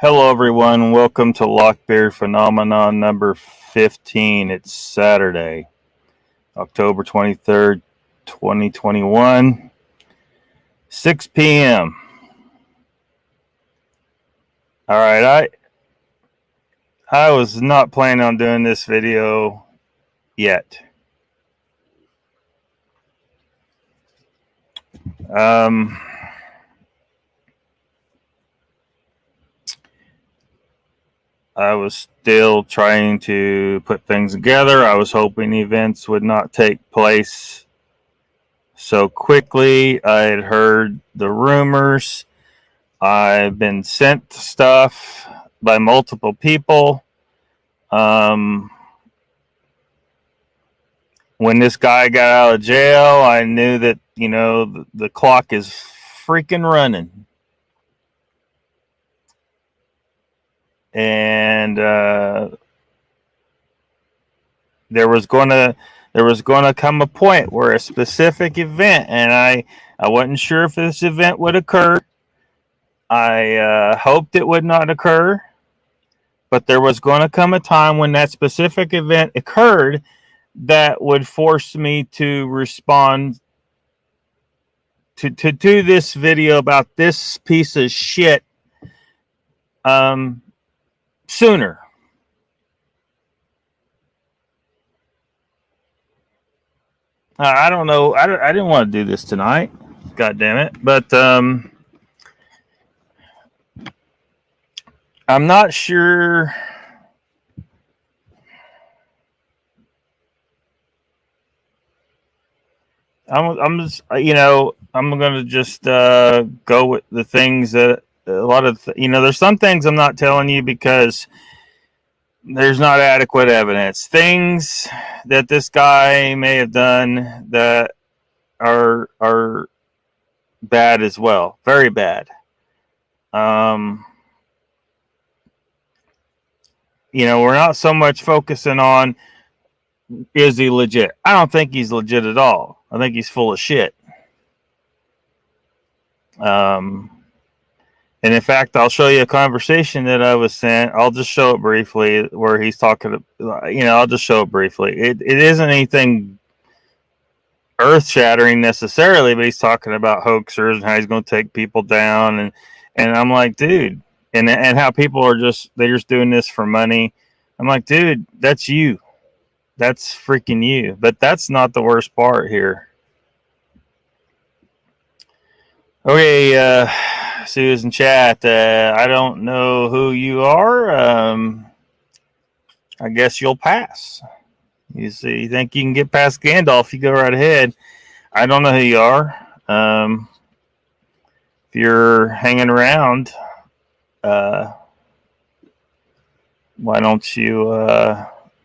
Hello, everyone. Welcome to Lockbeard Phenomenon number 15. It's Saturday, October 23rd, 2021, 6 p.m. All right, I was not planning on doing this video yet. I was still trying to put things together. I was hoping events would not take place so quickly. I had heard the rumors. I've been sent stuff by multiple people. When this guy got out of jail, I knew that, the clock is freaking running. And there was going to come a point where a specific event, and I wasn't sure if this event would occur. I hoped it would not occur, but there was going to come a time when that specific event occurred that would force me to respond to this video about this piece of shit sooner. I don't know. I didn't want to do this tonight. God damn it. But I'm not sure. I'm just, I'm going to just go with the things that a lot of, there's some things I'm not telling you because there's not adequate evidence. Things that this guy may have done that are bad as well. Very bad. We're not so much focusing on, is he legit? I don't think he's legit at all. I think he's full of shit. And in fact, I'll show you a conversation that I was sent. I'll just show it briefly where he's talking, I'll just show it briefly. It isn't anything earth-shattering necessarily, but he's talking about hoaxers and how he's going to take people down. And I'm like, dude, and how people are they're just doing this for money. I'm like, dude, that's you. That's freaking you. But that's not the worst part here. Okay, Susan chat. I don't know who you are. I guess you'll pass. You think you can get past Gandalf? You go right ahead. I don't know who you are. If you're hanging around, why don't you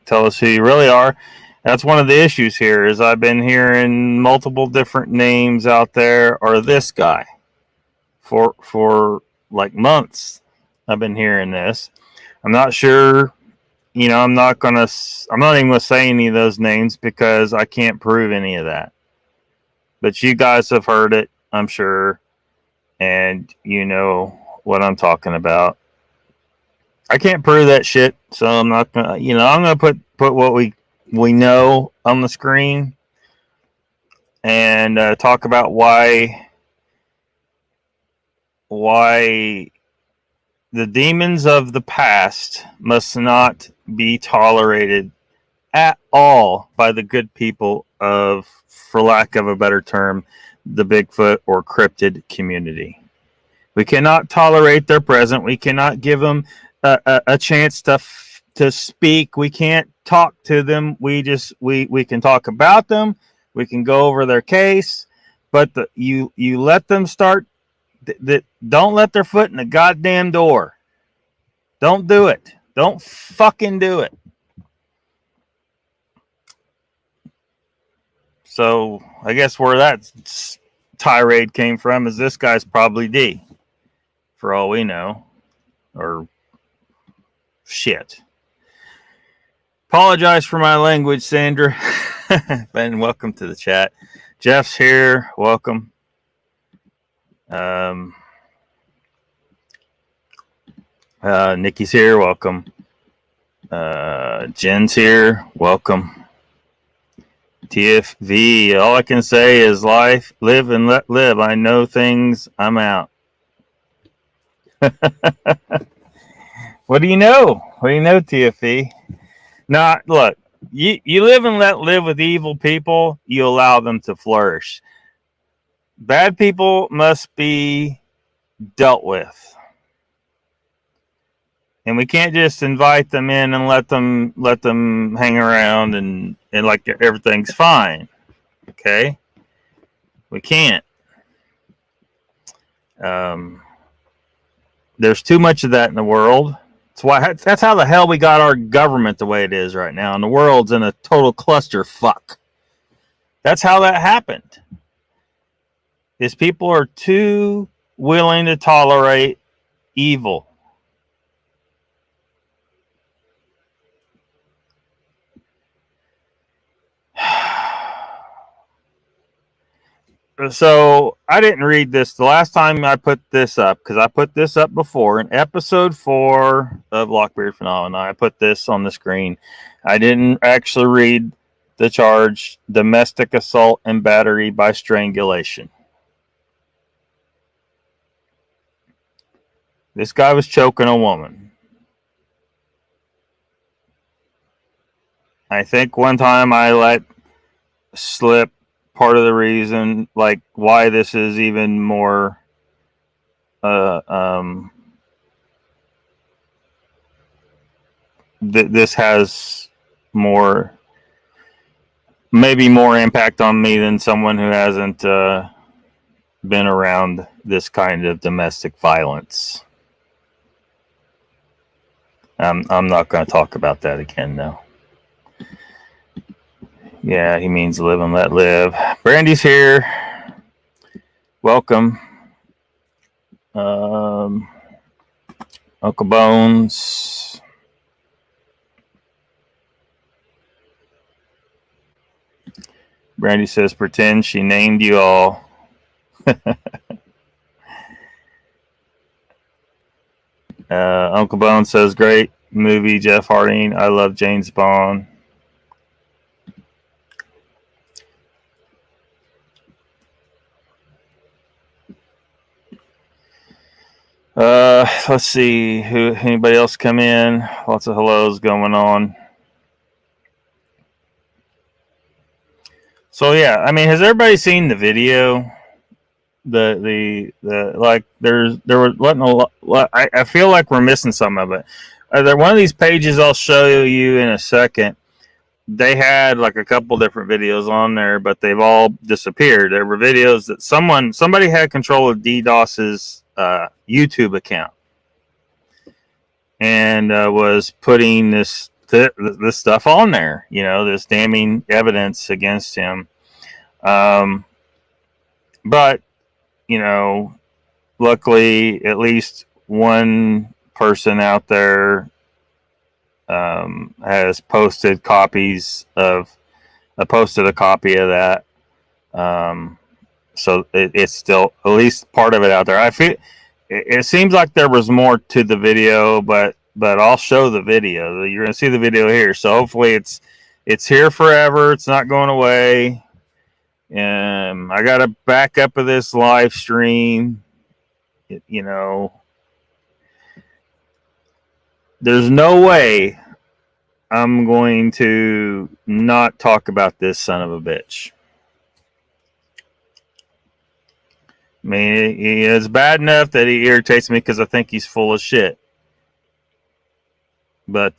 tell us who you really are? That's one of the issues here. Is I've been hearing multiple different names out there, or this guy. For like months, I've been hearing this. I'm not sure. I'm not even gonna say any of those names because I can't prove any of that. But you guys have heard it, I'm sure, and you know what I'm talking about. I can't prove that shit, so I'm not gonna. I'm gonna put what we know on the screen and talk about why the demons of the past must not be tolerated at all by the good people of, for lack of a better term, the Bigfoot or cryptid community. We cannot tolerate their presence. We cannot give them a chance to speak. We can't talk to them. We can talk about them. We can go over their case, but you let them start. Don't let their foot in the goddamn door. Don't do it. Don't fucking do it. So I guess where that tirade came from is this guy's probably D, for all we know, or shit. Apologize for my language, Sandra. And welcome to the chat. Jeff's here. Welcome. Nikki's here. Welcome. Jen's here. Welcome. TFV. All I can say is live, live and let live. I know things. I'm out. What do you know? What do you know, TFV? Now, look, you live and let live with evil people. You allow them to flourish. Bad people must be dealt with. And we can't just invite them in and let them hang around and like everything's fine. Okay? We can't. There's too much of that in the world. That's how the hell we got our government the way it is right now. And the world's in a total clusterfuck. That's how that happened. Is people are too willing to tolerate evil. So I didn't read this the last time I put this up, because I put this up before in episode 4 of Lockbeard Phenomena. I put this on the screen. I didn't actually read the charge: domestic assault and battery by strangulation. This guy was choking a woman. I think one time I let slip part of the reason, like why this is even more this has more, maybe more impact on me than someone who hasn't been around this kind of domestic violence. I'm not going to talk about that again, though. Yeah, he means live and let live. Brandy's here. Welcome. Uncle Bones. Brandy says, pretend she named you all. Uncle Bones says, great movie, Jeff Harding. I love James Bond. Let's see, anybody else come in? Lots of hellos going on. So yeah, I mean, has everybody seen the video? The like, there were letting a lot. I feel like we're missing some of it. There one of these pages I'll show you in a second. They had like a couple different videos on there, but they've all disappeared. There were videos that somebody had control of Dee Doss's YouTube account and was putting this stuff on there. You know, this damning evidence against him. But you know, luckily, at least one person out there has posted copies of. I posted a copy of that, so it's still at least part of it out there. I feel it seems like there was more to the video, but I'll show the video. You're gonna see the video here, so hopefully it's here forever. It's not going away. I got a backup of this live stream. You know, there's no way I'm going to not talk about this son of a bitch. I mean, it's bad enough that he irritates me because I think he's full of shit. But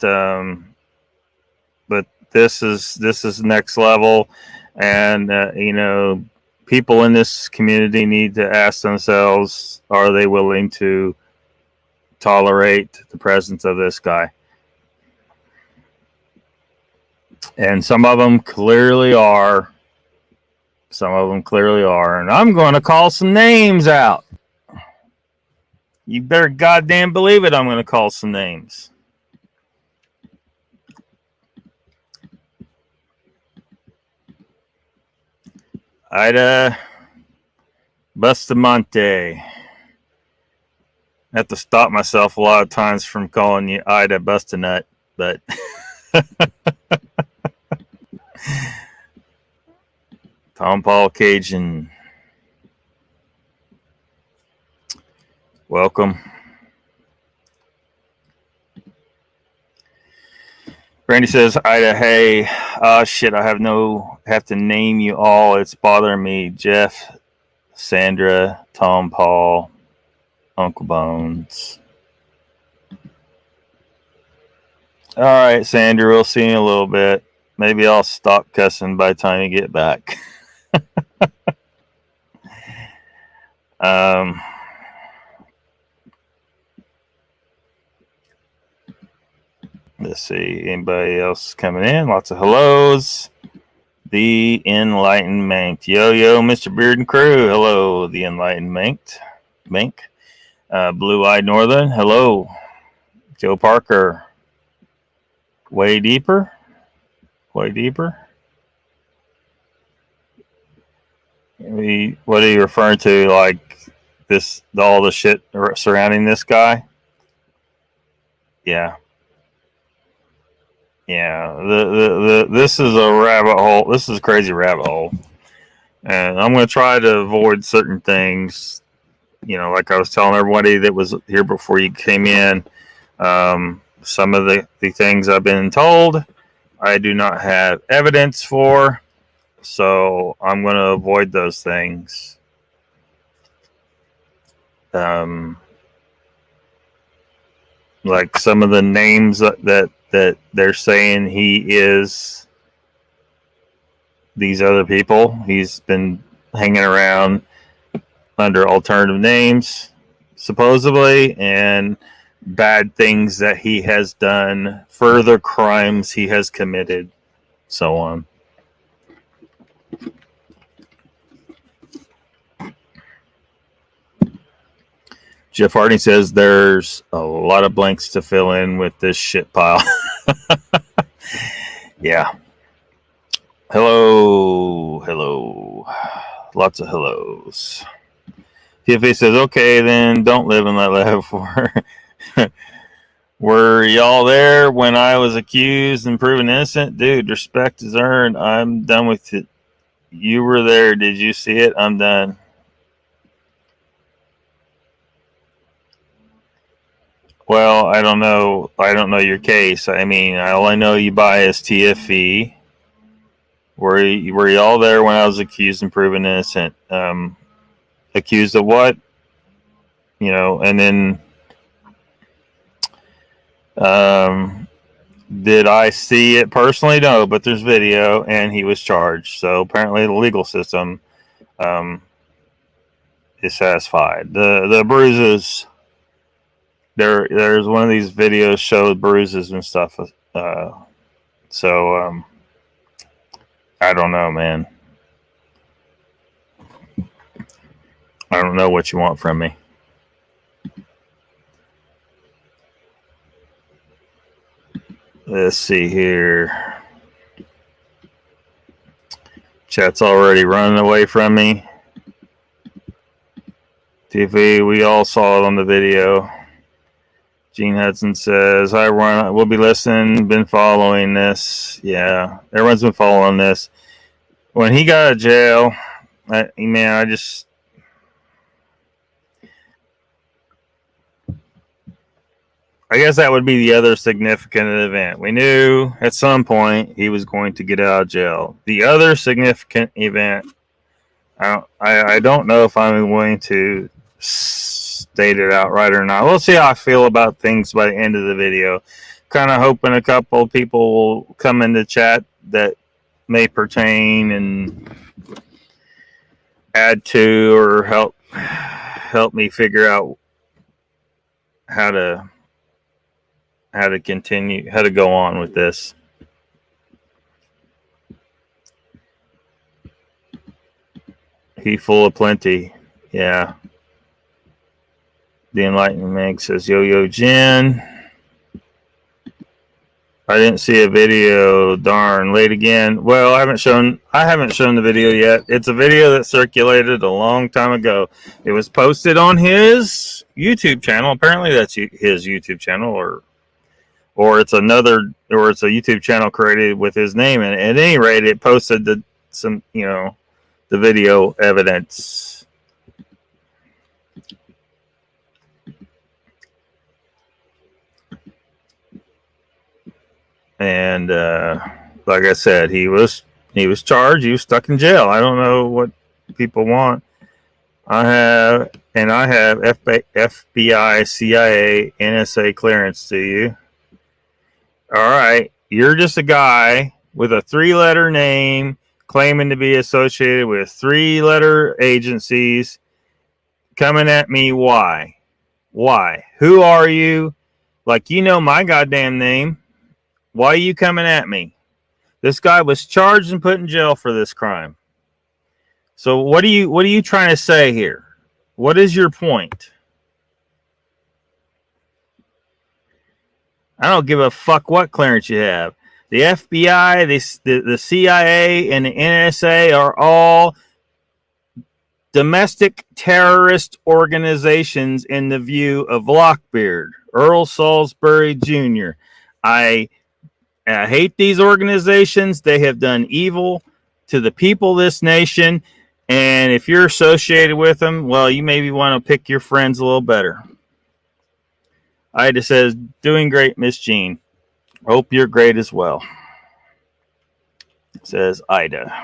this is next level, and you know, people in this community need to ask themselves: are they willing to tolerate the presence of this guy? And some of them clearly are. Some of them clearly are. And I'm going to call some names out. You better goddamn believe it, I'm going to call some names. Ida Bustamante. I have to stop myself a lot of times from calling you Ida Bust-a-Nut, but Tom Paul Cajun, welcome. Randy says, Ida, hey, shit, I have to name you all. It's bothering me. Jeff, Sandra, Tom Paul, Uncle Bones. All right, Sandra, we'll see you in a little bit. Maybe I'll stop cussing by the time you get back. Let's see. Anybody else coming in? Lots of hellos. The Enlightened Mank. Yo, Mr. Beard and Crew. Hello, The Enlightened Mank. Blue-Eyed Northern. Hello. Joe Parker. Way deeper. What are you referring to? Like all the shit surrounding this guy? Yeah. This is a rabbit hole. This is a crazy rabbit hole, and I'm going to try to avoid certain things. You know, like I was telling everybody that was here before you came in. Some of the things I've been told, I do not have evidence for, so I'm going to avoid those things. Like some of the names that they're saying he is these other people. He's been hanging around under alternative names, supposedly, and bad things that he has done, further crimes he has committed, so on. Jeff Harding says there's a lot of blanks to fill in with this shit pile. Yeah. Hello. Lots of hellos. TFA says, okay, then don't live and let live. Were y'all there when I was accused and proven innocent? Dude, respect is earned. I'm done with it. You were there. Did you see it? I'm done. Well, I don't know. I don't know your case. I mean, all I know you by is TFE. Were y'all there when I was accused and proven innocent? Accused of what? You know, and then did I see it personally? No, but there's video, and he was charged. So apparently, the legal system is satisfied. The bruises. There's one of these videos showed bruises and stuff. So I don't know, man. I don't know what you want from me. Let's see here. Chat's already running away from me. TV, we all saw it on the video. Gene Hudson says, hi, Ron. We'll be listening. Been following this. Yeah, everyone's been following this. When he got out of jail, I guess that would be the other significant event. We knew at some point he was going to get out of jail. The other significant event, I don't know if I'm willing to state it outright or not. We'll see how I feel about things by the end of the video. Kind of hoping a couple of people will come into chat that may pertain and add to or help me figure out how to continue, how to go on with this. He full of plenty. Yeah. The Enlightened Meg says, Yo, Jen. I didn't see a video. Darn, late again. Well, I haven't shown the video yet. It's a video that circulated a long time ago. It was posted on his YouTube channel. Apparently, that's his YouTube channel, or it's a YouTube channel created with his name. And at any rate, it posted the video evidence. And like I said, he was charged. He was stuck in jail. I don't know what people want. I have FBI, CIA, NSA clearance to you. All right, you're just a guy with a 3-letter name claiming to be associated with 3-letter agencies coming at me. Why? Who are you? Like, you know my goddamn name. Why are you coming at me? This guy was charged and put in jail for this crime. So what are you trying to say here? What is your point? I don't give a fuck what clearance you have. The FBI, the CIA, and the NSA are all domestic terrorist organizations in the view of Lockbeard, Earl Salisbury Jr. I hate these organizations. They have done evil to the people of this nation. And if you're associated with them, well, you maybe want to pick your friends a little better. Ida says, doing great, Miss Jean. Hope you're great as well. Says Ida.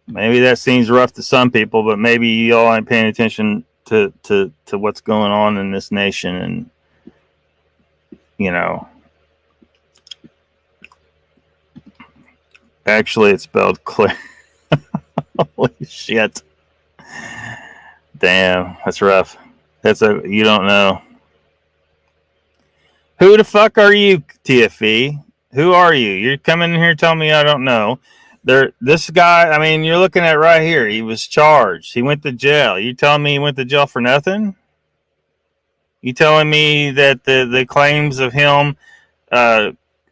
Maybe that seems rough to some people, but maybe y'all ain't paying attention to what's going on in this nation. And, actually, it's spelled clear. Holy shit. Damn, that's rough. You don't know. Who the fuck are you, TFE? Who are you? You're coming in here telling me I don't know. This guy, I mean, you're looking at right here. He was charged. He went to jail. You telling me he went to jail for nothing? You telling me that the claims of him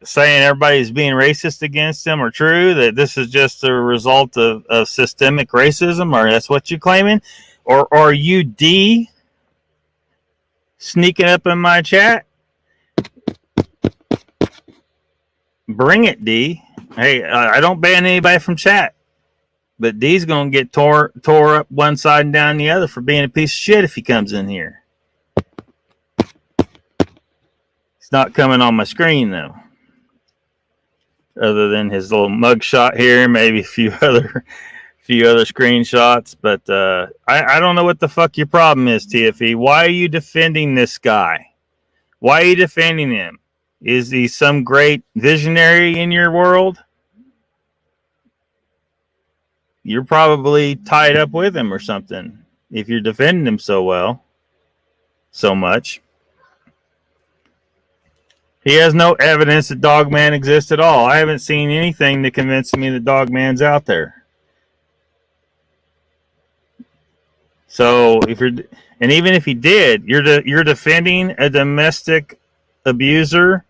saying everybody's being racist against him are true? That this is just a result of systemic racism? Or that's what you're claiming? Or are you D sneaking up in my chat? Bring it, D. Hey, I don't ban anybody from chat, but D's gonna get tore up one side and down the other for being a piece of shit if he comes in here. It's not coming on my screen though, other than his little mug shot here, maybe a few other screenshots. But I don't know what the fuck your problem is, TFE. Why are you defending this guy? Why are you defending him? Is he some great visionary in your world? You're probably tied up with him or something if you're defending him so much. He has no evidence that Dogman exists at all. I haven't seen anything to convince me that Dogman's out there. So even if he did, you're defending a domestic abuser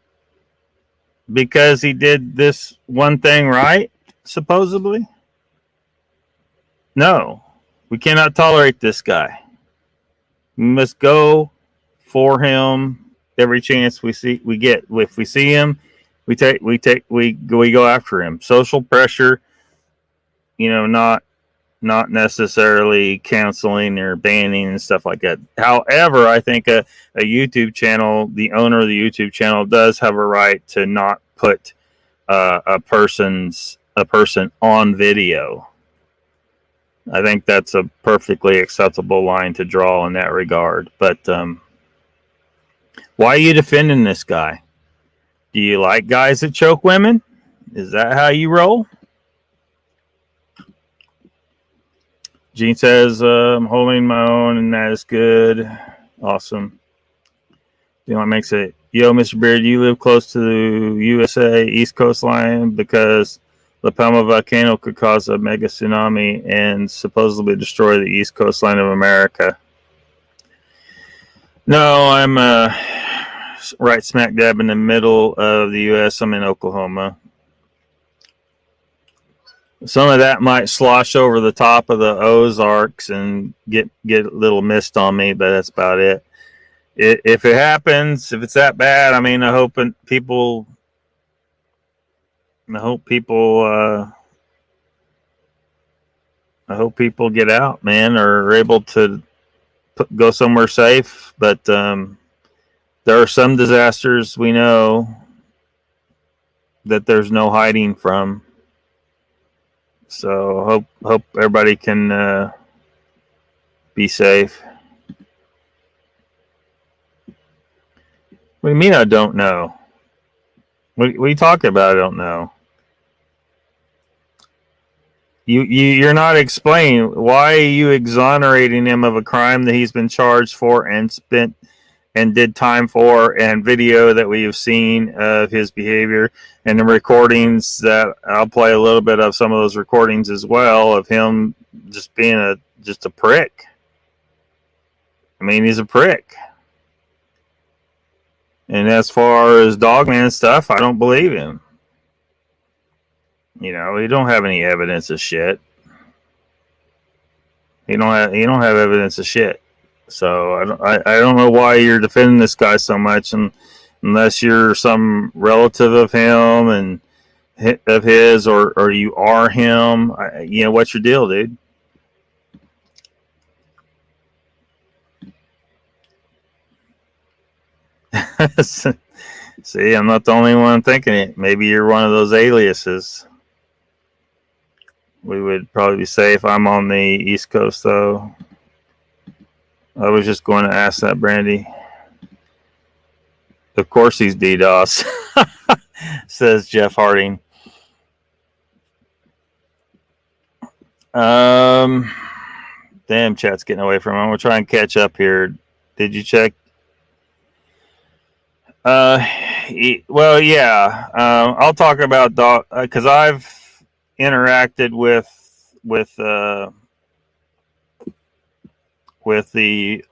because he did this one thing right, supposedly? No, we cannot tolerate this guy. We must go for him every chance we get. If we see him, we go after him. Social pressure, not necessarily counseling or banning and stuff like that. However, I think a YouTube channel, the owner of the YouTube channel, does have a right to not put a person on video. I think that's a perfectly acceptable line to draw in that regard. But why are you defending this guy? Do you like guys that choke women? Is that how you roll? Gene says, I'm holding my own, and that is good. Awesome. Dylan makes it, yo, Mr. Beard, you live close to the USA East Coast line because La Palma volcano could cause a mega tsunami and supposedly destroy the East Coast line of America. No, I'm right smack dab in the middle of the U.S. I'm in Oklahoma. Some of that might slosh over the top of the Ozarks and get a little mist on me, but that's about it. If it happens, if it's that bad, I mean, I hope people get out, man, or are able to go somewhere safe. But there are some disasters we know that there's no hiding from. So hope everybody can be safe. What do you mean I don't know? What are you talking about? I don't know. You're not explaining why are you exonerating him of a crime that he's been charged for and spent and did time for, and video that we have seen of his behavior, and the recordings that I'll play a little bit of some of those recordings as well of him just being a prick. I mean, he's a prick. And as far as dogman stuff, I don't believe him. You know, he don't have any evidence of shit. He don't have evidence of shit. So I don't know why you're defending this guy so much, and unless you're some relative of him and of his, or you are him. You know, what's your deal, dude? See, I'm not the only one thinking it. Maybe you're one of those aliases. We would probably be safe. I'm on the East Coast, though. I was just going to ask that, Brandy. Of course he's Dee Doss, says Jeff Harding. Damn, chat's getting away from him. I'm going to try and catch up here. Did you check? Well, yeah. I'll talk about dog because I've interacted with the,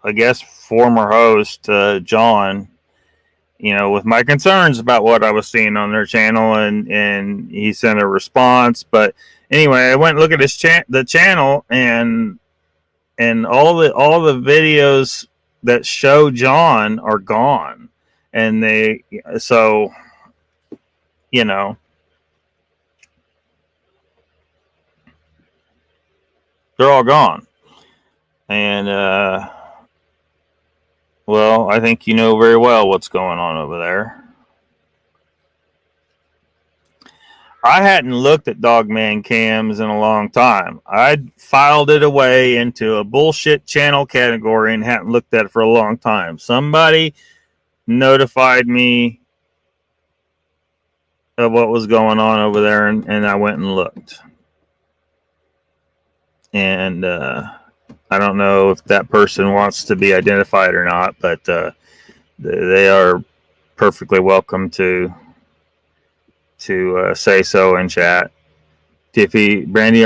I guess, former host, John, you know, with my concerns about what I was seeing on their channel, and he sent a response. But anyway, I went and looked at his the channel, and all the videos that show John are gone, and so, you know, they're all gone. And, well, I think you know very well what's going on over there. I hadn't looked at Dogman cams in a long time. I'd filed it away into a bullshit channel category and hadn't looked at it for a long time. Somebody notified me of what was going on over there, and I went and looked. And, I don't know if that person wants to be identified or not, but they are perfectly welcome to say so in chat. Tiffy, Brandy,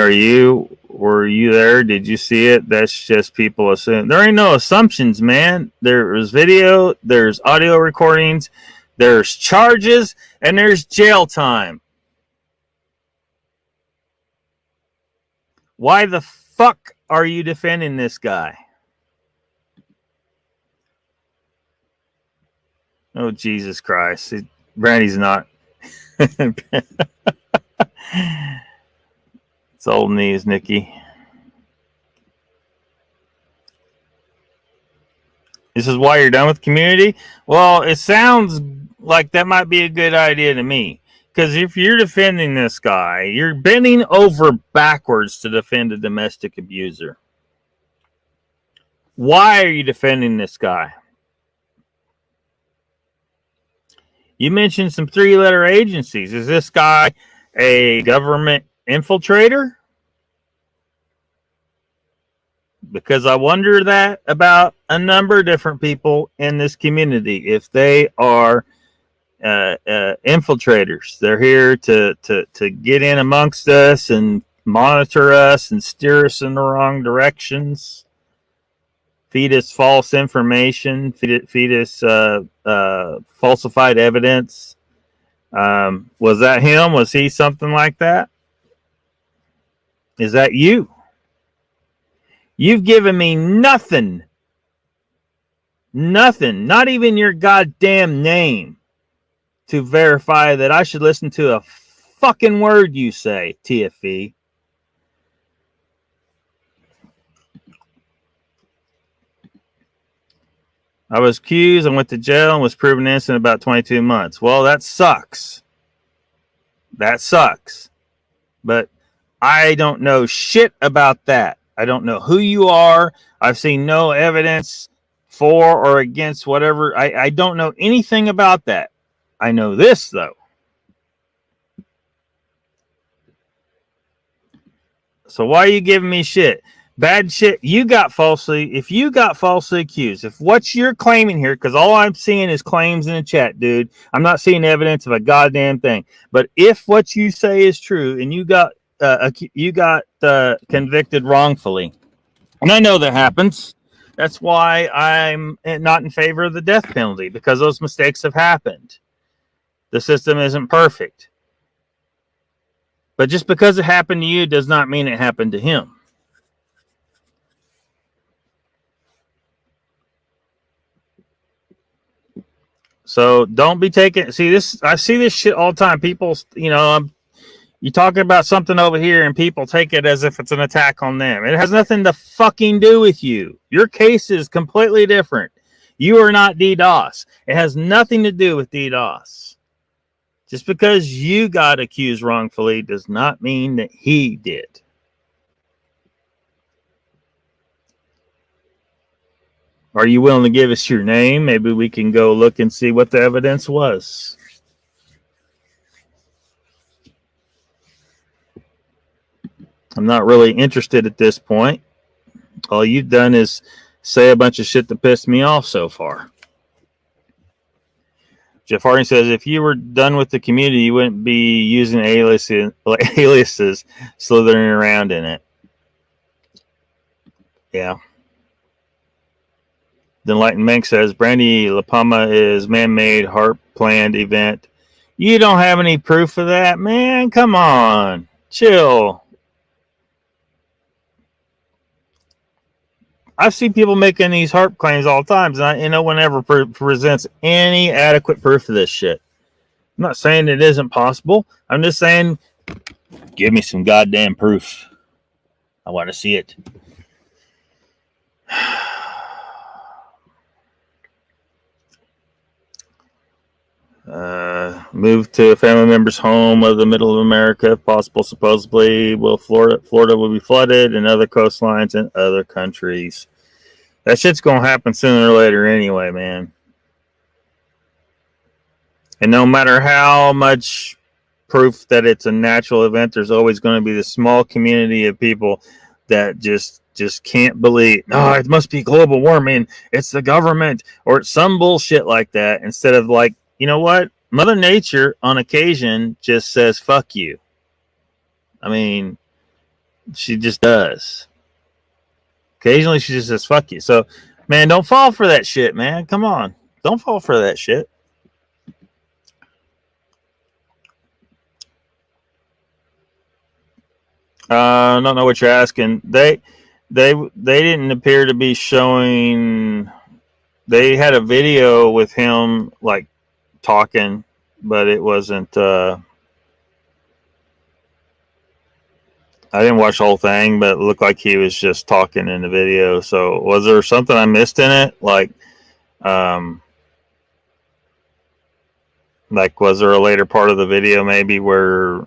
were you there? Did you see it? That's just people assume. There ain't no assumptions, man. There's video, there's audio recordings, there's charges, and there's jail time. Why the fuck are you defending this guy? Oh, Jesus Christ. Brandy's not. It's old knees, Nikki. This is why you're done with community? Well, it sounds like that might be a good idea to me. Because if you're defending this guy, you're bending over backwards to defend a domestic abuser. Why are you defending this guy? You mentioned some three-letter agencies. Is this guy a government infiltrator? Because I wonder that about a number of different people in this community. If they are infiltrators, they're here to get in amongst us and monitor us and steer us in the wrong directions. feed us false information, feed us falsified evidence. Was that him? Was he something like that? Is that you? You've given me nothing. Nothing. Not even your goddamn name to verify that I should listen to a fucking word you say, TFE. I was accused, I went to jail, and was proven innocent about 22 months. Well, that sucks. That sucks. But I don't know shit about that. I don't know who you are. I've seen no evidence for or against whatever. I don't know anything about that. I know this, though. So why are you giving me shit? Bad shit. You got falsely. If you got falsely accused, if what you're claiming here, because all I'm seeing is claims in the chat, dude. I'm not seeing evidence of a goddamn thing. But if what you say is true, and you got convicted wrongfully, and I know that happens. That's why I'm not in favor of the death penalty, because those mistakes have happened. The system isn't perfect. But just because it happened to you does not mean it happened to him. So don't be taking. See this. I see this shit all the time. People, you talking about something over here, and people take it as if it's an attack on them. It has nothing to fucking do with you. Your case is completely different. You are not Dee Doss. It has nothing to do with Dee Doss. Just because you got accused wrongfully does not mean that he did. Are you willing to give us your name? Maybe we can go look and see what the evidence was. I'm not really interested at this point. All you've done is say a bunch of shit that pissed me off so far. Jeff Harding says, if you were done with the community, you wouldn't be using aliases slithering around in it. Yeah. The Enlightened Mank says, Brandy La Palma is man-made, heart-planned event. You don't have any proof of that, man? Come on. Chill. I've seen people making these HARP claims all the time, and no one ever presents any adequate proof of this shit. I'm not saying it isn't possible. I'm just saying, give me some goddamn proof. I want to see it. Moved to a family member's home of the middle of America, if possible. Supposedly, Florida will be flooded, and other coastlines in other countries. That shit's gonna happen sooner or later anyway, man. And no matter how much proof that it's a natural event, there's always going to be this small community of people that just can't believe, no, it must be global warming, it's the government, or some bullshit like that, instead of like, you know what? Mother Nature, on occasion, just says, fuck you. I mean, she just does. Occasionally, she just says, fuck you. So, man, don't fall for that shit, man. Come on. Don't fall for that shit. I don't know what you're asking. They didn't appear to be showing. They had a video with him, like, talking, but it wasn't I didn't watch the whole thing, but it looked like he was just talking in the video. So was there something I missed in it? Like was there a later part of the video maybe where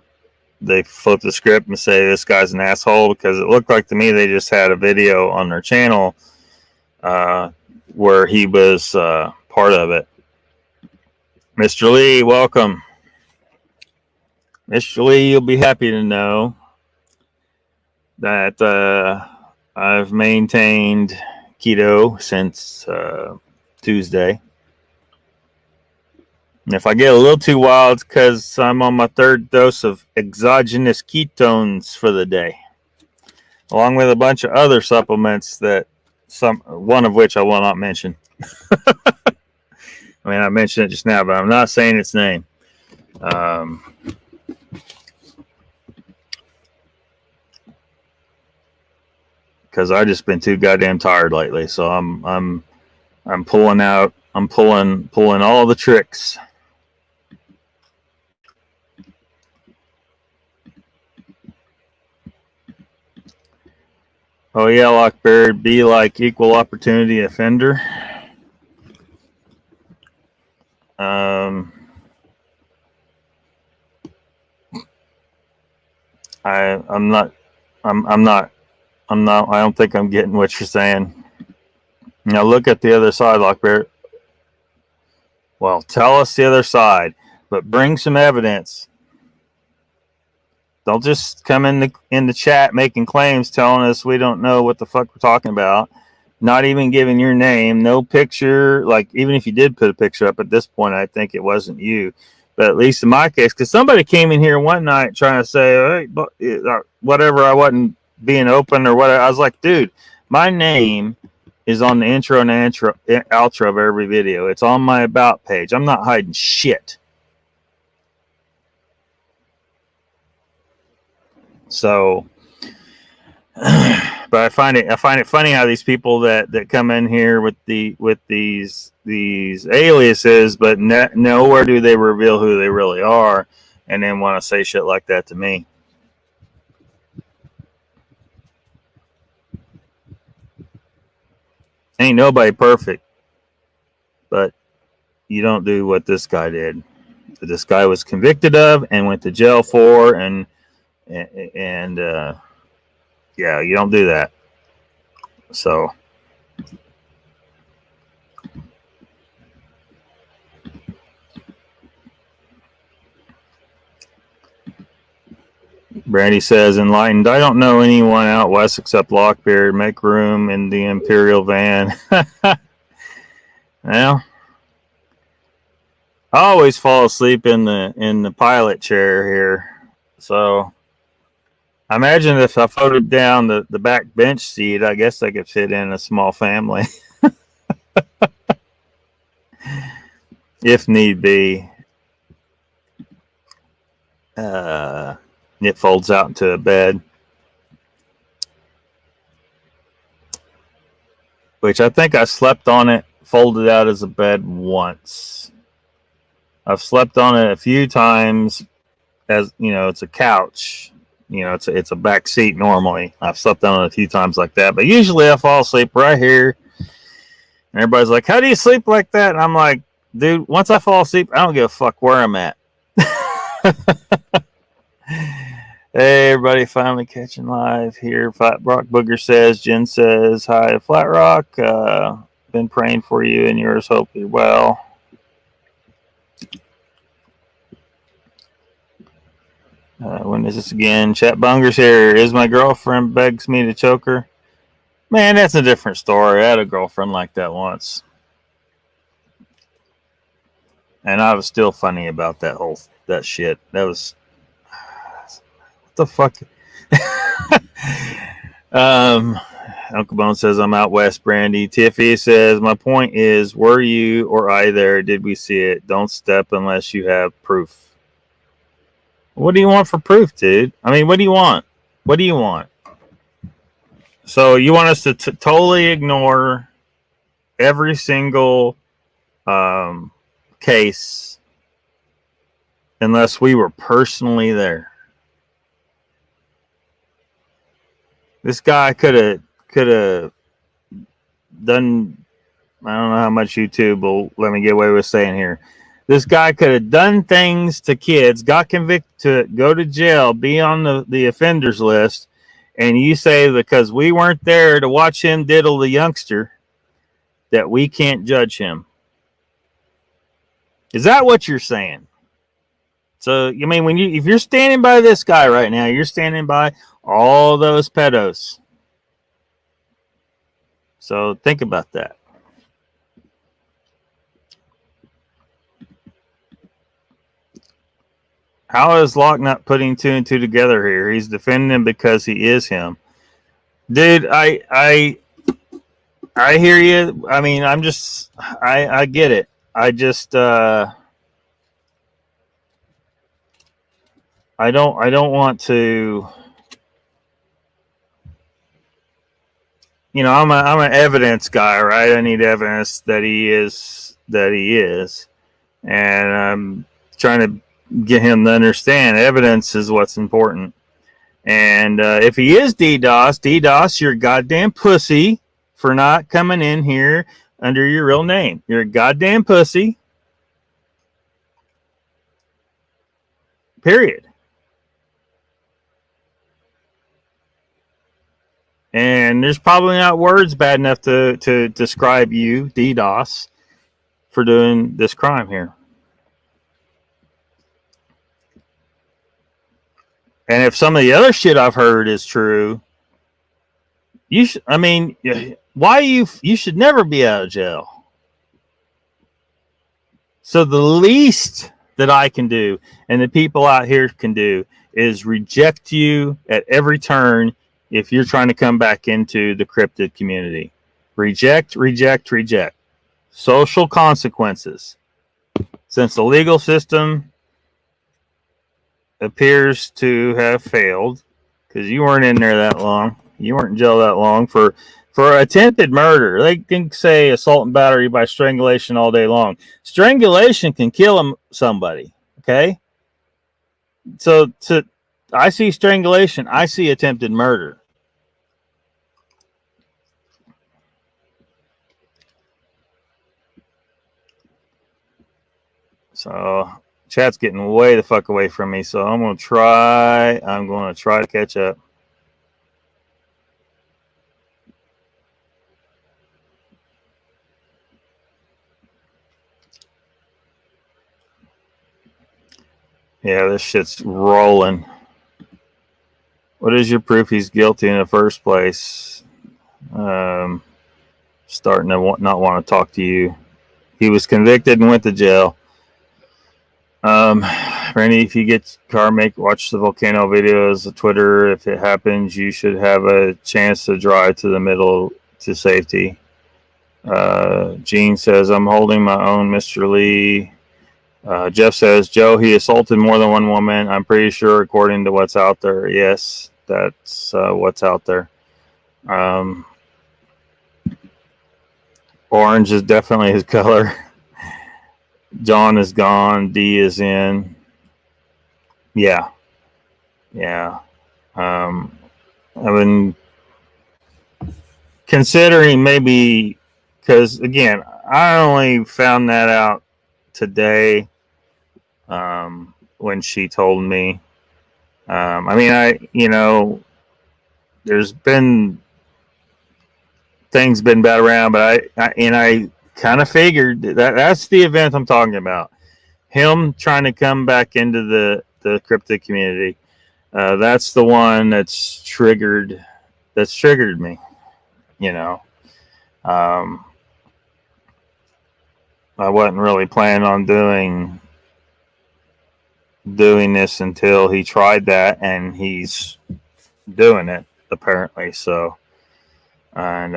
they flip the script and say this guy's an asshole? Because it looked like to me they just had a video on their channel where he was part of it. Mr. Lee, welcome. Mr. Lee, you'll be happy to know that I've maintained keto since Tuesday. And if I get a little too wild, it's because I'm on my third dose of exogenous ketones for the day, along with a bunch of other supplements that one of which I will not mention. I mean, I mentioned it just now, but I'm not saying its name. Because I just been too goddamn tired lately, so I'm pulling out. I'm pulling all the tricks. Oh yeah, Lockbeard, be like equal opportunity offender. I don't think I'm getting what you're saying. Now look at the other side, Lockbeard. Well, tell us the other side, but bring some evidence. Don't just come in the chat making claims telling us we don't know what the fuck we're talking about. Not even giving your name, no picture. Like, even if you did put a picture up at this point, I think it wasn't you. But at least in my case, because somebody came in here one night trying to say, hey, whatever, I wasn't being open or whatever. I was like, dude, my name is on the intro and outro of every video. It's on my about page. I'm not hiding shit. So, but I find it funny how these people that come in here with these aliases, but nowhere do they reveal who they really are, and then want to say shit like that to me. Ain't nobody perfect, but you don't do what this guy did. That this guy was convicted of and went to jail for, and yeah, you don't do that. So Brandy says, enlightened, I don't know anyone out west except Lockbeard. Make room in the Imperial van. Well, I always fall asleep in the pilot chair here. So I imagine if I folded down the back bench seat, I guess I could fit in a small family. If need be. It folds out into a bed. Which I think I slept on it, folded out as a bed once. I've slept on it a few times as, you know, it's a couch. You know, it's a back seat normally. I've slept on it a few times like that. But usually I fall asleep right here. And everybody's like, how do you sleep like that? And I'm like, dude, once I fall asleep, I don't give a fuck where I'm at. Hey, everybody, finally catching live here. Flat Rock Booger says, Jen says, hi, Flat Rock. Been praying for you and yours. Hope you're well. When is this again? Chat Bunger's here. Is my girlfriend begs me to choke her? Man, that's a different story. I had a girlfriend like that once. And I was still funny about that shit. That was... What the fuck? Uncle Bone says, I'm out west, Brandy. Tiffy says, my point is, were you or I there? Did we see it? Don't step unless you have proof. What do you want for proof, dude? I mean, what do you want? What do you want? So you want us to totally ignore every single case unless we were personally there? This guy could have done, I don't know how much YouTube will let me get away with saying here. This guy could have done things to kids, got convicted, go to jail, be on the offenders list, and you say because we weren't there to watch him diddle the youngster that we can't judge him. Is that what you're saying? So, I mean, if you're standing by this guy right now, you're standing by all those pedos. So think about that. How is Locke not putting two and two together here? He's defending him because he is him. Dude, I hear you. I mean, I get it. I just, I don't want to, I'm an evidence guy, right? I need evidence that he is, and I'm trying to get him to understand evidence is what's important. And if he is Dee Doss, you're a goddamn pussy for not coming in here under your real name. You're a goddamn pussy. Period. And there's probably not words bad enough to describe you, Dee Doss, for doing this crime here. And if some of the other shit I've heard is true, you should never be out of jail. So the least that I can do and the people out here can do is reject you at every turn if you're trying to come back into the cryptid community. Reject, reject, reject. Social consequences. Since the legal system appears to have failed, because you weren't in there that long. You weren't in jail that long for attempted murder. They can say assault and battery by strangulation all day long. Strangulation can kill somebody. Okay, so I see strangulation. I see attempted murder. So chat's getting way the fuck away from me. So I'm gonna try to catch up. Yeah, this shit's rolling. What is your proof he's guilty in the first place? Starting to not want to talk to you. He was convicted and went to jail. Randy, if you get car, watch the volcano videos of Twitter. If it happens, you should have a chance to drive to the middle to safety. Gene says, I'm holding my own, Mr. Lee. Jeff says, Joe, he assaulted more than one woman. I'm pretty sure according to what's out there. Yes, that's what's out there. Orange is definitely his color. John is gone. D is in. Yeah. I've been considering maybe, because again, I only found that out today when she told me. There's been things been bad around, but I kind of figured that's the event I'm talking about. Him trying to come back into the cryptid community. That's the one that's triggered me. I wasn't really planning on doing this until he tried that, and he's doing it apparently. So, and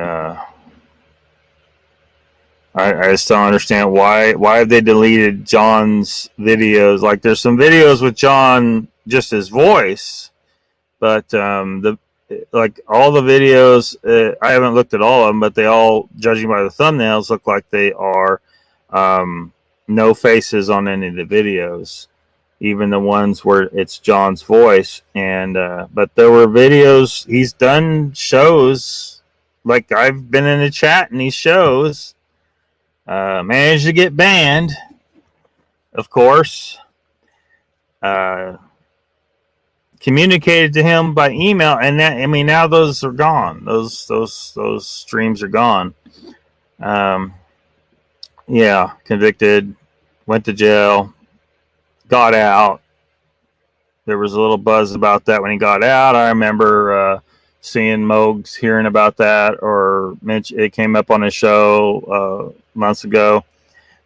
I just don't understand why have they deleted John's videos. Like, there's some videos with John, just his voice, but all the videos, I haven't looked at all of them, but they all, judging by the thumbnails, look like they are no faces on any of the videos, even the ones where it's John's voice. And but there were videos, he's done shows, like I've been in the chat in these shows, managed to get banned, of course. Communicated to him by email, and now those are gone. Those streams are gone. Yeah, convicted, went to jail, got out. There was a little buzz about that when he got out. I remember seeing Mogs hearing about that, or it came up on his show months ago,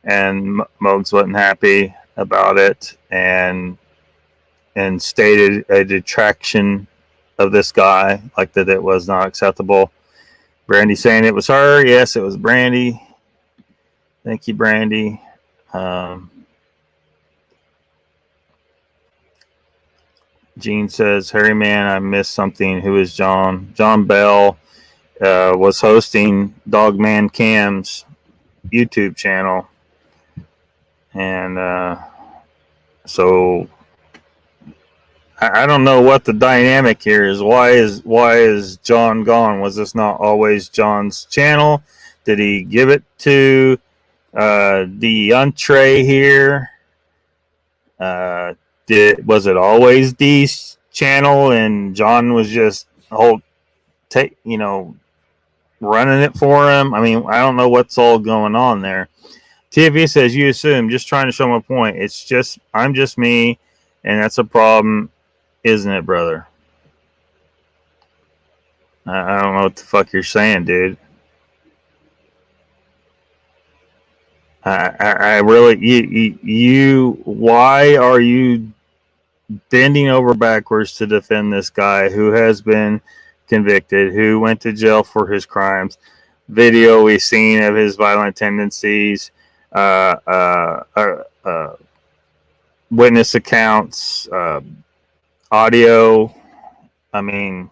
and Mogs wasn't happy about it, and stated a detraction of this guy, like that it was not acceptable. Brandy saying it was her. Yes, it was Brandy. Thank you, Brandy. Gene says, Harry man, I missed something. Who is John? John Bell was hosting Dogman Cam's YouTube channel. And so I don't know what the dynamic here is. Why is John gone? Was this not always John's channel? Did he give it to DeUntra here? Was it always Dee's channel and John was just running it for him? I mean, I don't know what's all going on there. TFV says, you assume, just trying to show my point. I'm just me, and that's a problem, isn't it, brother? I don't know what the fuck you're saying, dude. I really, why are you bending over backwards to defend this guy who has been convicted, who went to jail for his crimes? Video we've seen of his violent tendencies, witness accounts, audio. I mean,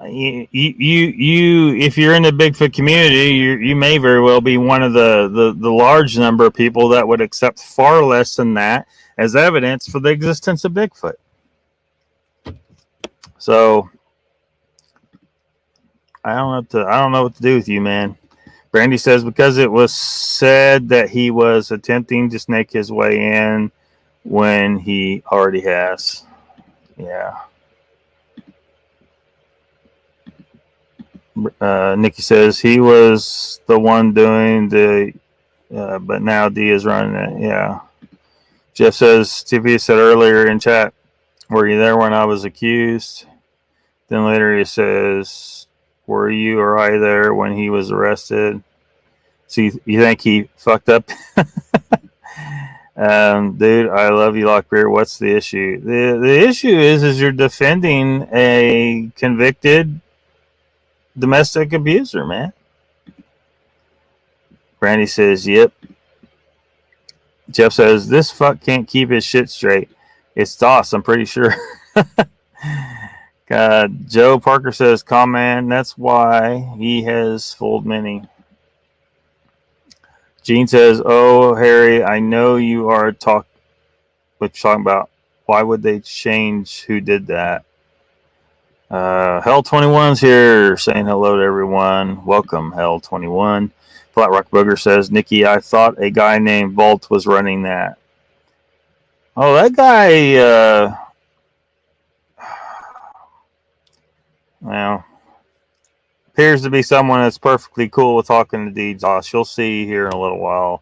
if you're in the Bigfoot community, you may very well be one of the large number of people that would accept far less than that as evidence for the existence of Bigfoot. So I don't know what to do with you, man. Brandy says, because it was said that he was attempting to snake his way in when he already has. Yeah. Nikki says he was the one doing the, but now D is running it. Yeah. Jeff says, TV said earlier in chat, were you there when I was accused? Then later he says, were you or I there when he was arrested? So you think he fucked up? Dude, I love you, Lockbeard. What's the issue? The issue is you're defending a convicted domestic abuser, man. Brandy says, yep. Jeff says, this fuck can't keep his shit straight. It's Doss, I'm pretty sure. Joe Parker says, comment, that's why he has fooled many. Gene says, oh, Harry, I know you are what you're talking about. Why would they change who did that? Hell21's here saying hello to everyone. Welcome, Hell21. Flat Rock Booger says, Nikki, I thought a guy named Volt was running that. Oh, that guy, well, appears to be someone that's perfectly cool with talking to Dee Doss. You'll see here in a little while.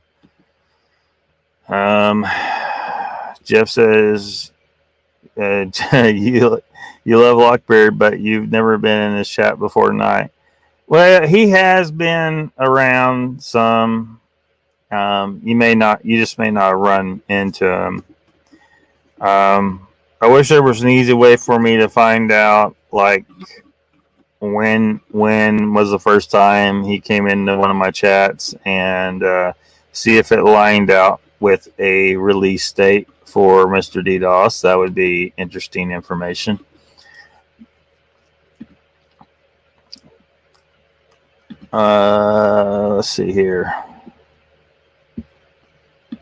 Jeff says, you love Lockbeard, but you've never been in this chat before tonight. Well, he has been around some. You just may not run into him. I wish there was an easy way for me to find out, like, when was the first time he came into one of my chats and see if it lined out with a release date for Mr. Dee Doss. That would be interesting information. Let's see here.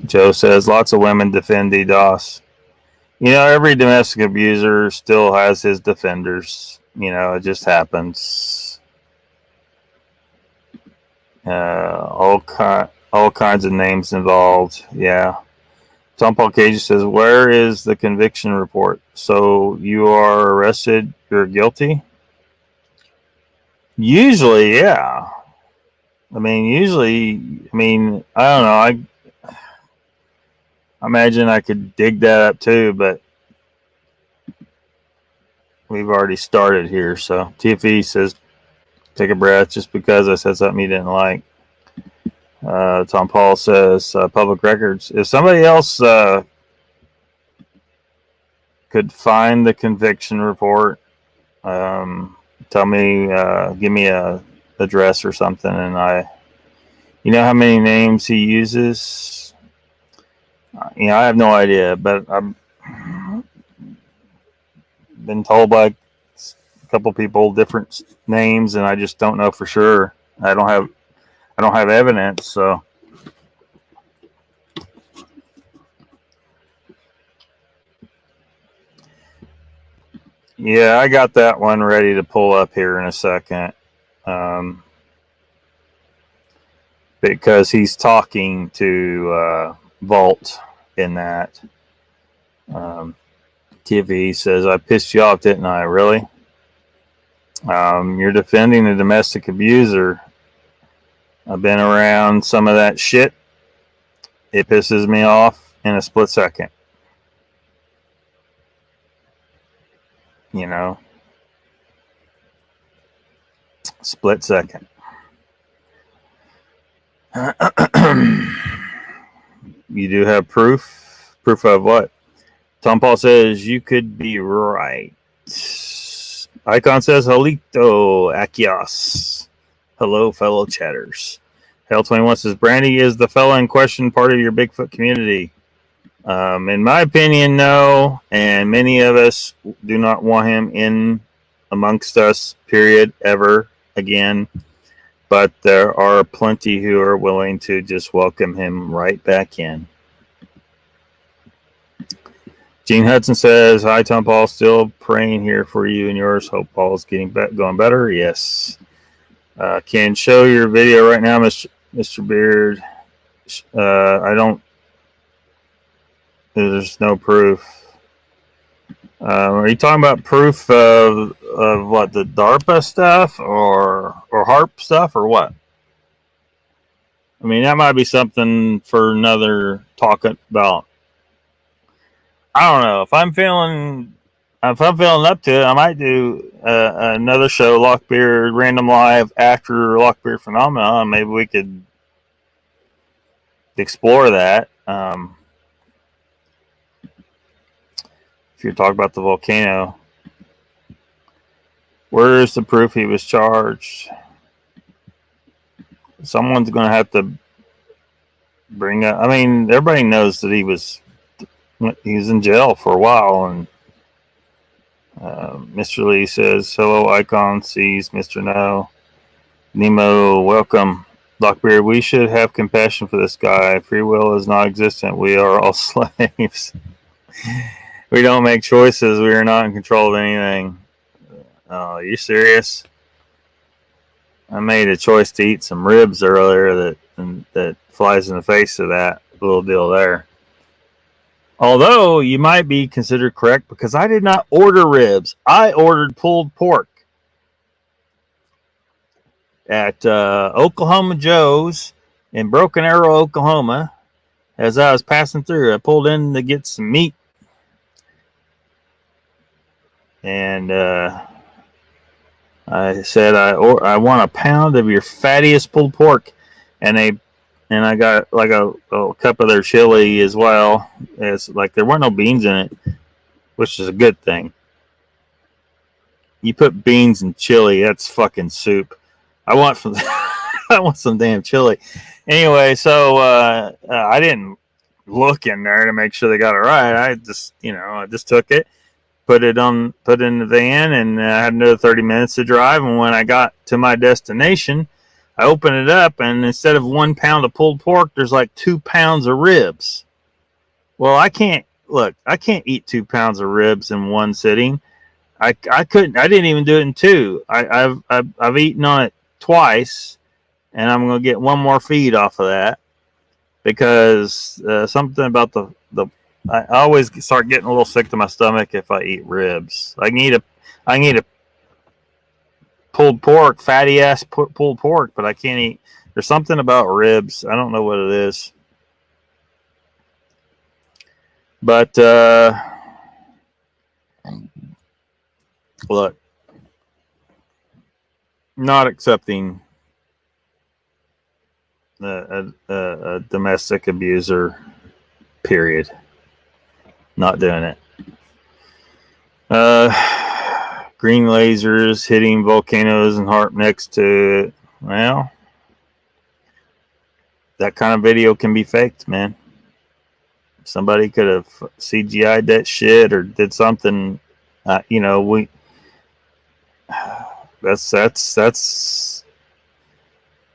Joe says, lots of women defend Dee Doss. You know, every domestic abuser still has his defenders. You know, it just happens. All kinds of names involved. Yeah. Tom Paul Cage says, where is the conviction report? So you are arrested, you're guilty? Usually, yeah. I mean, I don't know. I imagine I could dig that up too, but we've already started here. So TFE says, take a breath just because I said something you didn't like. Tom Paul says, public records. If somebody else could find the conviction report, tell me, give me a address or something, and you know how many names he uses? I have no idea, but I've been told by a couple people different names, and I just don't know for sure. I don't have evidence, so. Yeah, I got that one ready to pull up here in a second. Because he's talking to Vault in that. TV says, I pissed you off, didn't I? Really? You're defending a domestic abuser. I've been around some of that shit. It pisses me off in a split second. Split second. You do have proof? Proof of what? Tom Paul says, you could be right. Icon says, Halito Akios. Hello, fellow chatters. Hell21 says, Brandy is the fella in question part of your Bigfoot community. In my opinion, no. And many of us do not want him in amongst us, period, ever again. But there are plenty who are willing to just welcome him right back in. Gene Hudson says, hi, Tom Paul. Still praying here for you and yours. Hope Paul's going better. Yes. Can show your video right now, Mr. Beard. I don't. There's no proof. Are you talking about proof of what, the DARPA stuff or HARP stuff or what? I mean, that might be something for another talk about. I don't know. If I'm feeling up to it, I might do another show, Lockbeard Random Live, after Lockbeard Phenomenon. Maybe we could explore that. If you're talking about the volcano, where is the proof he was charged? Someone's going to have to bring up. I mean, everybody knows that he was in jail for a while, and Mr. Lee says, hello, Icon sees Mr. No. Nemo, welcome. Lockbeard, we should have compassion for this guy. Free will is not existent. We are all slaves. We don't make choices. We are not in control of anything. Oh, are you serious? I made a choice to eat some ribs earlier that flies in the face of that little deal there. Although you might be considered correct, because I did not order ribs. I ordered pulled pork at Oklahoma Joe's in Broken Arrow, Oklahoma. As I was passing through, I pulled in to get some meat. And I said, I want a pound of your fattiest pulled pork. And I got like a cup of their chili as well. It's like there weren't no beans in it, which is a good thing. You put beans in chili, that's fucking soup. I want some damn chili. Anyway, so I didn't look in there to make sure they got it right. I just took it, put it in the van, and I had another 30 minutes to drive. And when I got to my destination, I opened it up, and instead of 1 pound of pulled pork, there's like 2 pounds of ribs. Well, I can't eat 2 pounds of ribs in one sitting. I didn't even do it in two. I've eaten on it twice, and I'm going to get one more feed off of that, because something about I always start getting a little sick to my stomach if I eat ribs. I can eat a pulled pork, fatty ass pulled pork, but I can't eat. There's something about ribs. I don't know what it is. But look, not accepting a domestic abuser, period. Not doing it. Green lasers hitting volcanoes and HARP next to it. Well, that kind of video can be faked, man. Somebody could have CGI'd that shit or did something. You know, that's.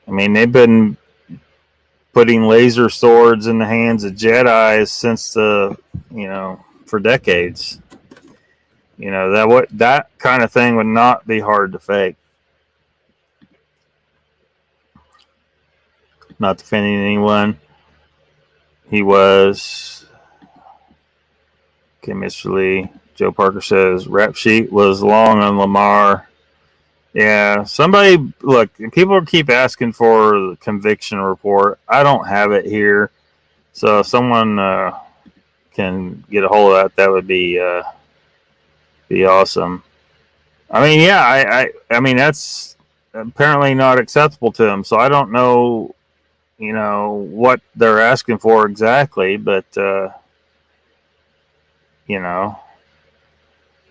I mean, they've been putting laser swords in the hands of Jedi since for decades. You know, that kind of thing would not be hard to fake. Not defending anyone. He was. Okay, Mr. Lee. Joe Parker says rap sheet was long on Lamar. Yeah, somebody look. People keep asking for the conviction report. I don't have it here, so if someone can get a hold of that would be awesome. I mean, yeah, I mean that's apparently not acceptable to them. So I don't know, what they're asking for exactly, but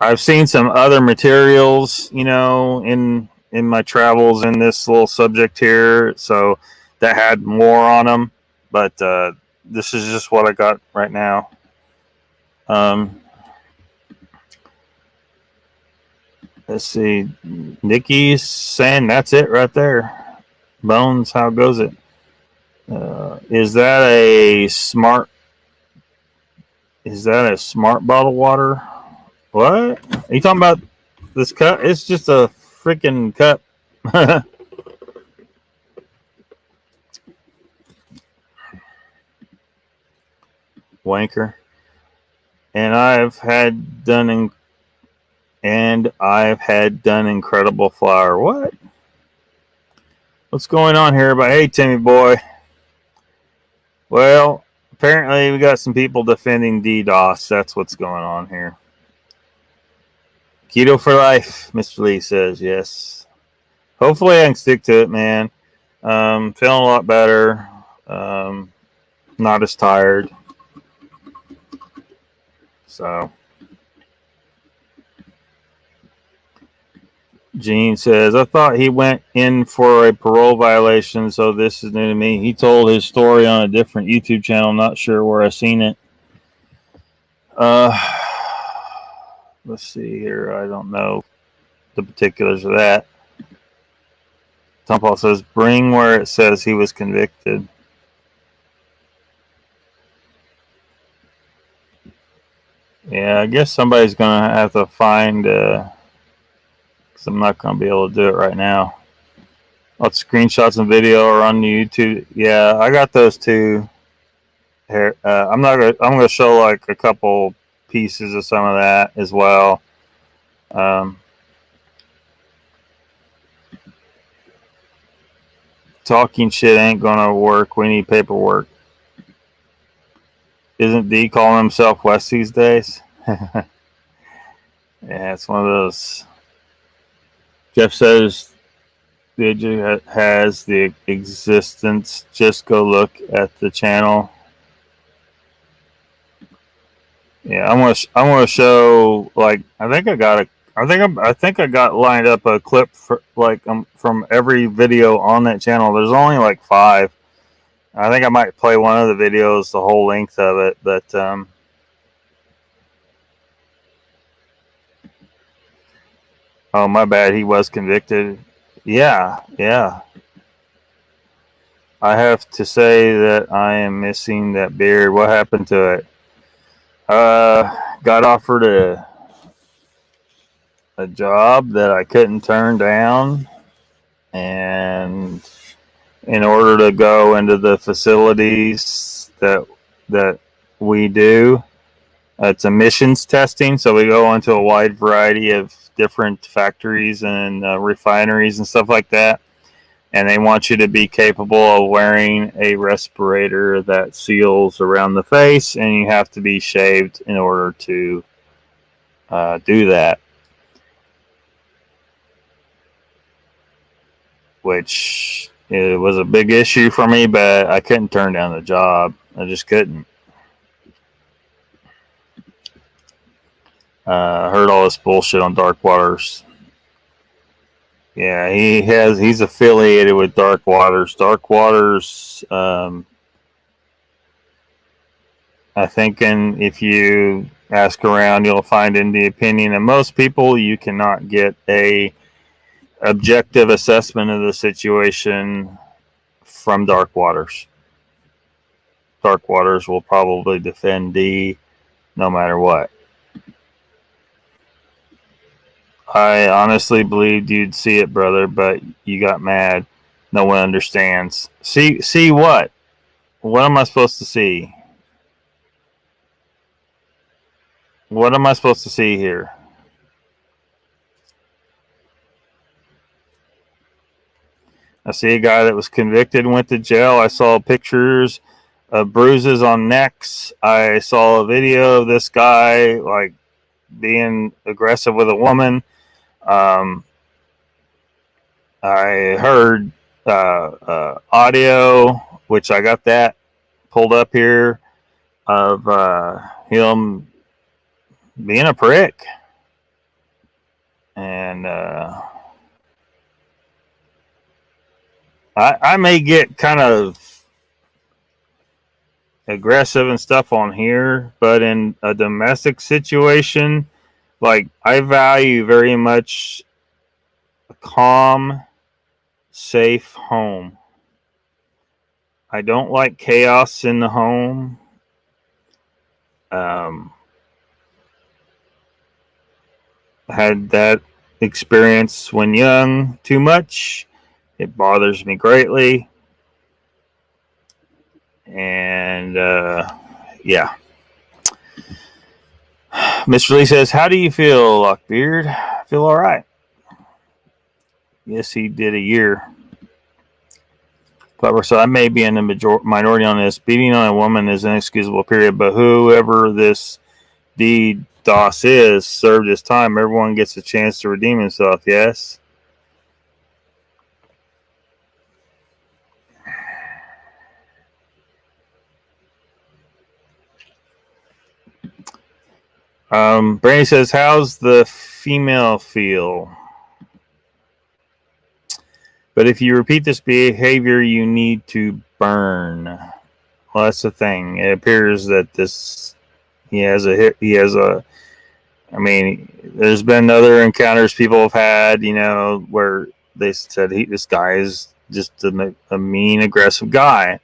I've seen some other materials, in my travels in this little subject here, so that had more on them, but this is just what I got right now. Let's see. Nikki's saying that's it right there. Bones, how goes it? Is that a smart bottled water? What? Are you talking about this cup? It's just a freaking cup. Wanker. And I've had done incredible flour. What? What's going on here? But hey, Timmy boy. Well, apparently we got some people defending Dee Doss. That's what's going on here. Keto for life, Mr. Lee says. Yes. Hopefully I can stick to it, man. Feeling a lot better. Not as tired. So. Gene says, I thought he went in for a parole violation, so this is new to me. He told his story on a different YouTube channel. Not sure where I seen it. Let's see here. I don't know the particulars of that. Tom Paul says, bring where it says he was convicted. Yeah, I guess somebody's going to have to find... I'm not going to be able to do it right now. Lots of screenshots and video are on YouTube. Yeah, I got those too. Here, I'm going to show like a couple pieces of some of that as well. Talking shit ain't going to work. We need paperwork. Isn't D calling himself West these days? Yeah, it's one of those. Jeff says the has the existence. Just go look at the channel. Yeah, I'm gonna show like I think I got lined up a clip for like from every video on that channel. There's only like 5. I think I might play one of the videos the whole length of it, but oh, my bad. He was convicted. Yeah. I have to say that I am missing that beard. What happened to it? Got offered a job that I couldn't turn down, and in order to go into the facilities that we do, it's emissions testing. So we go into a wide variety of different factories and refineries and stuff like that, and they want you to be capable of wearing a respirator that seals around the face, and you have to be shaved in order to do that, which it was a big issue for me, but I couldn't turn down the job. I just couldn't. Heard all this bullshit on Dark Waters. Yeah, he's affiliated with Dark Waters. Dark Waters, I think, and if you ask around, you'll find in the opinion of most people, you cannot get a objective assessment of the situation from Dark Waters. Dark Waters will probably defend Dee no matter what. I honestly believed you'd see it, brother, but you got mad. No one understands. See what? What am I supposed to see? What am I supposed to see here? I see a guy that was convicted and went to jail. I saw pictures of bruises on necks. I saw a video of this guy like being aggressive with a woman. I heard audio, which I got that pulled up here, of him being a prick. And I may get kind of aggressive and stuff on here, but in a domestic situation, like, I value very much a calm, safe home. I don't like chaos in the home. Had that experience when young too much. It bothers me greatly. And yeah. Mr. Lee says, how do you feel, Lockbeard? I feel all right. Yes, he did a year. But so I may be in the minority on this. Beating on a woman is inexcusable, period. But whoever this Dee Doss is served his time. Everyone gets a chance to redeem himself, yes? Brandy says, how's the female feel? But if you repeat this behavior, you need to burn. Well, that's the thing. It appears that he has a, I mean, there's been other encounters people have had, where they said this guy is just a mean, aggressive guy.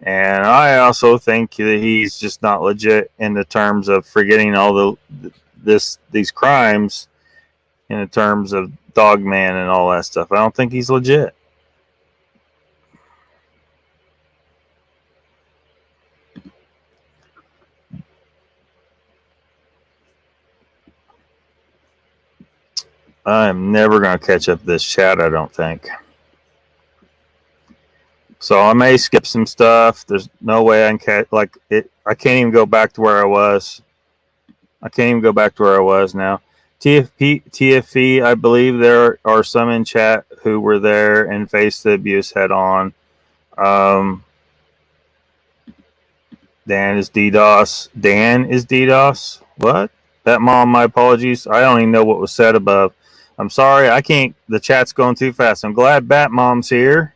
And I also think that he's just not legit in the terms of forgetting all these crimes, in the terms of dog man and all that stuff. I don't think he's legit. I'm never going to catch up this chat, I don't think. So I may skip some stuff. There's no way I can catch, like, it. I can't even go back to where I was. I can't even go back to where I was now. TFE, I believe there are some in chat who were there and faced the abuse head on. Dan is Dee Doss. Dan is Dee Doss? What? Bat Mom, my apologies. I don't even know what was said above. I'm sorry. I can't. The chat's going too fast. I'm glad Bat Mom's here.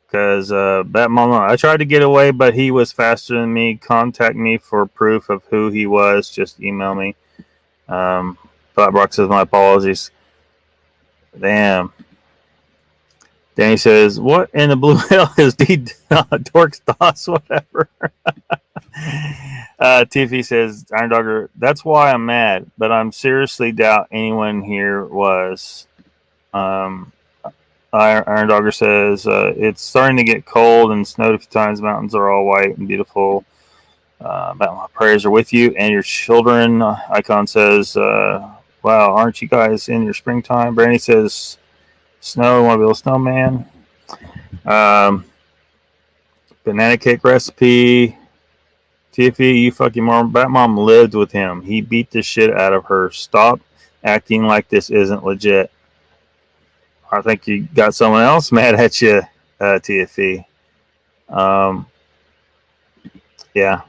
Because Bat Mom, I tried to get away, but he was faster than me. Contact me for proof of who he was. Just email me. Flatbrock says, my apologies. Damn. Danny says, what in the blue hell is Dorks Doss? Whatever. Tiffy says, Iron Dogger, that's why I'm mad, but I'm seriously doubt anyone here was. Iron Dogger says, it's starting to get cold and snowed a few times. Mountains are all white and beautiful. My prayers are with you and your children. Icon says, wow, aren't you guys in your springtime? Brandy says, snow, want to be a snowman. Banana cake recipe. TFE, you fucking mom. Bat Mom lived with him. He beat the shit out of her. Stop acting like this isn't legit. I think you got someone else mad at you, TFE. Yeah.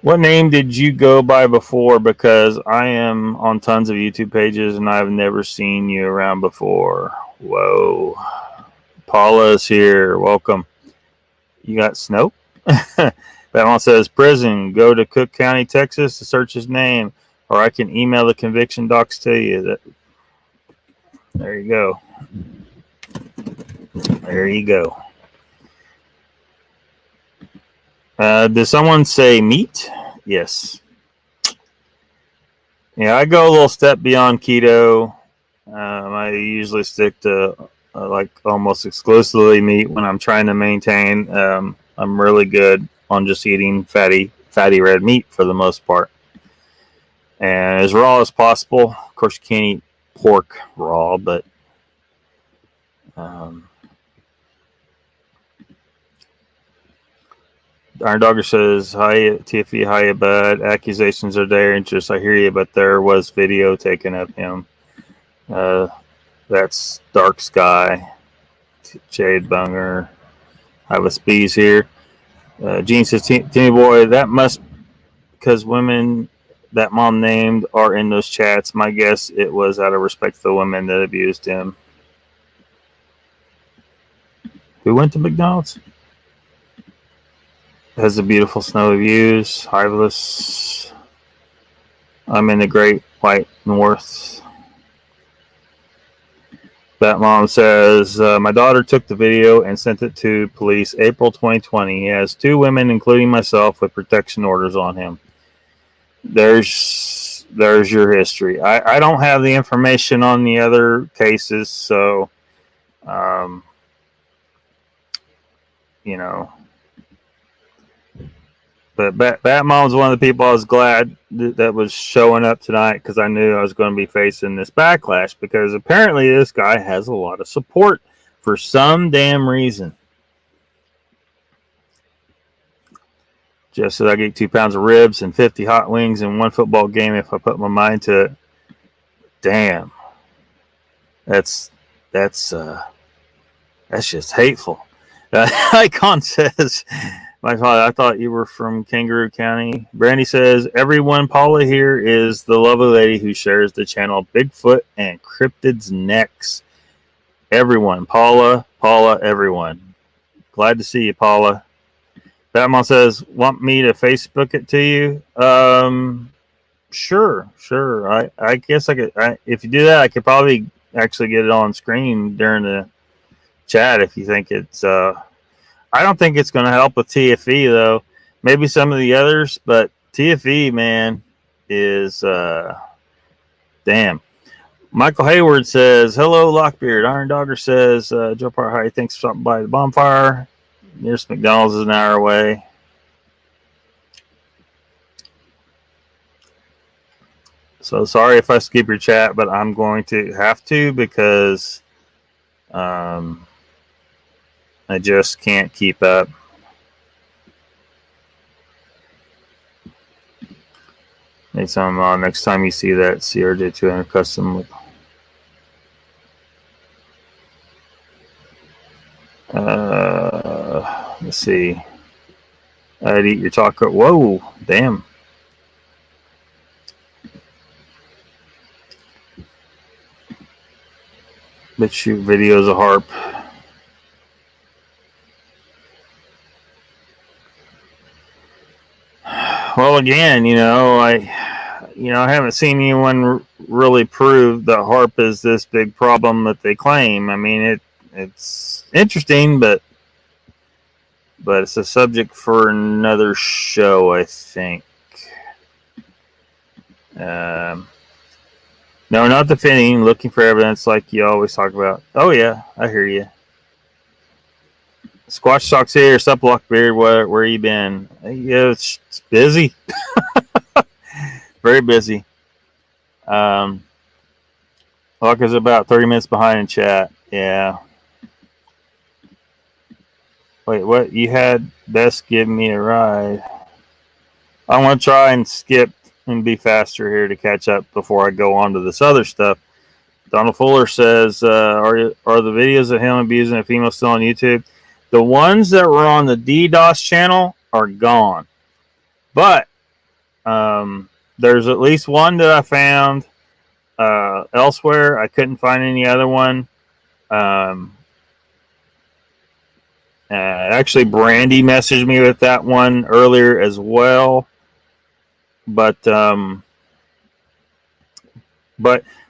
What name did you go by before? Because I am on tons of YouTube pages and I've never seen you around before. Whoa. Paula's here. Welcome. You got snow? That one says prison. Go to Cooke County, Texas to search his name. Or I can email the conviction docs to you. There you go. There you go. Did someone say meat? Yes. Yeah, I go a little step beyond keto. I usually stick to like almost exclusively meat when I'm trying to maintain. I'm really good on just eating fatty red meat for the most part, and as raw as possible. Of course, you can't eat pork raw, but Iron Dogger says, hi, TFE, hi, bud. Accusations are dangerous. I hear you, but there was video taken of him. That's Dark Sky. Jade Bunger. I was Bees here. Gene says, Timmy Boy, that must because women that mom named are in those chats. My guess it was out of respect for the women that abused him. Who went to McDonald's? Has a beautiful snowy views. Hiveless. I'm in the Great White North. That mom says, my daughter took the video and sent it to police April 2020. He has 2 women, including myself, with protection orders on him. There's your history. I don't have the information on the other cases, so, you know. But Bat Mom's one of the people I was glad that was showing up tonight because I knew I was going to be facing this backlash because apparently this guy has a lot of support for some damn reason. Jeff said I get 2 pounds of ribs and 50 hot wings in one football game if I put my mind to it. Damn. That's just hateful. Icon says, my father, I thought you were from Kangaroo County. Brandy says, everyone, Paula here is the lovely lady who shares the channel Bigfoot and Cryptids Necks. Everyone, Paula, everyone. Glad to see you, Paula. Batman says, want me to Facebook it to you? Sure. I guess I could. If you do that, I could probably actually get it on screen during the chat if you think it's... I don't think it's going to help with TFE, though. Maybe some of the others, but TFE, man, is... damn. Michael Hayward says, hello, Lockbeard. Iron Dogger says, Joe Parr, hi, thanks for stopping by the bonfire. Nearest McDonald's is an hour away. So sorry if I skip your chat, but I'm going to have to because... I just can't keep up. Make some next time you see that CRJ 200 custom. Let's see. I'd eat your taco. Whoa, damn. Let's shoot videos of harp. Well, again, I haven't seen anyone really prove that harp is this big problem that they claim. I mean, it's interesting, but it's a subject for another show, I think. No, not defending, looking for evidence like you always talk about. Oh, yeah, I hear you. Squatch Socks here. Sup, Lockbeard? Where you been? Yeah, it's busy. Very busy. Lock is about 30 minutes behind in chat. Yeah. Wait, what? You had best give me a ride. I want to try and skip and be faster here to catch up before I go on to this other stuff. Donald Fuller says, are the videos of him abusing a female still on YouTube? The ones that were on the Dee Doss channel are gone. But There's at least one that I found elsewhere. I couldn't find any other one. Actually, Brandy messaged me with that one earlier as well. But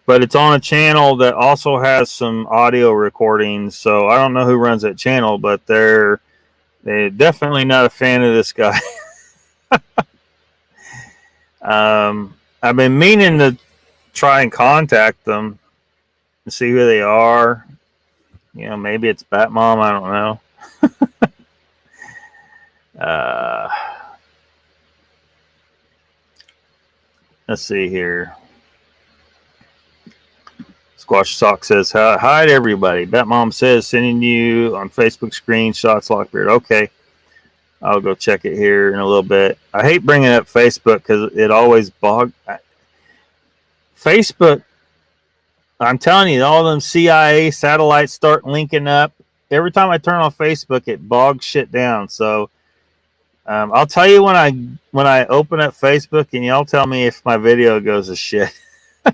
it's on a channel that also has some audio recordings. So I don't know who runs that channel, but they're definitely not a fan of this guy. I've been meaning to try and contact them and see who they are. You know, maybe it's Batmom. I don't know. Let's see here. Squash Sock says, hi to everybody. Batmom says, sending you on Facebook screenshots, Lockbeard. Okay. I'll go check it here in a little bit. I hate bringing up Facebook because it always bogs. Facebook, I'm telling you, all them CIA satellites start linking up. Every time I turn on Facebook, it bogs shit down. So I'll tell you when I open up Facebook, and y'all tell me if my video goes to shit. I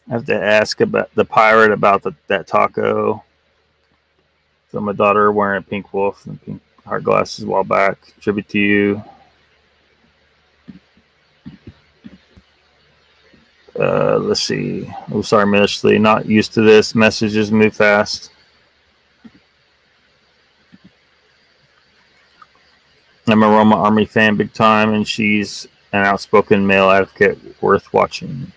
have to ask about the pirate about that taco. So my daughter wearing a pink wolf and pink heart glasses a while back. Tribute to you. Let's see. Oh, sorry, Ministry. Not used to this. Messages move fast. I'm a Roma Army fan big time, and she's an outspoken male advocate worth watching.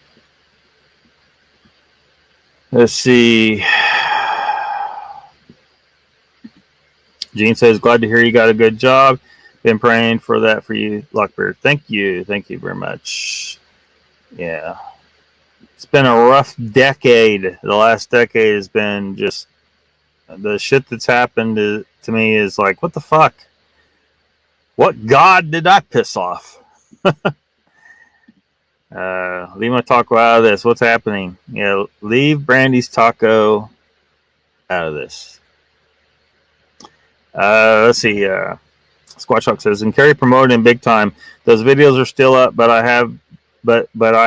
Let's see. Gene says, glad to hear you got a good job. Been praying for that for you, Lockbeard. Thank you. Thank you very much. Yeah. It's been a rough decade. The last decade has been just the shit that's happened to me is like, what the fuck? What God did I piss off? Leave my taco out of this. What's happening? Yeah, leave Brandy's taco out of this. Let's see. Squatch Hawk says, and Kerry promoted in big time. Those videos are still up, but I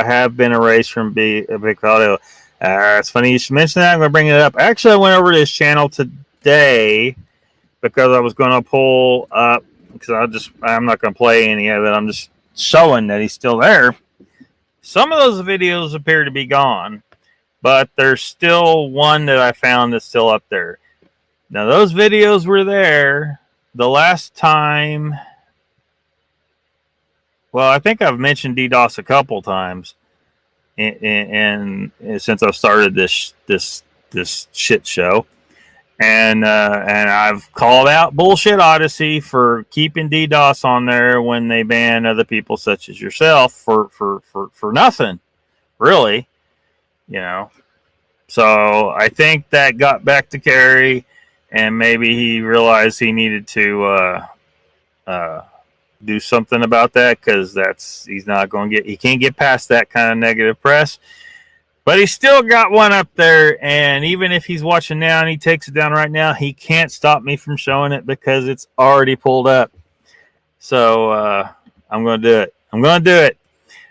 have been erased from Big Audio. It's funny you should mention that. I'm going to bring it up. Actually, I went over to his channel today because I was going to pull up, because I'm not going to play any of it. I'm just showing that he's still there. Some of those videos appear to be gone, but there's still one that I found that's still up there. Now, those videos were there the last time. Well, I think I've mentioned Dee Doss a couple times, and since I've started this shit show, and I've called out Bullshit Odyssey for keeping Dee Doss on there when they ban other people such as yourself for nothing, really, you know. So I think that got back to Kerry, and maybe he realized he needed to do something about that, because he can't get past that kind of negative press. But he's still got one up there, and even if he's watching now and he takes it down right now, he can't stop me from showing it because it's already pulled up. So I'm going to do it.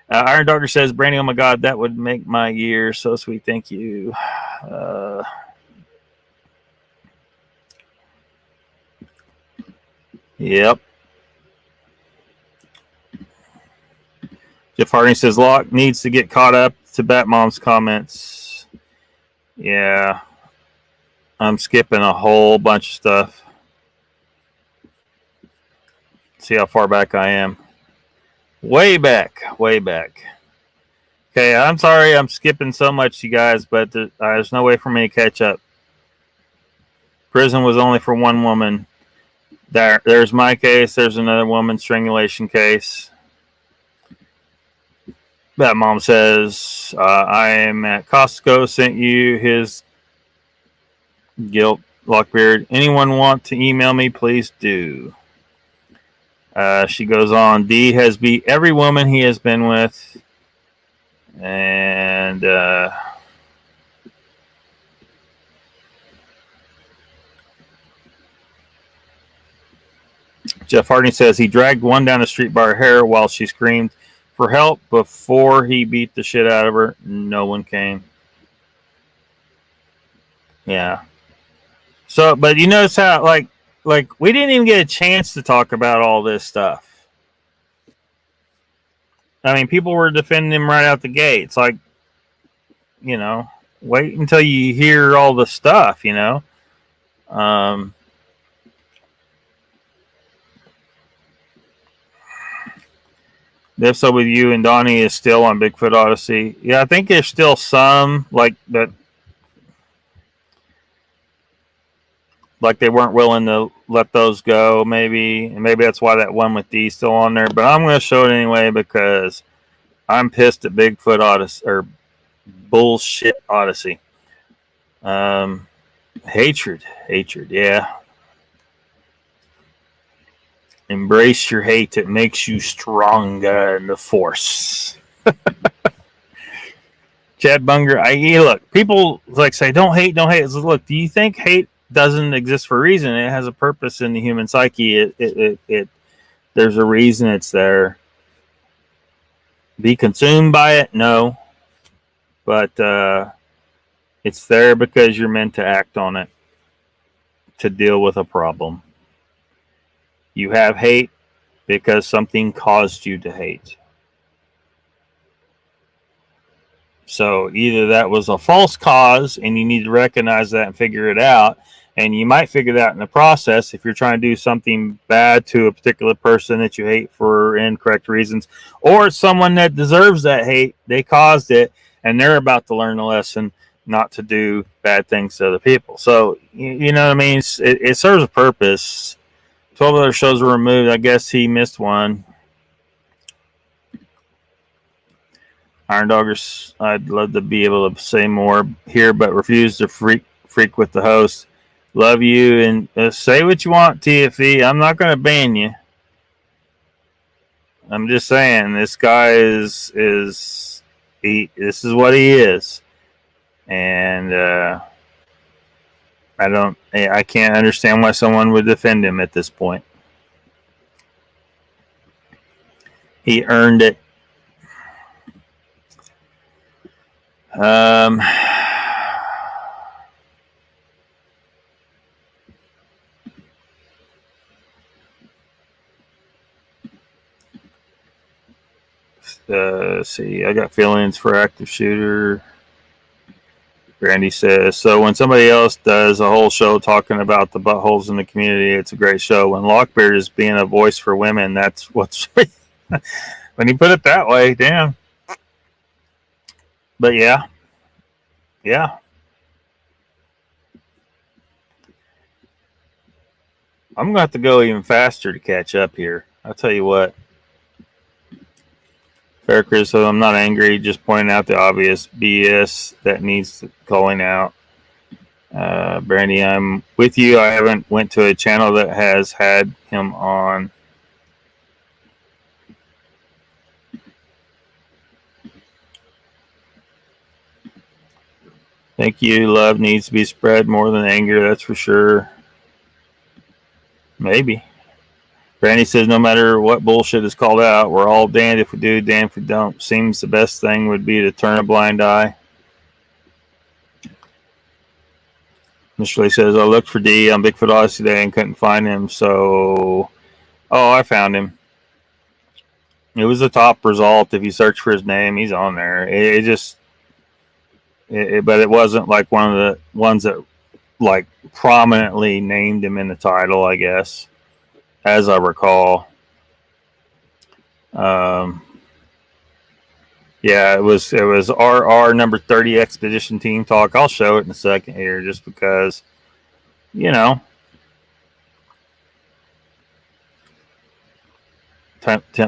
Iron Doctor says, Brandy, oh my God, that would make my year. So sweet. Thank you. Yep. Jeff Harding says, Locke needs to get caught up to Batmom's comments. Yeah. I'm skipping a whole bunch of stuff. See how far back I am. Way back. Okay, I'm sorry I'm skipping so much, you guys, but there's no way for me to catch up. Prison was only for one woman. There's my case. There's another woman's strangulation case. That mom says, I am at Costco, sent you his guilt, Lockbeard. Anyone want to email me? Please do. She goes on, D has beat every woman he has been with. And Jeff Harding says he dragged one down the street by her hair while she screamed for help before he beat the shit out of her. No one came. Yeah. So, but you notice how, like we didn't even get a chance to talk about all this stuff. I mean, people were defending him right out the gate. It's like, you know, wait until you hear all the stuff, you know. The episode with you and Donnie is still on Bigfoot Odyssey. Yeah, I think there's still some like that, like they weren't willing to let those go. Maybe, and maybe that's why that one with Dee is still on there. But I'm going to show it anyway because I'm pissed at Bigfoot Odyssey or bullshit Odyssey. Hatred, yeah. Embrace your hate. It makes you stronger in the force. Chad Bunger, look, people like say, don't hate. Look, do you think hate doesn't exist for a reason? It has a purpose in the human psyche. There's a reason it's there. Be consumed by it? No. But it's there because you're meant to act on it to deal with a problem. You have hate because something caused you to hate. So either that was a false cause and you need to recognize that and figure it out. And you might figure that out in the process if you're trying to do something bad to a particular person that you hate for incorrect reasons, or someone that deserves that hate. They caused it and they're about to learn a lesson not to do bad things to other people. So, you know what I mean? It serves a purpose. 12 other shows were removed. I guess he missed one. Iron Doggers, I'd love to be able to say more here, but refuse to freak with the host. Love you, and say what you want, TFE. I'm not going to ban you. I'm just saying, this guy this is what he is. And I can't understand why someone would defend him at this point. He earned it. See, I got feelings for active shooter. Brandy says, so when somebody else does a whole show talking about the buttholes in the community, it's a great show. When Lockbeard is being a voice for women, that's what's... when you put it that way, damn. But yeah. I'm going to have to go even faster to catch up here. I'll tell you what. Fair Chris, so I'm not angry, just pointing out the obvious BS that needs calling out. Brandy, I'm with you. I haven't went to a channel that has had him on. Thank you. Love needs to be spread more than anger, that's for sure. Maybe. Brandy says, no matter what bullshit is called out, we're all damned if we do, damned if we don't. Seems the best thing would be to turn a blind eye. Mr. Lee says, I looked for D on Bigfoot Odyssey today and couldn't find him, so... Oh, I found him. It was the top result. If you search for his name, he's on there. But it wasn't like one of the ones that like prominently named him in the title, I guess, as I recall. Yeah, it was RR number 30 Expedition Team Talk. I'll show it in a second here, just because, you know.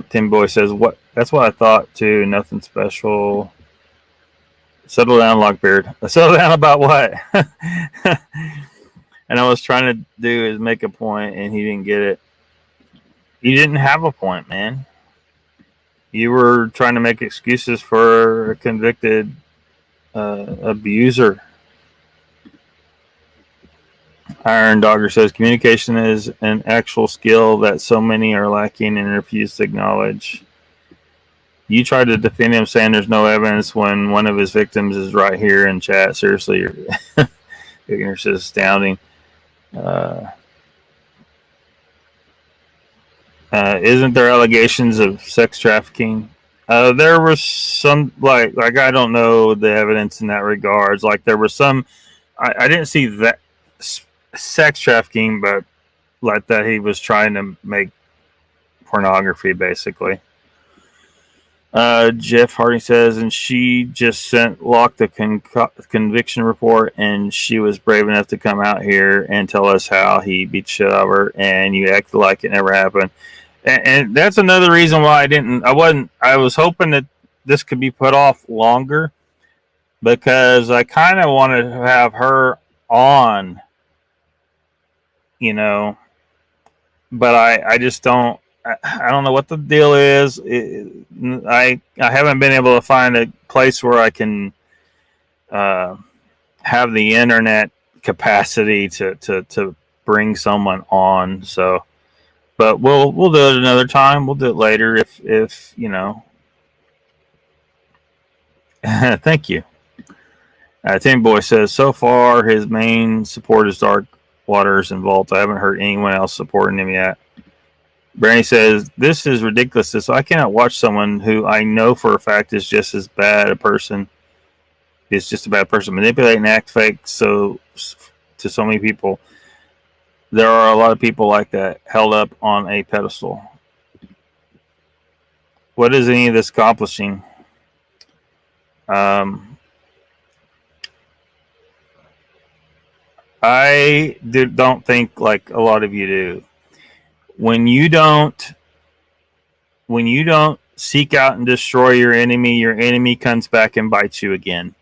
Tim Boy says, "What? That's what I thought too. Nothing special. Settle down, Lockbeard. Settle down about what?" And I was trying to do is make a point, and he didn't get it. You didn't have a point, man. You were trying to make excuses for a convicted abuser. Iron Dogger says communication is an actual skill that so many are lacking and refuse to acknowledge. You try to defend him saying there's no evidence when one of his victims is right here in chat. Seriously, your ignorance is astounding. Isn't there allegations of sex trafficking? There was some, like I don't know the evidence in that regards. Like there was some, I didn't see that sex trafficking, but like that he was trying to make pornography, basically. Jeff Harding says, and she just sent Locke the conviction report, and she was brave enough to come out here and tell us how he beat shit out of her, and you acted like it never happened. And that's another reason why I was hoping that this could be put off longer, because I kind of wanted to have her on, you know, but I just don't. I don't know what the deal is. I haven't been able to find a place where I can have the internet capacity to bring someone on. So, but we'll do it another time. We'll do it later if you know. Thank you. Tim Boy says, so far his main support is Dark Waters and Vault. I haven't heard anyone else supporting him yet. Brandy says, this is ridiculous. So I cannot watch someone who I know for a fact is just as bad a person. Is just a bad person. Manipulate and act fake to so many people. There are a lot of people like that held up on a pedestal. What is any of this accomplishing? I don't think like a lot of you do. When you don't seek out and destroy your enemy comes back and bites you again.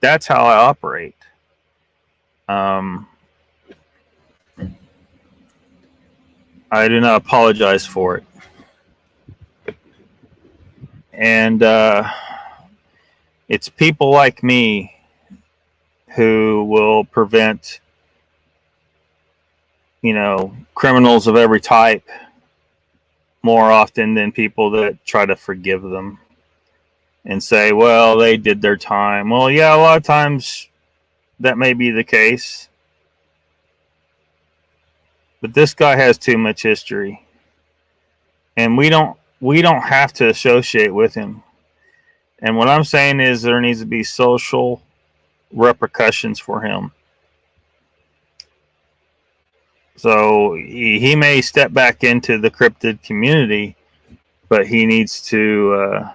That's how I operate. I do not apologize for it. And it's people like me who will prevent, you know, criminals of every type more often than people that try to forgive them and say, well, they did their time. Well, yeah, a lot of times that may be the case. But this guy has too much history. And we don't have to associate with him. And what I'm saying is there needs to be social repercussions for him. So he may step back into the cryptid community, but he needs to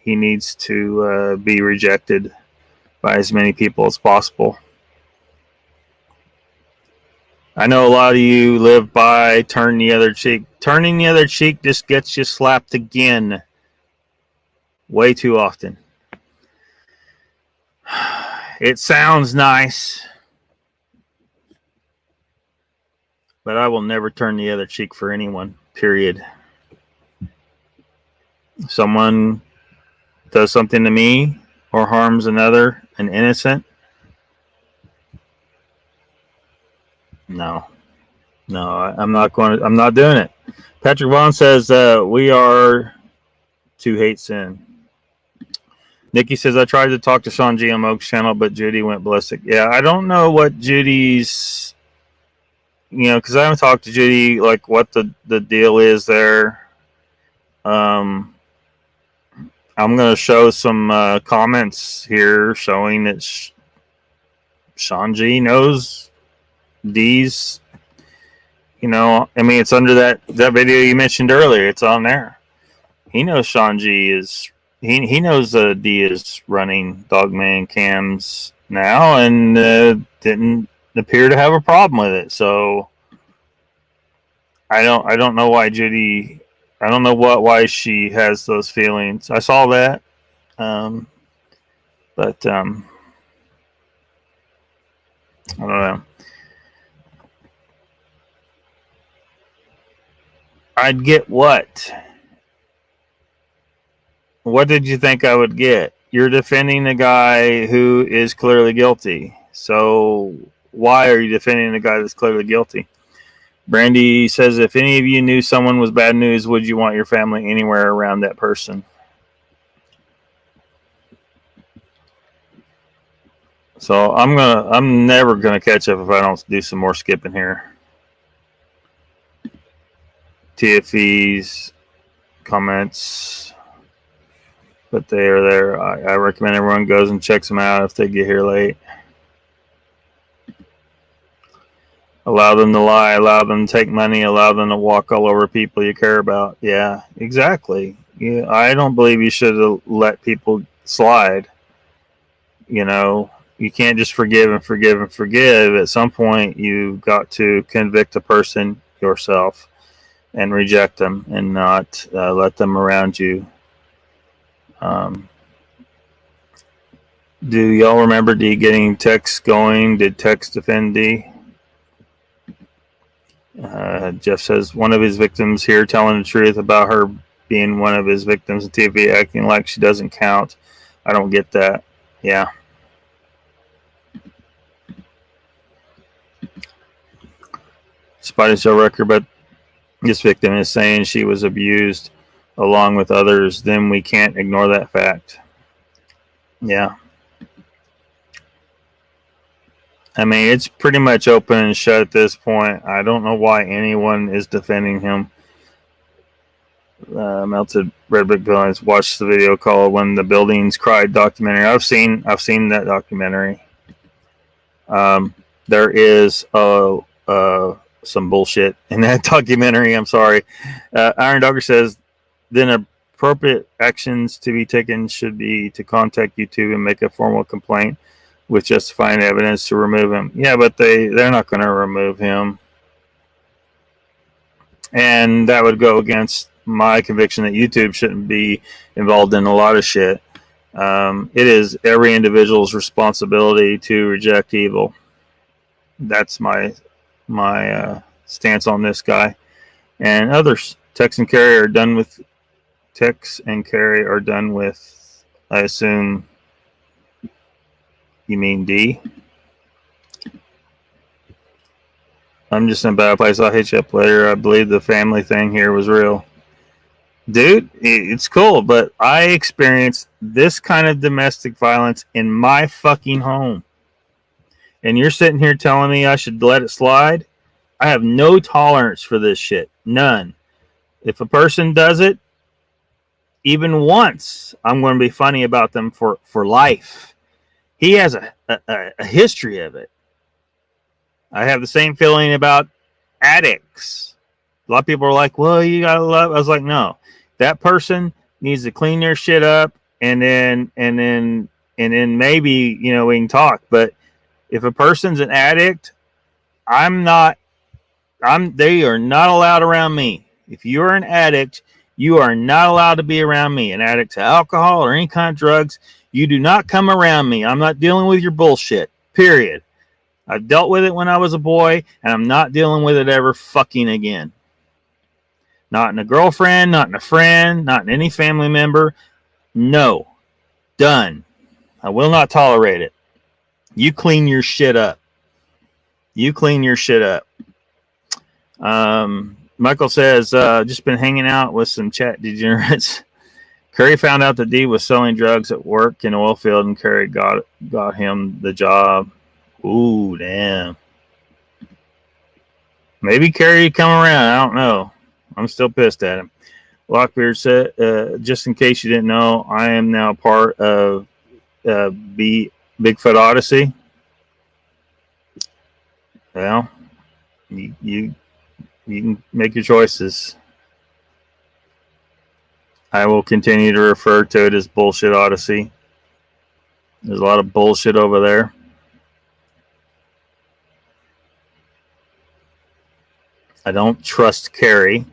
be rejected by as many people as possible. I know a lot of you live by turn the other cheek. Turning the other cheek just gets you slapped again way too often. It sounds nice, but I will never turn the other cheek for anyone, period. If someone does something to me or harms another, an innocent, no, I'm not doing it. Patrick Vaughn says we are to hate sin. Nikki says, I tried to talk to Sean G on Oak's channel, but Judy went ballistic. Yeah, I don't know what Judy's, you know, because I haven't talked to Judy, like what the deal is there. I'm going to show some comments here showing that Sean G knows D's, you know, I mean, it's under that video you mentioned earlier. It's on there. He knows Sean G is, he knows D is running Dogman cams now and didn't appear to have a problem with it. So I don't know why Judy, I don't know why she has those feelings. I saw that. But I don't know. I'd get what? What did you think I would get? You're defending a guy who is clearly guilty. So why are you defending the guy that's clearly guilty? Brandy says, if any of you knew someone was bad news, would you want your family anywhere around that person? So I'm never gonna catch up if I don't do some more skipping here. TFE's comments, but they are there. I recommend everyone goes and checks them out if they get here late. Allow them to lie, allow them to take money, allow them to walk all over people you care about. Yeah, exactly. Yeah, I don't believe you should let people slide. You know, you can't just forgive and forgive and forgive. At some point, you've got to convict a person yourself and reject them and not let them around you. Do y'all remember Dee getting texts going? Did text defend Dee? Jeff says, one of his victims here telling the truth about her being one of his victims in TV, acting like she doesn't count. I don't get that. Yeah. Spidey show record, but this victim is saying she was abused along with others. Then we can't ignore that fact. Yeah. I mean, it's pretty much open and shut at this point. I don't know why anyone is defending him. Melted Red Brick Buildings. Watched the video called "When the Buildings Cried" documentary. I've seen that documentary. There is some bullshit in that documentary. I'm sorry. Iron Dogger says, then appropriate actions to be taken should be to contact YouTube and make a formal complaint with justifying evidence to remove him. Yeah, but they're not going to remove him. And that would go against my conviction that YouTube shouldn't be involved in a lot of shit. It is every individual's responsibility to reject evil. That's my stance on this guy. And others. Tex and Carrie are done with... I assume... You mean D? I'm just in a bad place. I'll hit you up later. I believe the family thing here was real. Dude, it's cool, but I experienced this kind of domestic violence in my fucking home. And you're sitting here telling me I should let it slide? I have no tolerance for this shit. None. If a person does it, even once, I'm going to be funny about them for life. He has a history of it. I have the same feeling about addicts. A lot of people are like, well, you gotta love. I was like, no, that person needs to clean their shit up, and then maybe, you know, we can talk. But if a person's an addict, they are not allowed around me. If you're an addict, you are not allowed to be around me. An addict to alcohol or any kind of drugs, you do not come around me. I'm not dealing with your bullshit. Period. I've dealt with it when I was a boy, and I'm not dealing with it ever fucking again. Not in a girlfriend, not in a friend, not in any family member. No. Done. I will not tolerate it. You clean your shit up. You clean your shit up. Michael says, just been hanging out with some chat degenerates. Curry found out that Dee was selling drugs at work in oil field, and Curry got him the job. Ooh, damn. Maybe Curry come around. I don't know. I'm still pissed at him. Lockbeard said, just in case you didn't know, I am now part of Bigfoot Odyssey. Well, you can make your choices. I will continue to refer to it as Bullshit Odyssey. There's a lot of bullshit over there. I don't trust Carrie.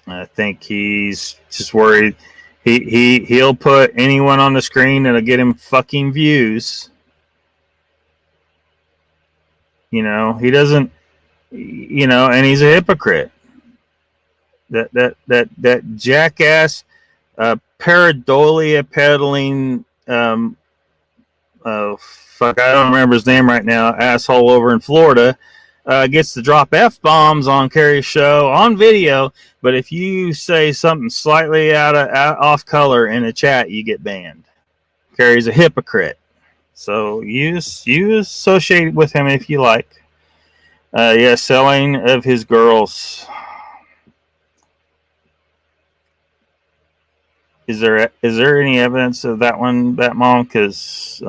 I think he's just worried. He'll put anyone on the screen that'll get him fucking views. You know, he doesn't, you know, and he's a hypocrite. That jackass pareidolia peddling fuck, I don't remember his name right now, asshole over in Florida, gets to drop F-bombs on Carrie's show on video, but if you say something slightly off color in a chat, you get banned. Carrie's a hypocrite. So you associate with him if you like. Yeah, selling of his girls. Is there any evidence of that one, that mom? Because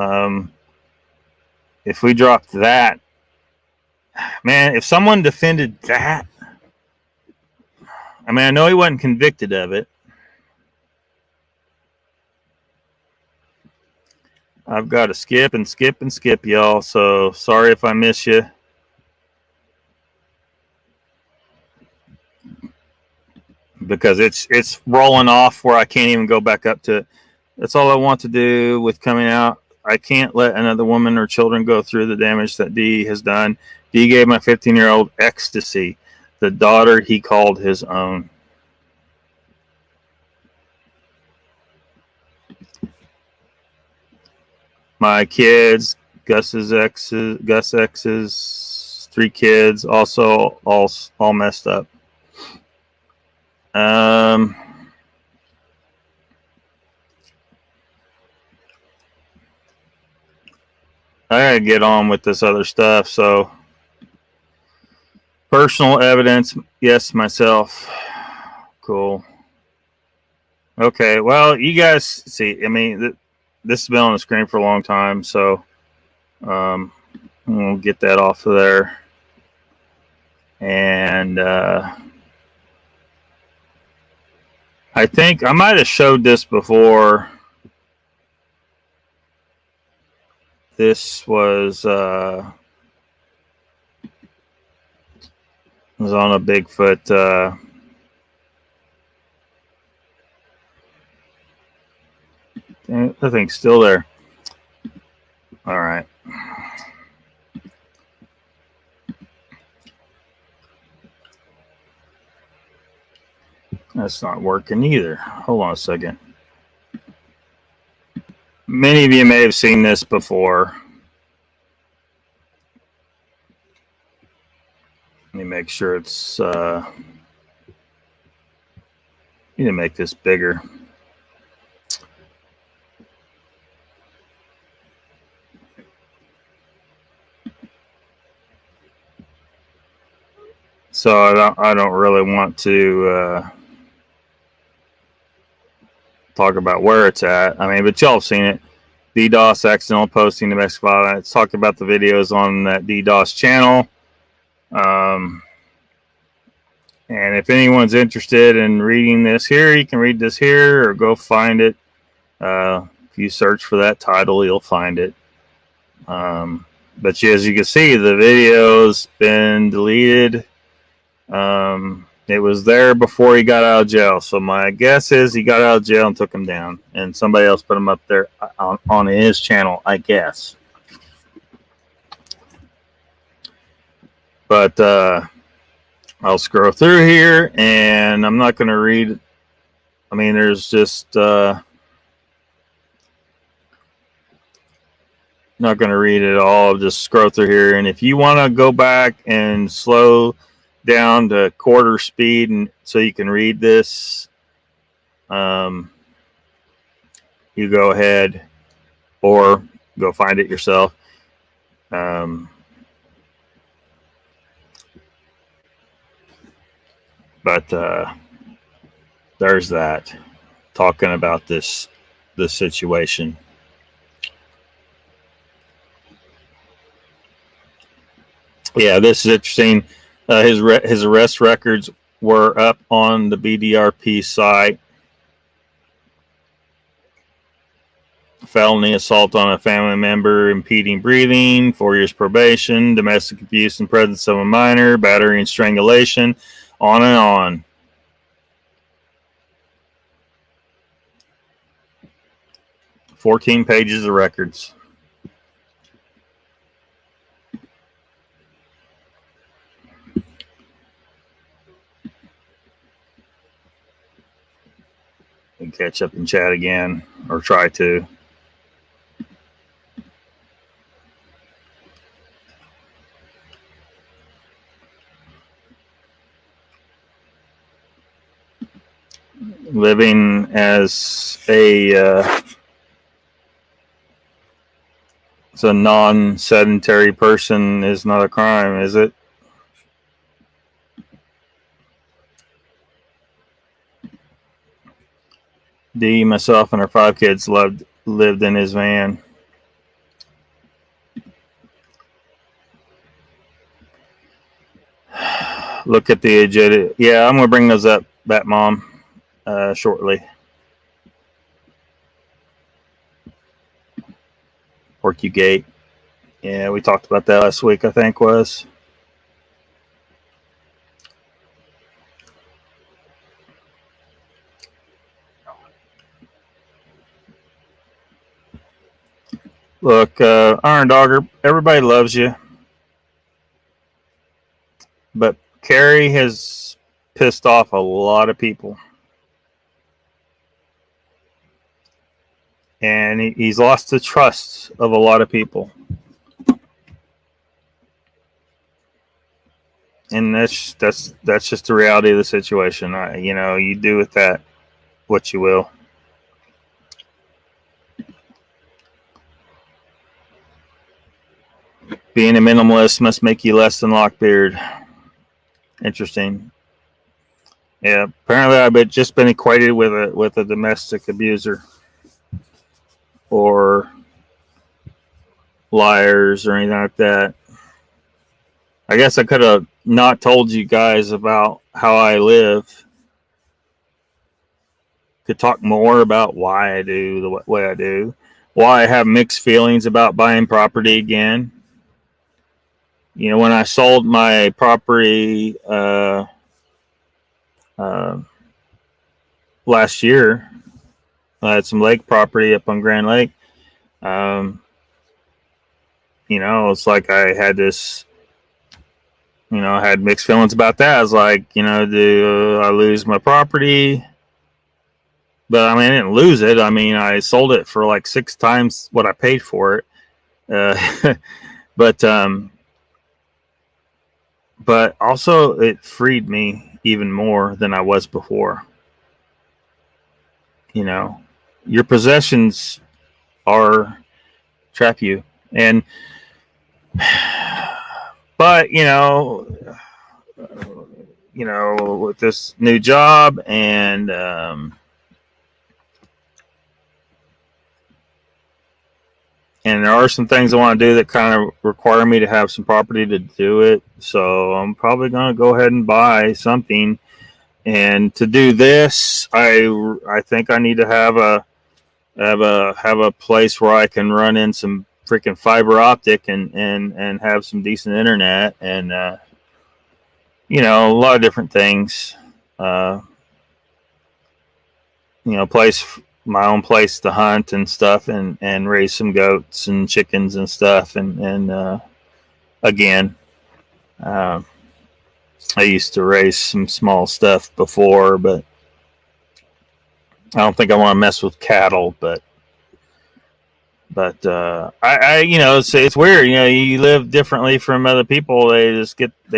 if we dropped that, man, if someone defended that, I mean, I know he wasn't convicted of it. I've got to skip and skip and skip, y'all. So sorry if I miss you. Because it's rolling off where I can't even go back up to it. That's all I want to do with coming out. I can't let another woman or children go through the damage that Dee has done. Dee gave my 15-year-old ecstasy, the daughter he called his own. My kids, Gus X's 3 kids, also all messed up. I gotta get on with this other stuff. So, personal evidence, yes, myself. Cool. Okay, well, you guys see, I mean, this has been on the screen for a long time, so we'll get that off of there. And I think I might have showed this before. This was on a Bigfoot. I think still there. All right. That's not working either. Hold on a second. Many of you may have seen this before. Let me make sure it's need to make this bigger. So I don't really want to talk about where it's at. I mean, but y'all have seen it. Dee Doss accidental posting domestic violence. It's talking about the videos on that DeUntra channel. And if anyone's interested in reading this here, you can read this here or go find it. If you search for that title, you'll find it. But as you can see, the video's been deleted. It was there before he got out of jail. So my guess is he got out of jail and took him down. And somebody else put him up there on his channel, I guess. But I'll scroll through here, and I'm not going to read. I mean, there's just not going to read it all. I'll just scroll through here, and if you want to go back and slow down to quarter speed, and so you can read this, you go ahead or go find it yourself. But there's that, talking about this situation. Yeah, this is interesting. His arrest records were up on the BDRP site. Felony assault on a family member, impeding breathing, 4 years probation, domestic abuse in presence of a minor, battery and strangulation, on and on. $14 pages of records. And catch up and chat again, or try to. living as a non-sedentary person is not a crime, is it? Dee, myself, and our 5 kids lived in his van. Look at the agenda. Yeah, I'm going to bring those up, Mom, shortly. Porky Gate. Yeah, we talked about that last week, I think was. Look, Iron Dogger, everybody loves you. But Kerry has pissed off a lot of people. And he's lost the trust of a lot of people. And that's just the reality of the situation. You do with that what you will. Being a minimalist must make you less than Lockbeard. Interesting. Yeah, apparently I've just been equated with a domestic abuser or liars or anything like that. I guess I could have not told you guys about how I live. Could talk more about why I do the way I do. Why I have mixed feelings about buying property again. When I sold my property last year, I had some lake property up on Grand Lake. It's like I had this, I had mixed feelings about that. I was like, do I lose my property? But I didn't lose it. I sold it for like 6 times what I paid for it. But also it freed me even more than I was before. Your possessions trap you. And, but, with this new job and, there are some things I want to do that kind of require me to have some property to do it. So I'm probably going to go ahead and buy something. And to do this, I think I need to have a place where I can run in some freaking fiber optic and have some decent internet and a lot of different things. My own place to hunt and stuff and raise some goats and chickens and stuff. And again, I used to raise some small stuff before, but I don't think I want to mess with cattle, but it's weird. You live differently from other people. They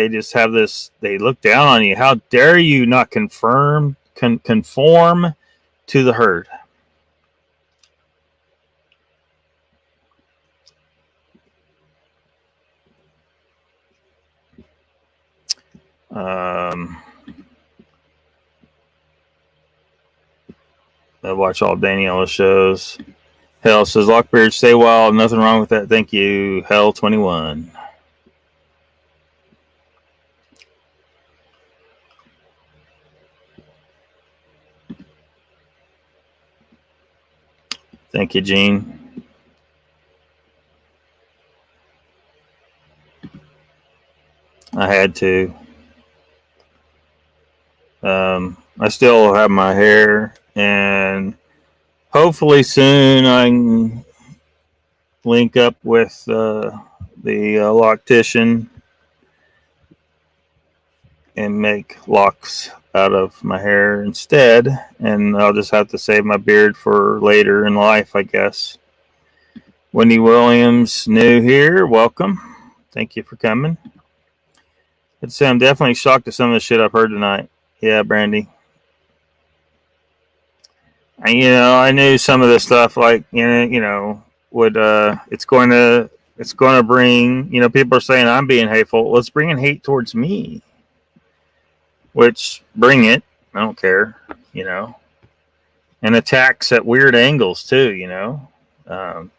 just have this, they look down on you. How dare you not conform to the herd? I watch all Daniela's shows. Hell says, Lockbeard, stay wild. Nothing wrong with that. Thank you. Hell 21. Thank you, Gene. I had to. I still have my hair, and hopefully soon I can link up with the loctician and make locks out of my hair instead, and I'll just have to save my beard for later in life, I guess. Wendy Williams, new here. Welcome. Thank you for coming. I'd say I'm definitely shocked at some of the shit I've heard tonight. Yeah, Brandy. I knew some of this stuff, like, would it's going to bring, people are saying I'm being hateful. Well, it's bringing hate towards me, which bring it. I don't care, and attacks at weird angles too, um,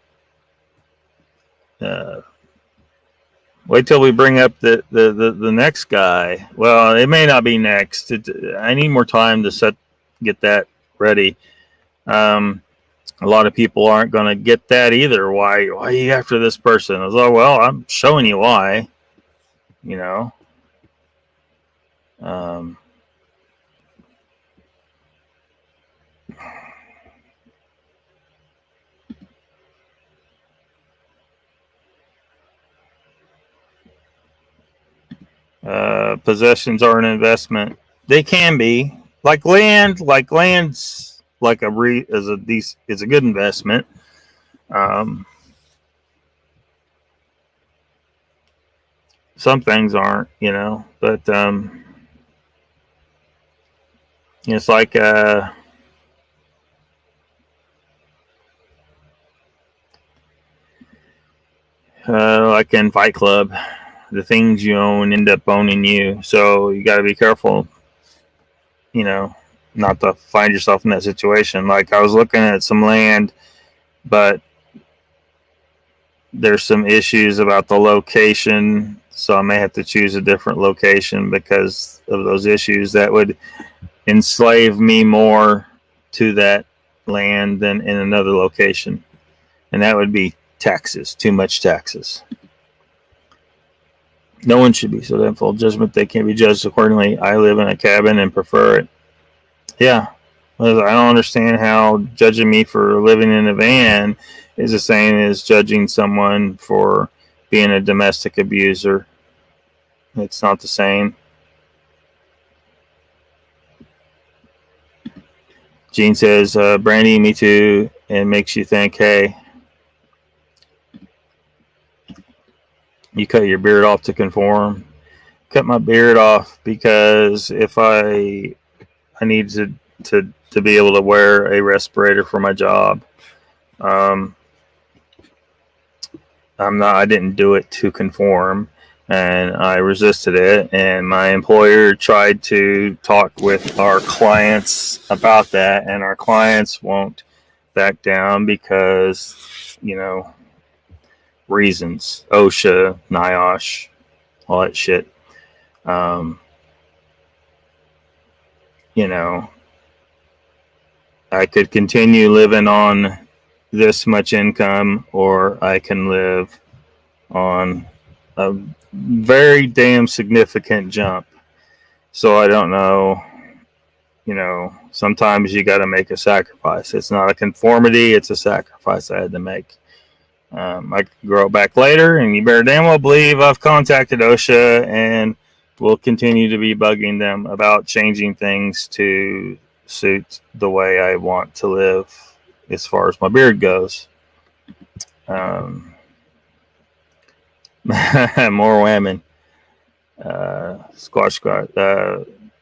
uh, wait till we bring up the next guy. Well, it may not be next. I need more time to get that ready. A lot of people aren't going to get that either. Why are you after this person? I was like, well, I'm showing you why. You know. Um, Possessions are an investment. They can be, like land. Like land's like is a good investment. Some things aren't, but it's like in Fight Club, the things you own end up owning you. So you got to be careful, not to find yourself in that situation. Like, I was looking at some land, but there's some issues about the location, so I may have to choose a different location because of those issues. That would enslave me more to that land than in another location, and that would be taxes. Too much taxes. No one should be so damn full of judgment they can't be judged accordingly. I live in a cabin and prefer it. Yeah, I don't understand how judging me for living in a van is the same as judging someone for being a domestic abuser. It's not the same. Gene says, Brandy, me too, and makes you think, hey, you cut your beard off to conform. Cut my beard off because if I need to be able to wear a respirator for my job. I didn't do it to conform, and I resisted it, and my employer tried to talk with our clients about that, and our clients won't back down because, reasons. OSHA, NIOSH, all that shit. I could continue living on this much income, or I can live on a very damn significant jump. So I don't know, sometimes you got to make a sacrifice. It's not a conformity, it's a sacrifice I had to make. I could grow back later, and you better damn well believe I've contacted OSHA and will continue to be bugging them about changing things to suit the way I want to live as far as my beard goes. More women. Squash.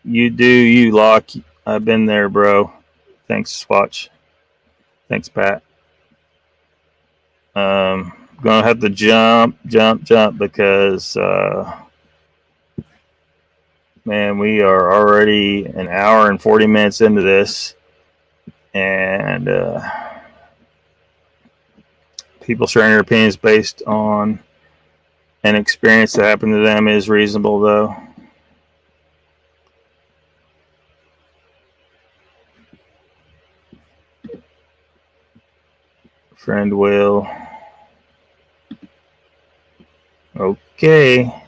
You do you, Lock. I've been there, bro. Thanks, Squatch. Thanks, Pat. Gonna have to jump because man, we are already an hour and 40 minutes into this, and people sharing their opinions based on an experience that happened to them is reasonable, though. Friend Will. Okay.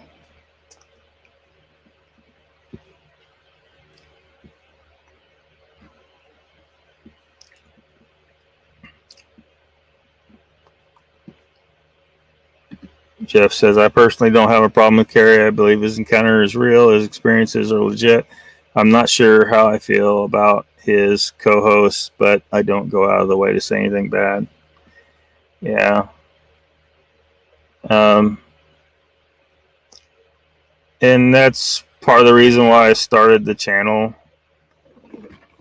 Jeff says, I personally don't have a problem with Kerry. I believe his encounter is real. His experiences are legit. I'm not sure how I feel about his co-hosts, but I don't go out of the way to say anything bad. Yeah. And that's part of the reason why I started the channel.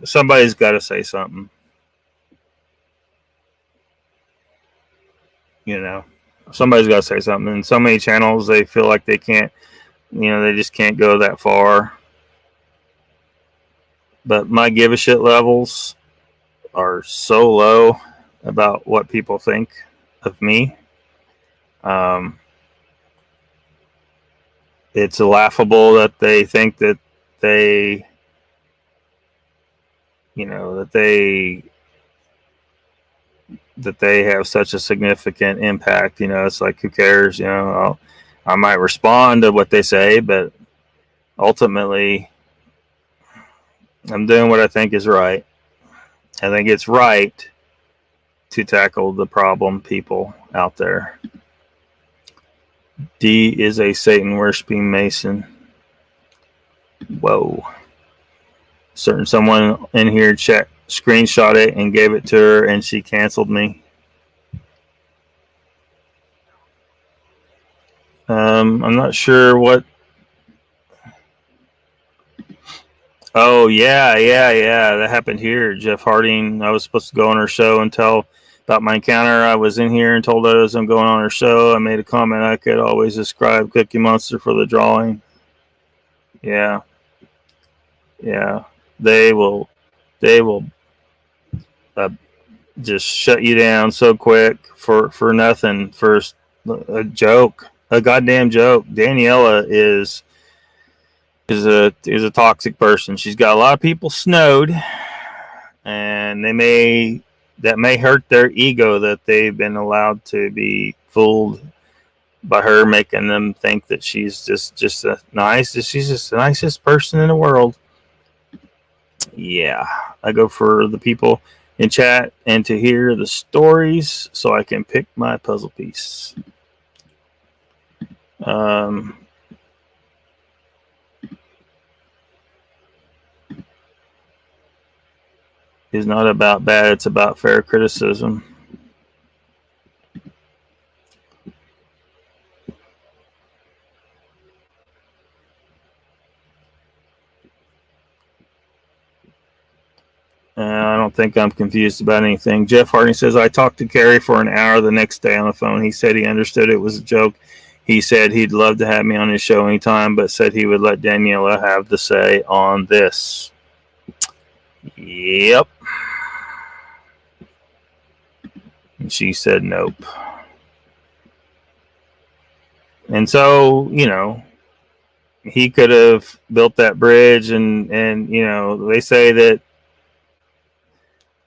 Somebody's got to say something. You know, somebody's got to say something. And so many channels, they feel like they can't, they just can't go that far. But my give a shit levels are so low about what people think of me. It's laughable that they think that they, that they have such a significant impact. It's like, who cares? I might respond to what they say, but ultimately, I'm doing what I think is right. I think it's right to tackle the problem people out there. D is a Satan worshiping Mason. Whoa. Someone in here screenshot it and gave it to her, and she canceled me. I'm not sure what. Oh, yeah. That happened here. Jeff Harding, I was supposed to go on her show and tell about my encounter. I was in here and told others I'm going on her show. I made a comment I could always describe Cookie Monster for the drawing. Yeah. They will just shut you down so quick for nothing, for a joke, a goddamn joke. Daniela is a toxic person. She's got a lot of people snowed, and that may hurt their ego that they've been allowed to be fooled by her, making them think that she's she's just the nicest person in the world. Yeah, I go for the people in chat and to hear the stories so I can pick my puzzle piece. Is not about bad, it's about fair criticism. I don't think I'm confused about anything. Jeff Harding says, I talked to Kerry for an hour the next day on the phone. He said he understood it was a joke. He said he'd love to have me on his show anytime, but said he would let Daniela have the say on this. Yep. And she said nope. And so, he could have built that bridge, and they say that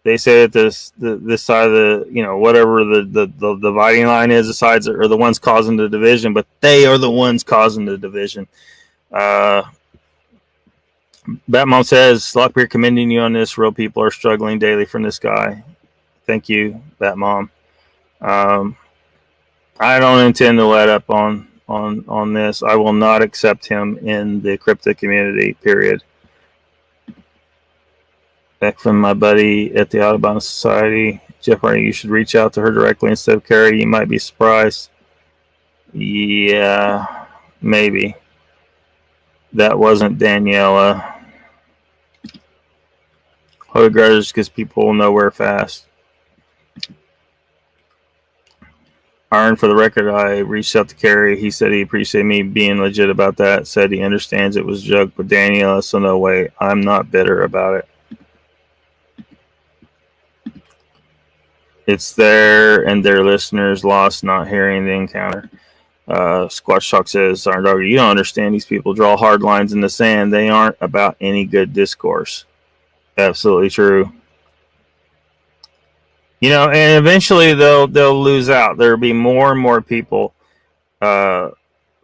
this side of the, whatever the dividing line is, the sides are the ones causing the division, but they are the ones causing the division. Batmom says, Lockbeard commending you on this. Real people are struggling daily from this guy. Thank you, Batmom. I don't intend to let up on this. I will not accept him in the crypto community, period. Back from my buddy at the Audubon Society, Jeff Hardy, you should reach out to her directly instead of Kerry. You might be surprised. Yeah, maybe. That wasn't Daniela. Hold a grudge because people will know where fast. Iron, for the record, I reached out to Kerry. He said he appreciated me being legit about that. Said he understands it was a joke with Daniela, so no way. I'm not bitter about it. It's their and their listeners' lost not hearing the encounter. Squatch Talk says, Iron Dogger, you don't understand. These people draw hard lines in the sand. They aren't about any good discourse. Absolutely true. And eventually they'll lose out. There'll be more and more people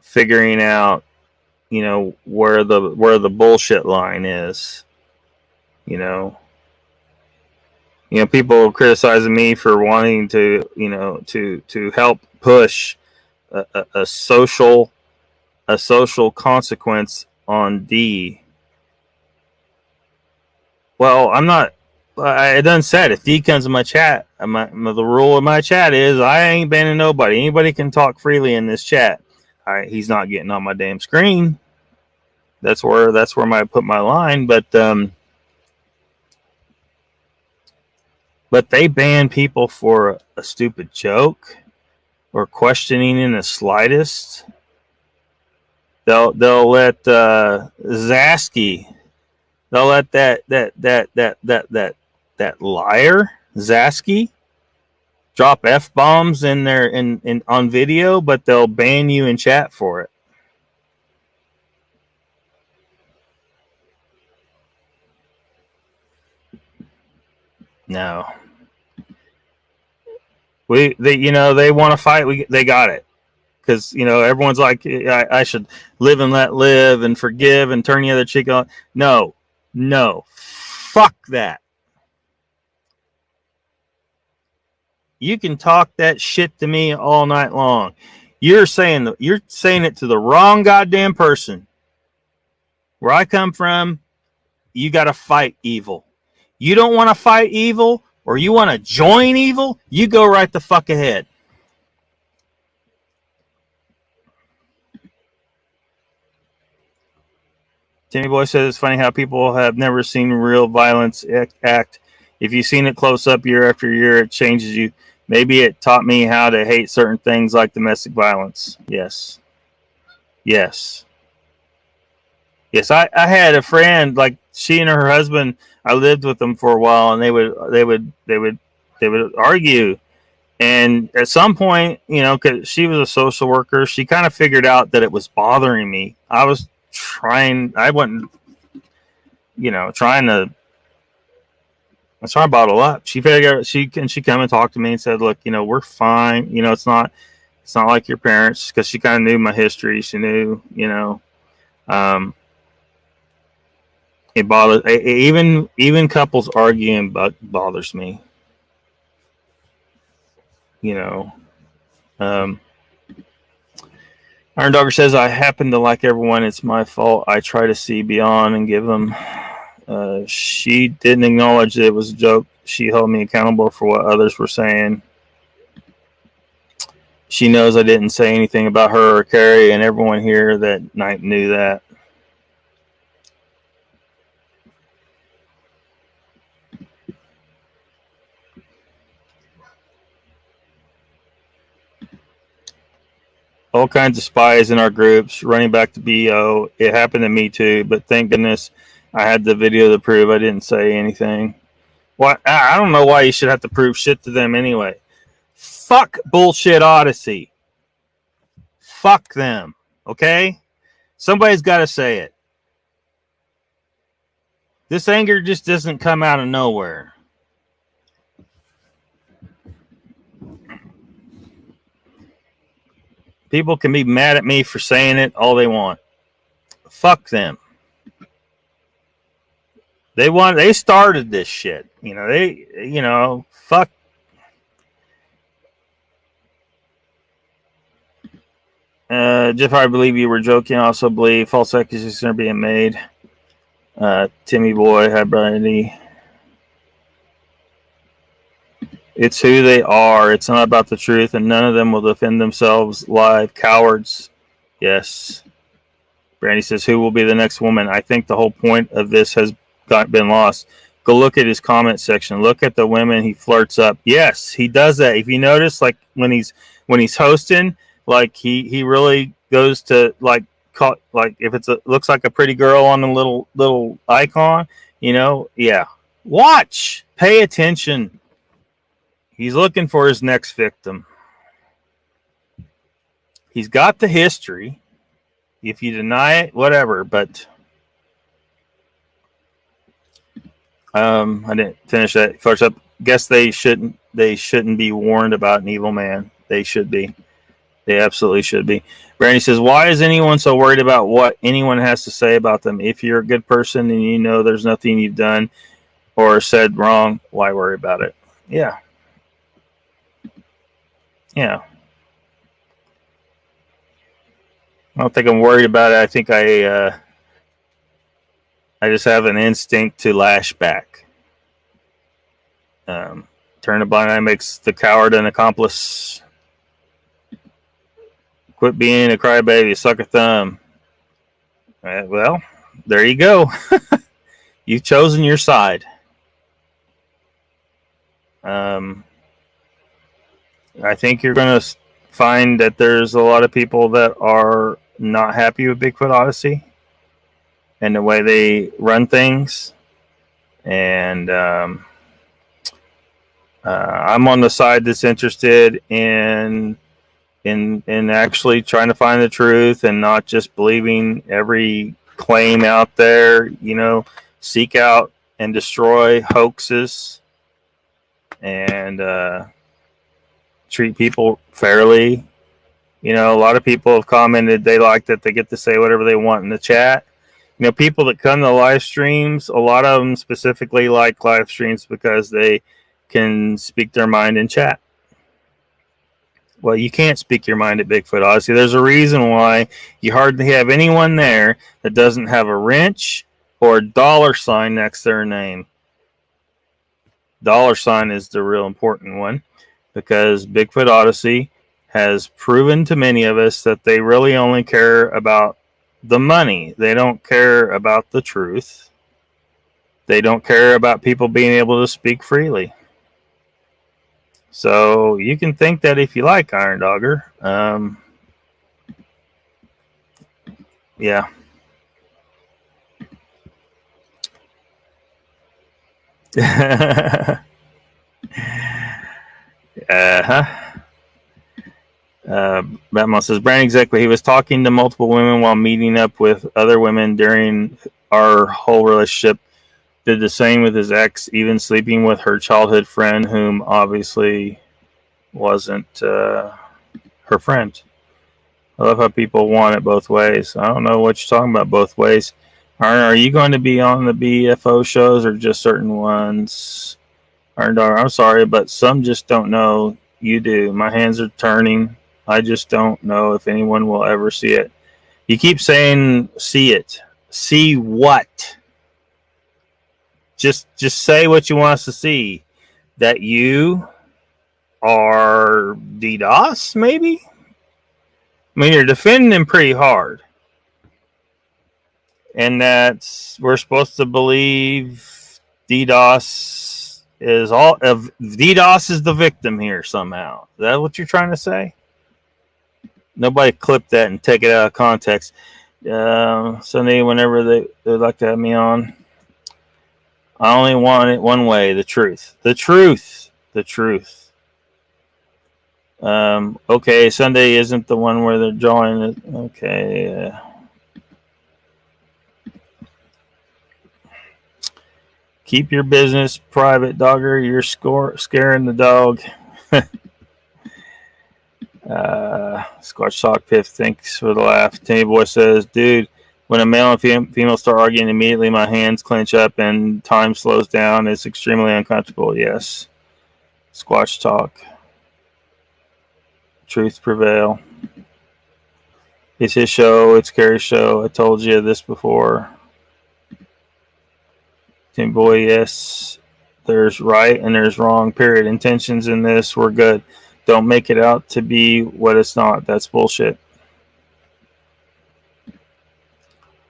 figuring out, where the bullshit line is. People criticizing me for wanting to, to help push a social consequence on D. Well, I'm not. I done said if D comes in my chat, the rule of my chat is I ain't banning nobody. Anybody can talk freely in this chat. All right, he's not getting on my damn screen. That's where I put my line. But they ban people for a stupid joke. or questioning in the slightest. They'll let Zasky. They'll let that liar Zasky drop F-bombs in their in on video, but they'll ban you in chat for it. No. They want to fight. They got it. Because, everyone's like, I should live and let live and forgive and turn the other cheek on. No. Fuck that. You can talk that shit to me all night long. You're saying it to the wrong goddamn person. Where I come from, you got to fight evil. You don't want to fight evil, or you want to join evil, you go right the fuck ahead. Timmy Boy says it's funny how people have never seen real violence act. If you've seen it close up year after year, it changes you. Maybe it taught me how to hate certain things like domestic violence. Yes. I had a friend, like she and her husband, I lived with them for a while, and they would argue. And at some point, because she was a social worker, she kind of figured out that it was bothering me. I wasn't trying to bottle up. She figured she come and talk to me and said, look, we're fine. It's not like your parents, because she kind of knew my history. She knew, it bothers, even couples arguing bothers me. Iron Dogger says, I happen to like everyone. It's my fault. I try to see beyond and give them. She didn't acknowledge that it was a joke. She held me accountable for what others were saying. She knows I didn't say anything about her or Carrie, and everyone here that night knew that. All kinds of spies in our groups running back to BO. It happened to me too, but thank goodness I had the video to prove I didn't say anything. What? I don't know why you should have to prove shit to them anyway. Fuck Bullshit Odyssey. Fuck them. Okay? Somebody's got to say it. This anger just doesn't come out of nowhere. People can be mad at me for saying it all they want. Fuck them. They started this shit. Fuck. Jeff, I believe you were joking. I also believe false accusations are being made. Timmy Boy, hi, Brandy. It's who they are. It's not about the truth, and none of them will defend themselves live. Cowards. Yes. Brandy says, who will be the next woman? I think the whole point of this has been lost. Go look at his comment section. Look at the women he flirts up. Yes, he does that. If you notice, like when he's hosting, like he really goes to like if looks like a pretty girl on a little icon, yeah. Watch. Pay attention. He's looking for his next victim. He's got the history. If you deny it, whatever. But I didn't finish that. First up, guess they shouldn't be warned about an evil man. They should be. They absolutely should be. Brandy says, why is anyone so worried about what anyone has to say about them? If you're a good person and there's nothing you've done or said wrong, why worry about it? Yeah. Yeah. I don't think I'm worried about it. I think I just have an instinct to lash back. Turn a blind eye makes the coward an accomplice. Quit being a crybaby, suck a thumb. Well, there you go. You've chosen your side. I think you're going to find that there's a lot of people that are not happy with Bigfoot Odyssey and the way they run things. And I'm on the side that's interested in actually trying to find the truth and not just believing every claim out there. Seek out and destroy hoaxes and treat people fairly. A lot of people have commented they like that they get to say whatever they want in the chat. People that come to live streams, a lot of them specifically like live streams because they can speak their mind in chat. Well, you can't speak your mind at Bigfoot Odyssey. There's a reason why you hardly have anyone there that doesn't have a wrench or $sign next to their name. $sign is the real important one, because Bigfoot Odyssey has proven to many of us that they really only care about the money. They don't care about the truth. They don't care about people being able to speak freely. So you can think that if you like, Iron Dogger. Yeah. Batman says, Brand exactly. He was talking to multiple women while meeting up with other women during our whole relationship. Did the same with his ex, even sleeping with her childhood friend, whom obviously wasn't her friend. I love how people want it both ways. I don't know what you're talking about both ways. Are you going to be on the BFO shows or just certain ones? I'm sorry, but some just don't know. You do. My hands are turning. I just don't know if anyone will ever see it. You keep saying see it. See what? Just say what you want us to see. That you are Dee Doss, maybe? I mean, you're defending him pretty hard. And we're supposed to believe Dee Doss is Dee Doss is the victim here somehow. Is that what you're trying to say? Nobody clip that and take it out of context. Sunday, whenever they'd like to have me on, I only want it one way: the truth. The truth. The truth. Okay, Sunday isn't the one where they're drawing it. Okay. Keep your business private, Dogger. You're scaring the dog. Squatch Talk Piff, thanks for the laugh. Timmy Boy says, dude, when a male and female start arguing, immediately my hands clench up and time slows down. It's extremely uncomfortable. Yes. Squatch Talk. Truth prevail. It's his show. It's Carrie's show. I told you this before. Tim Boy, yes. There's right and there's wrong, period. Intentions in this were good. Don't make it out to be what it's not. That's bullshit.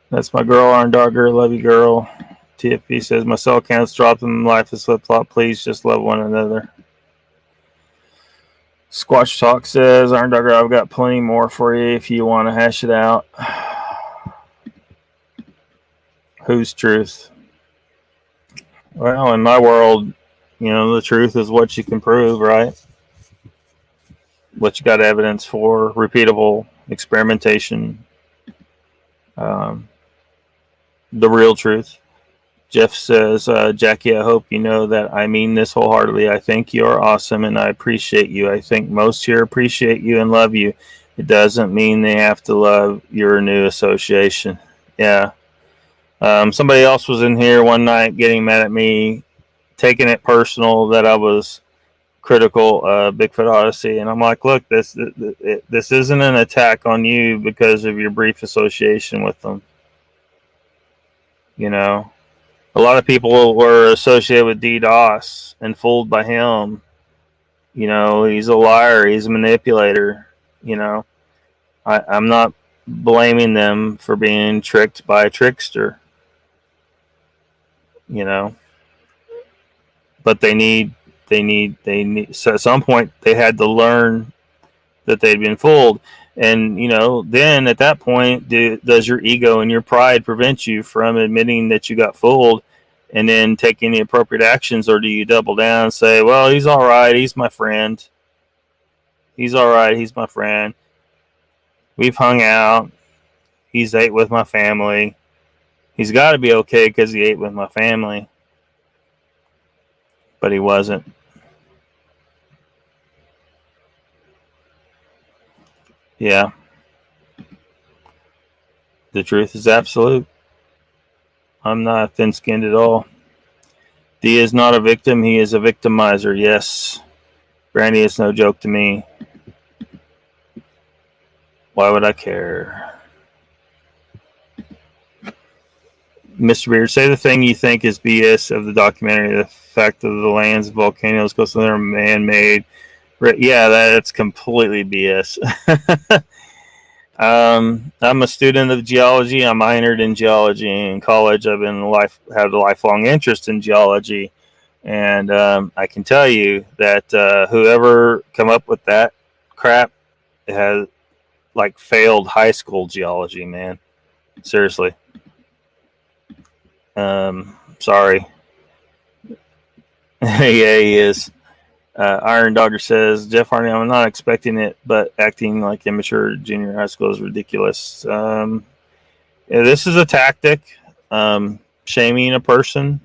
That's my girl, Iron Dogger. Love you, girl. TFP says, my cell counts dropped in life is flip-flop. Please just love one another. Squatch Talk says, Iron Dogger, I've got plenty more for you if you want to hash it out. Whose truth? Well, in my world, the truth is what you can prove, right? What you got evidence for, repeatable experimentation, the real truth. Jeff says, Jackie, I hope you know that I mean this wholeheartedly. I think you are awesome and I appreciate you. I think most here appreciate you and love you. It doesn't mean they have to love your new association. Yeah. Somebody else was in here one night getting mad at me, taking it personal that I was critical of Bigfoot Odyssey, and I'm like, look, this isn't an attack on you because of your brief association with them. A lot of people were associated with Dee Doss and fooled by him. He's a liar, he's a manipulator. I'm not blaming them for being tricked by a trickster. But they need so at some point they had to learn that they'd been fooled. And, you know, then at that point, does your ego and your pride prevent you from admitting that you got fooled and then taking the appropriate actions? Or do you double down and say, well, he's all right. He's my friend. He's all right. He's my friend. We've hung out. He's ate with my family. He's got to be okay because he ate with my family. But he wasn't. Yeah. The truth is absolute. I'm not thin-skinned at all. Dee is not a victim. He is a victimizer. Yes. Brandy is no joke to me. Why would I care? Mr. Beard, say the thing you think is BS of the documentary. The fact that the lands, volcanoes, coastal, they're man-made. Yeah, that's completely BS. I'm a student of geology. I minored in geology in college. I've had a lifelong interest in geology, and I can tell you that whoever come up with that crap has like failed high school geology, man. Seriously. Sorry. Yeah, he is. Iron Dogger says, Jeff Harney, I'm not expecting it, but acting like immature junior high school is ridiculous. Yeah, this is a tactic. Shaming a person.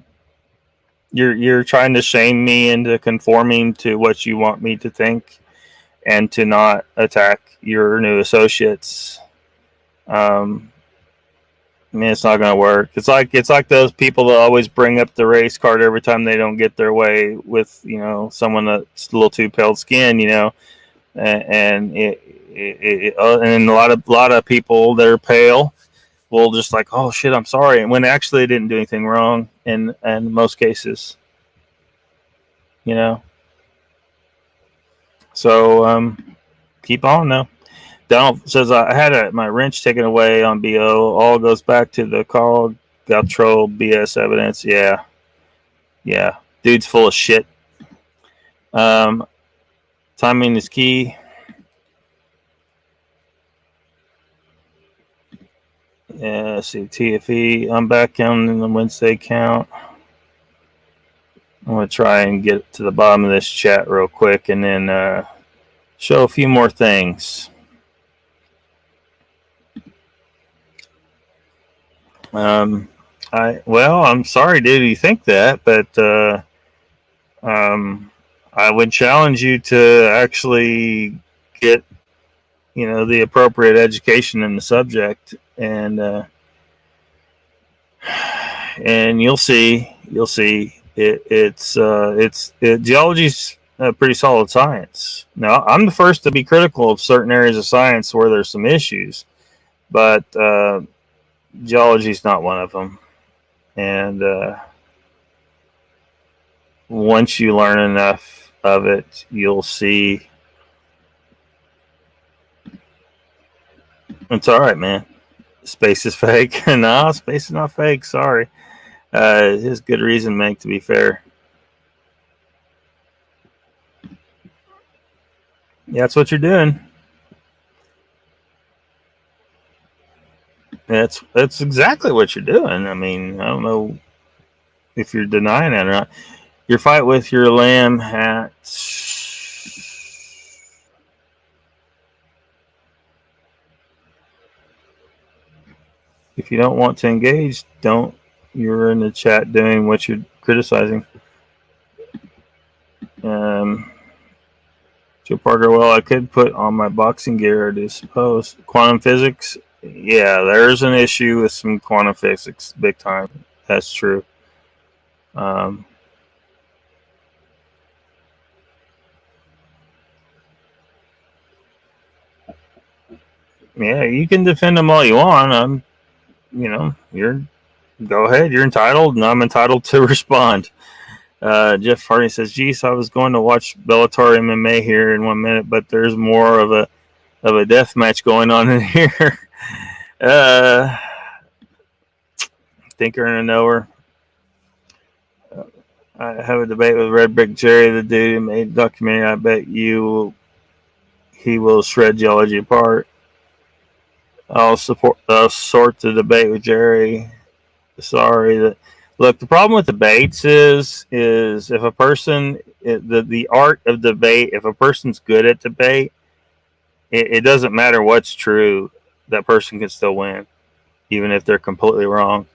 You're trying to shame me into conforming to what you want me to think and to not attack your new associates. I mean, it's not going to work. It's like those people that always bring up the race card every time they don't get their way with, you know, someone that's a little too pale skin, you know, and and a lot of people that are pale will just like, oh shit, I'm sorry, and when actually they didn't do anything wrong in most cases, you know. So keep on though. Donald says, I had my wrench taken away on BO. All goes back to the Carl Gautreaux BS evidence. Yeah. Yeah. Dude's full of shit. Timing is key. Yeah, let's see. TFE. I'm back counting the Wednesday count. I'm going to try and get to the bottom of this chat real quick and then show a few more things. I'm sorry, dude, you think that, but I would challenge you to actually get, you know, the appropriate education in the subject, and you'll see geology's a pretty solid science. Now, I'm the first to be critical of certain areas of science where there's some issues, but geology is not one of them. And once you learn enough of it, you'll see it's all right, man. Space is fake. No, space is not fake. Sorry. There's good reason, Meg, to be fair. Yeah, that's what you're doing. That's exactly what you're doing. I mean, I don't know if you're denying that or not. Your fight with your lamb hats. If you don't want to engage, don't. You're in the chat doing what you're criticizing. Joe Parker, well, I could put on my boxing gear, I suppose. Quantum physics. Yeah, there's an issue with some quantum physics, big time. That's true. Yeah, you can defend them all you want. Go ahead. You're entitled, and I'm entitled to respond. Jeff Hardy says, "Geez, I was going to watch Bellator MMA here in 1 minute, but there's more of a death match going on in here." Thinker and a knower. I have a debate with Red Brick Jerry, the dude who made the documentary. I bet you he will shred geology apart. I'll sort the debate with Jerry. Sorry. Look, the problem with debates is if a person, the art of debate, if a person's good at debate, it doesn't matter what's true, that person can still win, even if they're completely wrong.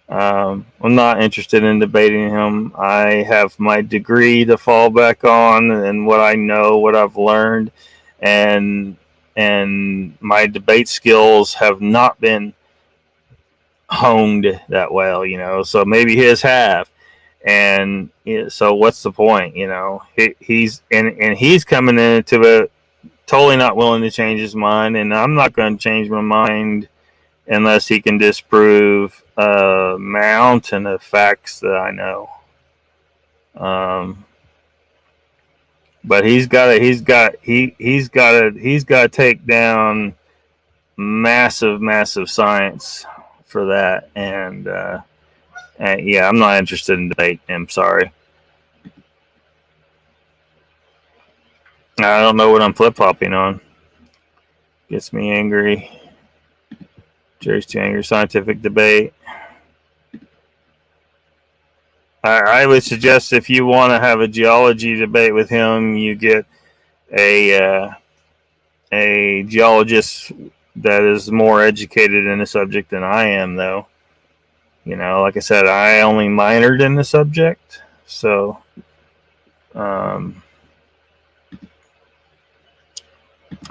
I'm not interested in debating him. I have my degree to fall back on and what I know, what I've learned, and my debate skills have not been honed that well, so maybe his have. And so what's the point? He's coming into it totally not willing to change his mind, and I'm not going to change my mind unless he can disprove a mountain of facts that I know. But he's got to take down massive science for that, and yeah, I'm not interested in debating him. Sorry. I don't know what I'm flip-flopping on. Gets me angry. Jerry's too angry. Scientific debate. I would suggest if you want to have a geology debate with him, you get a geologist that is more educated in the subject than I am, though. Like I said, I only minored in the subject, so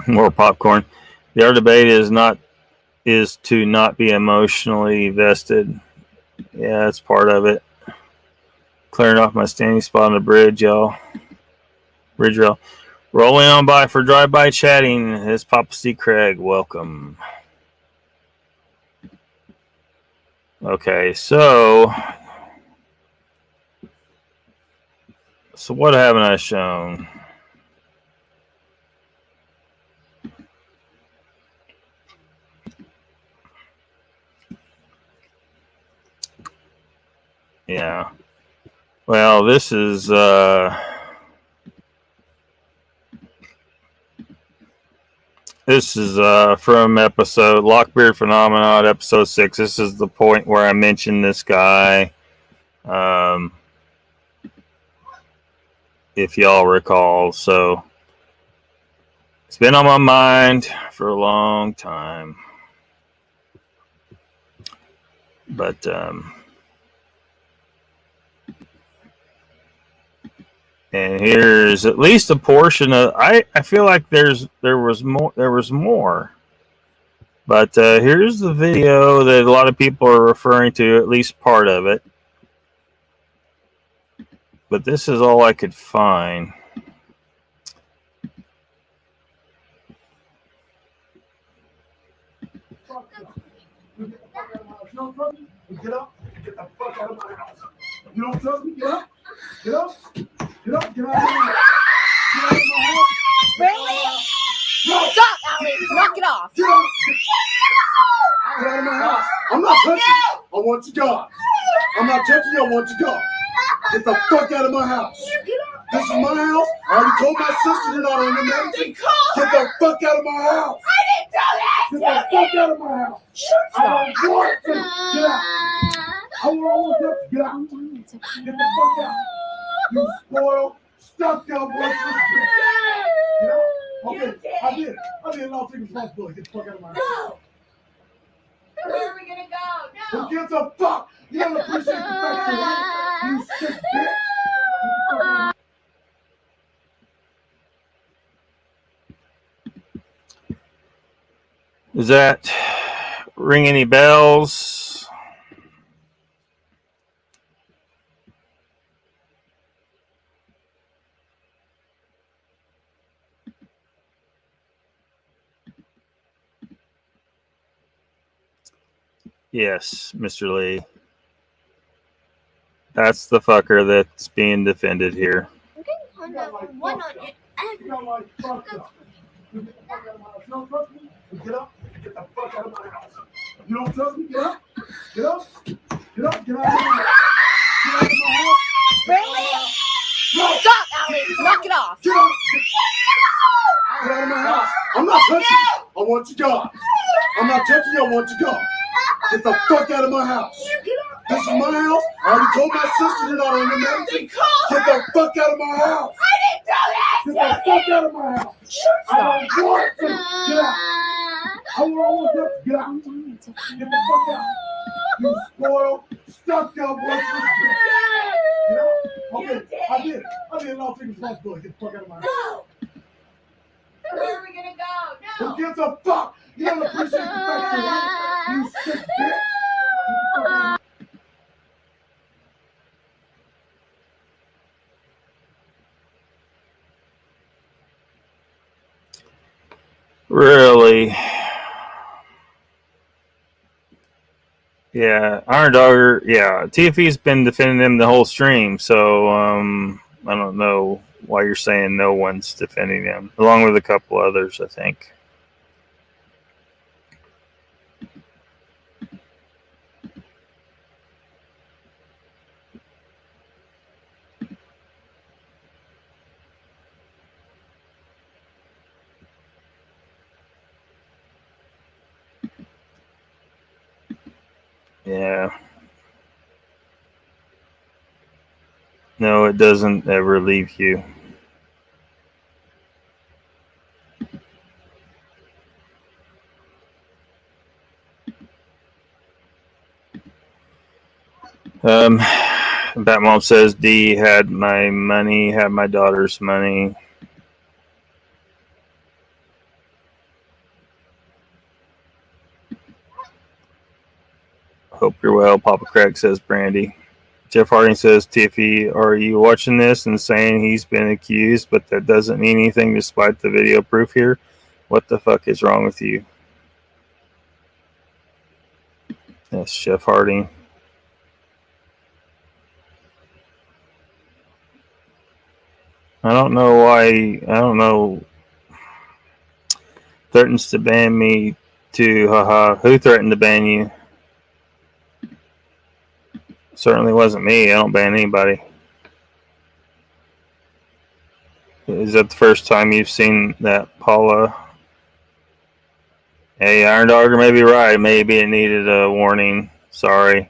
more popcorn. The other debate is to not be emotionally vested. Yeah, that's part of it. Clearing off my standing spot on the bridge, y'all. Bridge rail. Rolling on by for drive-by chatting. It's Papa C. Craig. Welcome. Okay, so what haven't I shown? Yeah. Well, this is from episode Lockbeard Phenomenon, episode 6. This is the point where I mentioned this guy. If y'all recall, so it's been on my mind for a long time. But and here's at least a portion of I feel like there was more. But here's the video that a lot of people are referring to, at least part of it. But this is all I could find. Get up, get the fuck out of my house. You don't trust me? Get up, get up, get up, get out of my house. Get out of my house. Really? Stop, Alex. Knock it off. Get up. Get out of my house. I'm not touching you. I want you gone. I'm not touching you. I want you gone. Get the fuck out of my house. This is my house. I already told my sister you're not on the medicine. Get the fuck out of my house. I didn't do that. Get the fuck out of my house. I don't want to. Get out. I want to get out. Get the fuck out. You spoiled, stuck up with this bitch. Get out. Okay, I did. And I'll take responsibility. Get the fuck out of my house. No. Where are we gonna go? No. Who gives a fuck? You don't appreciate the fact that you sick bitch. Does that ring any bells? Yes, Mr. Lee. That's the fucker that's being defended here. Okay, one on it. Get up, get the fuck out of my house. You don't trust me? Get up, get up, get up, get out of my house. Get out of my house. Really? Stop, Alex. Knock it off. Get up. Get out of my house. want to go. Get the fuck out of my house. This is my house. I already told my sister you're not on the medicine. Get the fuck out of my house. I didn't do that. Get the fuck out of my house. I don't want to. Get out. I want to get out. Get the fuck out. You spoiled, stuck-up, worthless bitch. Get out. Okay, I did. And I'll take responsibility. Get the fuck out of my house. No. Where are we gonna go? No. Who gives a fuck? You don't appreciate the fact that you sick bitch. Really? Yeah, Iron Dogger. Yeah, TFE's been defending him the whole stream, so I don't know why you're saying no one's defending him, along with a couple others, I think. Yeah. No, it doesn't ever leave you. Batmom says D had my money, had my daughter's money. Hope you're well. Papa Craig says Brandy. Jeff Harding says, TFE, are you watching this and saying he's been accused, but that doesn't mean anything despite the video proof here? What the fuck is wrong with you? That's Jeff Harding. I don't know why. I don't know. Threatens to ban me too. Haha. Who threatened to ban you? Certainly wasn't me. I don't ban anybody. Is that the first time you've seen that, Paula? Hey, Iron Dogger may be right. Maybe it needed a warning. Sorry.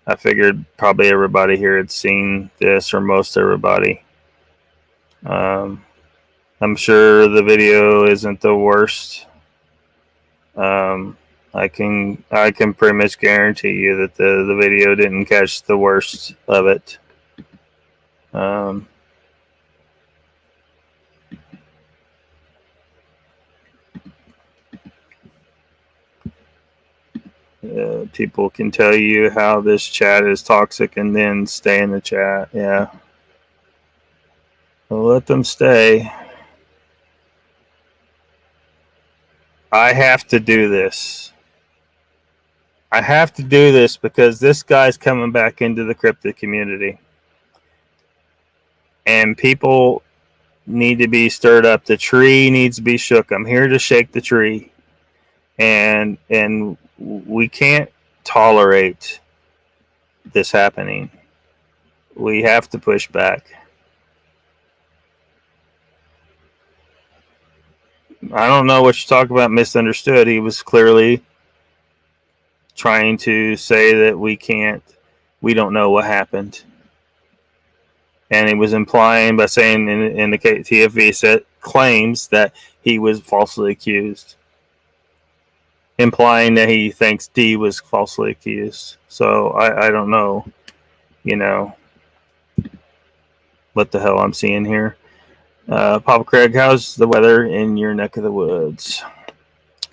I figured probably everybody here had seen this, or most everybody. I'm sure the video isn't the worst. I can pretty much guarantee you that the video didn't catch the worst of it. People can tell you how this chat is toxic and then stay in the chat. Yeah. Well, let them stay. I have to do this. I have to do this because this guy's coming back into the cryptid community. And people need to be stirred up. The tree needs to be shook. I'm here to shake the tree. And we can't tolerate this happening. We have to push back. I don't know what you talk about misunderstood. He was clearly trying to say that we don't know what happened. And he was implying by saying in the TFV claims that he was falsely accused. Implying that he thinks D was falsely accused. So I don't know, what the hell I'm seeing here. Papa Craig, how's the weather in your neck of the woods?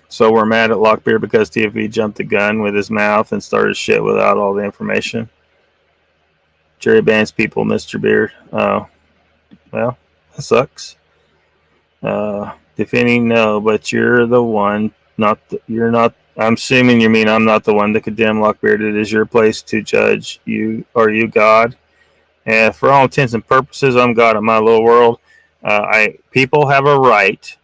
So we're mad at Lockbeard because TFV jumped the gun with his mouth and started shit without all the information. Jerry bans people, Mr. Beard. Oh, well, that sucks. Defending, no, but you're the one. You're not. I'm assuming you mean I'm not the one to condemn Lockbeard. It is your place to judge. Are you God? And for all intents and purposes, I'm God in my little world. People have a right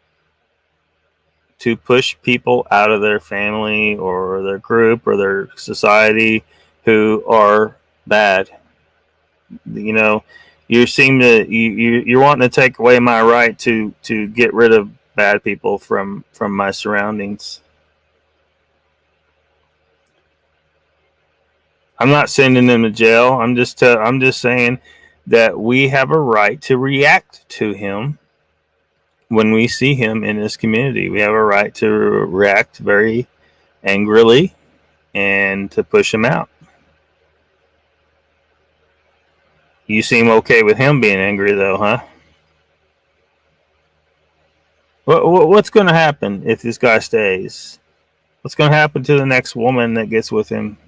to push people out of their family or their group or their society who are bad. You seem to you're wanting to take away my right to get rid of bad people from my surroundings. I'm not sending him to jail. I'm just saying that we have a right to react to him when we see him in this community. We have a right to react very angrily and to push him out. You seem okay with him being angry, though, huh? What's going to happen if this guy stays? What's going to happen to the next woman that gets with him?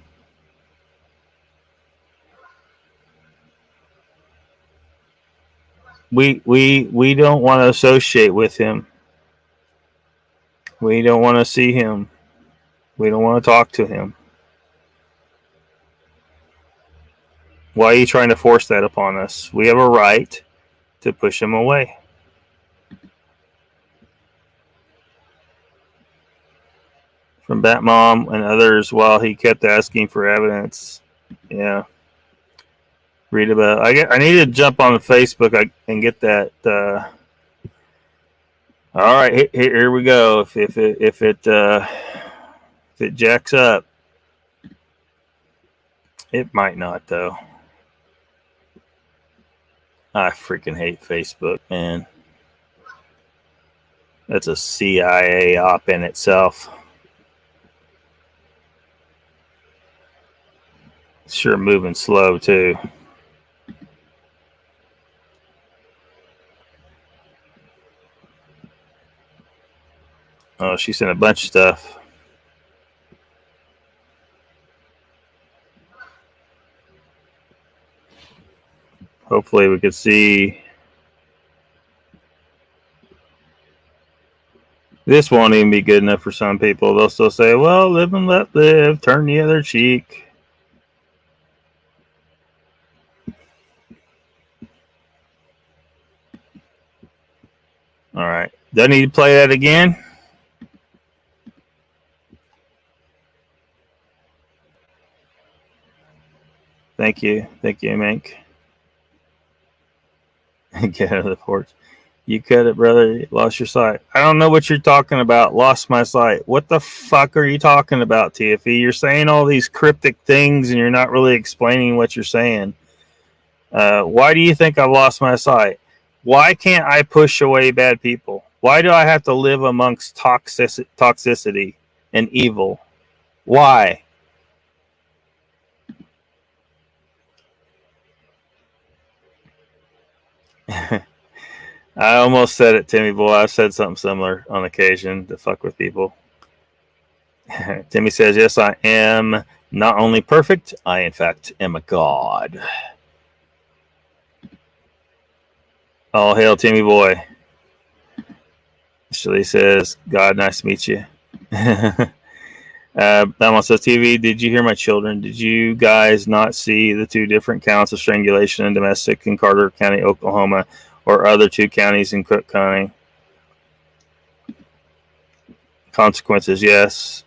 We don't want to associate with him. We don't want to see him. We don't want to talk to him. Why are you trying to force that upon us? We have a right to push him away. From Batmom and others, while he kept asking for evidence. Yeah. Read about. I need to jump on Facebook and get that. All right, here we go. If it jacks up, it might not though. I freaking hate Facebook, man. That's a CIA op in itself. It's sure moving slow too. Oh, she sent a bunch of stuff. Hopefully we could see. This won't even be good enough for some people. They'll still say, well, live and let live. Turn the other cheek. All right. Do I need to play that again? Thank you. Thank you, Mink. Get out of the porch. You cut it, brother. You lost your sight. I don't know what you're talking about. Lost my sight. What the fuck are you talking about, TFE? You're saying all these cryptic things and you're not really explaining what you're saying. Why do you think I've lost my sight? Why can't I push away bad people? Why do I have to live amongst toxicity and evil? Why? I almost said it, Timmy boy. I've said something similar on occasion to fuck with people. Timmy says, yes, I am not only perfect, I in fact am a god. All hail, Timmy boy. Shirley says, God, nice to meet you. Belmont says, TV, did you hear my children? Did you guys not see the 2 different counts of strangulation and domestic in Carter County, Oklahoma, or other 2 counties in Cooke County? Consequences, yes.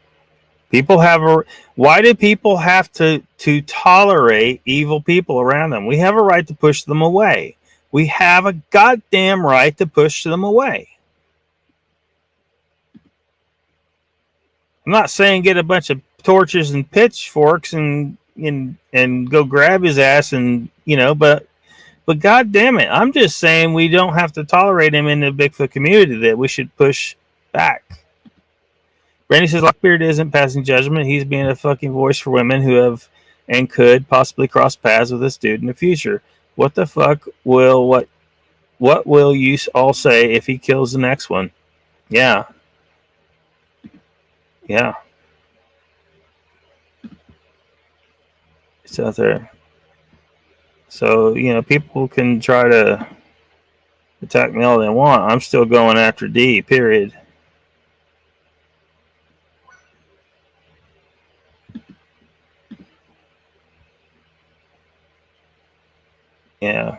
People have a. Why do people have to tolerate evil people around them? We have a right to push them away. We have a goddamn right to push them away. I'm not saying get a bunch of torches and pitchforks and go grab his ass and but God damn it, I'm just saying we don't have to tolerate him in the Bigfoot community. That we should push back. Randy says Lockbeard isn't passing judgment. He's being a fucking voice for women who have and could possibly cross paths with this dude in the future. What the fuck will what will you all say if he kills the next one? Yeah. Yeah. It's out there. So, people can try to attack me all they want. I'm still going after D, period. Yeah.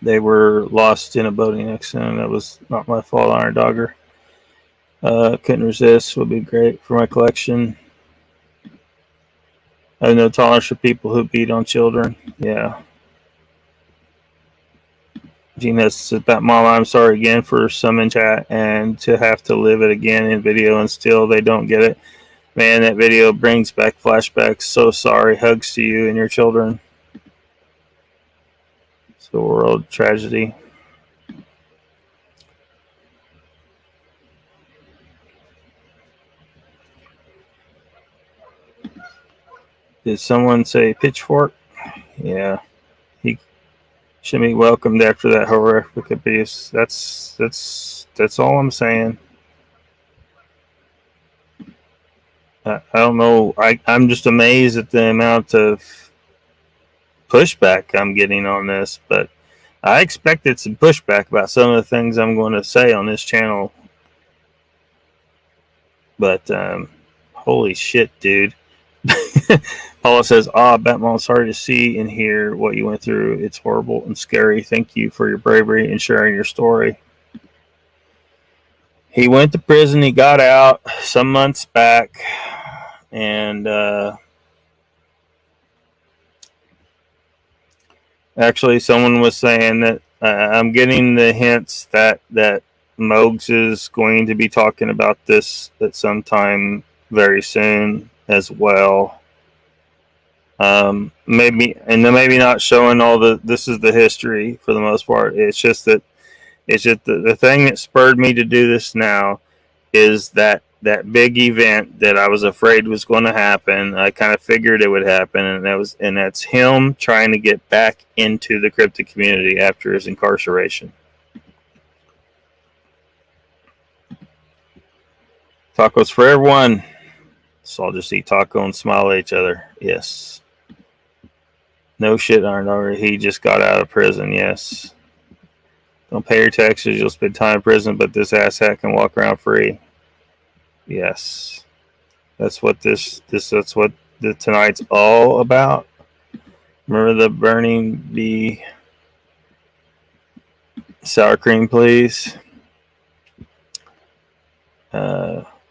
They were lost in a boating accident. That was not my fault, Iron Dogger. Couldn't resist. Would be great for my collection. I have no tolerance for people who beat on children. Yeah. Gina said that, Mom, I'm sorry again for some in chat and to have to live it again in video and still they don't get it. Man, that video brings back flashbacks. So sorry. Hugs to you and your children. It's a world tragedy. Did someone say pitchfork? Yeah. He should be welcomed after that horrific abuse. That's all I'm saying. I don't know. I'm just amazed at the amount of pushback I'm getting on this, but I expected some pushback about some of the things I'm going to say on this channel. But holy shit, dude. Paula says, Batman, sorry to see and hear what you went through. It's horrible and scary. Thank you for your bravery and sharing your story. He went to prison. He got out some months back. And actually, someone was saying that I'm getting the hints that Mogs is going to be talking about this at some time very soon as well. Maybe not showing all this is the history for the most part. It's just the thing that spurred me to do this now is that big event that I was afraid was going to happen. I kind of figured it would happen, and that's him trying to get back into the cryptid community after his incarceration. Tacos for everyone. So I'll just eat taco and smile at each other. Yes. No shit, Arnold. He just got out of prison. Yes. Don't pay your taxes. You'll spend time in prison, but this asshat can walk around free. Yes. That's what that's what tonight's all about. Remember the burning bee sour cream, please.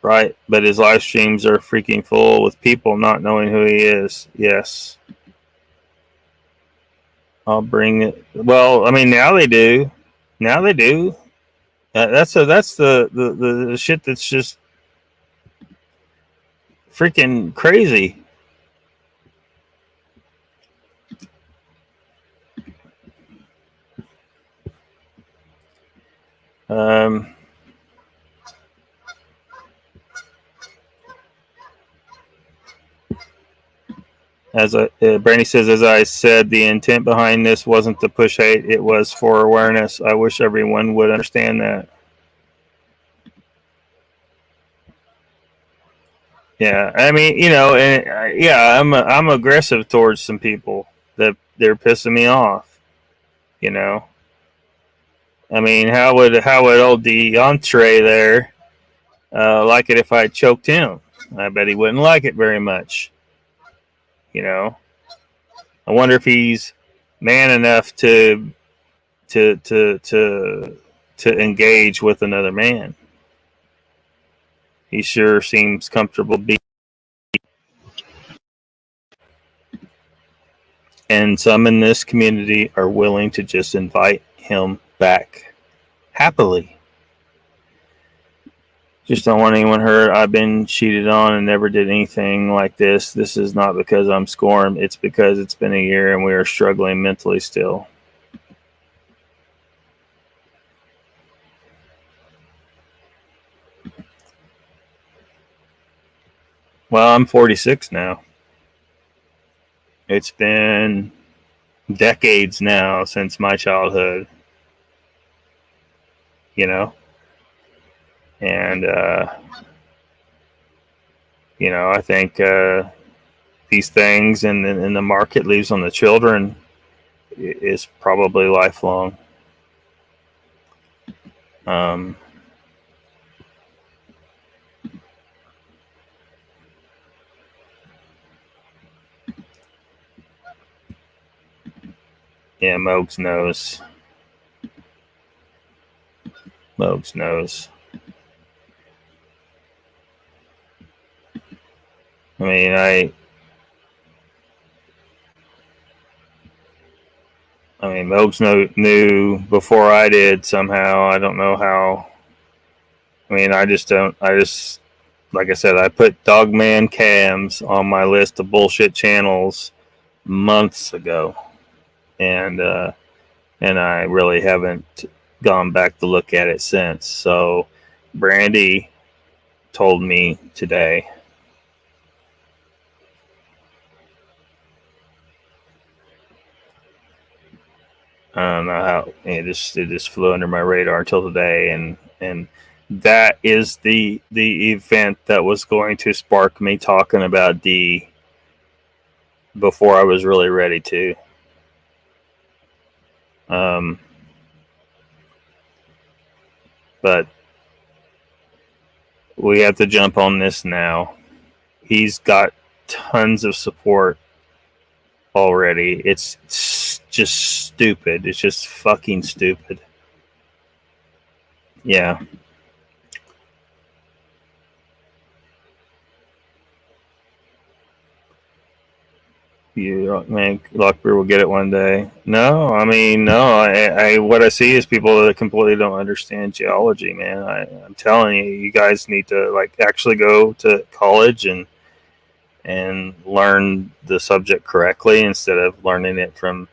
Right, but his live streams are freaking full with people not knowing who he is. Yes. I'll bring it. Well, I mean, now they do. Now they do. That's the shit that's just freaking crazy. As Brandy says, as I said, the intent behind this wasn't to push hate; it was for awareness. I wish everyone would understand that. Yeah, I mean, you know, and yeah, I'm aggressive towards some people that they're pissing me off. You know, I mean, how would old DeUntra there like it if I choked him? I bet he wouldn't like it very much. You know, I wonder if he's man enough to engage with another man. He sure seems comfortable being. And some in this community are willing to just invite him back happily. Just don't want anyone hurt. I've been cheated on and never did anything like this. This is not because I'm scorned. It's because it's been a year and we are struggling mentally still. Well, I'm 46 now. It's been decades now since my childhood. You know? And, you know, I think these things and the market leaves on the children is probably lifelong. Yeah, Mogs knows. Mogs knows. I mean, I mean, Mogs knew before I did somehow. I don't know how. I mean, I just don't. I just, like I said, I put Dogman Cams on my list of bullshit channels months ago, and I really haven't gone back to look at it since. So, Brandy told me today. I don't know how it just flew under my radar until today, and that is the event that was going to spark me talking about D before I was really ready to. But we have to jump on this now. He's got tons of support already. It's just stupid. It's just fucking stupid. Yeah. You man, Lockbeard will get it one day. No, I mean, no. I what I see is people that completely don't understand geology, man. I'm telling you, you guys need to like actually go to college and learn the subject correctly instead of learning it from,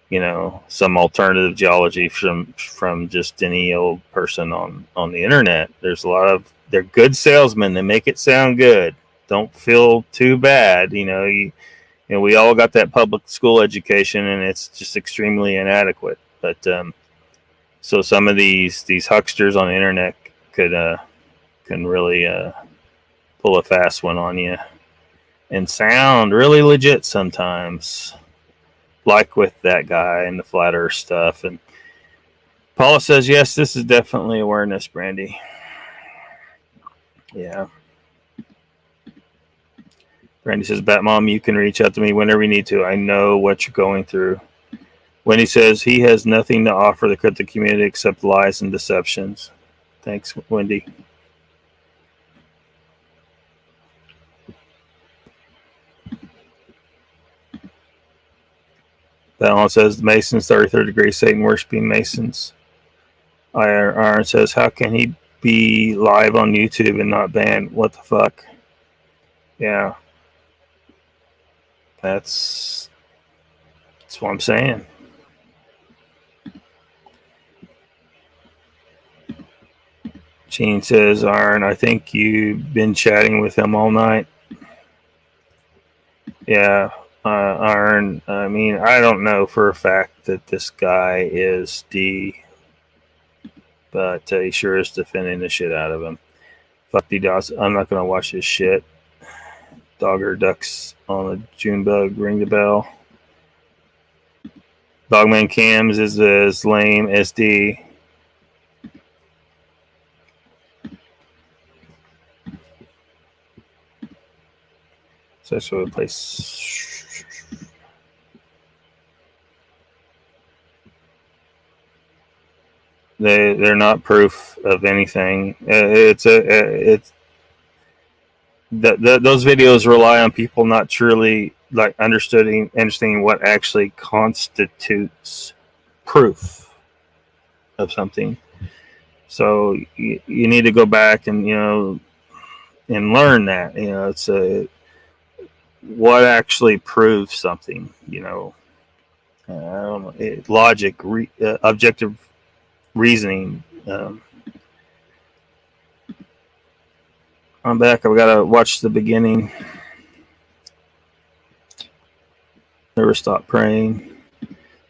you know, some alternative geology from just any old person on the internet. There's a lot of they're good salesmen. They make it sound good. Don't feel too bad, you know. You know, we all got that public school education, and it's just extremely inadequate. But so some of these hucksters on the internet can really pull a fast one on you and sound really legit sometimes, like with that guy and the flat Earth stuff. And Paula says, yes, this is definitely awareness, Brandy. Yeah. Brandy says, Batmom, you can reach out to me whenever you need to. I know what you're going through. Wendy says, he has nothing to offer the crypto community except lies and deceptions. Thanks, Wendy. That says, the Masons, 33rd degree Satan worshiping Masons. Iron says, how can he be live on YouTube and not banned? What the fuck? Yeah. That's what I'm saying. Gene says, Iron, I think you've been chatting with him all night. Yeah, Iron, I mean, I don't know for a fact that this guy is D, but he sure is defending the shit out of him. Fuck Dee Doss. I'm not going to watch this shit. Dogger ducks on the June bug. Ring the bell. Dogman Cams is as lame as D. Such a place. They're not proof of anything. Those videos rely on people not truly like understanding what actually constitutes proof of something. So you need to go back and and learn that it's what actually proves something. I don't know, logic, objective reasoning. I'm back. I've got to watch the beginning. Never stop praying.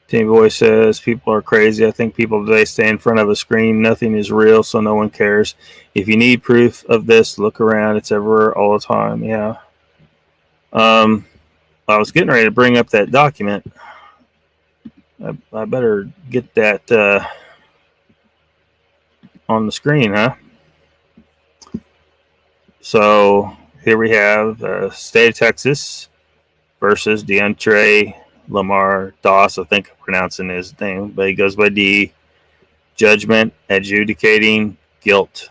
Team Boy says, people are crazy. I think people today stay in front of a screen. Nothing is real, so no one cares. If you need proof of this, look around. It's everywhere all the time. Yeah. I was getting ready to bring up that document. I better get that on the screen, huh? So here we have state of Texas versus DeUntra Doss. I think I'm pronouncing his name, but he goes by D. Judgment, adjudicating guilt.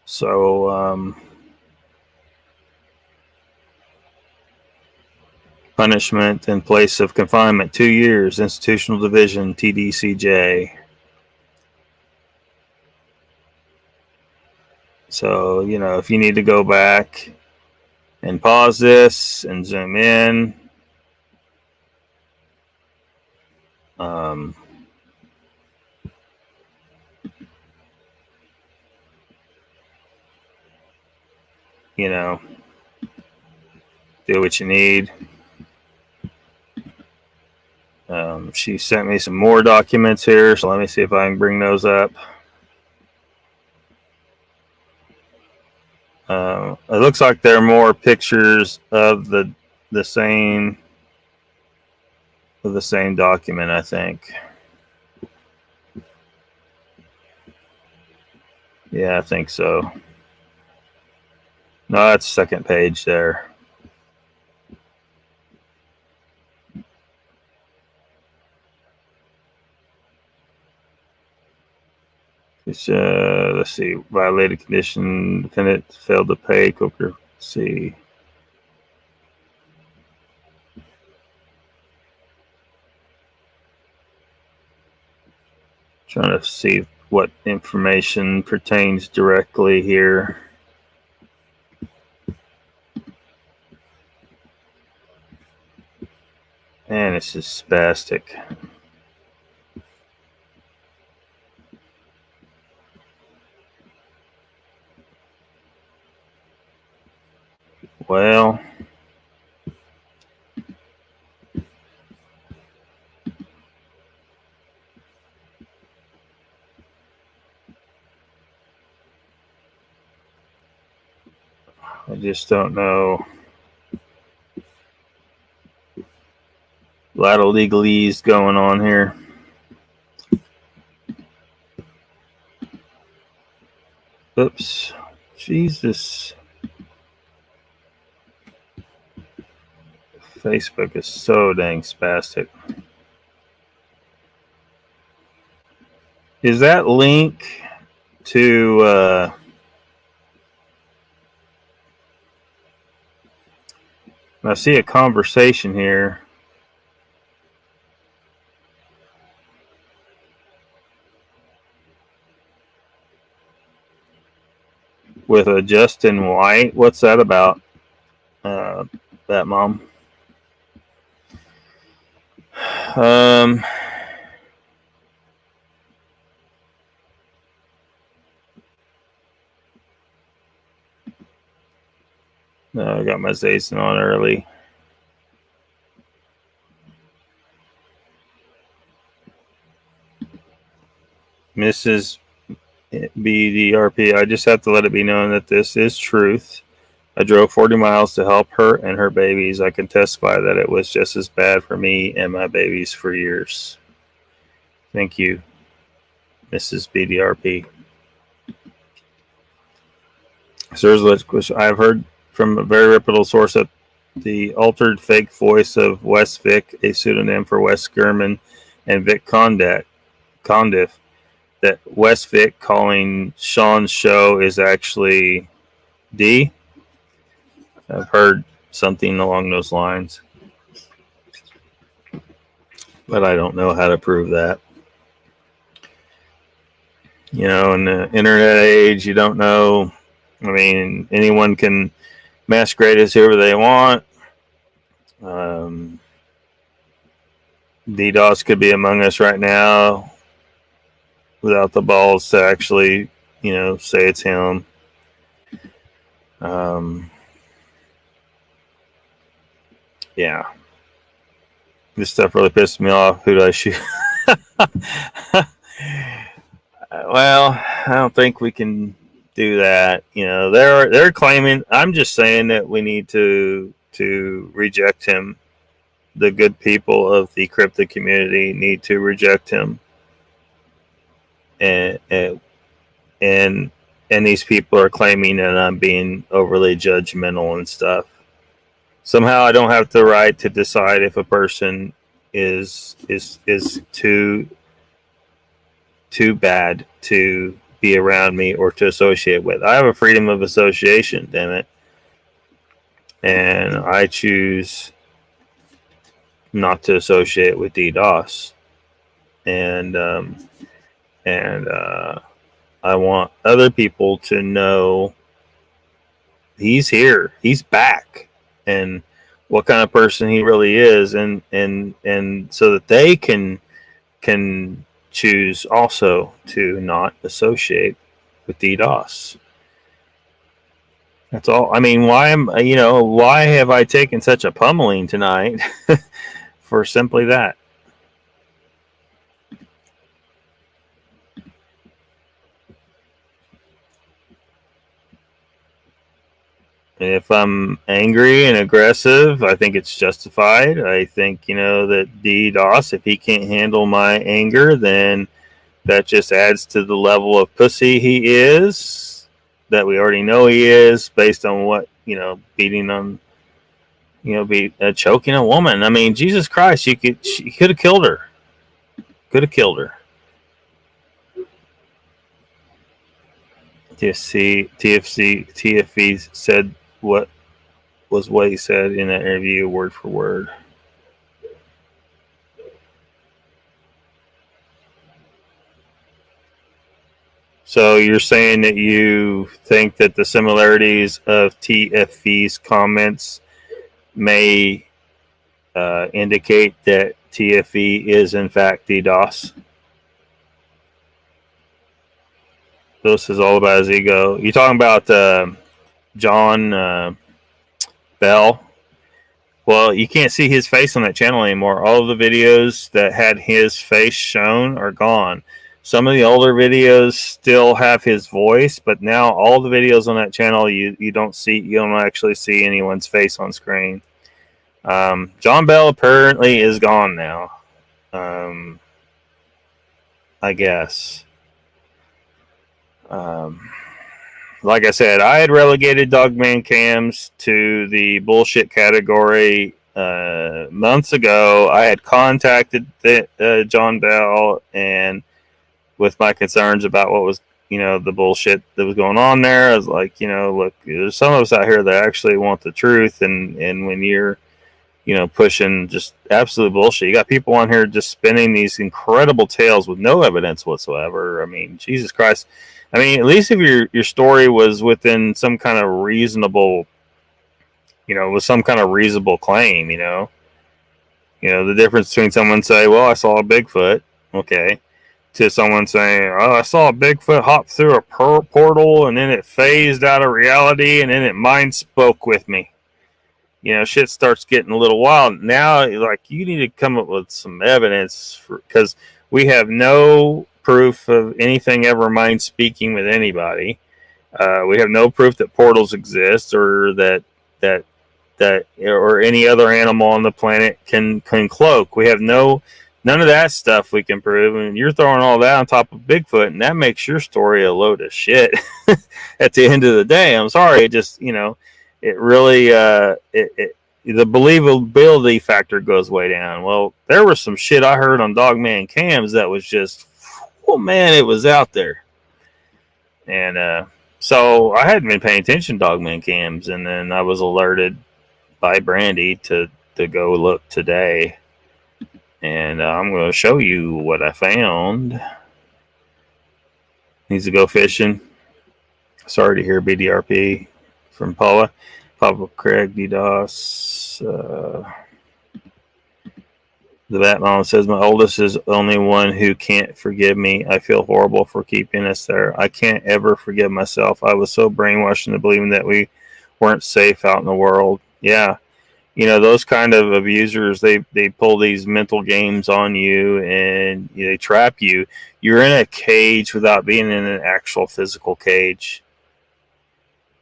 So punishment in place of confinement, 2 years, institutional division, TDCJ. So, you know, if you need to go back and pause this and zoom in, you know, do what you need. She sent me some more documents here, so let me see if I can bring those up. It looks like there are more pictures of the same document, I think. Yeah, I think so. No, that's the second page there. It's, let's see, violated condition, defendant failed to pay, Cooke, let's see. Trying to see what information pertains directly here. Man, this is spastic. Well, I just don't know. A lot of legalese going on here. Oops. Jesus. Facebook is so dang spastic. Is that link to I see a conversation here with a Justin White. What's that about? That mom. No, I got my Zayson on early. Mrs. BDRP, I just have to let it be known that this is truth. I drove 40 miles to help her and her babies. I can testify that it was just as bad for me and my babies for years. Thank you, Mrs. BDRP. So I've heard from a very reputable source that the altered fake voice of Wes Vick, a pseudonym for Wes German and Vic Condiff, that Wes Vick calling Sean's show is actually D. I've heard something along those lines, but I don't know how to prove that. You know, in the internet age, you don't know. I mean, anyone can masquerade as whoever they want. Dee Doss could be among us right now without the balls to actually, you know, say it's him. Yeah. This stuff really pissed me off. Who do I shoot? Well, I don't think we can do that. You know, they're claiming. I'm just saying that we need to reject him. The good people of the cryptid community need to reject him, and these people are claiming that I'm being overly judgmental and stuff. Somehow, I don't have the right to decide if a person is too bad to be around me or to associate with. I have a freedom of association, damn it. And I choose not to associate with Dee Doss. And I want other people to know he's here, he's back, and what kind of person he really is, and so that they can choose also to not associate with Dee Doss. That's all. I mean, why have I taken such a pummeling tonight for simply that? If I'm angry and aggressive, I think it's justified. I think, that Dee Doss, if he can't handle my anger, then that just adds to the level of pussy he is, that we already know he is, based on what, beating on, choking a woman. I mean, Jesus Christ, he could have killed her. Could have killed her. TFC said what he said in that interview, word for word. So you're saying that you think that the similarities of TFV's comments may indicate that TFV is in fact Dee Doss? This is all about his ego. You talking about John Bell? Well, you can't see his face on that channel anymore. All of the videos that had his face shown are gone. Some of the older videos still have his voice, but now all the videos on that channel, you don't actually see anyone's face on screen. John Bell apparently is gone now. I guess. Like I said, I had relegated Dogman Cams to the bullshit category months ago. I had contacted John Bell and with my concerns about what was, the bullshit that was going on there. I was like, look, there's some of us out here that actually want the truth, and when you're, pushing just absolute bullshit, you got people on here just spinning these incredible tales with no evidence whatsoever. I mean, Jesus Christ. I mean, at least if your story was within some kind of reasonable, with some kind of reasonable claim, the difference between someone say, well, I saw a Bigfoot, okay, to someone saying, oh, I saw a Bigfoot hop through a portal and then it phased out of reality and then it mind spoke with me. Shit starts getting a little wild. Now, like, you need to come up with some evidence, because we have no proof of anything ever mind speaking with anybody. We have no proof that portals exist, or that or any other animal on the planet can cloak. We have none of that stuff we can prove, and you're throwing all that on top of Bigfoot, and that makes your story a load of shit. At the end of the day, I'm sorry, it just it really the believability factor goes way down. Well, there was some shit I heard on Dogman Cams that was just, oh man, it was out there. And so I hadn't been paying attention to Dogman Cams, and then I was alerted by Brandy to go look today. And I'm going to show you what I found. Needs to go fishing. Sorry to hear BDRP from Paula. Papa Craig Dee Doss. The Batman says, my oldest is the only one who can't forgive me. I feel horrible for keeping us there. I can't ever forgive myself. I was so brainwashed into believing that we weren't safe out in the world. Yeah. Those kind of abusers, they pull these mental games on you, and they trap you. You're in a cage without being in an actual physical cage.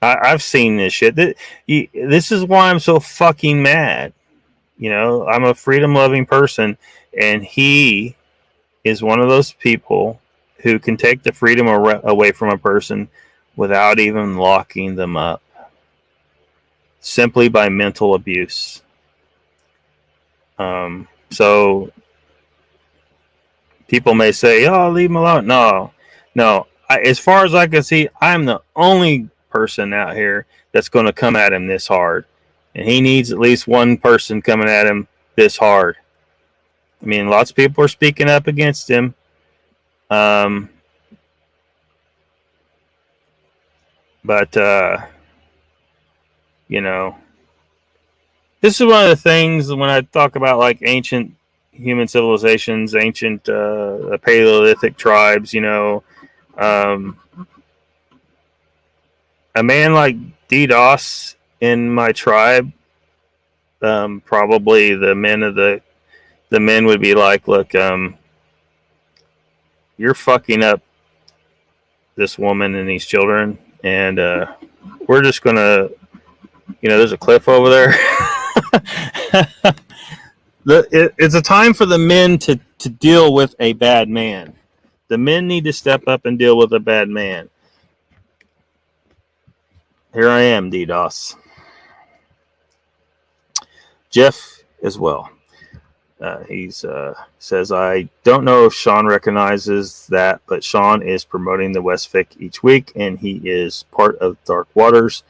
I've seen this shit. This is why I'm so fucking mad. I'm a freedom-loving person, and he is one of those people who can take the freedom away from a person without even locking them up, simply by mental abuse. So people may say, oh, leave him alone. No. As far as I can see, I'm the only person out here that's going to come at him this hard. And he needs at least one person coming at him this hard. I mean, lots of people are speaking up against him. But you know, this is one of the things when I talk about like ancient human civilizations, ancient Paleolithic tribes, you know, a man like Dee Doss in my tribe, probably the men would be like, look, you're fucking up this woman and these children, and we're just gonna, you know, there's a cliff over there. It's a time for the men to deal with a bad man. The men need to step up and deal with a bad man. Here I am, Dee Doss. Jeff as well. He's says, I don't know if Sean recognizes that, but Sean is promoting the Westfic each week, and he is part of Dark Waters.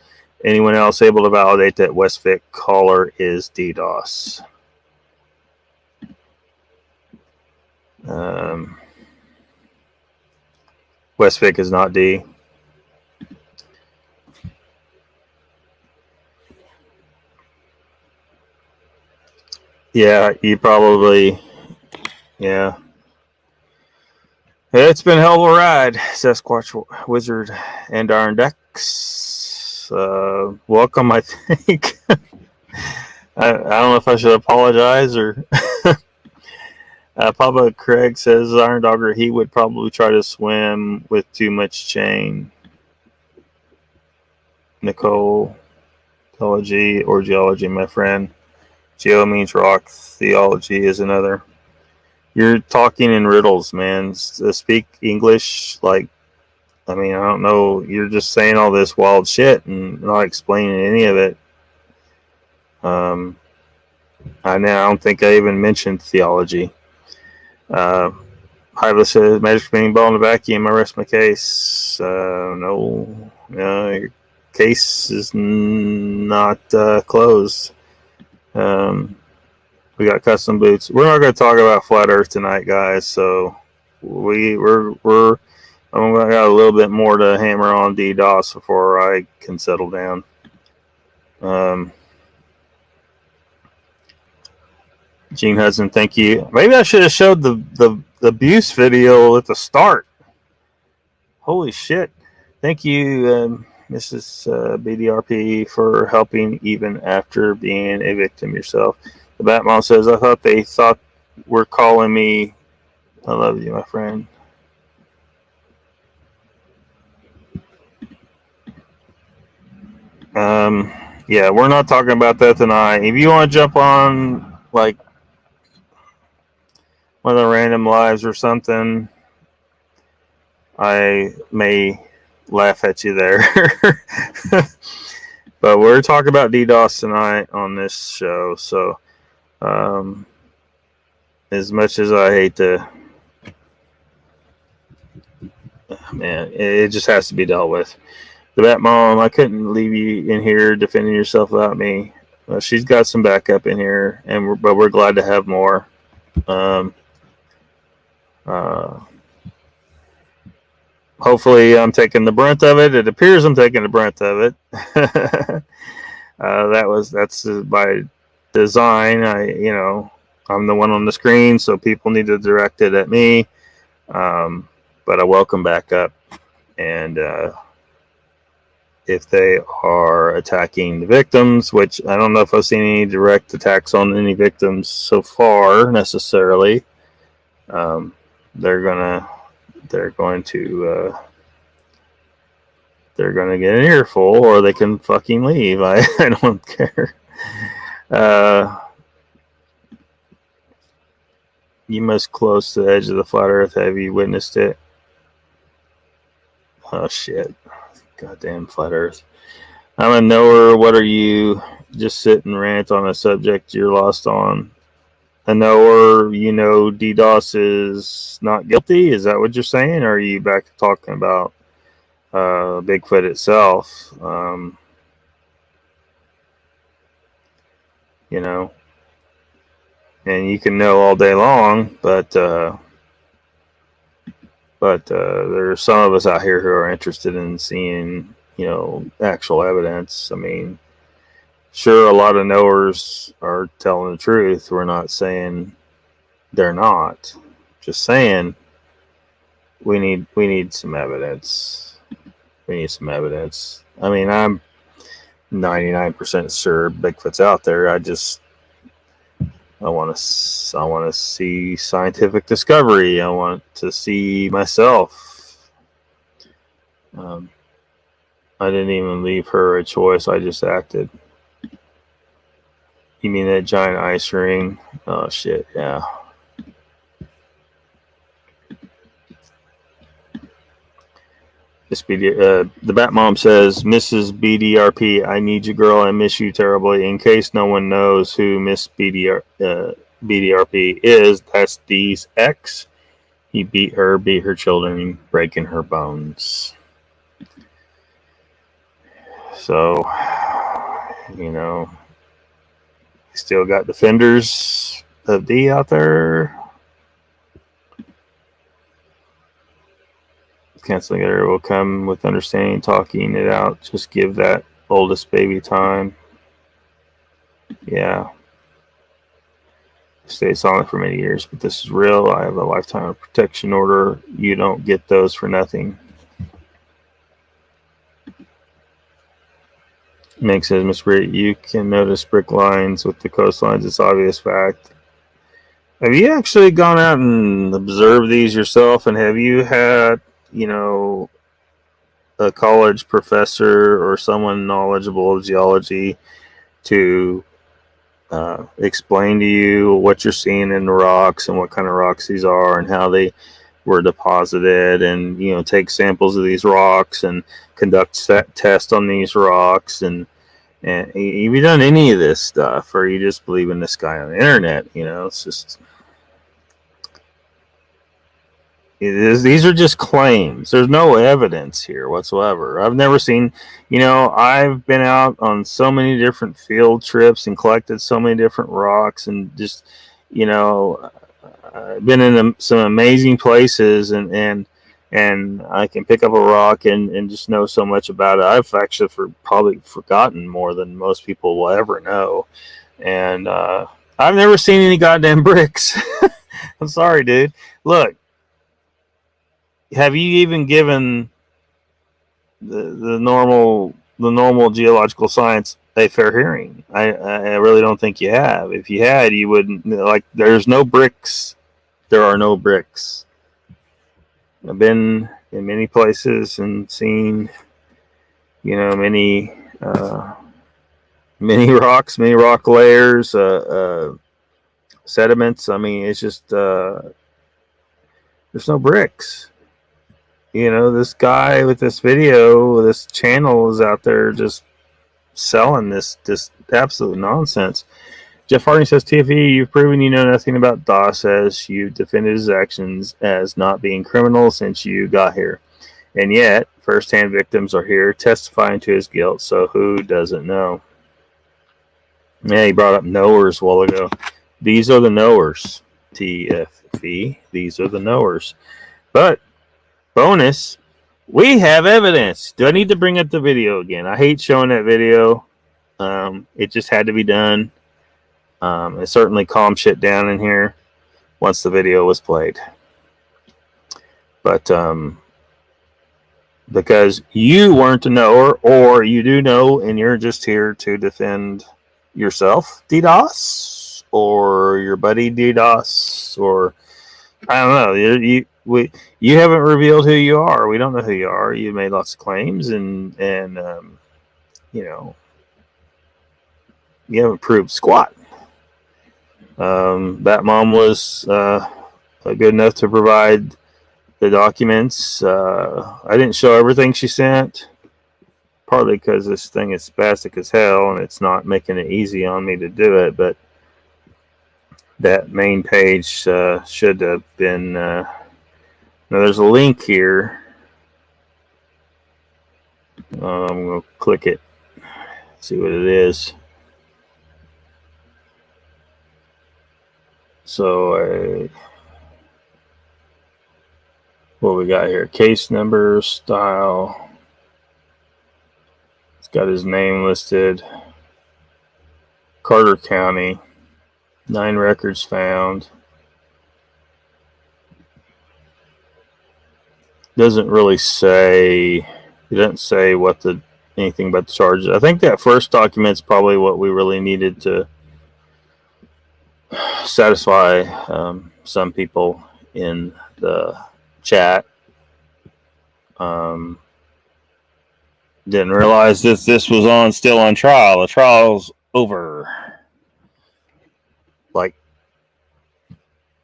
Anyone else able to validate that Westfic caller is Dee Doss? Westfic is not D. Yeah, you probably, yeah. It's been a hell of a ride, Sasquatch Wizard and Iron Decks. Welcome, I think. I don't know if I should apologize or... Papa Craig says, Iron Dogger, he would probably try to swim with too much chain. Nicole, theology or geology, my friend. Geo means rock. Theology is another. You're talking in riddles, man. Speak English. Like, I mean, I don't know. You're just saying all this wild shit and not explaining any of it. I don't think I even mentioned theology. Hyla says, magic spinning ball in the vacuum. I rest my case. No, your case is not closed. We got custom boots. We're not going to talk about flat Earth tonight, guys. So I'm got a little bit more to hammer on Dee Doss before I can settle down. Gene Hudson, thank you. Maybe I should have showed the abuse video at the start. Holy shit. Thank you, Mrs. BDRP, for helping even after being a victim yourself. The Batmom says, I thought they were calling me. I love you, my friend. Yeah, we're not talking about that tonight. If you want to jump on, like, one of the random lives or something, I may laugh at you there. But we're talking about Dee Doss tonight on this show. So, as much as I hate to, man, it just has to be dealt with. The Bat Mom, I couldn't leave you in here defending yourself without me. She's got some backup in here, but we're glad to have more. Hopefully I'm taking the brunt of it. It appears I'm taking the brunt of it. That's by design. I'm the one on the screen, so people need to direct it at me. But I welcome backup, and if they are attacking the victims, which I don't know if I've seen any direct attacks on any victims so far necessarily, they're going to get an earful, or they can fucking leave. I don't care. You must close to the edge of the flat Earth. Have you witnessed it? Oh shit! Goddamn flat Earth. I'm a knower. What are you? Just sit and rant on a subject you're lost on. A knower, Dee Doss is not guilty. Is that what you're saying? Or are you back to talking about Bigfoot itself? And you can know all day long, but there are some of us out here who are interested in seeing, actual evidence. I mean, sure, a lot of knowers are telling the truth. We're not saying they're not. Just saying we need some evidence. We need some evidence. I mean, I'm 99% sure Bigfoot's out there. I want to see scientific discovery. I want to see myself. I didn't even leave her a choice. I just acted. You mean that giant ice ring? Oh shit, yeah. The Bat Mom says, Mrs. BDRP, I need you, girl. I miss you terribly. In case no one knows who Miss BDRP is, that's Dee's ex. He beat her children, breaking her bones. So, still got defenders of Dee out there. Canceling it will come with understanding, talking it out. Just give that oldest baby time. Yeah. Stayed silent for many years, but this is real. I have a lifetime of protection order. You don't get those for nothing. Meg says, Miss Britt, you can notice brick lines with the coastlines. It's obvious fact. Have you actually gone out and observed these yourself? And have you had, a college professor or someone knowledgeable of geology to explain to you what you're seeing in the rocks and what kind of rocks these are and how they were deposited, and take samples of these rocks and conduct tests on these rocks? And have you done any of this stuff, or you just believe in this guy on the internet? It's just, these are just claims. There's no evidence here whatsoever. I've never seen, I've been out on so many different field trips and collected so many different rocks, and just, been in some amazing places, and I can pick up a rock and just know so much about it. I've actually probably forgotten more than most people will ever know. And I've never seen any goddamn bricks. I'm sorry, dude. Look, have you even given the normal geological science a fair hearing? I really don't think you have. If you had, you wouldn't, like, there's no bricks. There are no bricks. I've been in many places and seen, many rocks, many rock layers, sediments. I mean, it's just there's no bricks. This guy with this video, this channel, is out there just selling this absolute nonsense. Jeff Harding says, TFE, you've proven you know nothing about Doss, as you defended his actions as not being criminal since you got here. And yet, first-hand victims are here testifying to his guilt, so who doesn't know? Yeah, he brought up knowers a while ago. These are the knowers, TFE. These are the knowers. But, bonus, we have evidence. Do I need to bring up the video again? I hate showing that video. It just had to be done. It certainly calmed shit down in here once the video was played. But because you weren't a knower, or you do know and you're just here to defend yourself, Dee Doss, or your buddy Dee Doss, or I don't know. You haven't revealed who you are. We don't know who you are. You made lots of claims, and you haven't proved squat. Bat Mom was good enough to provide the documents. I didn't show everything she sent, partly because this thing is spastic as hell and it's not making it easy on me to do it. But that main page should have been. Now there's a link here. I'm going to click it, see what it is. So, what we got here? Case number, style. It's got his name listed. Carter County. 9 records found. Doesn't really say. It doesn't say what anything about the charges. I think that first document's probably what we really needed to satisfy some people in the chat. Didn't realize this was still on trial. The trial's over like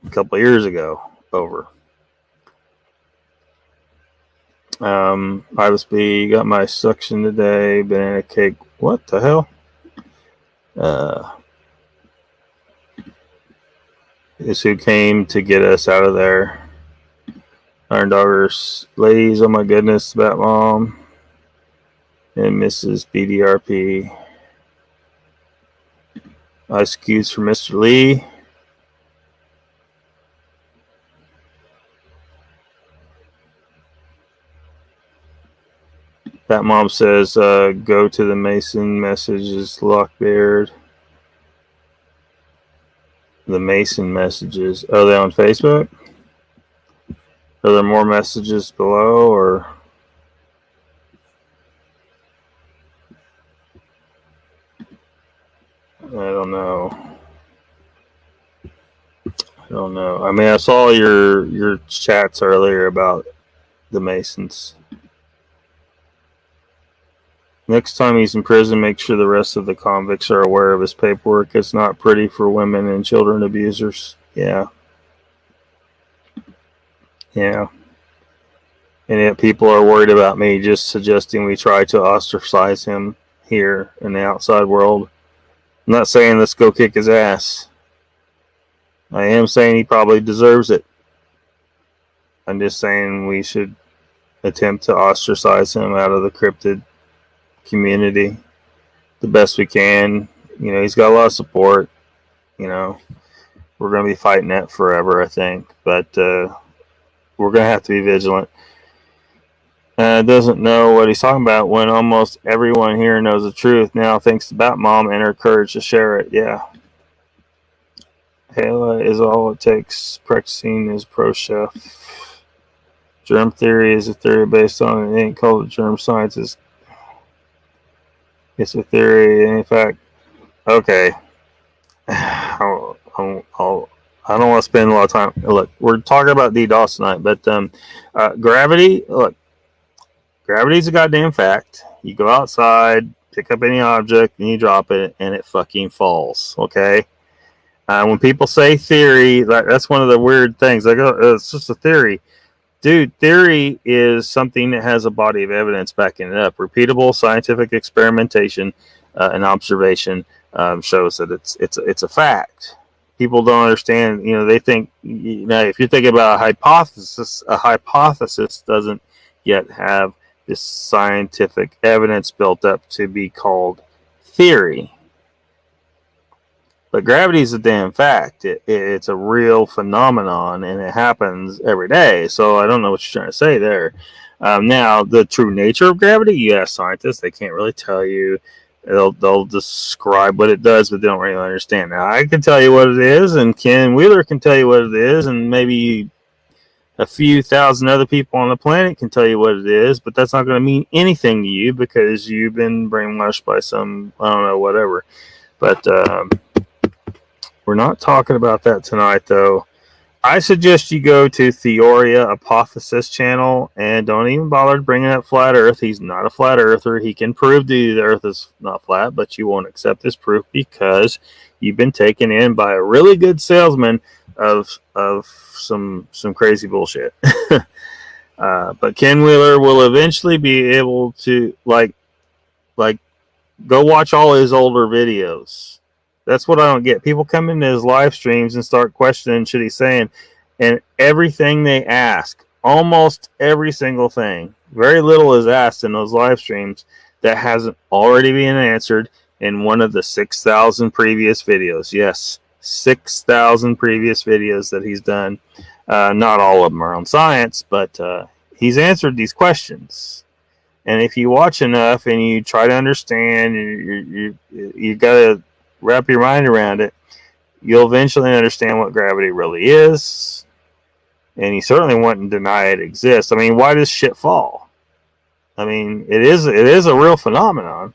a couple of years ago. Over. IBSB got my suction today. Banana cake. What the hell? Is who came to get us out of there. $100. Ladies, oh my goodness, Bat Mom and Mrs. BDRP. Ice cubes for Mr. Lee. That mom says, go to the Mason messages, Lockbeard. The Mason messages. Are they on Facebook? Are there more messages below, or? I don't know. I mean, I saw your chats earlier about the Masons. Next time he's in prison, make sure the rest of the convicts are aware of his paperwork. It's not pretty for women and children abusers. Yeah. Yeah. And yet people are worried about me just suggesting we try to ostracize him here in the outside world. I'm not saying let's go kick his ass. I am saying he probably deserves it. I'm just saying we should attempt to ostracize him out of the cryptid community the best we can. You know, he's got a lot of support. You know, we're going to be fighting that forever, I think. But we're going to have to be vigilant. Doesn't know what he's talking about when almost everyone here knows the truth now, thanks to Bat Mom and her courage to share it. Yeah. Hela is all it takes. Practicing is pro chef. Germ theory is a theory based on it ain't called germ science. It's a theory, in fact. Okay. I don't want to spend a lot of time. Look, we're talking about Dee Doss tonight, but gravity. Look, gravity's a goddamn fact. You go outside, pick up any object, and you drop it, and it fucking falls. Okay. When people say theory, that's one of the weird things. Like, oh, it's just a theory. Dude, theory is something that has a body of evidence backing it up. Repeatable scientific experimentation and observation shows that it's a fact. People don't understand. You know, they think, you know, if you're thinking about a hypothesis doesn't yet have this scientific evidence built up to be called theory. But gravity is a damn fact. It's a real phenomenon, and it happens every day. So I don't know what you're trying to say there. Now, the true nature of gravity, you ask scientists, they can't really tell you. They'll describe what it does, but they don't really understand. Now, I can tell you what it is, and Ken Wheeler can tell you what it is, and maybe a few thousand other people on the planet can tell you what it is, but that's not going to mean anything to you because you've been brainwashed by some, I don't know, whatever. But we're not talking about that tonight, though. I suggest you go to Theoria Apologists Channel and don't even bother bringing up Flat Earth. He's not a flat earther. He can prove to you the Earth is not flat, but you won't accept this proof because you've been taken in by a really good salesman of some crazy bullshit. But Ken Wheeler will eventually be able to like go watch all his older videos. That's what I don't get. People come into his live streams and start questioning shit he's saying, and everything they ask, almost every single thing, very little is asked in those live streams that hasn't already been answered in one of the 6,000 previous videos. Yes, 6,000 previous videos that he's done. Not all of them are on science, but he's answered these questions. And if you watch enough and you try to understand, you got to wrap your mind around it, you'll eventually understand what gravity really is. And you certainly wouldn't deny it exists. I mean, why does shit fall? I mean, it is a real phenomenon.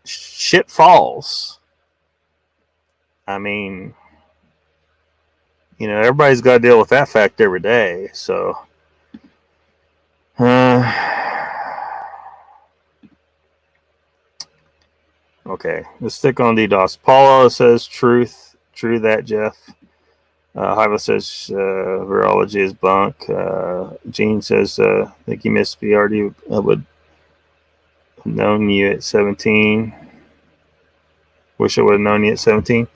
Shit falls. I mean, you know, everybody's got to deal with that fact every day. So, okay, let's stick on Dee Doss. Paulo says truth. True that, Jeff. Hiva says virology is bunk. Gene says, I think you missed BRD. I would have known you at 17. Wish I would have known you at 17.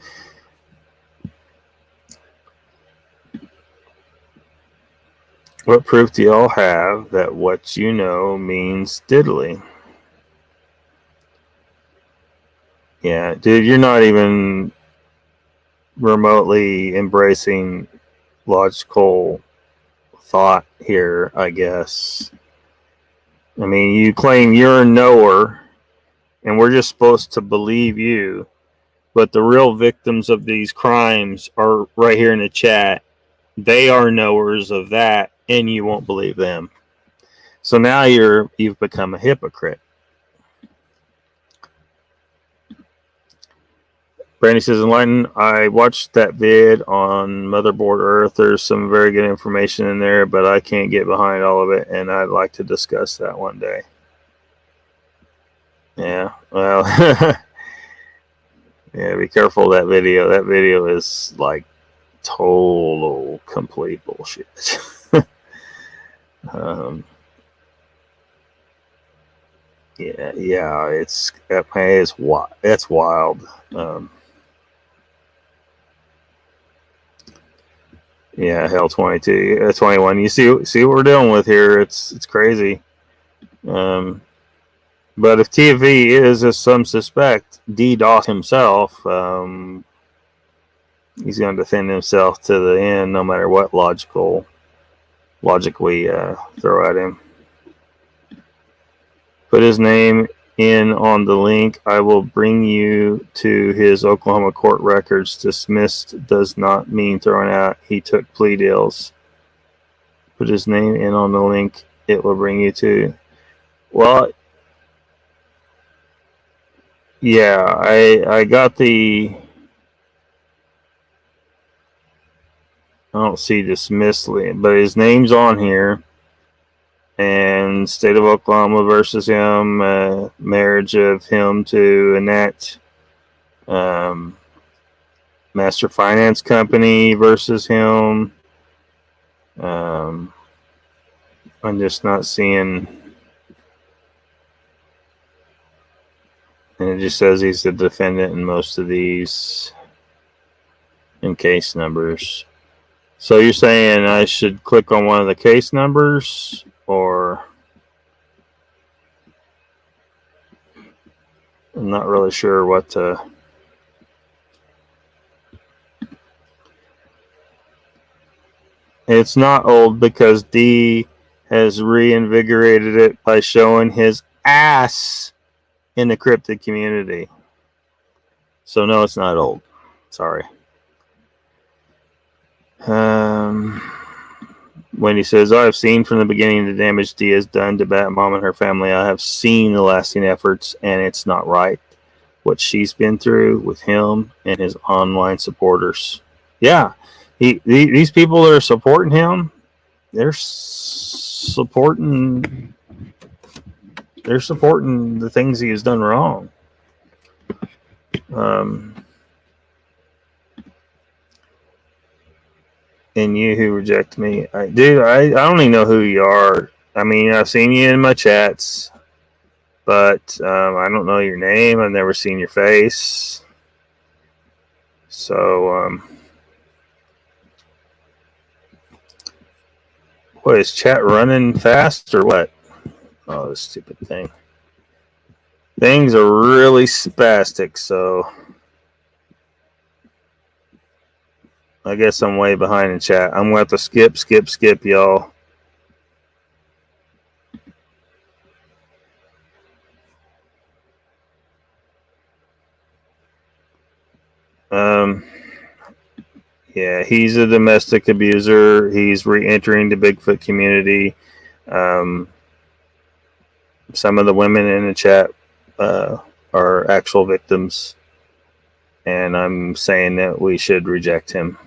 What proof do y'all have that what you know means diddly? Yeah, dude, you're not even remotely embracing logical thought here, I guess. I mean, you claim you're a knower, and we're just supposed to believe you, but the real victims of these crimes are right here in the chat. They are knowers of that, and you won't believe them. So now you've become a hypocrite. Brandy says, Enlighten, I watched that vid on Motherboard Earth. There's some very good information in there, but I can't get behind all of it, and I'd like to discuss that one day. Yeah, well, yeah, be careful of that video. That video is like total, complete bullshit. Yeah, it's wild. Yeah, hell, 22, 21. You see what we're dealing with here. It's crazy. But if TV is, as some suspect, Dee Doss himself, he's going to defend himself to the end, no matter what logic we throw at him. Put his name in on the link. I will bring you to his Oklahoma court records. Dismissed does not mean thrown out. He took plea deals. Put his name in on the link. It will bring you to. Well, yeah, I got the. I don't see dismissed, but his name's on here. And state of Oklahoma versus him, marriage of him to Annette, Master Finance Company versus him. I'm just not seeing, and it just says he's the defendant in most of these in case numbers. So you're saying I should click on one of the case numbers? Or I'm not really sure what to. It's not old because D has reinvigorated it by showing his ass in the cryptid community. So no, it's not old. Sorry. Wendy says, I have seen from the beginning the damage Dee has done to Bat Mom and her family. I have seen the lasting efforts, and it's not right what she's been through with him and his online supporters. Yeah, these people that are supporting him, they're supporting the things he has done wrong. And you who reject me, dude, I don't even know who you are. I mean, I've seen you in my chats, but I don't know your name. I've never seen your face. So, what is chat running fast or what? Oh, this stupid thing. Things are really spastic, so I guess I'm way behind in chat. I'm going to have to skip, y'all. Yeah, he's a domestic abuser. He's re-entering the Bigfoot community. Some of the women in the chat are actual victims. And I'm saying that we should reject him.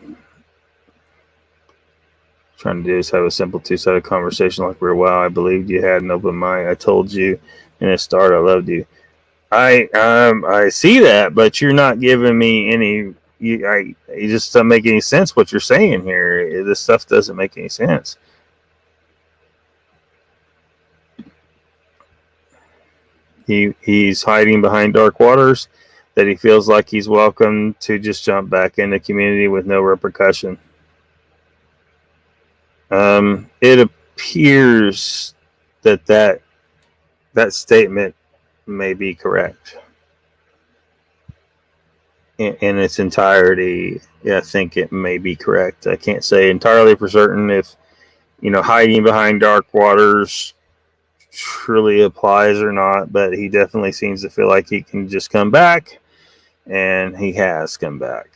Trying to do is have a simple two-sided conversation like we're, wow, I believed you had an open mind. I told you in the start I loved you. I see that, but you're not giving me any. It just doesn't make any sense what you're saying here. This stuff doesn't make any sense. He's hiding behind dark waters that he feels like he's welcome to just jump back in the community with no repercussion. It appears that statement may be correct in its entirety. Yeah, I think it may be correct. I can't say entirely for certain if, hiding behind dark waters truly applies or not, but he definitely seems to feel like he can just come back, and he has come back.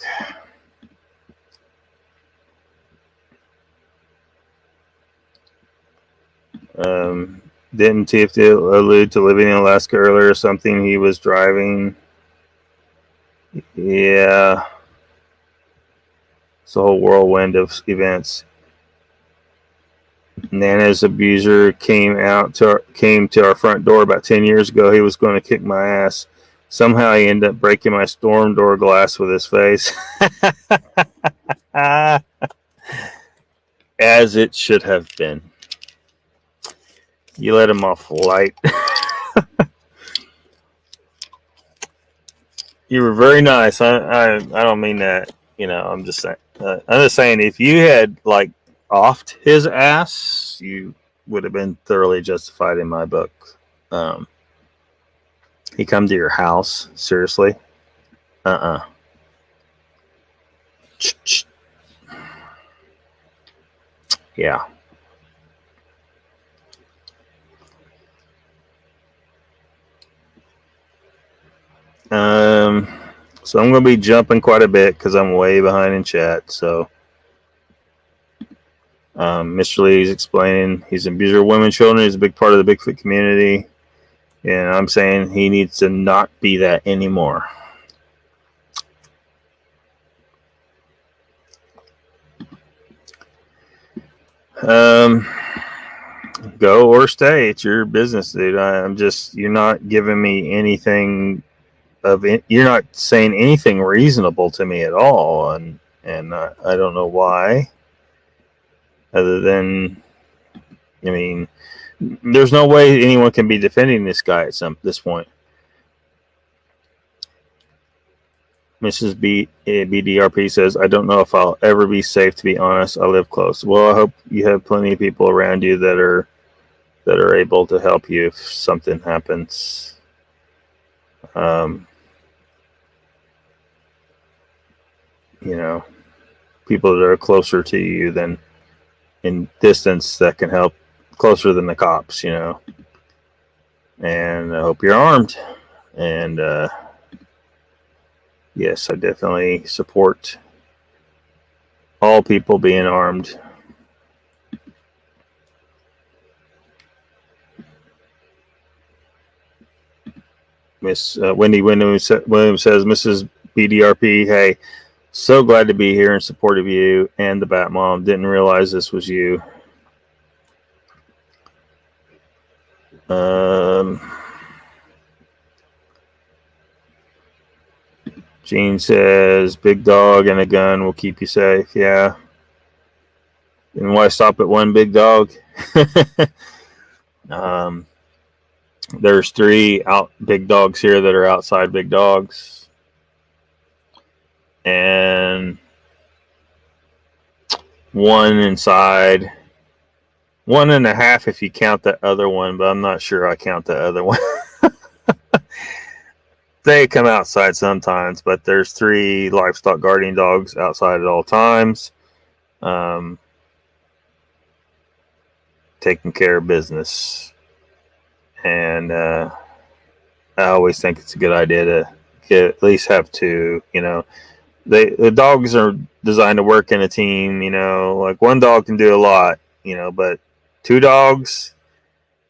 Didn't TFT allude to living in Alaska earlier or something? He was driving. Yeah. It's a whole whirlwind of events. Nana's abuser came to our front door about 10 years ago. He was going to kick my ass. Somehow he ended up breaking my storm door glass with his face. As it should have been. You let him off light. You were very nice. I don't mean that. I'm just saying if you had offed his ass, you would have been thoroughly justified in my book. He come to your house, seriously? Yeah. So I'm going to be jumping quite a bit because I'm way behind in chat. So Mr. Lee's explaining he's an abuser of women, children. He's a big part of the Bigfoot community. And I'm saying he needs to not be that anymore. Go or stay. It's your business, dude. You're not giving me anything of it. You're not saying anything reasonable to me at all. And I don't know why. Other than, there's no way anyone can be defending this guy at this point. Mrs. BDRP says, I don't know if I'll ever be safe, to be honest. I live close. Well, I hope you have plenty of people around you that are able to help you if something happens. People that are closer to you than in distance that can help, closer than the cops, and I hope you're armed. And yes, I definitely support all people being armed. Miss Wendy Williams says, Mrs. BDRP, hey, so glad to be here in support of you and the Bat Mom. Didn't realize this was you. Gene says, big dog and a gun will keep you safe. Yeah. And why stop at one big dog? There's 3 big dogs here that are outside big dogs. And 1 inside. 1.5 if you count that other one, but I'm not sure I count that other one. They come outside sometimes, but there's 3 livestock guardian dogs outside at all times, taking care of business. And I always think it's a good idea to at least have 2. The dogs are designed to work in a team. Like one dog can do a lot, but 2 dogs,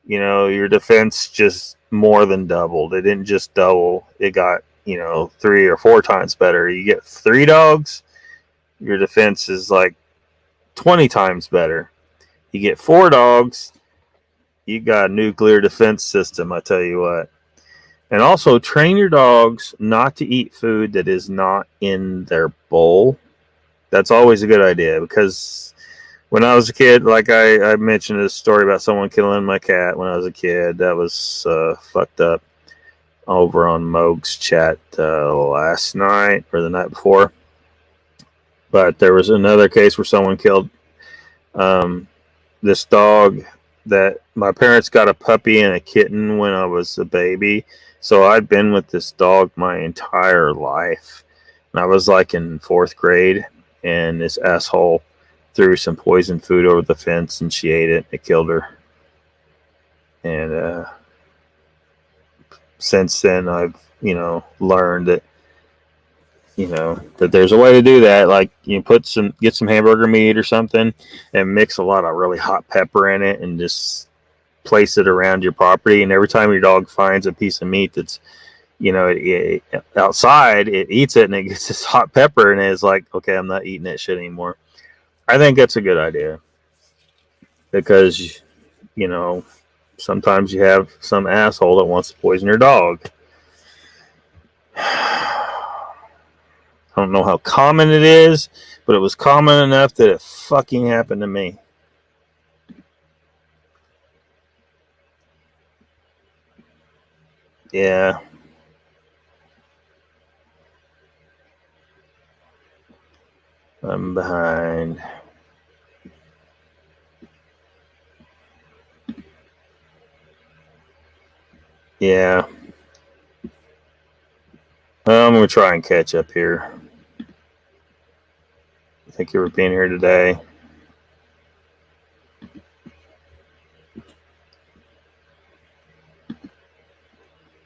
your defense just more than doubled. It didn't just double, it got 3 or 4 times better. You get 3 dogs, your defense is like 20 times better. You get 4 dogs, you got a nuclear defense system, I tell you what. And also train your dogs not to eat food that is not in their bowl. That's always a good idea, because when I was a kid, like I mentioned a story about someone killing my cat when I was a kid. That was fucked up over on Moog's chat last night or the night before. But there was another case where someone killed this dog that my parents got a puppy and a kitten when I was a baby. So I'd been with this dog my entire life. And I was like in 4th grade, and this asshole threw some poison food over the fence and she ate it. It killed her. And since then I've, learned that, that there's a way to do that. Like you get some hamburger meat or something and mix a lot of really hot pepper in it and just place it around your property. And every time your dog finds a piece of meat that's, outside, it eats it and it gets this hot pepper and it's like, okay, I'm not eating that shit anymore. I think that's a good idea, because, sometimes you have some asshole that wants to poison your dog. I don't know how common it is, but it was common enough that it fucking happened to me. Yeah. I'm behind. Yeah. I'm going to try and catch up here. Thank you for being here today.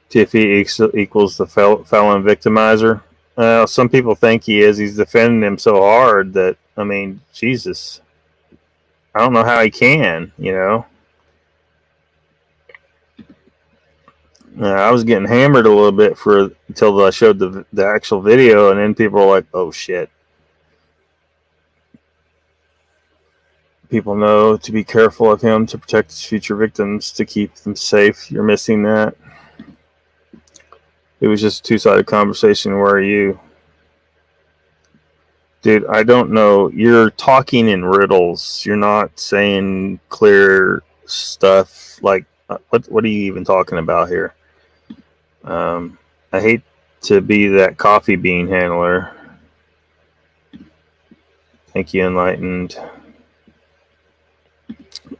Tiffy equals the felon victimizer. Some people think he is. He's defending him so hard that, Jesus. I don't know how he can, I was getting hammered a little bit until I showed the actual video, and then people were like, oh shit. People know to be careful of him to protect his future victims, to keep them safe. You're missing that. It was just a 2-sided conversation. Where are you? Dude, I don't know. You're talking in riddles. You're not saying clear stuff. Like, what are you even talking about here? I hate to be that coffee bean handler. Thank you, Enlightened.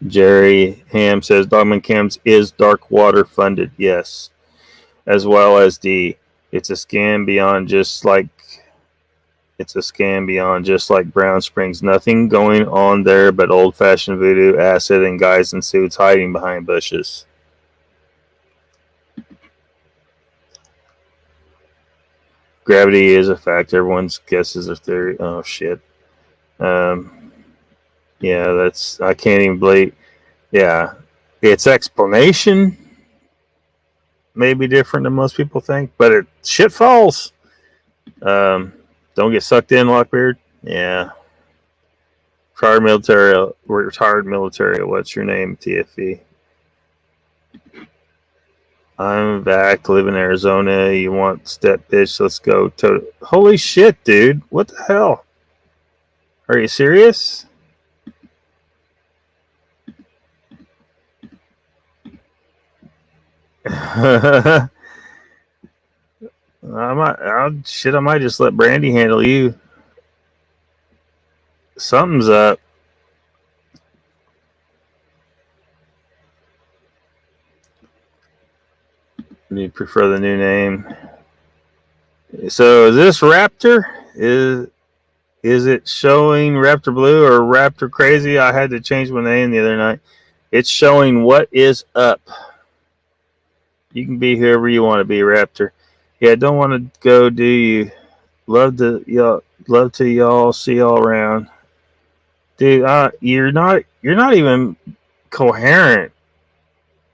Jerry Ham says Dogman Cams is dark water funded. Yes. As well as it's a scam beyond just like Brown Springs. Nothing going on there but old-fashioned voodoo, acid, and guys in suits hiding behind bushes. Gravity is a fact. Everyone's guesses are theory. Oh shit. Yeah, I can't even believe. Yeah, its explanation may be different than most people think, but shit falls. Don't get sucked in, Lockbeard. Yeah. Retired military. What's your name, TFE? I'm back. Live in Arizona. You want step bitch? Let's go. Holy shit, dude. What the hell? Are you serious? I might just let Brandy handle you. Something's up. Do you prefer the new name? So is this Raptor? Is it showing Raptor Blue or Raptor Crazy? I had to change my name the other night. It's showing what is up. You can be whoever you want to be, Raptor. Yeah, don't want to go, do you? Love to y'all see y'all around. Dude, you're not even coherent.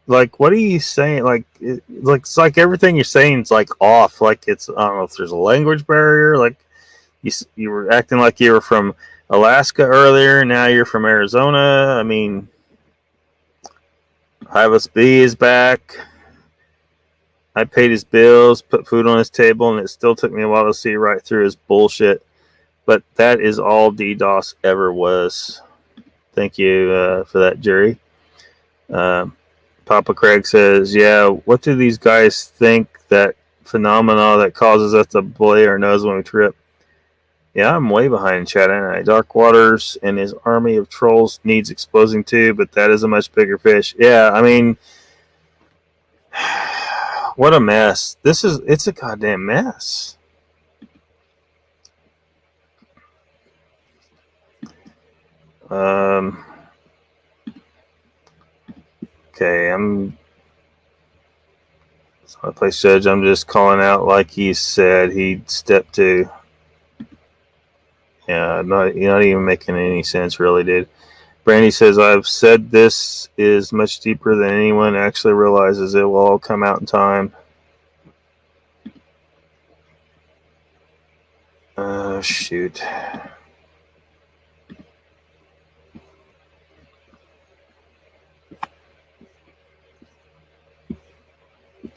Like, what are you saying? Like, it's like everything you're saying is like off. Like, it's, I don't know if there's a language barrier. Like, you were acting like you were from Alaska earlier. Now you're from Arizona. I mean, Hylas B is back. I paid his bills, put food on his table, and it still took me a while to see right through his bullshit. But that is all Dee Doss ever was. Thank you for that, Jerry. Papa Craig says, yeah, what do these guys think that phenomena that causes us to bully our nose when we trip? Yeah, I'm way behind in chat, ain't I? Dark Waters and his army of trolls needs exposing too, but that is a much bigger fish. Yeah, I mean, what a mess. It's a goddamn mess. Okay, I'm not a place judge. I'm just calling out like he said he'd step to. Yeah, not even making any sense, really, dude. Brandy says, I've said this is much deeper than anyone actually realizes. It will all come out in time. Shoot.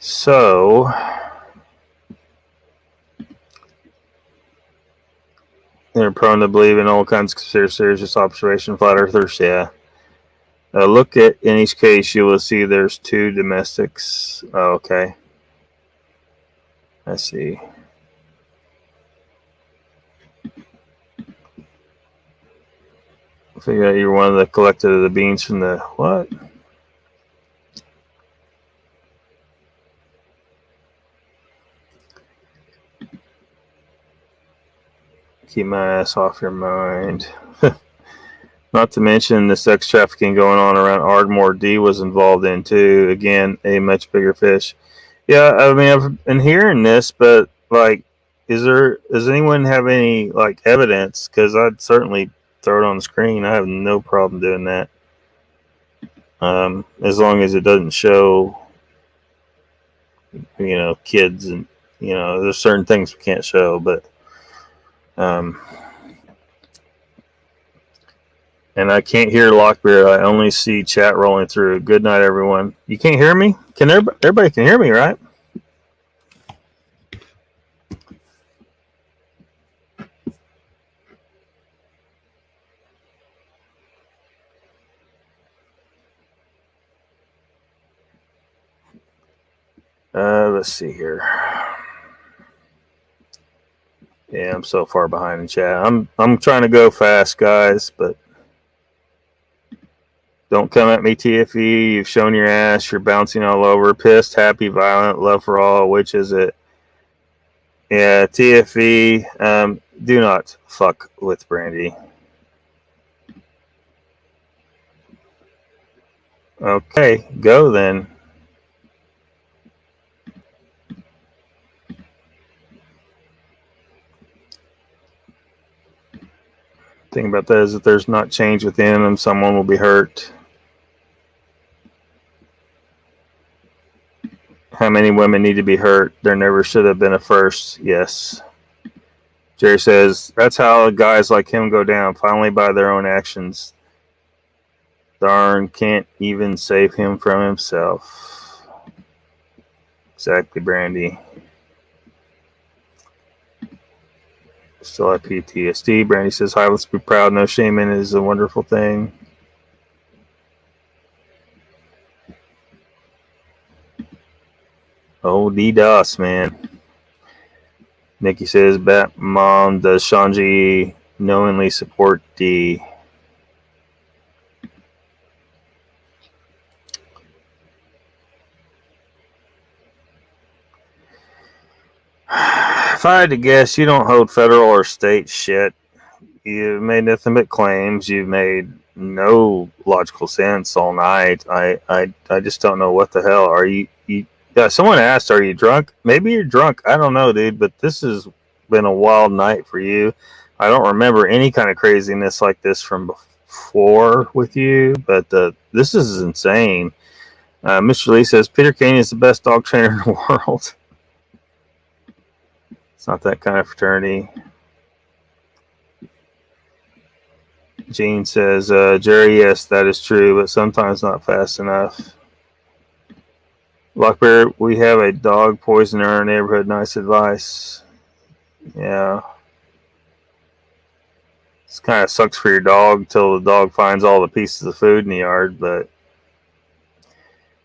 So, they're prone to believe in all kinds of conspiracies, just observation, flat earthers, yeah. Look at, in each case, you will see there's two domestics. Oh, okay. I see. I figure out you're one of the collected of the beans from the, what? Keep my ass off your mind. Not to mention the sex trafficking going on around Ardmore D was involved in too. Again, a much bigger fish. Yeah, I mean, I've been hearing this, but like, does anyone have any like evidence? Because I'd certainly throw it on the screen. I have no problem doing that. As long as it doesn't show, kids and, there's certain things we can't show, but, and I can't hear Lockbeard. I only see chat rolling through. Good night, everyone. You can't hear me? Everybody can hear me, right? Let's see here. Yeah, I'm so far behind in chat. I'm trying to go fast, guys, but don't come at me, TFE. You've shown your ass. You're bouncing all over. Pissed, happy, violent, love for all. Which is it? Yeah, TFE. Do not fuck with Brandy. Okay, go then. Thing about that is if there's not change within them, someone will be hurt. How many women need to be hurt? There never should have been a first. Yes. Jerry says, that's how guys like him go down, finally by their own actions. Darn, can't even save him from himself. Exactly, Brandy. Still have PTSD. Brandy says, hi, let's be proud. No shame in it is a wonderful thing. Oh, Dee Doss, man. Nikki says, Bat Mom, does Shanji knowingly support D? If I had to guess, you don't hold federal or state shit. You've made nothing but claims. You've made no logical sense all night. I just don't know what the hell are you. Yeah, someone asked, "Are you drunk?" Maybe you're drunk. I don't know, dude. But this has been a wild night for you. I don't remember any kind of craziness like this from before with you. But this is insane. Mr. Lee says Peter Kane is the best dog trainer in the world. It's not that kind of fraternity. Gene says, Jerry, yes, that is true, but sometimes not fast enough. Lockbeard, we have a dog poisoner in our neighborhood. Nice advice. Yeah. This kind of sucks for your dog until the dog finds all the pieces of food in the yard, but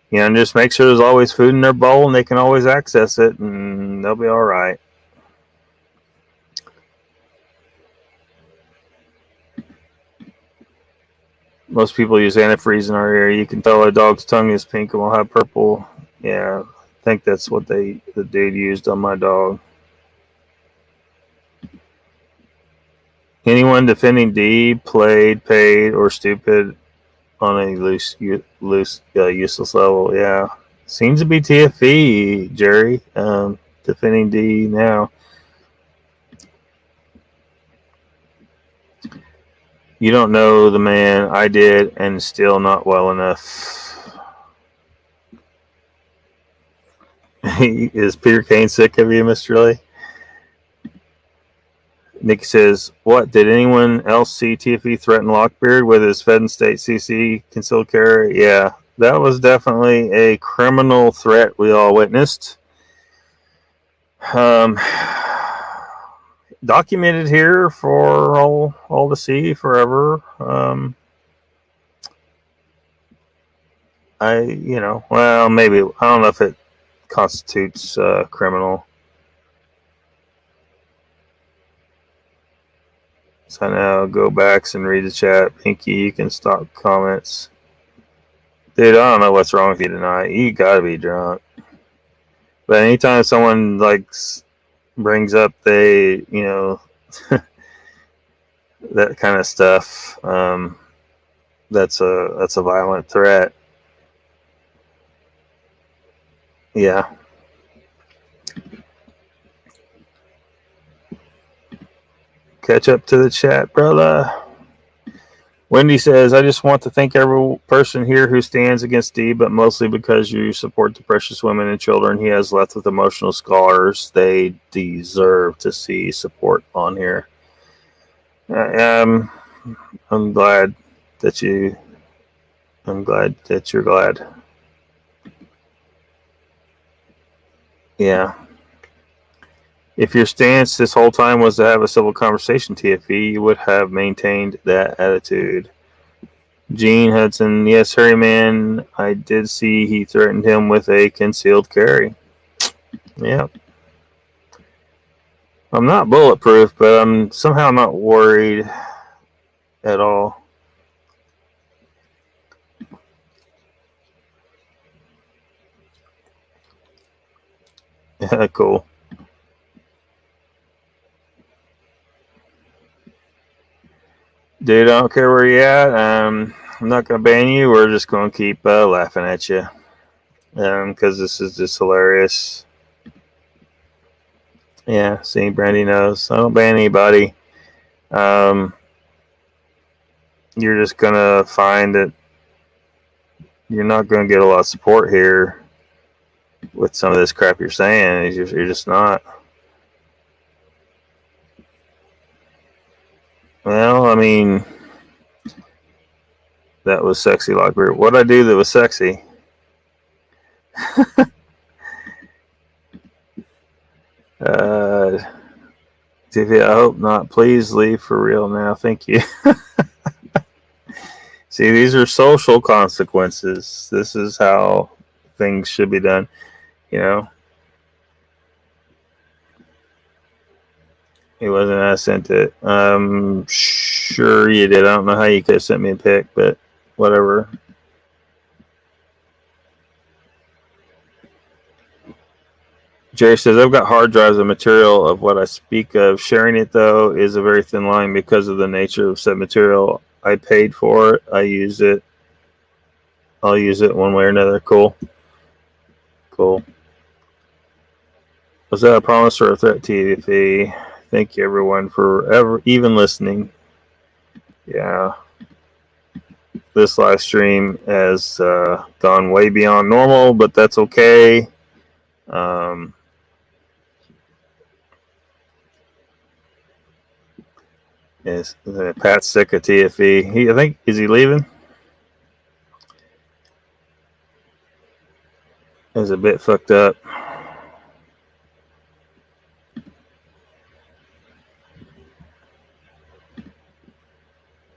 you know, just make sure there's always food in their bowl and they can always access it and they'll be all right. Most people use antifreeze in our area. You can tell a dog's tongue is pink and will have purple. Yeah, I think that's what the dude used on my dog. Anyone defending D played, paid, or stupid on a useless level? Yeah, seems to be TFE, Jerry. Defending D now. You don't know the man. I did, and still not well enough. Is Peter Kane sick of you, Mr. Lee? Nick says, what? Did anyone else see TFE threaten Lockbeard with his Fed and State CC concealed carry? Yeah, that was definitely a criminal threat we all witnessed. Documented here for all to see forever. Well, maybe, I don't know if it constitutes criminal. So now go back and read the chat. Pinky, you can stop comments. Dude, I don't know what's wrong with you tonight. You gotta be drunk. But anytime someone brings up that kind of stuff, that's a violent threat. Yeah. Catch up to the chat, brother. Wendy says, I just want to thank every person here who stands against D, but mostly because you support the precious women and children he has left with emotional scars. They deserve to see support on here. I'm glad that you're glad. Yeah. If your stance this whole time was to have a civil conversation, TFE, you would have maintained that attitude. Gene Hudson, yes, Hurry Man, I did see he threatened him with a concealed carry. Yeah. I'm not bulletproof, but I'm somehow not worried at all. Yeah, cool. Dude, I don't care where you're at. I'm not going to ban you. We're just going to keep laughing at you. Because this is just hilarious. Yeah, see, Brandy knows. I don't ban anybody. You're just going to find that you're not going to get a lot of support here with some of this crap you're saying. You're just not. Well, I mean, that was sexy, Lockbeard. What'd I do that was sexy? TV, I hope not. Please leave for real now. Thank you. See, these are social consequences. This is how things should be done, you know. It wasn't I sent it. Sure you did. I don't know how you could have sent me a pic, but whatever. Jerry says, I've got hard drives of material of what I speak of. Sharing it, though, is a very thin line because of the nature of said material. I paid for it. I use it. I'll use it one way or another. Cool. Cool. Was that a promise or a threat, TV? Thank you, everyone, for even listening. Yeah. This live stream has gone way beyond normal, but that's okay. Yes, Pat's sick of TFE. I think, is he leaving? Is a bit fucked up.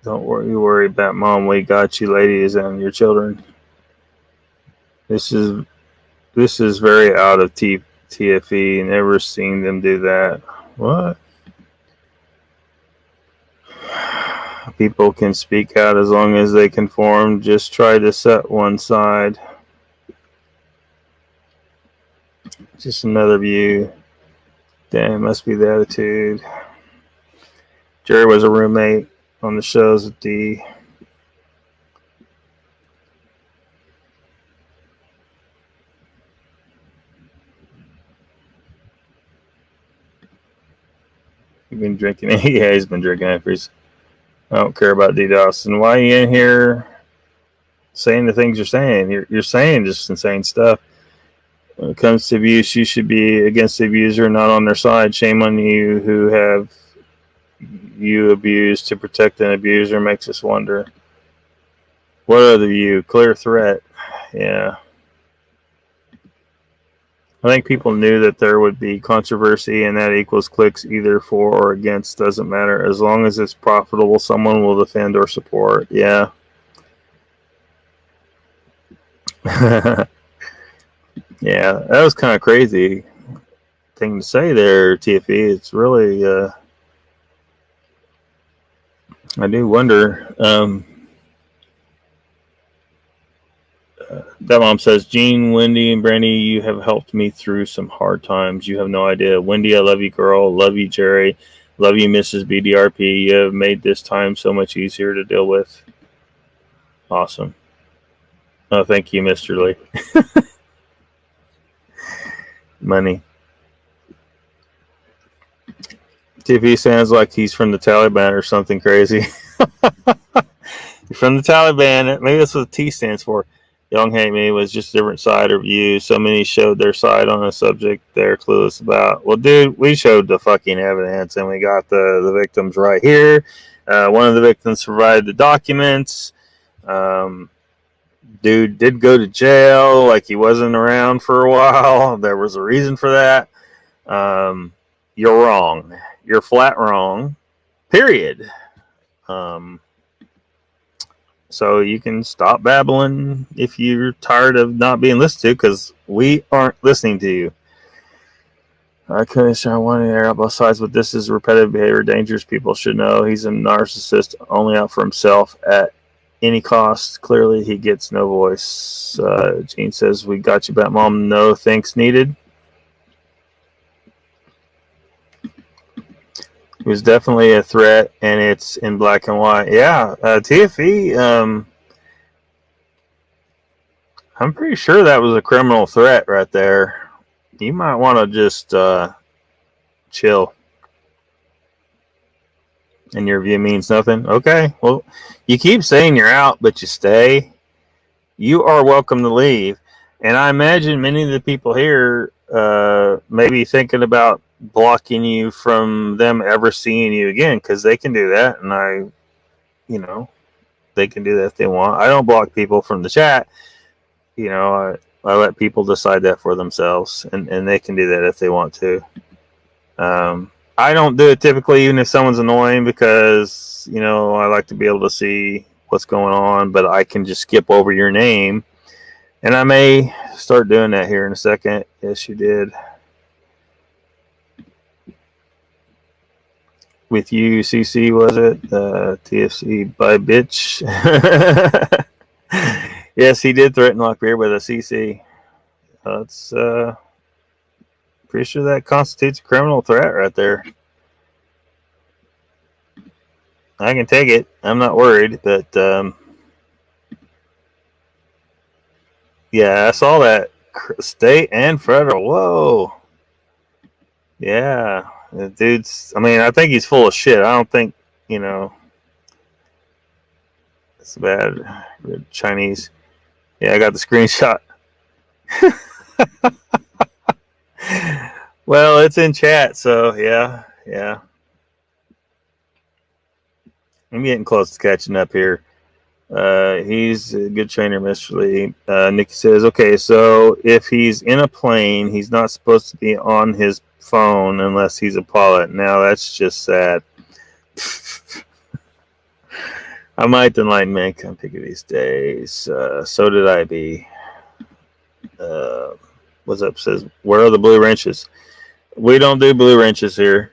Don't worry about Mom. We got you, ladies, and your children. This is very out of TFE. Never seen them do that. What? People can speak out as long as they conform. Just try to set one side. Just another view. Damn, must be the attitude. Jerry was a roommate on the shows with Dee. You've been drinking. Yeah, he's been drinking after he's. I don't care about Dee Doss. And why are you in here saying the things you're saying? You're saying just insane stuff. When it comes to abuse, you should be against the abuser, not on their side. Shame on you who have you abused to protect an abuser. Makes us wonder. What other you? Clear threat. Yeah. I think people knew that there would be controversy, and that equals clicks either for or against. Doesn't matter. As long as it's profitable, someone will defend or support. Yeah. Yeah, that was kind of crazy thing to say there, TFE. It's really, I do wonder. That mom says, Jean, Wendy, and Brandy, you have helped me through some hard times. You have no idea. Wendy, I love you, girl. Love you, Jerry. Love you, Mrs. BDRP. You have made this time so much easier to deal with. Awesome. Oh, thank you, Mr. Lee. Money. TV sounds like he's from the Taliban or something crazy. You're from the Taliban. Maybe that's what T stands for. Young Hate Me was just a different side or view. So many showed their side on a subject they're clueless about. Well, dude, we showed the fucking evidence, and we got the victims right here. One of the victims provided the documents. Dude did go to jail, like he wasn't around for a while. There was a reason for that. You're wrong. You're flat wrong. Period. So you can stop babbling if you're tired of not being listened to, because we aren't listening to you. I couldn't say I want to air out both sides, but this is repetitive behavior. Dangerous people should know. He's a narcissist, only out for himself at any cost. Clearly, he gets no voice. Gene says, we got you back, Mom. No thanks needed. It was definitely a threat, and it's in black and white. Yeah, TFE, I'm pretty sure that was a criminal threat right there. You might want to just chill. And your view means nothing? Okay, well, you keep saying you're out, but you stay. You are welcome to leave. And I imagine many of the people here may be thinking about blocking you from them ever seeing you again, because they can do that, and they can do that if they want. I don't block people from the chat. I let people decide that for themselves, and they can do that if they want to. I don't do it typically, even if someone's annoying, because I like to be able to see what's going on, but I can just skip over your name, and I may start doing that here in a second. Yes, you did. With you, CC, was it? TFC by bitch. Yes, he did threaten Lockbeard with a CC. Pretty sure that constitutes a criminal threat right there. I can take it. I'm not worried, but yeah, I saw that. State and federal. Whoa. Yeah. The dude's, I mean, I think he's full of shit. I don't think, you know, it's bad. Chinese. Yeah, I got the screenshot. Well, it's in chat, so yeah. I'm getting close to catching up here. He's a good trainer, Mr. Lee. Nikki says, okay, so if he's in a plane, he's not supposed to be on his phone unless he's a pilot. Now that's just sad. I might enlighten man. Come pick of these days. So did I be. What's up? Says, where are the blue wrenches? We don't do blue wrenches here,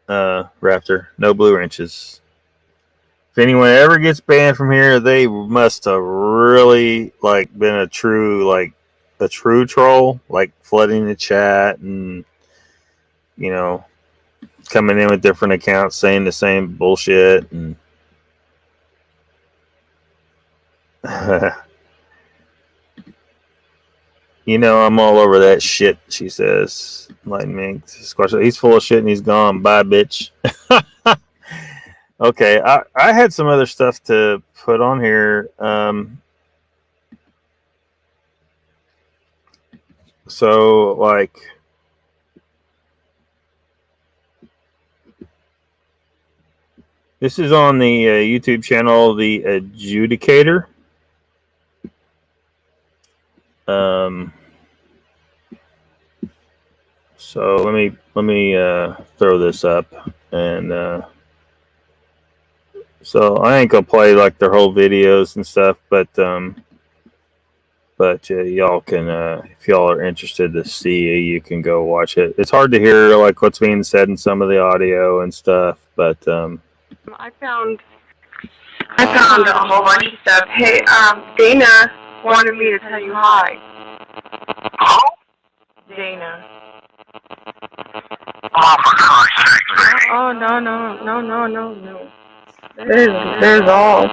Raptor. No blue wrenches. If anyone ever gets banned from here, they must have really like been a true troll, like flooding the chat and, you know, coming in with different accounts saying the same bullshit and you know, I'm all over that shit, she says. Lightning Squash. He's full of shit and he's gone. Bye, bitch. Okay, I had some other stuff to put on here. So, like, this is on the YouTube channel, The Adjudicator. So let me throw this up, and so I ain't gonna play like their whole videos and stuff, but y'all can, if y'all are interested to see, you can go watch it. It's hard to hear like what's being said in some of the audio and stuff, but I found a whole bunch of stuff. Hey, Dana wanted me to tell you hi. Dana. Oh, for Christ's sake, baby. Oh, no. There's all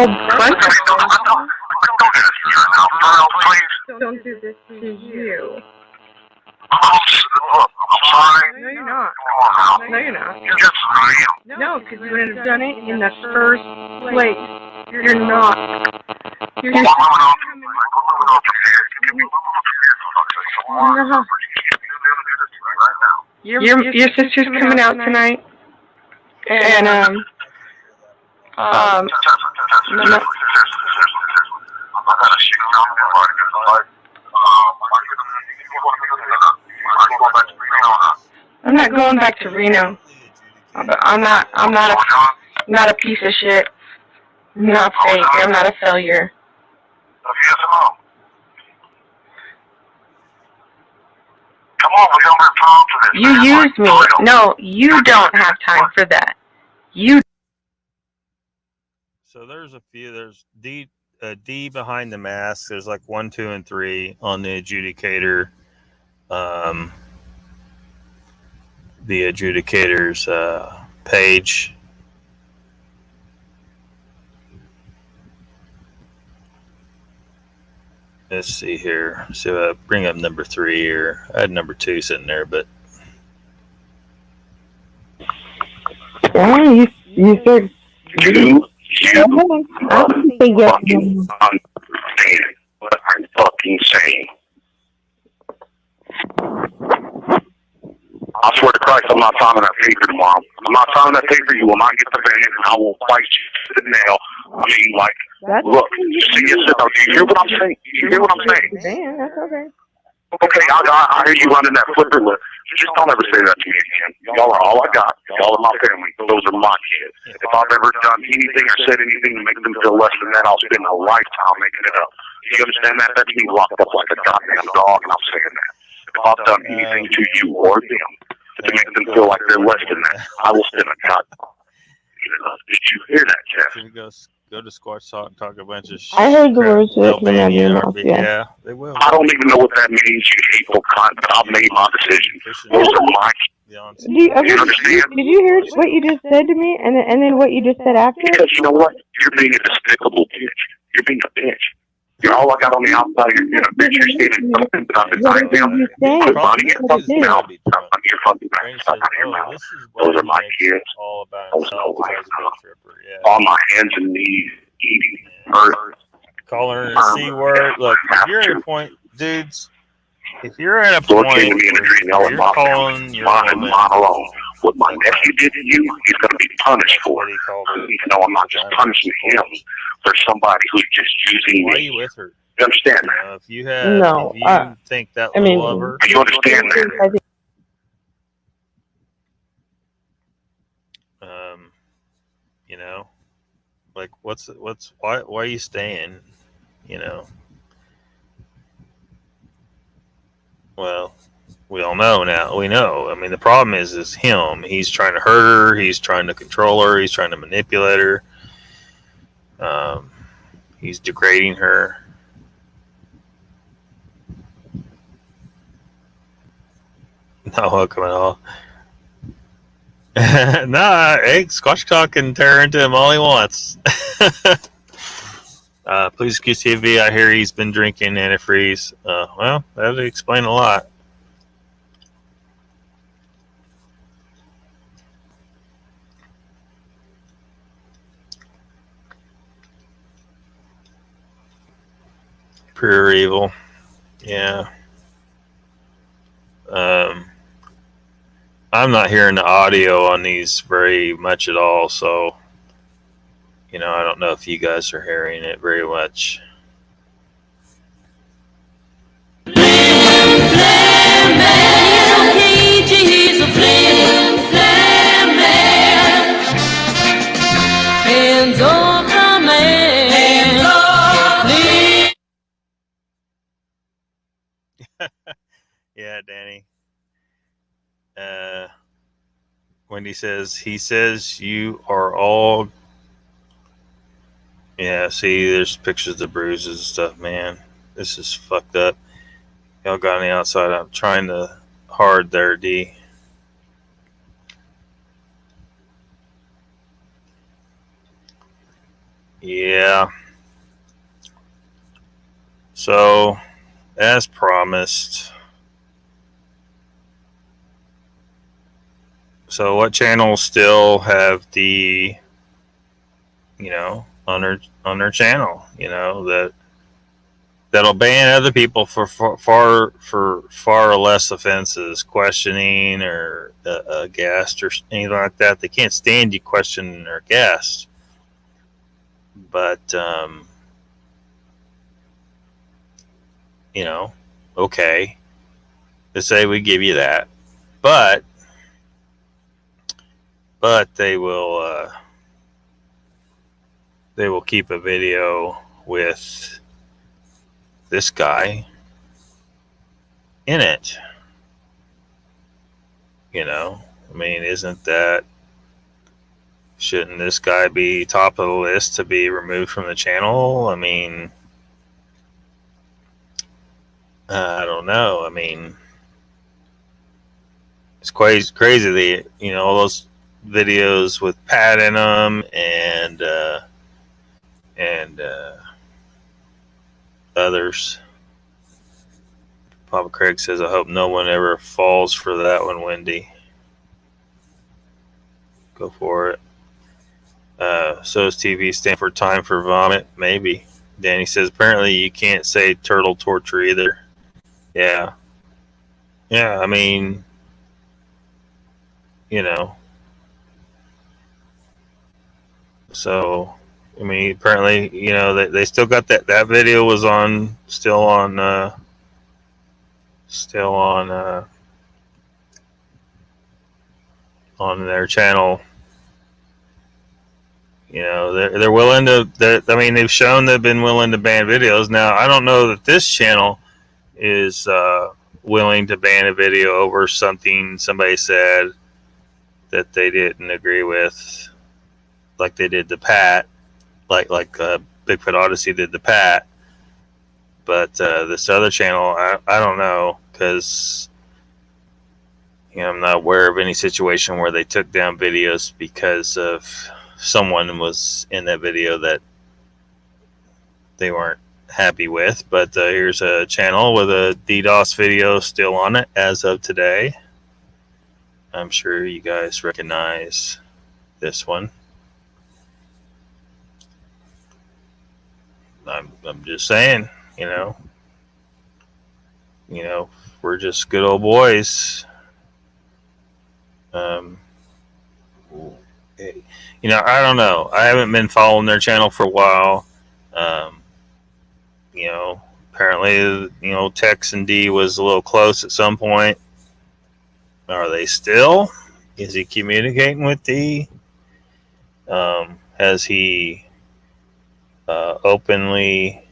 bunch of don't do this to you. I'm sorry. No, you're not. No, you're not. You just real. No, because you wouldn't have done it in the first place. You're not. You're just... Your sister's coming out tonight, and no. I'm not going back to Reno. I'm not a piece of shit. I'm not fake. I'm not a failure. Come on, we don't have time for this. You used me. No, you don't have time for that. You. So there's a few. There's D behind the mask. There's like 1, 2, and 3 on the adjudicator. The adjudicator's page. Let's see here. So bring up number 3 here. I had number 2 sitting there, but you said You fucking understand what I'm fucking saying. I swear to Christ, I'm not signing that paper tomorrow. I'm not signing that paper. You will not get the van, and I will fight you to the nail. I mean, like, look, see you sit down. Do you hear what I'm saying? Do you hear what I'm saying? Man, that's okay. Okay, I hear you running that flipper lip. Just don't ever say that to me again. Y'all are all I got. Y'all are my family. Those are my kids. If I've ever done anything or said anything to make them feel less than that, I'll spend a lifetime making it up. Do you understand that? That's me locked up like a goddamn dog, and I'm saying that. If I've done anything to you or them to make them feel like they're less than that, I will spend a Did you hear that, Jeff? Should we go to Squatch Talk and talk a bunch of shit? I heard the words that They'll came out ban of you your in a mouth, bit. yeah. Yeah, they will. I don't even know what that means, you hateful cunt, but I've made my decision. Those are my Do you understand? did you hear what you just said to me, and then what you just said after? Because you know what? You're being a despicable bitch. You're being a bitch. You're all I got on the outside of your bitch. You're standing something that I've been dying down. Quit running your fucking mouth. Out your fucking mouth. Out of your mouth. Those are my kids. Those no life. On my hands and knees, eating earth. Calling her a C word. Look, if you're at a point, dudes, if you're at a point Lord came to me in a dream, where you're calling your woman, mine alone. What my nephew did to you, he's going to be punished for it. Even though I'm not just punishing him for somebody who's just using why are me. you with her? You understand that? If you have, if you think that little of her, you understand that? you know, like why are you staying? You know, well, we all know now. We know. I mean, the problem is him. He's trying to hurt her. He's trying to control her. He's trying to manipulate her. He's degrading her. Not welcome at all. Nah, Squash Talk can tear into him all he wants. Please excuse TV. I hear he's been drinking antifreeze. Well, that would explain a lot. Pure evil. Yeah. I'm not hearing the audio on these very much at all, so you know, I don't know if you guys are hearing it very much. Yeah, Danny. Wendy says, he says you are all. Yeah, see, there's pictures of the bruises and stuff, man. This is fucked up. Y'all got on the outside. I'm trying to hard there, D. Yeah. So, as promised. So, what channels still have the, you know, on their channel, you know, that'll ban other people for far less offenses, questioning or a guest or anything like that. They can't stand you questioning their guest. But you know, okay, let's say we give you that, but they will keep a video with this guy in it. You know, I mean, shouldn't this guy be top of the list to be removed from the channel? I mean, I don't know. I mean, it's crazy. You know, all those videos with Pat in them and others. Papa Craig says, I hope no one ever falls for that one, Wendy. Go for it. So does TV stand for time for vomit? Maybe. Danny says, apparently you can't say turtle torture either. Yeah. Yeah, I mean, you know. So, I mean, apparently, you know, they still got that video was still on their channel. You know, they're willing to. I mean, they've shown they've been willing to ban videos. Now, I don't know that this channel is willing to ban a video over something somebody said that they didn't agree with. like they did to Pat, like Bigfoot Odyssey did to Pat. But this other channel, I don't know, because I'm not aware of any situation where they took down videos because of someone was in that video that they weren't happy with. But here's a channel with a Dee Doss video still on it as of today. I'm sure you guys recognize this one. I'm just saying, we're just good old boys. I don't know. I haven't been following their channel for a while. Apparently, Tex and D was a little close at some point. Are they still? Is he communicating with D? Has he openly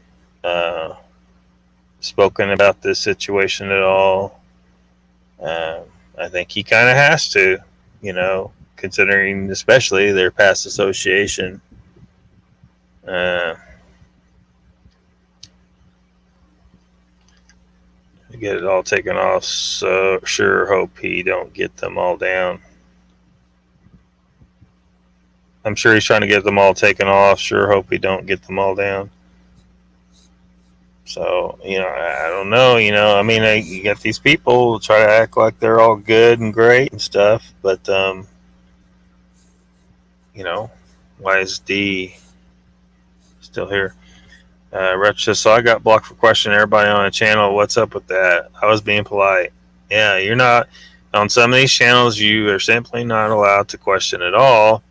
spoken about this situation at all? I think he kind of has to, considering especially their past association. Get it all taken off, so sure hope he don't get them all down. I'm sure he's trying to get them all taken off. Sure hope he don't get them all down. So, I don't know, you got these people try to act like they're all good and great and stuff, but, why is D still here? Retro, so I got blocked for questioning everybody on the channel. What's up with that? I was being polite. Yeah, you're not. On some of these channels, you are simply not allowed to question at all.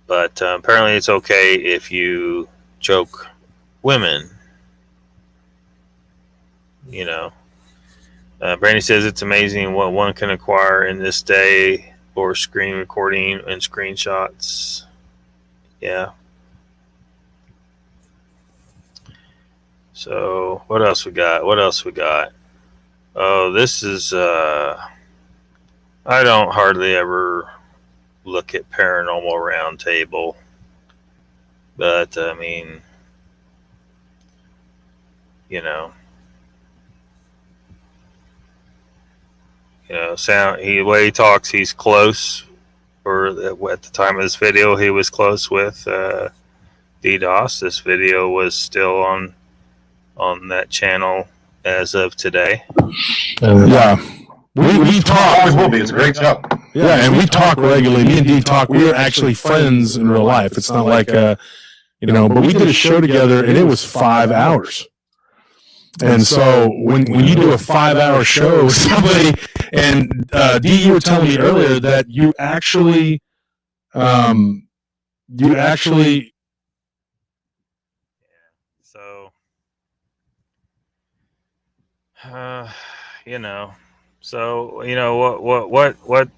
But apparently it's okay if you choke women. Brandy says it's amazing what one can acquire in this day for screen recording and screenshots. Yeah. So what else we got? Oh, this is I don't hardly ever look at Paranormal Roundtable, but I mean, the way he talks, he's close, or at the time of this video he was close with Dee Doss. This video was still on that channel as of today. Yeah, we talk. Always will be. It's a great show. Yeah, and we talk regularly. Me and Dee talk. We are actually friends in real life. It's not like but we did a show together, and it was 5 hours. And so when you do a 5-hour show with somebody, and Dee, you were telling me earlier that you actually what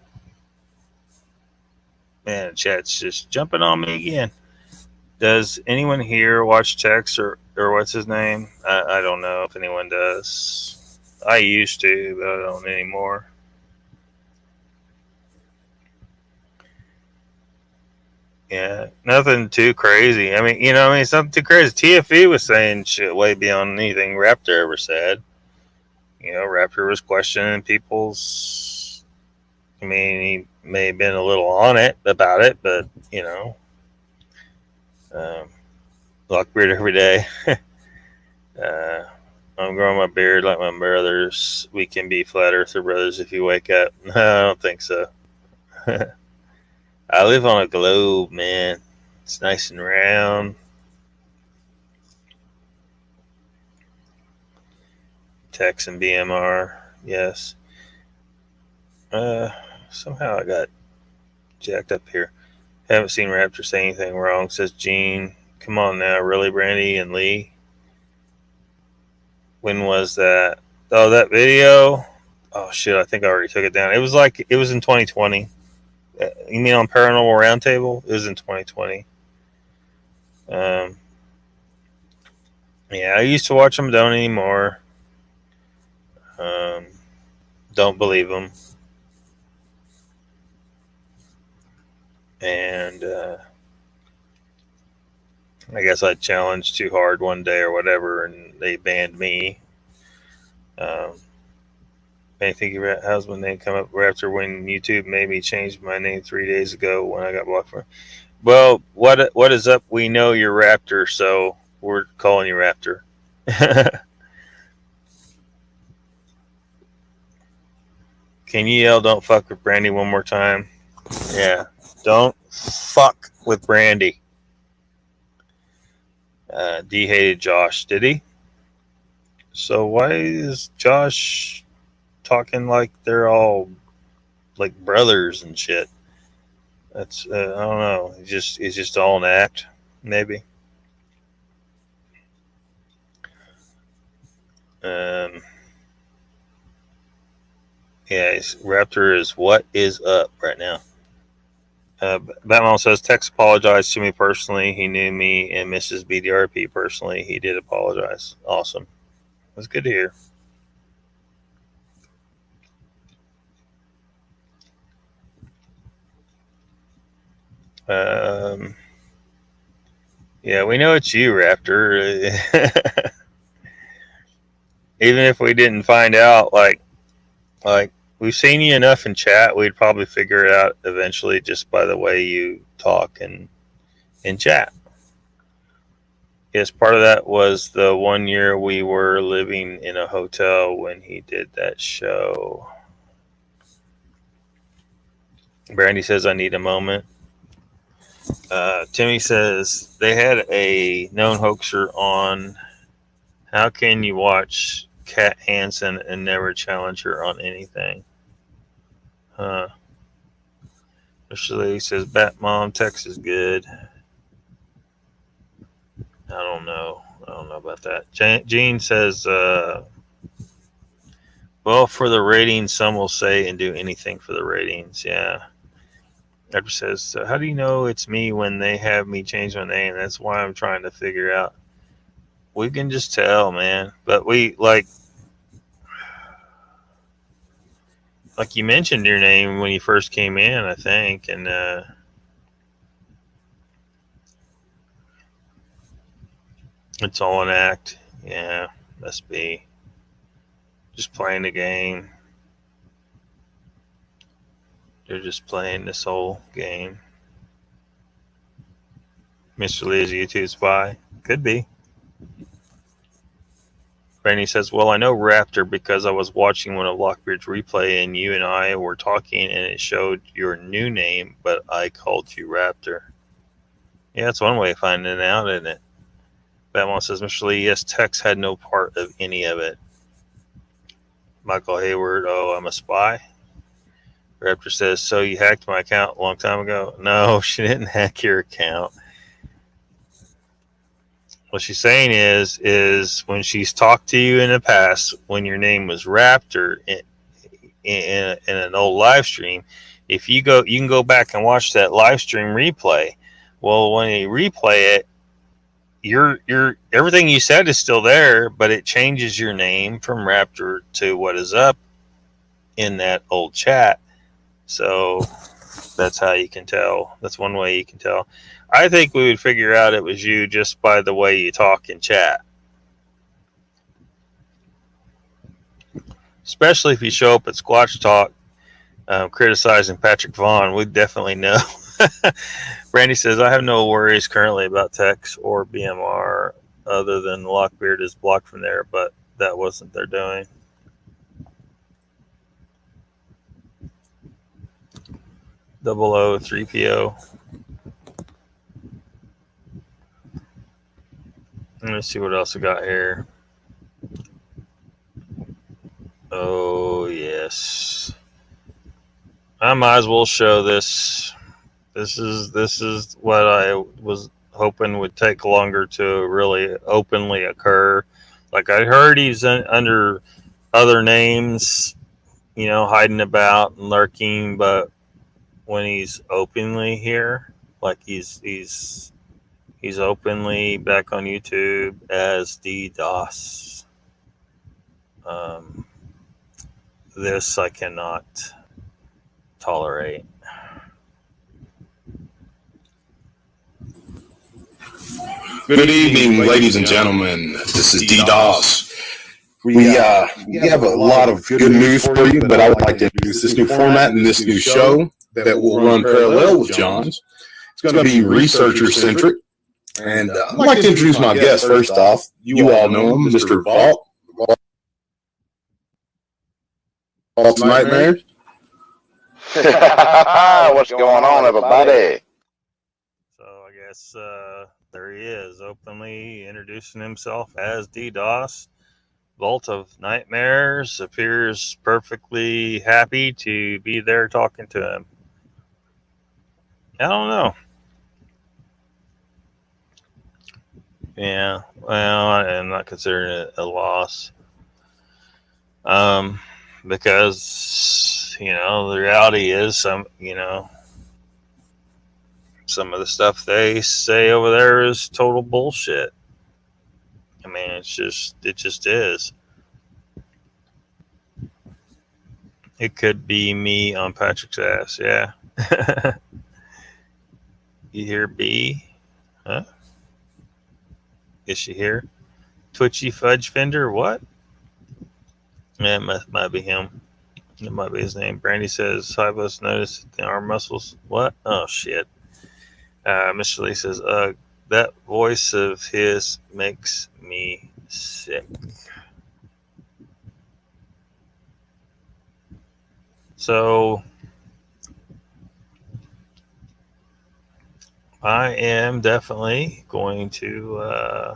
man, chat's just jumping on me again. Does anyone here watch Tex or what's his name? I don't know if anyone does. I used to, but I don't anymore. Yeah, nothing too crazy. I mean, something too crazy. TFE was saying shit way beyond anything Raptor ever said. Raptor was questioning people's. I mean, he may have been a little on it about it, but Lockbeard every day. I'm growing my beard like my brothers. We can be flat earther brothers if you wake up. No, I don't think so. I live on a globe, man. It's nice and round. Tex and BMR, yes. Somehow I got jacked up here. Haven't seen Raptor say anything wrong, says Gene. Come on now, really, Brandy and Lee? When was that? Oh, that video? Oh, shit, I think I already took it down. It was in 2020. You mean on Paranormal Roundtable? It was in 2020. Yeah, I used to watch them, don't anymore. Don't believe them. and I guess I challenged too hard one day or whatever, and they banned me. Anything your husband name come up after when YouTube made me change my name 3 days ago when I got blocked for? Well, what is up? We know you're Raptor, so we're calling you Raptor. Can you yell "Don't fuck with Brandy" one more time? Yeah, don't fuck with Brandy. D hated Josh, did he? So why is Josh talking like they're all like brothers and shit? That's I don't know. It's just all an act, maybe. Yeah, Raptor is what is up right now. Batman says Tex apologized to me personally. He knew me and Mrs. BDRP personally. He did apologize. Awesome. That's good to hear. Yeah, we know it's you, Raptor. Even if we didn't find out, like we've seen you enough in chat, we'd probably figure it out eventually just by the way you talk and in chat. Yes, part of that was the 1 year we were living in a hotel when he did that show. Brandy says, I need a moment. Timmy says, they had a known hoaxer on. How can you watch Kat Hansen and never challenge her on anything? Huh. Mr. Lee says, Bat Mom, Tex is good. I don't know about that. Gene says, well, for the ratings, some will say and do anything for the ratings. Yeah. Edward says, how do you know it's me when they have me change my name? That's why I'm trying to figure out. We can just tell, man. But we, like you mentioned your name when you first came in, I think. And it's all an act. Yeah, must be. Just playing the game. They're just playing this whole game. Mr. Lee is a YouTube spy. Could be. Brandy says, well, I know Raptor because I was watching one of Lockbeard's replay and you and I were talking and it showed your new name, but I called you Raptor. Yeah, that's one way of finding it out, isn't it? Batman says, Mr. Lee, yes, Tex had no part of any of it. Michael Hayward, oh, I'm a spy? Raptor says, so you hacked my account a long time ago? No, she didn't hack your account. What she's saying is when she's talked to you in the past, when your name was Raptor in an old live stream, if you can go back and watch that live stream replay. Well, when you replay it, your everything you said is still there, but it changes your name from Raptor to what is up in that old chat. So that's how you can tell. That's one way you can tell. I think we would figure out it was you just by the way you talk in chat. Especially if you show up at Squatch Talk criticizing Patrick Vaughn, we'd definitely know. Brandy says, I have no worries currently about Tex or BMR other than Lockbeard is blocked from there, but that wasn't their doing. Double O 3PO. Let's see what else we got here. Oh, yes. I might as well show this. This is what I was hoping would take longer to really openly occur. Like I heard he's under other names, hiding about and lurking, but when he's openly here, like he's openly back on YouTube as Dee Doss. This I cannot tolerate. Good evening, ladies and gentlemen. This is Dee Doss. We have a lot of good news for you, but I would like to introduce this new format and this new show that will run parallel with John's. It's going to be researcher-centric. And I'd like to introduce my guest first off. You all know him, Mr. Vault's Nightmares. What's going on, everybody? So I guess there he is, openly introducing himself as Dee Doss. Vault of Nightmares appears perfectly happy to be there talking to him. I don't know. Yeah, well, I'm not considering it a loss. Because, the reality is some of the stuff they say over there is total bullshit. I mean, it just is. It could be me on Patrick's ass, yeah. You hear B? Huh? Is she here? Twitchy Fudge Fender, what? Yeah, it might be him. It might be his name. Brandy says, hi, let's notice the arm muscles. What? Oh, shit. Mr. Lee says, that voice of his makes me sick. So, I am definitely going to,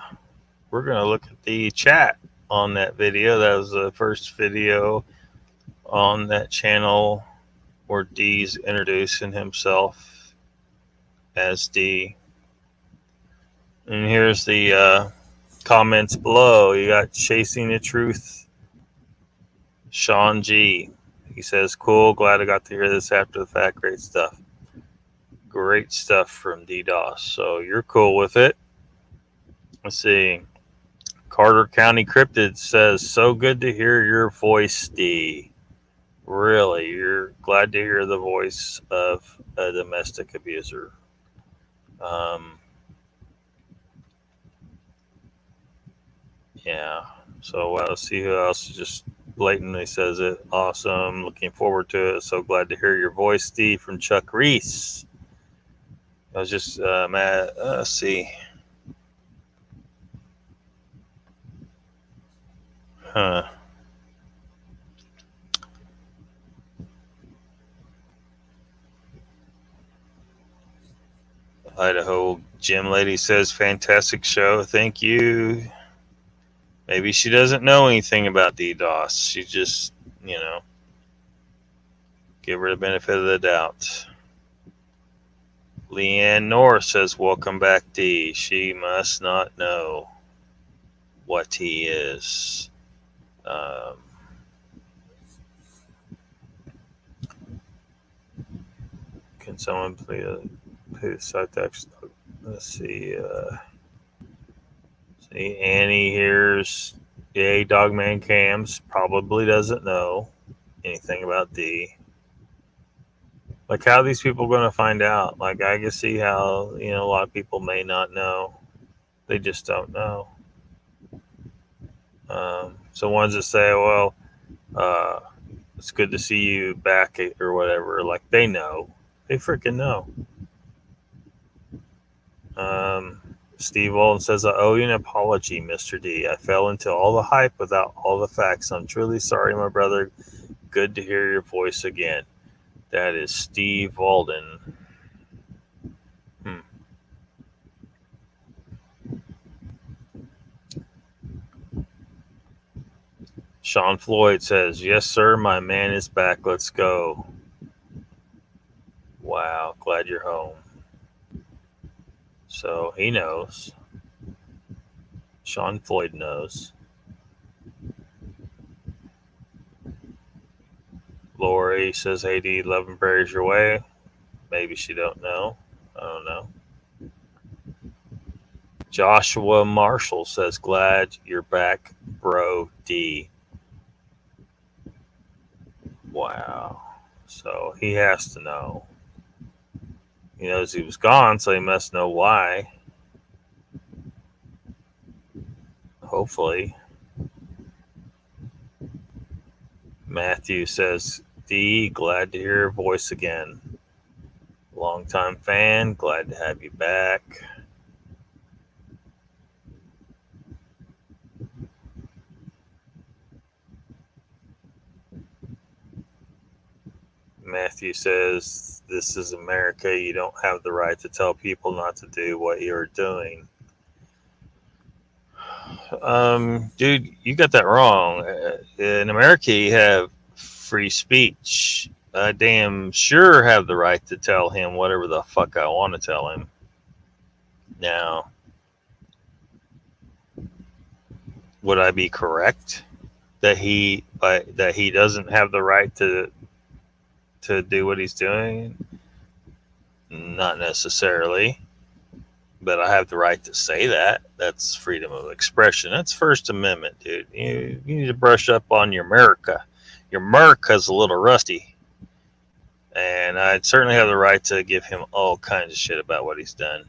we're going to look at the chat on that video. That was the first video on that channel where Dee's introducing himself as Dee. And here's the comments below. You got Chasing the Truth, Sean G. He says, cool, glad I got to hear this after the fact. Great stuff. Great stuff from Dee Doss. So you're cool with it. Let's see. Carter County Cryptid says, so good to hear your voice, Dee. Really, you're glad to hear the voice of a domestic abuser. Yeah. So let's see who else just blatantly says it. Awesome. Looking forward to it. So glad to hear your voice, Dee, from Chuck Reese. I was just mad. Let's see. Huh. Idaho Gym Lady says, fantastic show. Thank you. Maybe she doesn't know anything about Dee Doss. She just, give her the benefit of the doubt. Leanne Norris says, welcome back, Dee. She must not know what he is. Can someone please cite text? Let's see. See, Annie here's Yay Dogman Cams. Probably doesn't know anything about Dee. Like, how are these people going to find out? Like, I can see how, a lot of people may not know. They just don't know. So ones that say, well, it's good to see you back or whatever. Like, they know. They freaking know. Steve Walton says, I owe you an apology, Mr. D. I fell into all the hype without all the facts. I'm truly sorry, my brother. Good to hear your voice again. That is Steve Walden. Sean Floyd says, yes, sir, my man is back. Let's go. Wow, glad you're home. So he knows. Sean Floyd knows. Lori says, hey, Dee, love and prayers your way. Maybe she don't know. I don't know. Joshua Marshall says, glad you're back, bro, D. Wow. So he has to know. He knows he was gone, so he must know why. Hopefully. Matthew says, Dee, glad to hear your voice again. Longtime fan, glad to have you back. Matthew says, this is America. You don't have the right to tell people not to do what you're doing. Dude, you got that wrong. In America, you have free speech. I damn sure have the right to tell him whatever the fuck I want to tell him. Now, would I be correct that he doesn't have the right to do what he's doing? Not necessarily, but I have the right to say that. That's freedom of expression. That's First Amendment, dude. You need to brush up on your America. Your America's a little rusty, and I'd certainly have the right to give him all kinds of shit about what he's done.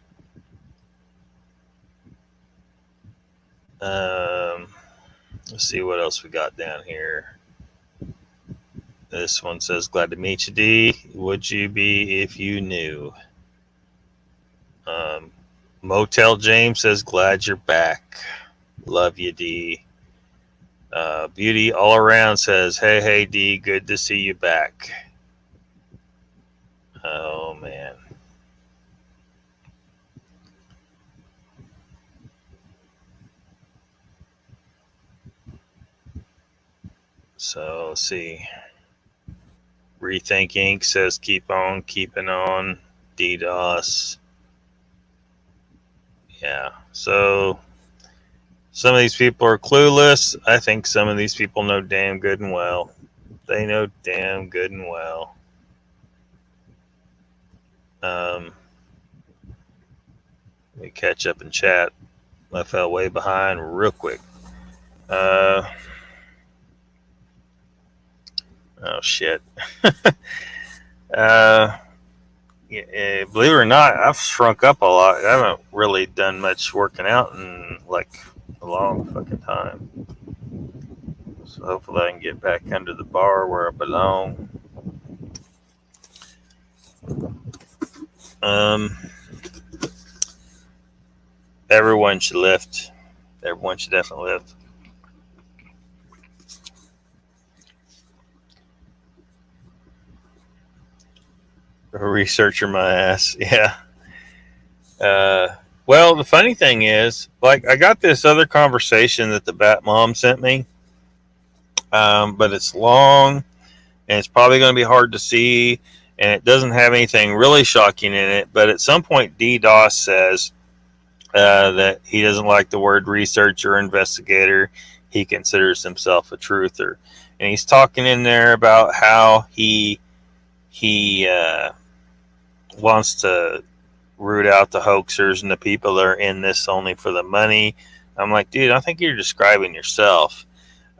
Let's see what else we got down here. This one says, glad to meet you, Dee. Would you be if you knew? Motel James says, glad you're back. Love you, Dee. Beauty All Around says, hey, Dee, good to see you back. Oh, man. So, let's see. Rethink Inc. says, keep on keeping on. Dee Doss. Yeah, so some of these people are clueless. I think some of these people know damn good and well. They know damn good and well. Let me catch up and chat. I fell way behind real quick. Oh, shit. Yeah, believe it or not, I've shrunk up a lot. I haven't really done much working out in like a long fucking time. So hopefully I can get back under the bar where I belong. Everyone should lift. Everyone should definitely lift. A researcher my ass. Yeah. Well, the funny thing is, like, I got this other conversation that the Bat Mom sent me, but it's long, and it's probably going to be hard to see, and it doesn't have anything really shocking in it. But at some point, Dee Doss says that he doesn't like the word researcher or investigator. He considers himself a truther, and he's talking in there about how he wants to root out the hoaxers and the people that are in this only for the money. I'm like, dude, I think you're describing yourself.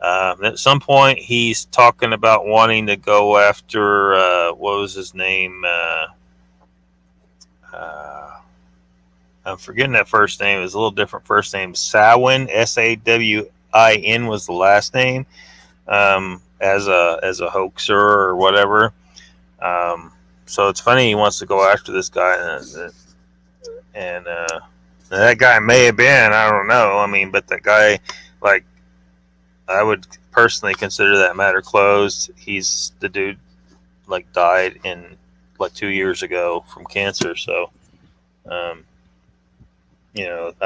At some point, he's talking about wanting to go after, what was his name? I'm forgetting that first name. It was a little different first name. Sawin, Sawin was the last name, as a hoaxer or whatever. So it's funny he wants to go after this guy, and that guy may have been, I don't know. I mean, but that guy, like, I would personally consider that matter closed. He's the dude, like, died in like 2 years ago from cancer. So, I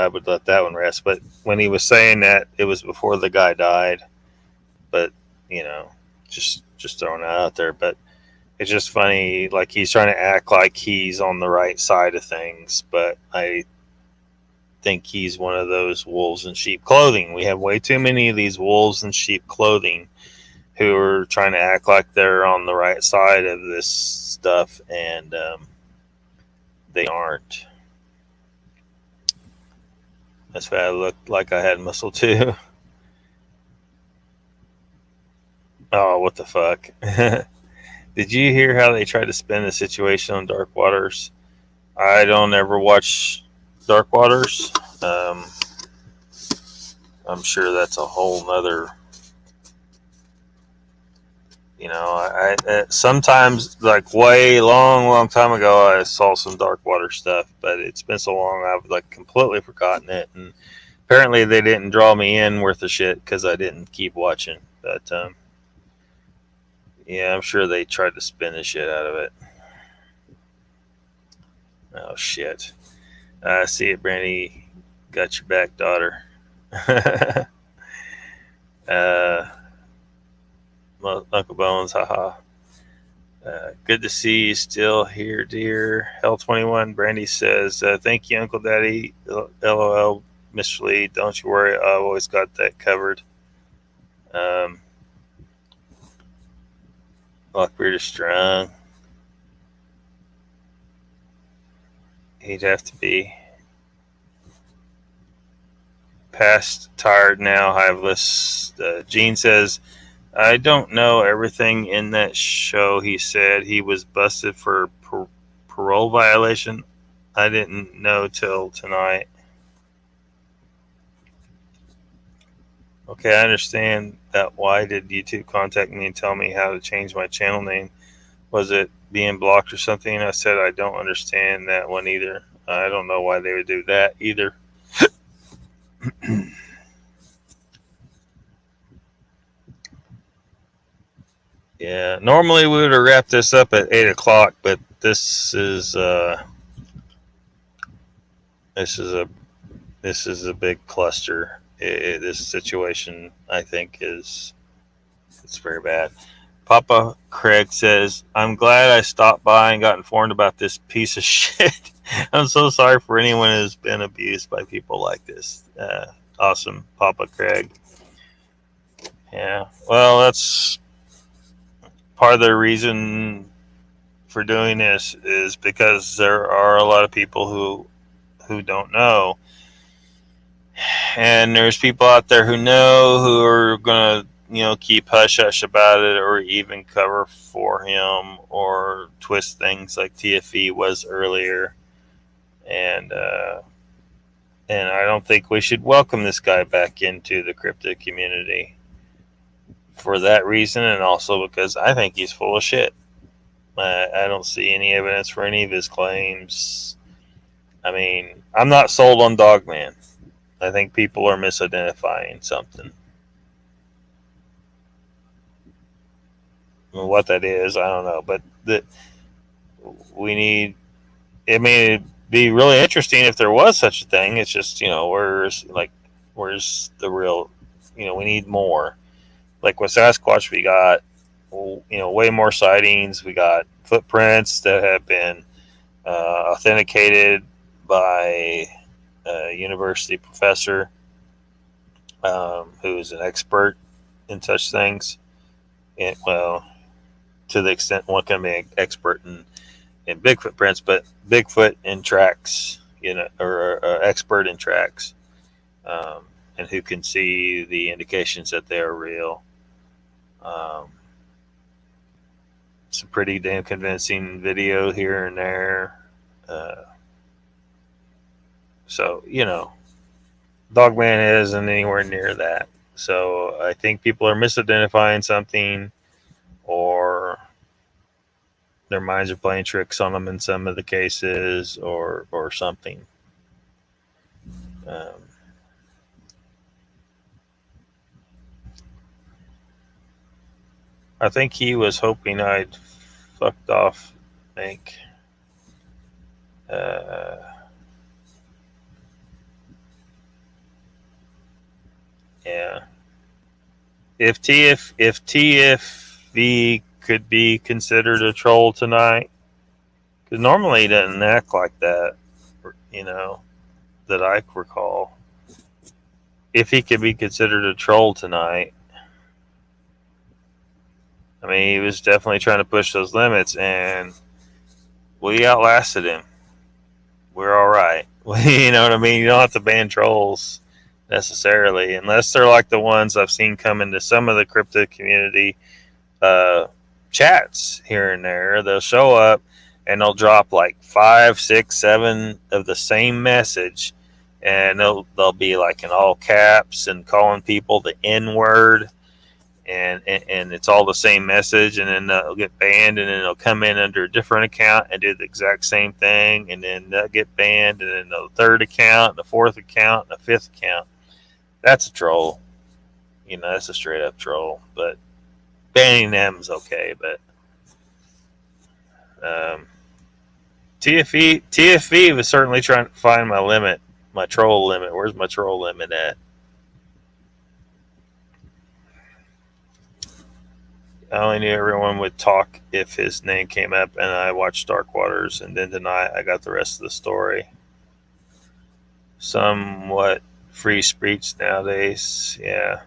would let that one rest. But when he was saying that, it was before the guy died. But just throwing that out there. But it's just funny, like, he's trying to act like he's on the right side of things, but I think he's one of those wolves in sheep clothing. We have way too many of these wolves in sheep clothing who are trying to act like they're on the right side of this stuff, and they aren't. That's why I looked like I had muscle too. Oh, what the fuck. Did you hear how they tried to spin the situation on Dark Waters? I don't ever watch Dark Waters. I'm sure that's a whole nother, I sometimes, like way long time ago, I saw some dark water stuff, but it's been so long I've like completely forgotten it. And apparently they didn't draw me in worth a shit because I didn't keep watching. But yeah, I'm sure they tried to spin the shit out of it. Oh shit! I see it, Brandy. Got your back, daughter. Uncle Bones, haha. Good to see you still here, dear. L21, Brandy says, thank you, Uncle Daddy. LOL, Mr. Lee. Don't you worry, I've always got that covered. Lockbeard is strong. He'd have to be past tired now, hiveless. Gene says, I don't know everything in that show. He said he was busted for parole violation. I didn't know till tonight. Okay, I understand that. Why did YouTube contact me and tell me how to change my channel name? Was it being blocked or something? I said I don't understand that one either. I don't know why they would do that either. Yeah, normally we would have wrapped this up at 8 o'clock, but this is a big cluster. This situation, I think, it's very bad. Papa Craig says, I'm glad I stopped by and got informed about this piece of shit. I'm so sorry for anyone who's been abused by people like this. Awesome, Papa Craig. Yeah, well, that's part of the reason for doing this is because there are a lot of people who don't know. And there's people out there who know, who are going to, keep hush-hush about it, or even cover for him, or twist things like TFE was earlier. And I don't think we should welcome this guy back into the crypto community for that reason, and also because I think he's full of shit. I don't see any evidence for any of his claims. I mean, I'm not sold on Dogman. I think people are misidentifying something. What that is, I don't know. But we need. I mean, it'd be really interesting if there was such a thing. It's just, where's the real? We need more. Like with Sasquatch, we got way more sightings. We got footprints that have been authenticated by a university professor who's an expert in such things. And, well, to the extent one can be an expert in Bigfoot prints, but Bigfoot in tracks, or expert in tracks, and who can see the indications that they are real. Some pretty damn convincing video here and there. So, Dogman isn't anywhere near that. So I think people are misidentifying something, or their minds are playing tricks on them in some of the cases, or something. I think he was hoping I'd fucked off, Hank. Yeah. If TFV could be considered a troll tonight, because normally he doesn't act like that, that I recall. If he could be considered a troll tonight, I mean, he was definitely trying to push those limits, and we outlasted him. We're all right. You know what I mean? You don't have to ban trolls necessarily, unless they're like the ones I've seen come into some of the crypto community chats here and there. They'll show up and they'll drop like 5, 6, 7 of the same message and they'll be like in all caps and calling people the N word, and it's all the same message, and then they'll get banned, and then they'll come in under a different account and do the exact same thing, and then they'll get banned, and then the third account, the fourth account, and the fifth account. That's a troll. That's a straight up troll. But banning them is okay. But TFE was certainly trying to find my limit, my troll limit. Where's my troll limit at? I only knew everyone would talk if his name came up, and I watched Dark Waters, and then tonight I got the rest of the story. Somewhat free speech nowadays, yeah.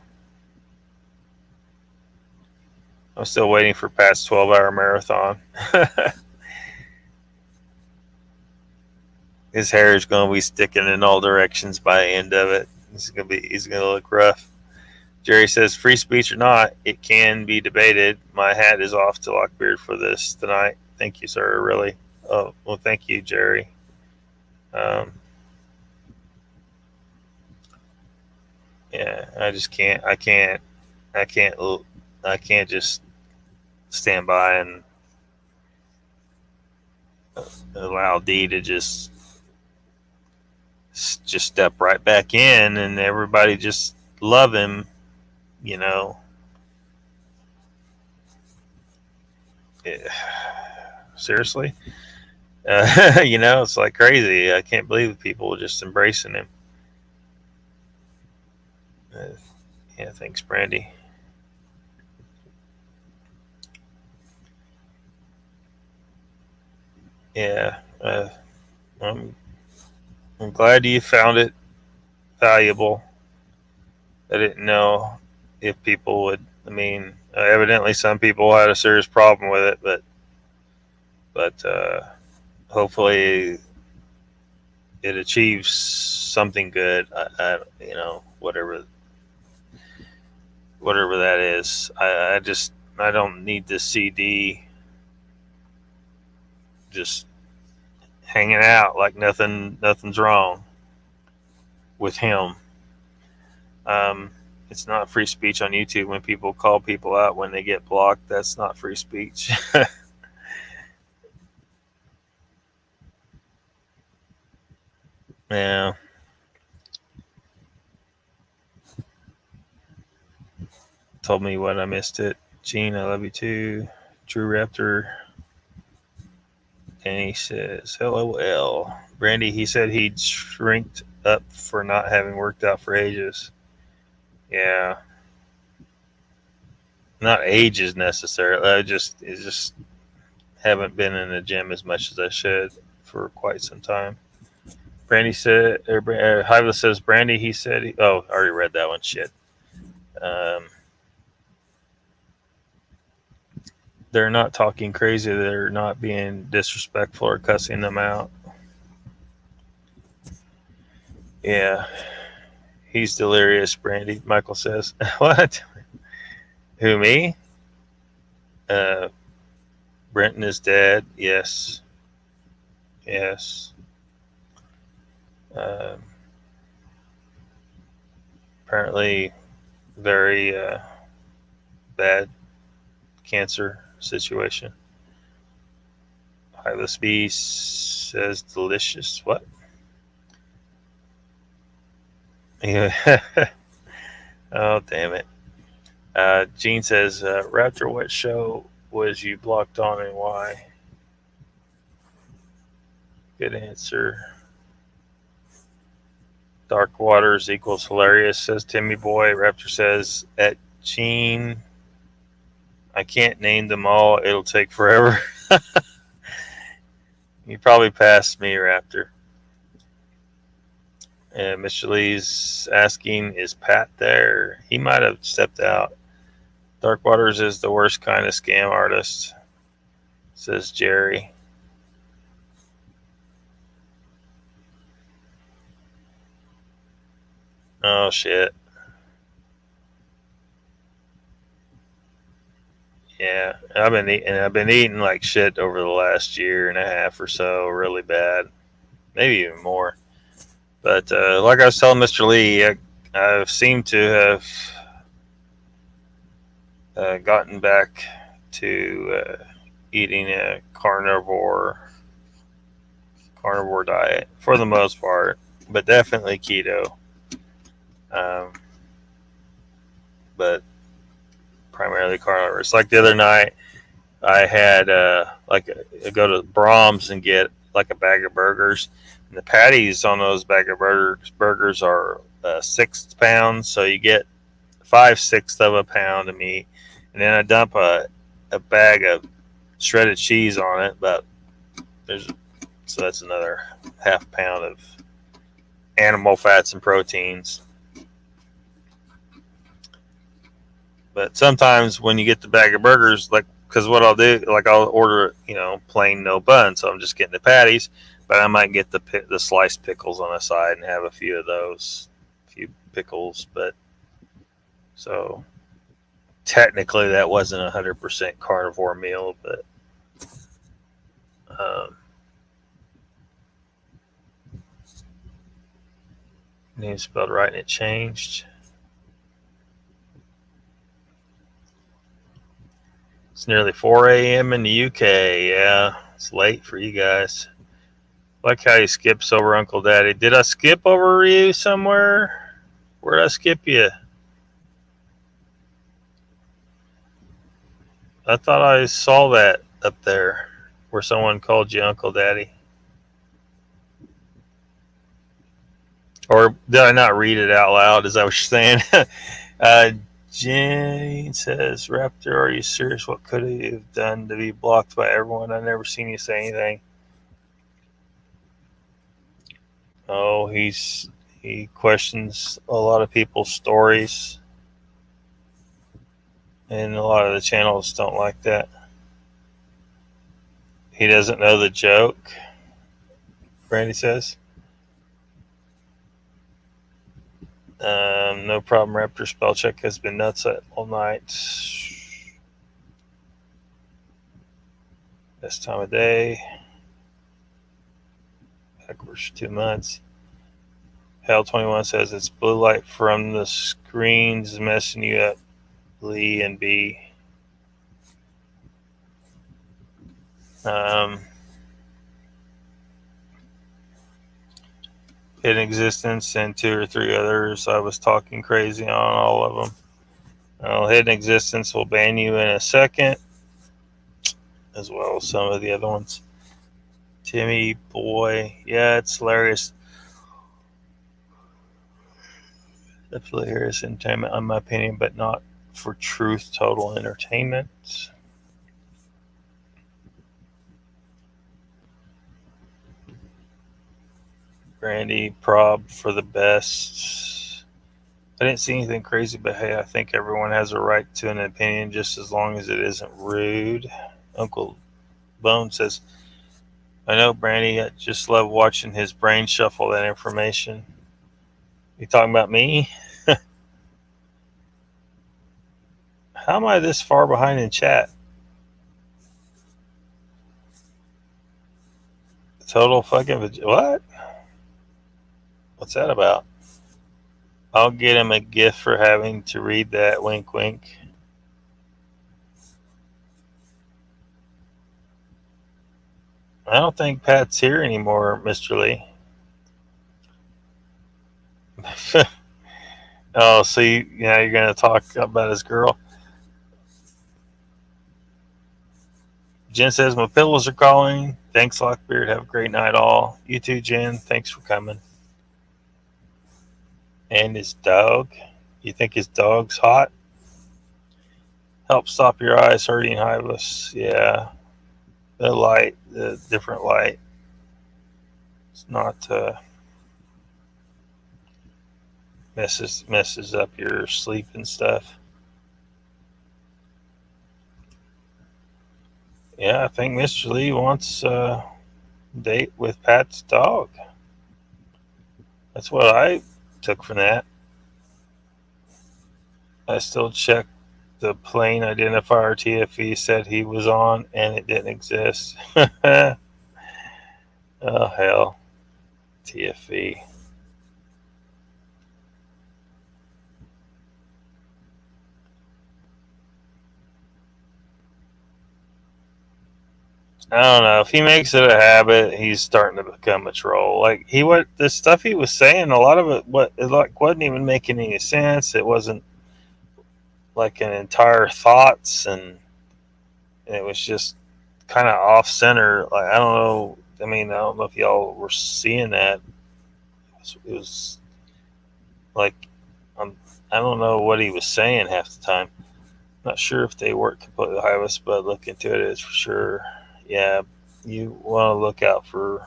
I'm still waiting for Pat's 12-hour marathon. His hair is going to be sticking in all directions by the end of it. He's going to look rough. Jerry says, free speech or not, it can be debated. My hat is off to Lockbeard for this tonight. Thank you, sir, really. Oh, well, thank you, Jerry. Yeah, I just can't. I can't just stand by and allow Dee to just step right back in and everybody just love him, Yeah. Seriously? It's like crazy. I can't believe people are just embracing him. Yeah, thanks, Brandy. Yeah, I'm glad you found it valuable. I didn't know if people would. I mean, evidently some people had a serious problem with it, but hopefully it achieves something good. Whatever that is. I don't need this CD just hanging out like nothing's wrong with him. It's not free speech on YouTube when people call people out when they get blocked. That's not free speech. Yeah. Told me what I missed it. Gene, I love you too. True Raptor. And he says, LOL. Brandy, he said he'd shrinked up for not having worked out for ages. Yeah. Not ages necessarily. I just haven't been in the gym as much as I should for quite some time. Brandy said, Hyla says, Brandy, he said, I already read that one. Shit. They're not talking crazy. They're not being disrespectful or cussing them out. Yeah. He's delirious, Brandy. Michael says, what? Who, me? Brenton is dead. Yes. Yes. Apparently very bad cancer situation. Hylas B says delicious. What? Oh, damn it. Gene says, Raptor, what show was you blocked on and why? Good answer. Dark Waters equals hilarious, says Timmy Boy. Raptor says, at Gene, I can't name them all. It'll take forever. You probably passed me, Raptor. And Mr. Lee's asking, is Pat there? He might have stepped out. Dark Waters is the worst kind of scam artist, says Jerry. Oh, shit. Yeah, I've been eating like shit over the last year and a half or so, really bad. Maybe even more. But like I was telling Mr. Lee, I seem to have gotten back to eating a carnivore diet for the most part, but definitely keto. But primarily carnivore. It's like the other night, I had I go to Brahms and get like a bag of burgers, and the patties on those bag of burgers are 6 pounds, so you get 5/6 of a pound of meat, and then I dump a bag of shredded cheese on it, but so that's another half pound of animal fats and proteins. But sometimes when you get the bag of burgers, like, because what I'll do, like, I'll order, plain no bun, so I'm just getting the patties, but I might get the sliced pickles on the side and have a few of those, a few pickles. But so technically that wasn't 100% carnivore meal, but name spelled right and it changed. It's nearly 4 a.m. in the UK. Yeah, it's late for you guys. Like how you skips over Uncle Daddy. Did I skip over you somewhere? Where'd I skip you? I thought I saw that up there where someone called you Uncle Daddy. Or did I not read it out loud? Is that what you're saying? Jane says, Raptor, are you serious? What could he have done to be blocked by everyone? I've never seen you say anything. Oh, he questions a lot of people's stories. And a lot of the channels don't like that. He doesn't know the joke, Brandy says. No problem, Raptor. Spell check has been nuts all night. Best time of day. Backwards 2 months. Hal21 says it's blue light from the screens messing you up, Lee and B. Hidden Existence and 2 or 3 others. I was talking crazy on all of them. Hidden Existence will ban you in a second, as well as some of the other ones. Timmy Boy, yeah, it's hilarious. Definitely hilarious entertainment, in my opinion, but not for truth, total entertainment. Brandy, prob for the best. I didn't see anything crazy, but hey, I think everyone has a right to an opinion just as long as it isn't rude. Uncle Bone says, I know, Brandy, I just love watching his brain shuffle that information. You talking about me? How am I this far behind in chat? Total fucking what? What's that about? I'll get him a gift for having to read that. Wink, wink. I don't think Pat's here anymore, Mr. Lee. Oh, so you're going to talk about his girl? Jen says, my pillows are calling. Thanks, Lockbeard. Have a great night, all. You too, Jen. Thanks for coming. And his dog. You think his dog's hot? Help stop your eyes hurting, Hyblis. Yeah. The light, the different light. It's not messes up your sleep and stuff. Yeah, I think Mr. Lee wants a date with Pat's dog. That's what I took from that. I still checked the plane identifier TFE said he was on, and it didn't exist. Oh, hell. TFE. I don't know. If he makes it a habit, he's starting to become a troll. Like the stuff he was saying, a lot of it, wasn't even making any sense. It wasn't like an entire thoughts, and it was just kind of off center. Like I don't know. I mean, I don't know if y'all were seeing that. It was like I don't know what he was saying half the time. Not sure if they work completely behind but look into it is for sure. Yeah, you want to look out for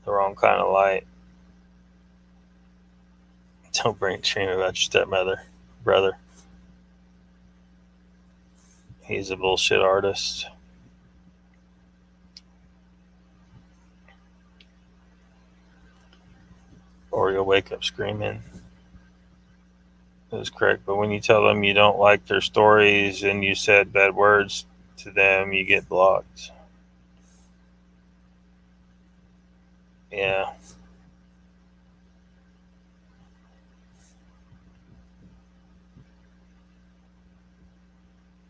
the wrong kind of light. Don't bring a dream about your stepmother, brother. He's a bullshit artist. Or you'll wake up screaming. That is correct. But when you tell them you don't like their stories and you said bad words to them, you get blocked. Yeah.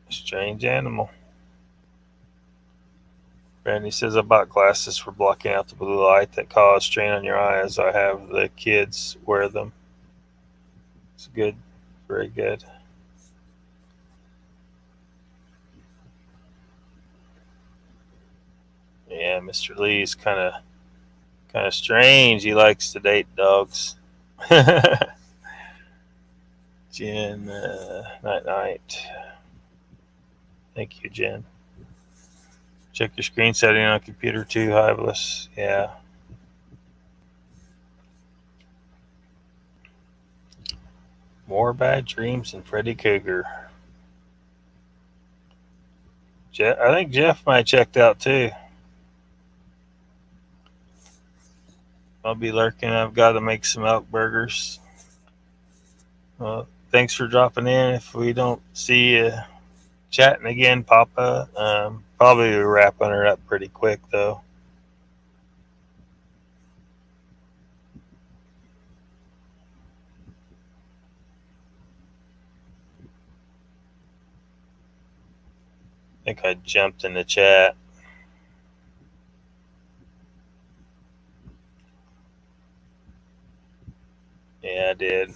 Strange animal. Randy says, I bought glasses for blocking out the blue light that cause strain on your eyes. I have the kids wear them. It's good. Very good. Yeah, Mr. Lee's kind of strange. He likes to date dogs. Jen, night. Thank you, Jen. Check your screen setting on computer too, Hiveless. Yeah. More bad dreams than Freddy Cougar. I think Jeff might have checked out too. I'll be lurking. I've got to make some elk burgers. Well, thanks for dropping in. If we don't see you chatting again, Papa, probably wrapping her up pretty quick though. I think I jumped in the chat. Yeah, I did.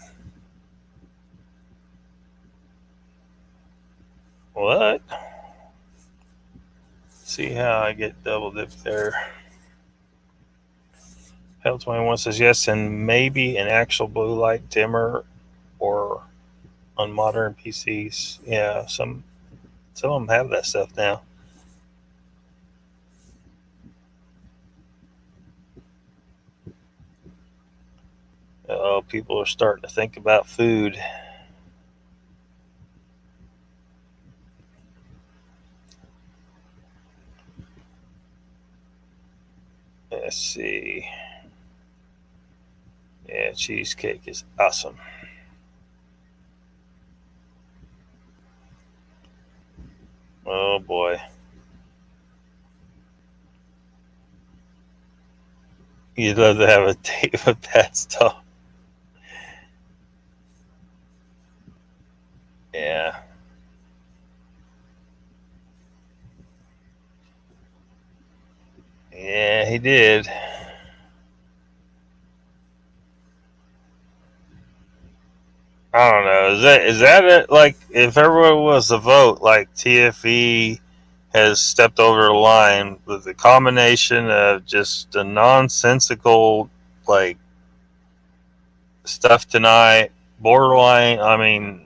What? See how I get double dipped there. Hell21 says yes, and maybe an actual blue light dimmer or on modern PCs. Yeah, some of them have that stuff now. Oh, people are starting to think about food. Let's see. Yeah, cheesecake is awesome. Oh boy. You'd love to have a date with that stuff. Yeah. Yeah, he did. I don't know. Is that it? Like, if everyone was to vote, like TFE has stepped over the line with the combination of just the nonsensical, like, stuff tonight, borderline, I mean,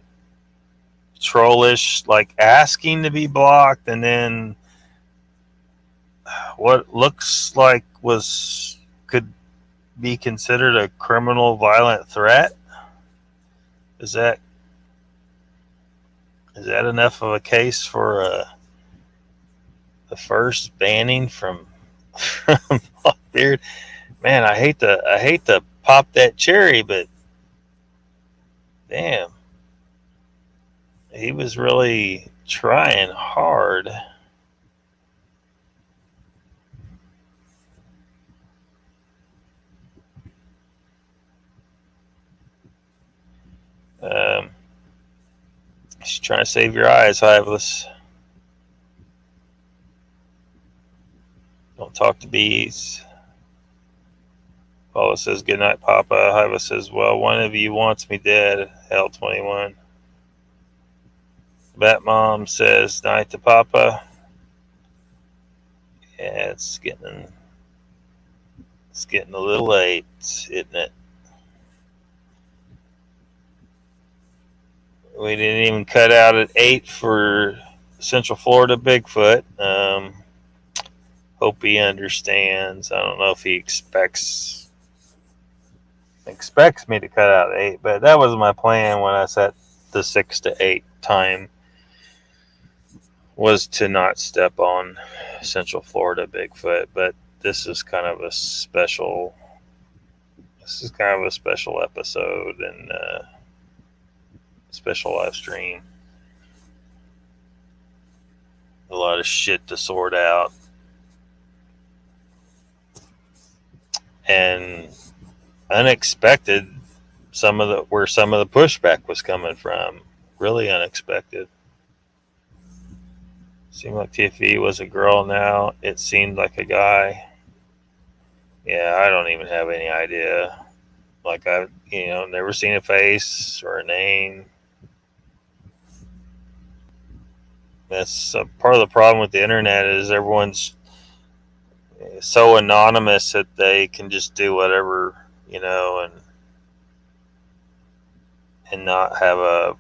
trollish, like asking to be blocked, and then what looks like could be considered a criminal violent threat. Is that enough of a case for the first banning from Lockbeard? Man, I hate to pop that cherry, but damn, he was really trying hard. She's trying to save your eyes, Hiveless. Walk the bees. Paula says, good night, Papa. Hiva says, well, one of you wants me dead. Hell 21. Bat Mom says, night to Papa. Yeah, it's getting a little late, isn't it? We didn't even cut out at 8 for Central Florida Bigfoot. Hope he understands. I don't know if he expects me to cut out at 8, but that was my plan when I set the 6 to 8 time, was to not step on Central Florida Bigfoot. But this is kind of a special episode and special live stream. A lot of shit to sort out. And unexpected where some of the pushback was coming from. Really unexpected. Seemed like TFE was a girl, now it seemed like a guy. Yeah, I don't even have any idea. Like, I've never seen a face or a name. That's part of the problem with the internet, is everyone's so anonymous that they can just do whatever, and not have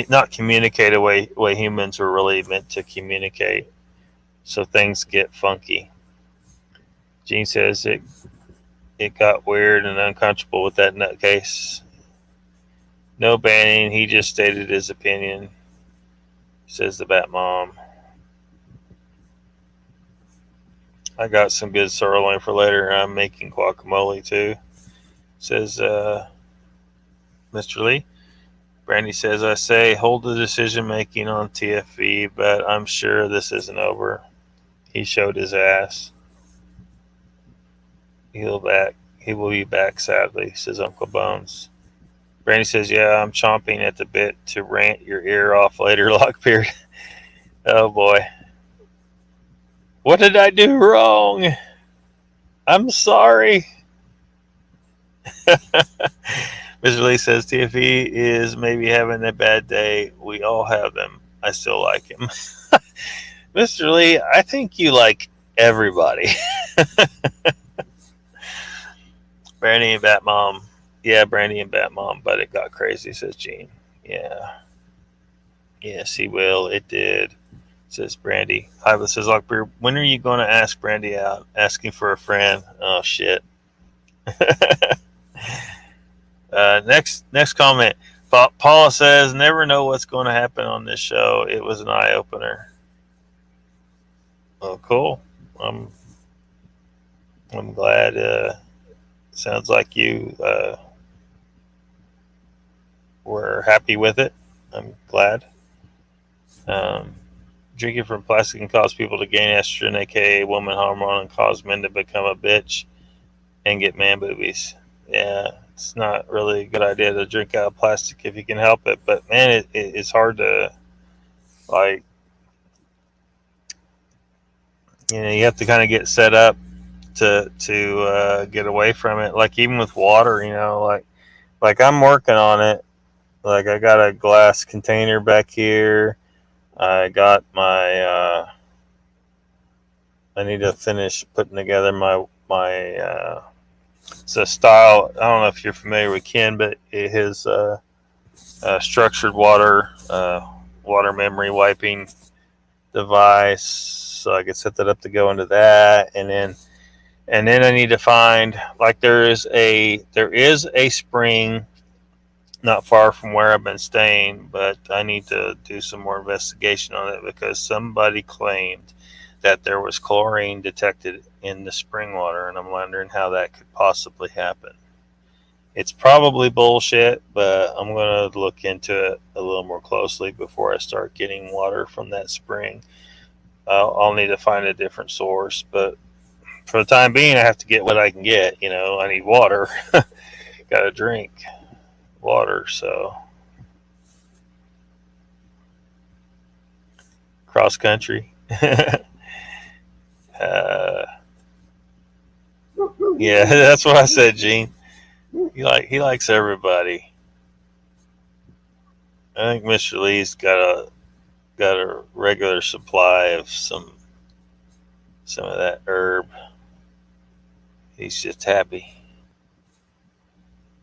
not communicate a way humans are really meant to communicate. So things get funky. Gene says it got weird and uncomfortable with that nutcase. No banning, he just stated his opinion, says the Bat Mom. I got some good sirloin for later. I'm making guacamole too, says Mr. Lee. Brandy says, I say hold the decision making on TFE, but I'm sure this isn't over. He showed his ass. He will be back, sadly, says Uncle Bones. Brandy says, yeah, I'm chomping at the bit to rant your ear off later, Lockbeard. Oh boy. What did I do wrong? I'm sorry. Mr. Lee says, TFE is maybe having a bad day. We all have them. I still like him. Mr. Lee, I think you like everybody. Brandy and Bat Mom. Yeah, Brandy and Bat Mom, but it got crazy, says Gene. Yeah. Yes, he will. It did, says Brandy. Hiva says, Lockbeard, when are you going to ask Brandy out? Asking for a friend. Oh, shit. Next comment. Paula says, never know what's going to happen on this show. It was an eye-opener. Oh, cool. I'm glad. Sounds like you were happy with it. I'm glad. Drinking from plastic can cause people to gain estrogen, aka woman hormone, and cause men to become a bitch and get man boobies. Yeah, it's not really a good idea to drink out of plastic if you can help it. But man, it's hard to, like, you have to kind of get set up to get away from it. Like, even with water, like I'm working on it. Like, I got a glass container back here. I got my I need to finish putting together my it's a style. I don't know if you're familiar with Ken, but his structured water memory wiping device. So I could set that up to go into that, and then I need to find, like, there is a spring not far from where I've been staying, but I need to do some more investigation on it because somebody claimed that there was chlorine detected in the spring water, and I'm wondering how that could possibly happen. It's probably bullshit, but I'm going to look into it a little more closely before I start getting water from that spring. I'll need to find a different source, but for the time being, I have to get what I can get. I need water. Got to drink water, so cross country. Yeah, that's what I said, Gene. He likes everybody. I think Mr. Lee's got a regular supply of some of that herb. He's just happy,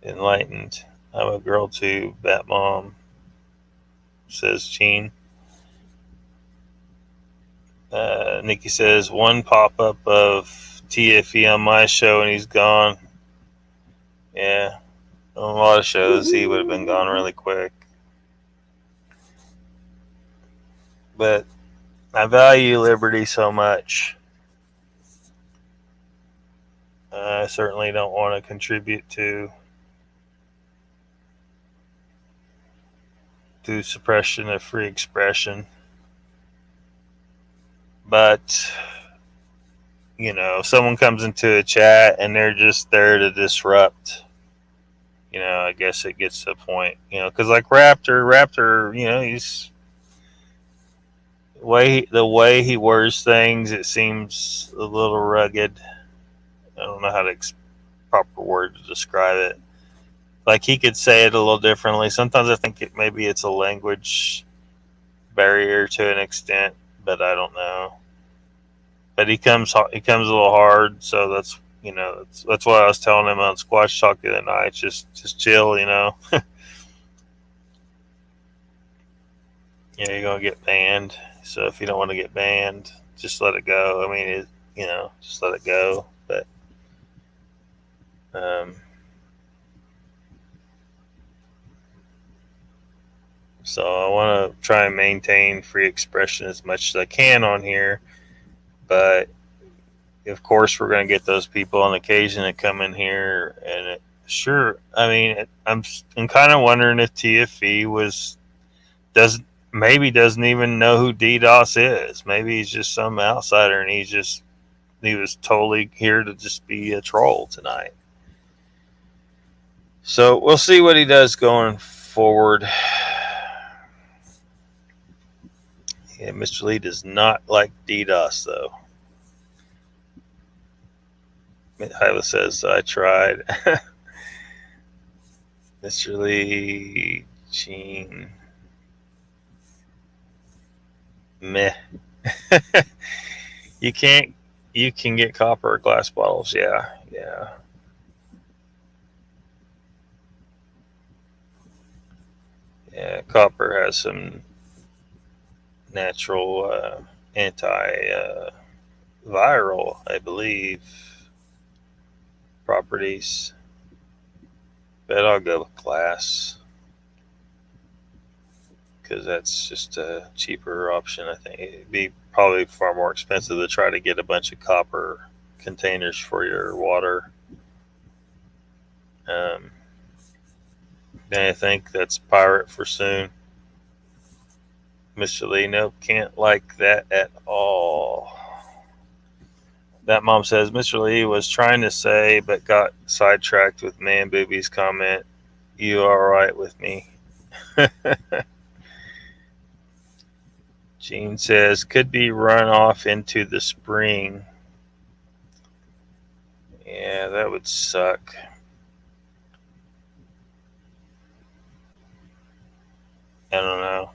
enlightened. I'm a girl too, Bat Mom, says Gene. Nikki says, one pop up of TFE on my show and he's gone. Yeah, on a lot of shows he would have been gone really quick. But I value liberty so much. I certainly don't want to contribute to suppression of free expression. But, you know, if someone comes into a chat and they're just there to disrupt, you know, I guess it gets to a point, you know, because like Raptor, you know, he's the way he words things, it seems a little rugged. I don't know how to proper word to describe it. Like he could say it a little differently. Sometimes I think maybe it's a language barrier to an extent, but I don't know. But he comes a little hard, so that's, you know, that's why I was telling him on Squash Talk the other night, just chill, you know. You know, you're gonna get banned. So if you don't want to get banned, just let it go. I mean, you know, just let it go. But so I want to try and maintain free expression as much as I can on here. But of course, we're going to get those people on occasion that come in here, and sure. I mean, I'm kind of wondering if TFE doesn't even know who Dee Doss is. Maybe he's just some outsider, and he was totally here to just be a troll tonight. So we'll see what he does going forward. Yeah, Mr. Lee does not like Dee Doss, though. Hyla says, I tried. Mr. Lee, Gene. Meh. You can get copper or glass bottles. Yeah. Yeah, copper has some natural anti-viral, I believe, properties. But I'll go with glass because that's just a cheaper option. I think it'd be probably far more expensive to try to get a bunch of copper containers for your water. And I think that's pirate for soon. Mr. Lee, nope, can't like that at all. That Mom says, Mr. Lee was trying to say, but got sidetracked with Man Booby's comment. You are right with me. Gene says, could be run off into the spring. Yeah, that would suck. I don't know.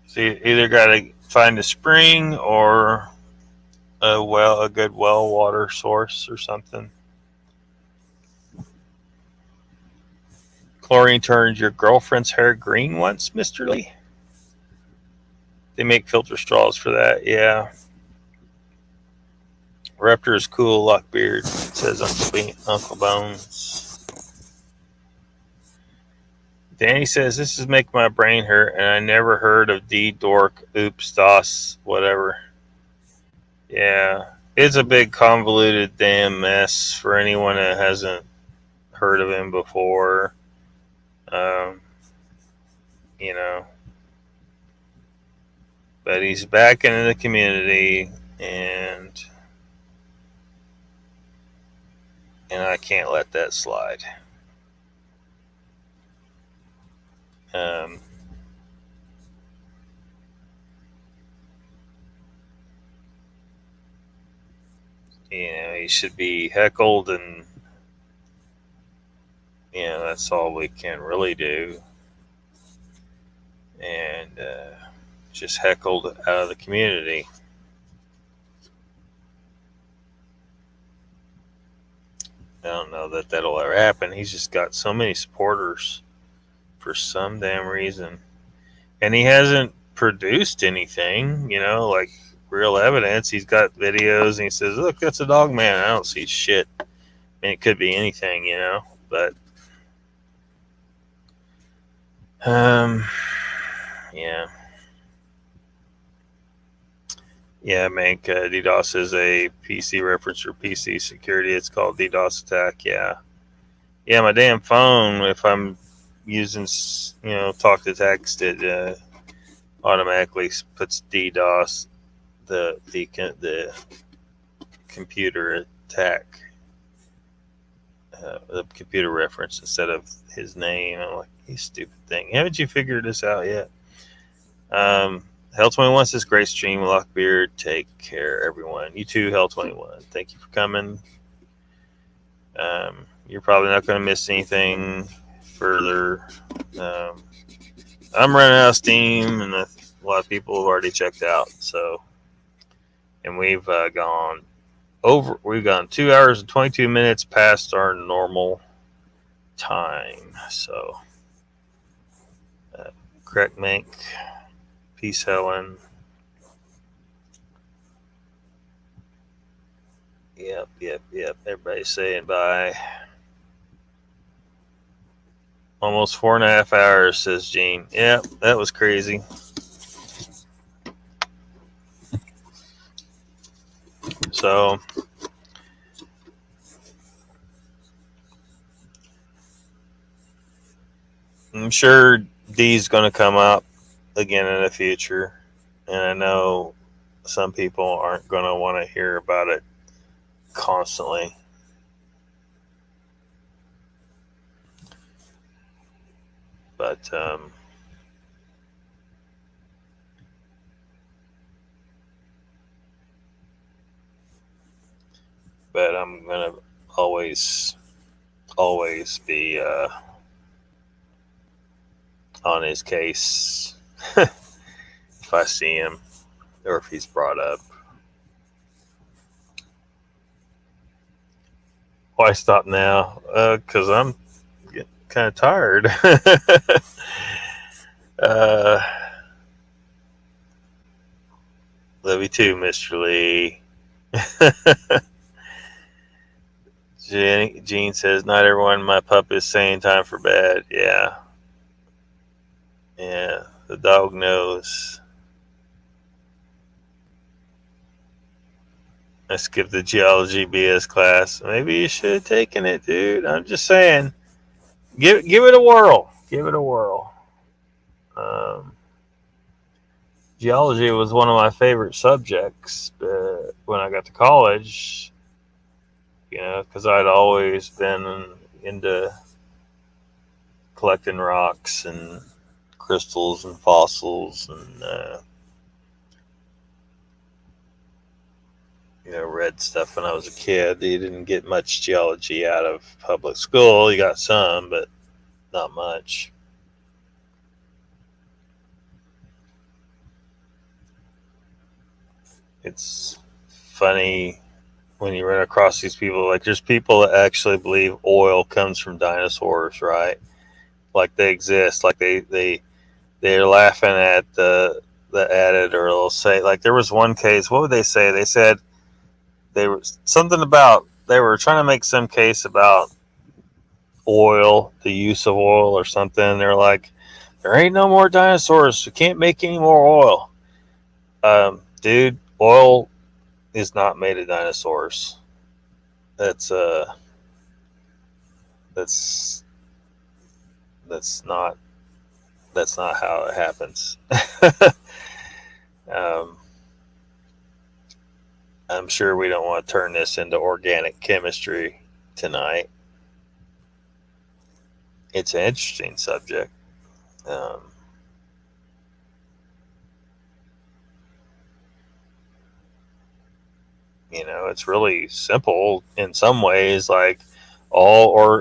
So you either got to find a spring or a good well water source or something. Chlorine turns your girlfriend's hair green once, Mr. Lee. They make filter straws for that, yeah. Raptor is cool, Lockbeard, says Uncle Bones. Danny says, this is making my brain hurt, and I never heard of D Dork, Oops, Doss, whatever. Yeah, it's a big convoluted damn mess for anyone that hasn't heard of him before. You know, but he's back into the community, and I can't let that slide. he should be heckled, and that's all we can really do. And just heckled out of the community. I don't know that that'll ever happen. He's just got so many supporters for some damn reason. And he hasn't produced anything, like real evidence. He's got videos and he says, look, that's a dog man. I don't see shit. I mean, it could be anything, but yeah. Yeah, Mank, DDoS is a PC reference for PC security. It's called DDoS attack. Yeah. Yeah, my damn phone, if I'm using, talk to text, it automatically puts DDoS, the computer attack, the computer reference instead of his name. I'm like, you stupid thing. Haven't you figured this out yet? Hell21 says, great stream, Lockbeard. Take care, everyone. You too, Hell21. Thank you for coming. You're probably not going to miss anything further. I'm running out of steam, and a lot of people have already checked out. So, and we've gone 2 hours and 22 minutes past our normal time. So, correct, Mank. Peace, Helen. Yep. Everybody's saying bye. Almost 4.5 hours, says Gene. Yep, that was crazy. So, I'm sure Dee's going to come up again in the future, and I know some people aren't going to want to hear about it constantly. But I'm going to always be on his case if I see him or if he's brought up. Why stop now? Because I'm getting kind of tired. Love you too, Mr. Lee. Gene says, not everyone, my pup is saying time for bed. Yeah, the dog knows. I skipped the geology BS class. Maybe you should have taken it, dude. I'm just saying. Give it a whirl. Give it a whirl. Geology was one of my favorite subjects when I got to college. Because I'd always been into collecting rocks and crystals and fossils and read stuff when I was a kid. You didn't get much geology out of public school. You got some, but not much. It's funny when you run across these people. Like, there's people that actually believe oil comes from dinosaurs, right? Like they exist. Like they're laughing at the added, or they'll say, like, there was one case. What would they say? They said they were trying to make some case about oil, the use of oil or something. They're like, there ain't no more dinosaurs. We can't make any more oil. Dude, oil is not made of dinosaurs. That's not how it happens. I'm sure we don't want to turn this into organic chemistry tonight. It's an interesting subject. You know, it's really simple in some ways. Like all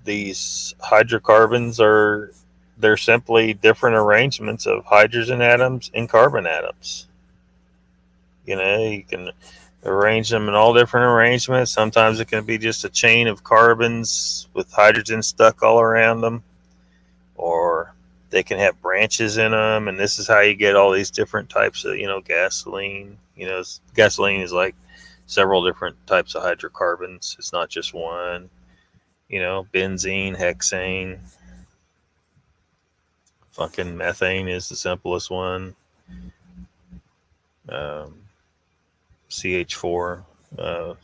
these hydrocarbons they're simply different arrangements of hydrogen atoms and carbon atoms. You know, you can arrange them in all different arrangements. Sometimes it can be just a chain of carbons with hydrogen stuck all around them, or they can have branches in them, and this is how you get all these different types of, gasoline. Gasoline is like several different types of hydrocarbons. It's not just one. Benzene, hexane, fucking methane is the simplest one. CH4,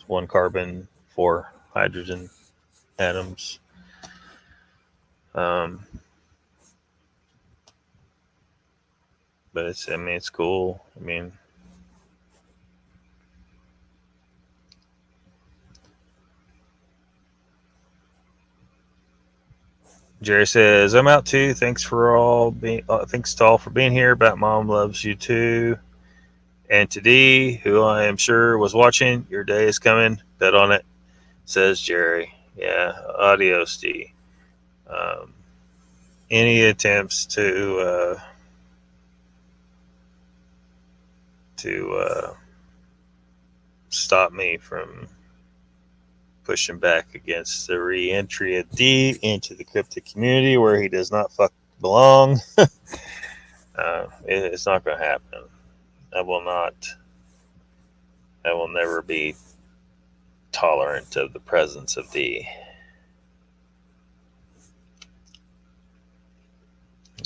one carbon, 4 hydrogen atoms. But it's cool. Jerry says, "I'm out too. Thanks to all for being here. Bat Mom loves you too. And to Dee, who I am sure was watching, your day is coming. Bet on it," says Jerry. Yeah, adios, Dee. Any attempts to stop me from pushing back against the re-entry of Dee into the cryptid community where he does not belong. It's not going to happen. I will never be tolerant of the presence of Dee.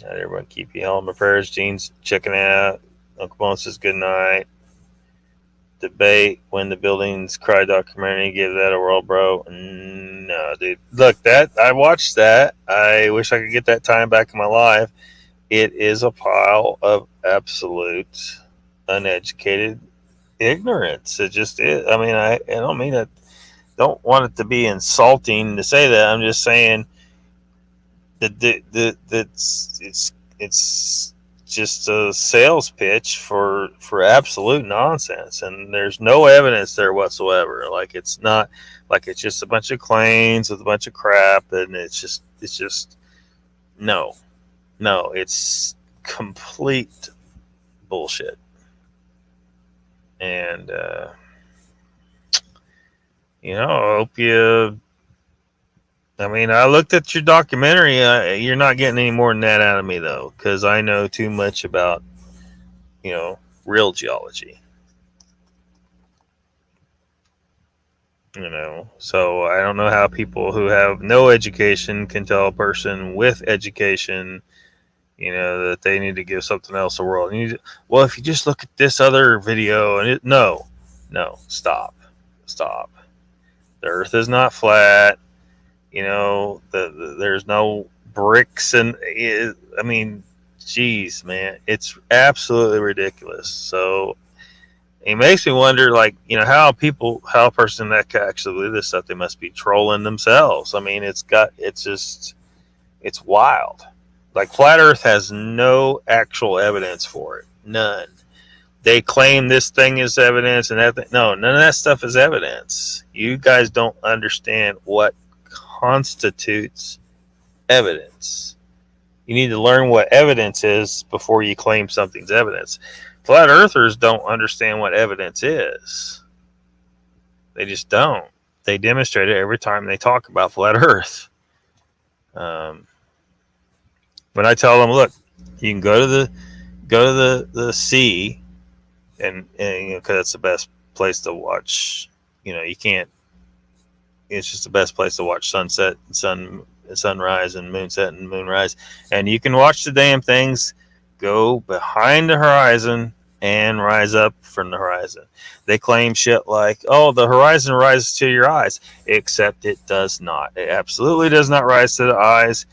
Everyone keep you all in my prayers. Gene's checking out. Uncle Bone says good night. Debate when the buildings cry documentary. Give that a whirl, bro. No, dude. Look, I watched that. I wish I could get that time back in my life. It is a pile of absolute uneducated ignorance. It just is. I don't mean that. Don't want it to be insulting to say that. I'm just saying that it's just a sales pitch for absolute nonsense, and there's no evidence there whatsoever. Like, it's not like it's just a bunch of claims with a bunch of crap, and it's just no, it's complete bullshit. And I hope you. I looked at your documentary. You're not getting any more than that out of me, though, because I know too much about, real geology. So I don't know how people who have no education can tell a person with education, that they need to give something else a whirl. Well, if you just look at this other video, and no, stop. The Earth is not flat. There's no bricks, and geez, man, it's absolutely ridiculous. So it makes me wonder, like, how a person that can actually believe this stuff, they must be trolling themselves. It's wild. Like, flat Earth has no actual evidence for it, none. They claim this thing is evidence, and that no, none of that stuff is evidence. You guys don't understand what constitutes evidence. You need to learn what evidence is before you claim something's evidence. Flat earthers don't understand what evidence is. They just don't. They demonstrate it every time they talk about flat earth. When I tell them, look, you can go to the sea, and because it's the best place to watch. You can't. It's just the best place to watch sunset, sunrise, and moonset and moonrise. And you can watch the damn things go behind the horizon and rise up from the horizon. They claim shit like, oh, the horizon rises to your eyes, except it does not. It absolutely does not rise to the eyes.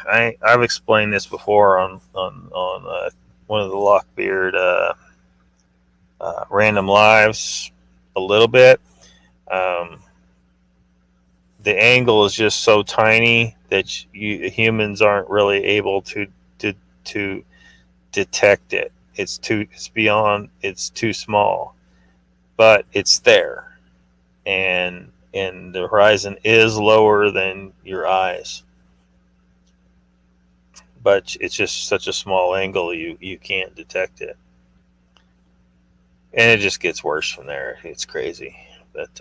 I've explained this before on one of the Lockbeard random lives a little bit. The angle is just so tiny that humans aren't really able to detect it. it's too small, but it's there, and the horizon is lower than your eyes, but it's just such a small angle you can't detect it, and it just gets worse from there. It's crazy. But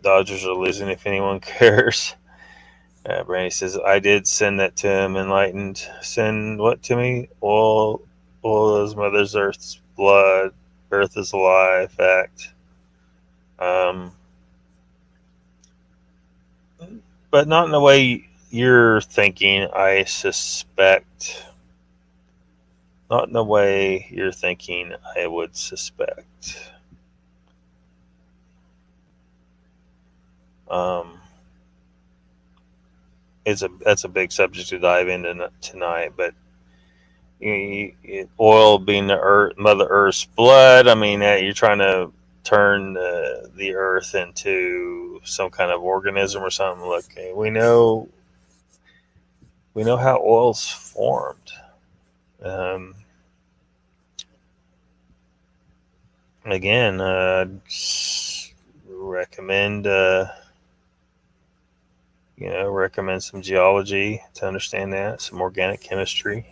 Dodgers are losing if anyone cares. Brandy says, I did send that to him. Enlightened. Send what to me? Oil is Mother's Earth's blood. Earth is alive. Fact. But not in the way you're thinking, I suspect. Not in the way you're thinking, I would suspect. That's a big subject to dive into tonight, but oil being the earth, Mother Earth's blood. I mean, you're trying to turn the Earth into some kind of organism or something. Look, we know how oil's formed. Again, recommend. Recommend some geology to understand that, some organic chemistry,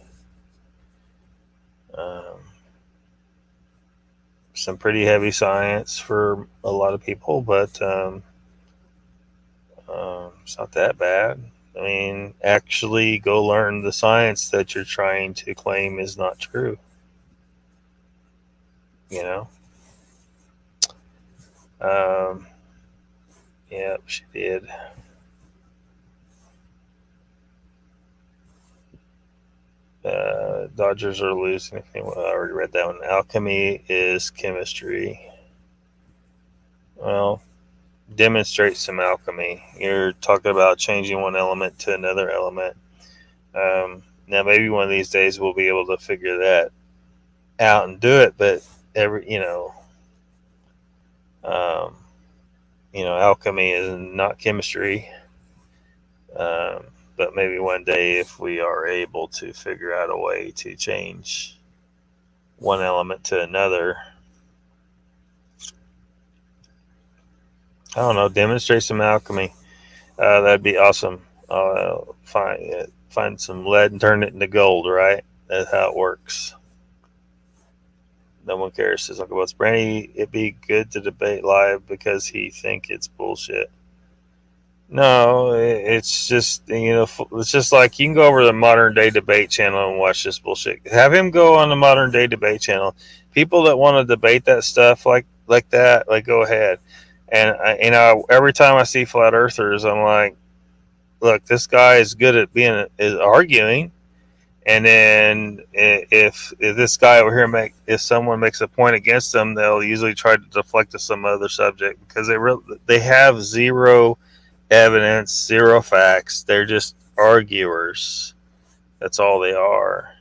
some pretty heavy science for a lot of people, but it's not that bad. I mean, actually go learn the science that you're trying to claim is not true. Yep, she did. Dodgers are losing. I already read that one. Alchemy is chemistry. Well, demonstrate some alchemy. You're talking about changing one element to another element. Now, maybe one of these days we'll be able to figure that out and do it. But alchemy is not chemistry. But maybe one day, if we are able to figure out a way to change one element to another, I don't know, demonstrate some alchemy. That'd be awesome. Find some lead and turn it into gold, right? That's how it works. No one cares, says Uncle Butts. Brandy, it'd be good to debate live because he think it's bullshit. No, it's just, it's just like you can go over to the Modern Day Debate Channel and watch this bullshit. Have him go on the Modern Day Debate Channel. People that want to debate that stuff like that, go ahead. And every time I see flat earthers, I'm like, look, this guy is good at is arguing. And then if this guy over here if someone makes a point against them, they'll usually try to deflect to some other subject because they have zero evidence, zero facts. They're just arguers. That's all they are.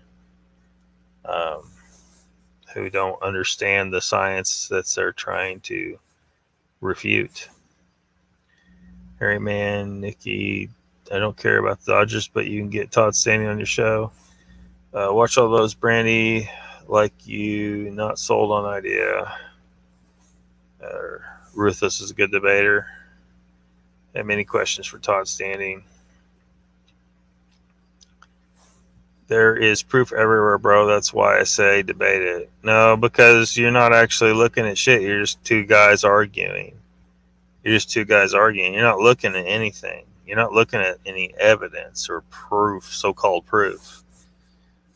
Who don't understand the science that they're trying to refute. Harry Man, Nikki, I don't care about the Dodgers, but you can get Todd Standing on your show. Watch all those, Brandy, like you not sold on idea. Ruthless is a good debater. Have many questions for Todd Standing. There is proof everywhere, bro. That's why I say debate it. No, because you're not actually looking at shit. You're just two guys arguing. You're not looking at anything. You're not looking at any evidence or proof, so-called proof.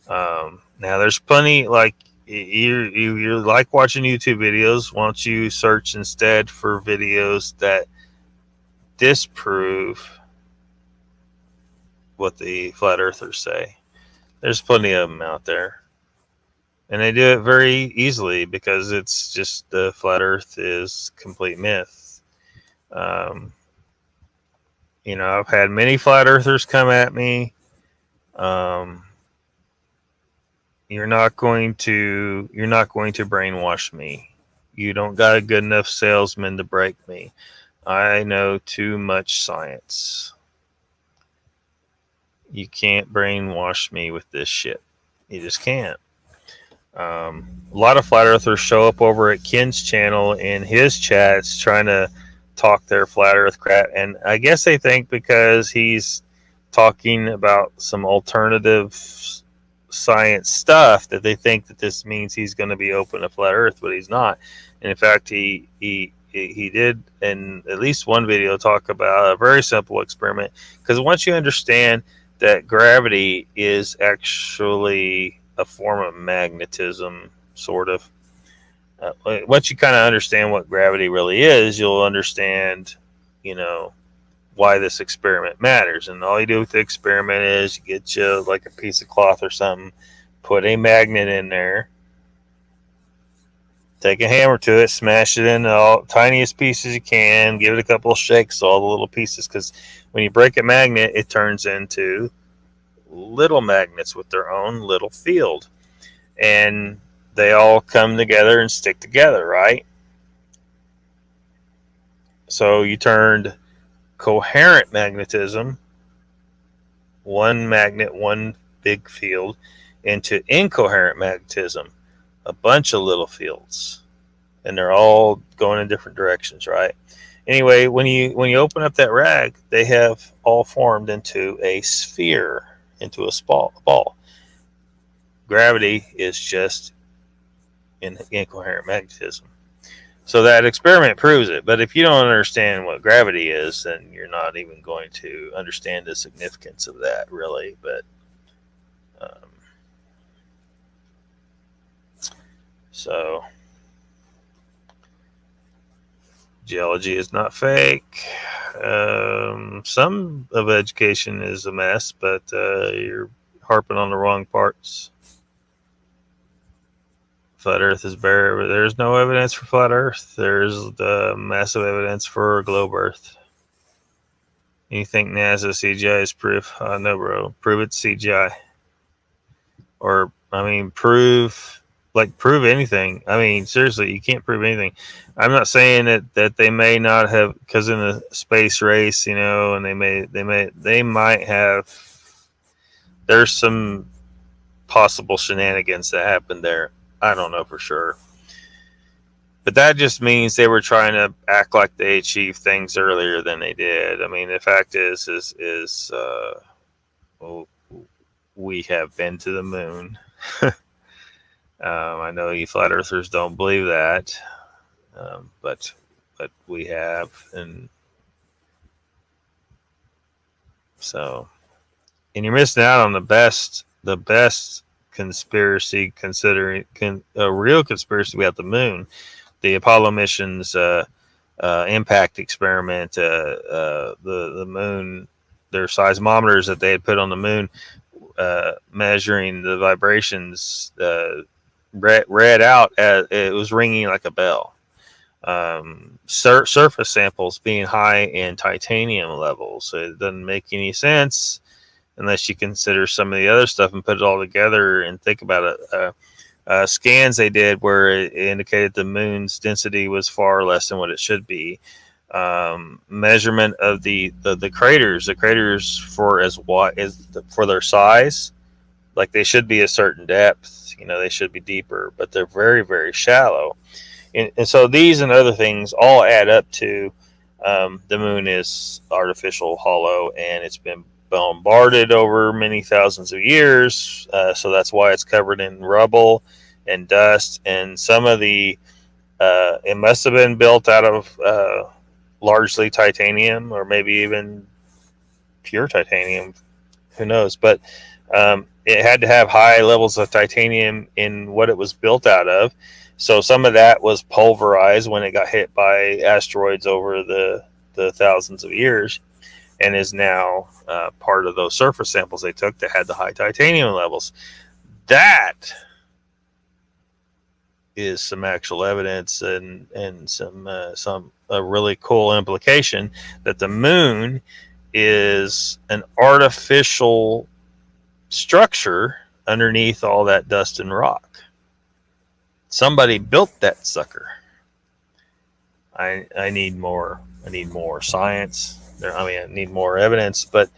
Now, there's plenty, like, you like watching YouTube videos. Why don't you search instead for videos that disprove what the flat earthers say? There's plenty of them out there. And they do it very easily because it's just the flat earth is complete myth. I've had many flat earthers come at me. You're not going to brainwash me. You don't got a good enough salesman to break me. I know too much science. You can't brainwash me with this shit. You just can't. A lot of flat earthers show up over at Ken's channel in his chats trying to talk their flat earth crap, and I guess they think because he's talking about some alternative science stuff that they think that this means he's going to be open to flat earth, but he's not. And in fact, he did in at least one video talk about a very simple experiment, because once you understand that gravity is actually a form of magnetism, sort of. Once you kind of understand what gravity really is, you'll understand, why this experiment matters. And all you do with the experiment is you get you like a piece of cloth or something, put a magnet in there, take a hammer to it, smash it in the tiniest pieces you can, give it a couple of shakes, all the little pieces, because when you break a magnet, it turns into little magnets with their own little field, and they all come together and stick together, right? So you turned coherent magnetism, one magnet, one big field, into incoherent magnetism, a bunch of little fields, and they're all going in different directions, right? Anyway, when you open up that rag, they have all formed into a sphere, into a ball. Gravity is just incoherent magnetism. So that experiment proves it. But if you don't understand what gravity is, then you're not even going to understand the significance of that, really. But so geology is not fake. Some of education is a mess, but you're harping on the wrong parts. Flat Earth is bare, but there's no evidence for flat Earth. There's the massive evidence for globe Earth. You think NASA CGI is proof? No, bro. Prove it's CGI. Or, prove anything. Seriously, you can't prove anything. I'm not saying that they may not have, because in a space race, and they might have. There's some possible shenanigans that happened there. I don't know for sure. But that just means they were trying to act like they achieved things earlier than they did. The fact is we have been to the moon. I know you flat earthers don't believe that, but we have, and so, and you're missing out on the best conspiracy, considering a real conspiracy about the moon, the Apollo missions, impact experiment, the moon, their seismometers that they had put on the moon, measuring the vibrations, read out as it was ringing like a bell. Surface samples being high in titanium levels. So it doesn't make any sense unless you consider some of the other stuff and put it all together and think about it. Scans they did where it indicated the moon's density was far less than what it should be. Measurement of the craters for for their size, like they should be a certain depth. They should be deeper, but they're very, very shallow. And so these and other things all add up to the moon is artificial, hollow, and it's been bombarded over many thousands of years, so that's why it's covered in rubble and dust, and some of the it must have been built out of largely titanium, or maybe even pure titanium, who knows, but it had to have high levels of titanium in what it was built out of, so some of that was pulverized when it got hit by asteroids over the thousands of years, and is now part of those surface samples they took that had the high titanium levels. That is some actual evidence and some really cool implication that the moon is an artificial structure underneath all that dust and rock. Somebody built that sucker. I need more science. I need more evidence, but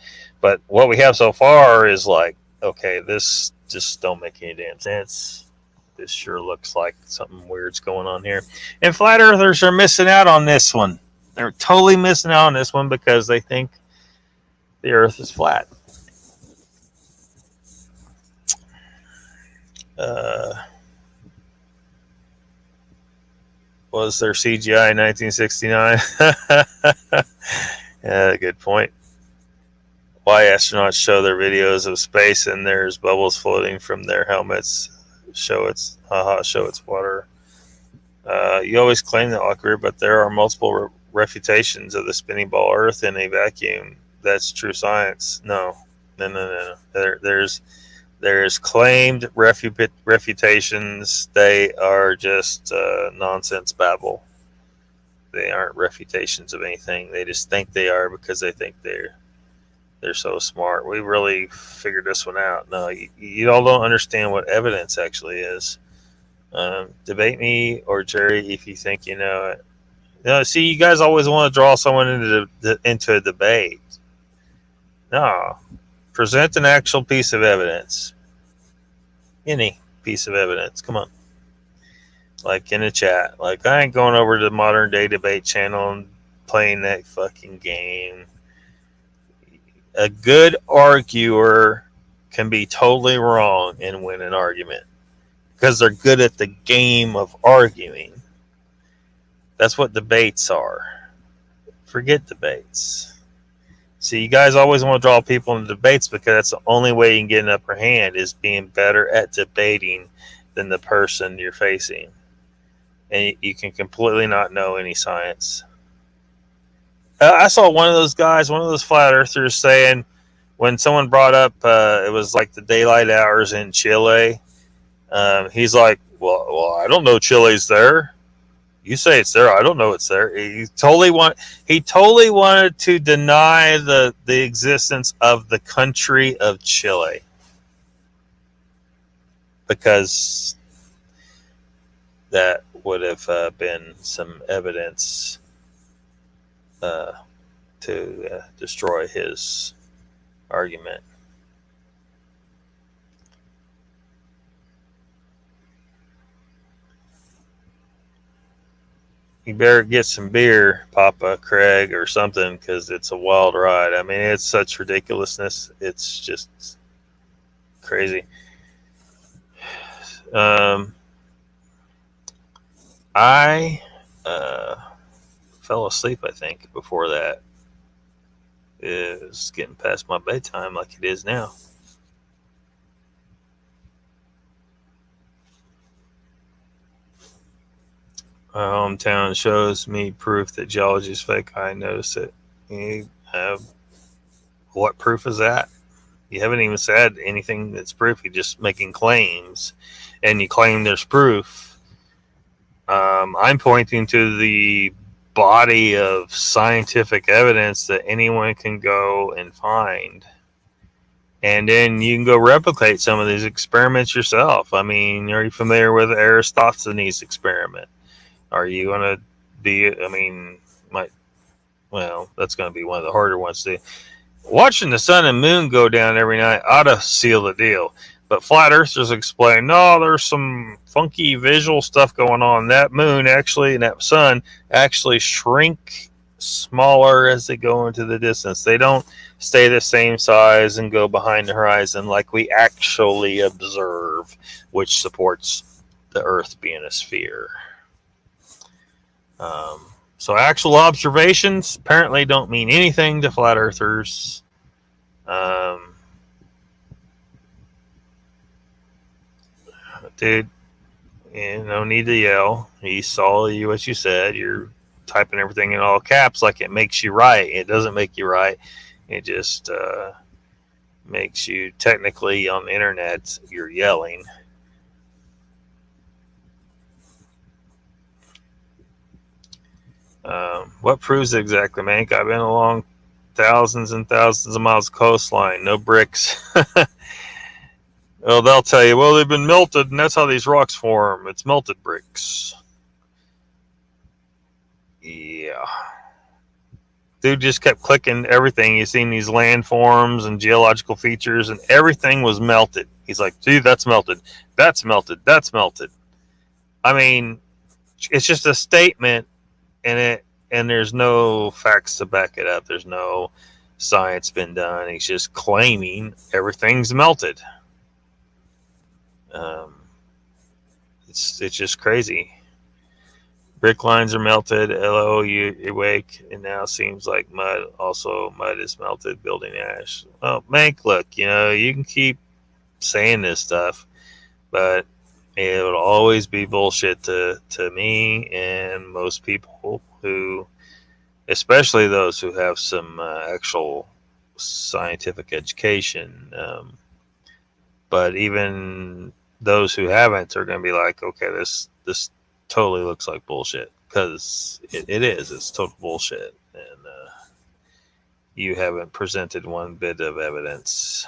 But what we have so far is like, okay, this just don't make any damn sense. This sure looks like something weird's going on here. And flat earthers are missing out on this one. They're totally missing out on this one because they think the earth is flat. Was there CGI in 1969? Yeah, good point. Why astronauts show their videos of space and there's bubbles floating from their helmets. Show it's water. You always claim that, Lockbeard, but there are multiple refutations of the spinning ball Earth in a vacuum. That's true science. No. There's claimed refutations. They are just nonsense babble. They aren't refutations of anything. They just think they are because they think they're so smart. We really figured this one out. No, you all don't understand what evidence actually is. Debate me or Jerry if you think you know it. No, see, you guys always want to draw someone into a debate. No, present an actual piece of evidence. Any piece of evidence. Come on. Like in a chat. Like, I ain't going over to the modern day debate channel and playing that fucking game. A good arguer can be totally wrong and win an argument because they're good at the game of arguing. That's what debates are. Forget debates. See, you guys always want to draw people into debates because that's the only way you can get an upper hand is being better at debating than the person you're facing. And you can completely not know any science. I saw one of those guys, one of those flat earthers saying when someone brought up it was like the daylight hours in Chile. He's like, well, I don't know Chile's there. You say it's there. I don't know it's there. He totally wanted to deny the existence of the country of Chile because that would have been some evidence to destroy his argument. You better get some beer, Papa Craig, or something, because it's a wild ride. I mean, it's such ridiculousness. It's just crazy. I fell asleep, I think, before that. It's getting past my bedtime like it is now. My hometown shows me proof that geology is fake. I noticed it. What proof is that? You haven't even said anything that's proof. You're just making claims, and you claim there's proof. I'm pointing to the body of scientific evidence that anyone can go and find. And then you can go replicate some of these experiments yourself. I mean, are you familiar with Aristophanes' experiment? Are you going to be, that's going to be one of the harder ones to do. Watching the sun and moon go down every night ought to seal the deal. But flat earthers explain, no, there's some funky visual stuff going on. That moon actually and that sun actually shrink smaller as they go into the distance. They don't stay the same size and go behind the horizon like we actually observe, which supports the Earth being a sphere. So actual observations apparently don't mean anything to flat earthers. Dude, no need to yell. He saw you what you said. You're typing everything in all caps like it makes you right. It doesn't make you right. It just makes you technically on the internet, you're yelling. What proves it exactly, Mank? I've been along thousands and thousands of miles of coastline. No bricks. Well, they'll tell you, well, they've been melted, and that's how these rocks form. It's melted bricks. Yeah. dude just kept clicking everything. He's seen these landforms and geological features, and everything was melted. He's like, dude, that's melted. That's melted. That's melted. I mean, it's just a statement, and there's no facts to back it up. There's no science been done. He's just claiming everything's melted. It's just crazy. Brick lines are melted. LO, you awake. It now seems like mud. Also, mud is melted. Building ash. Well, Mank, look, you can keep saying this stuff, but it would always be bullshit to me and most people who, especially those who have some actual scientific education. But even those who haven't are going to be like, okay, this totally looks like bullshit, because it is. It's total bullshit, and you haven't presented one bit of evidence.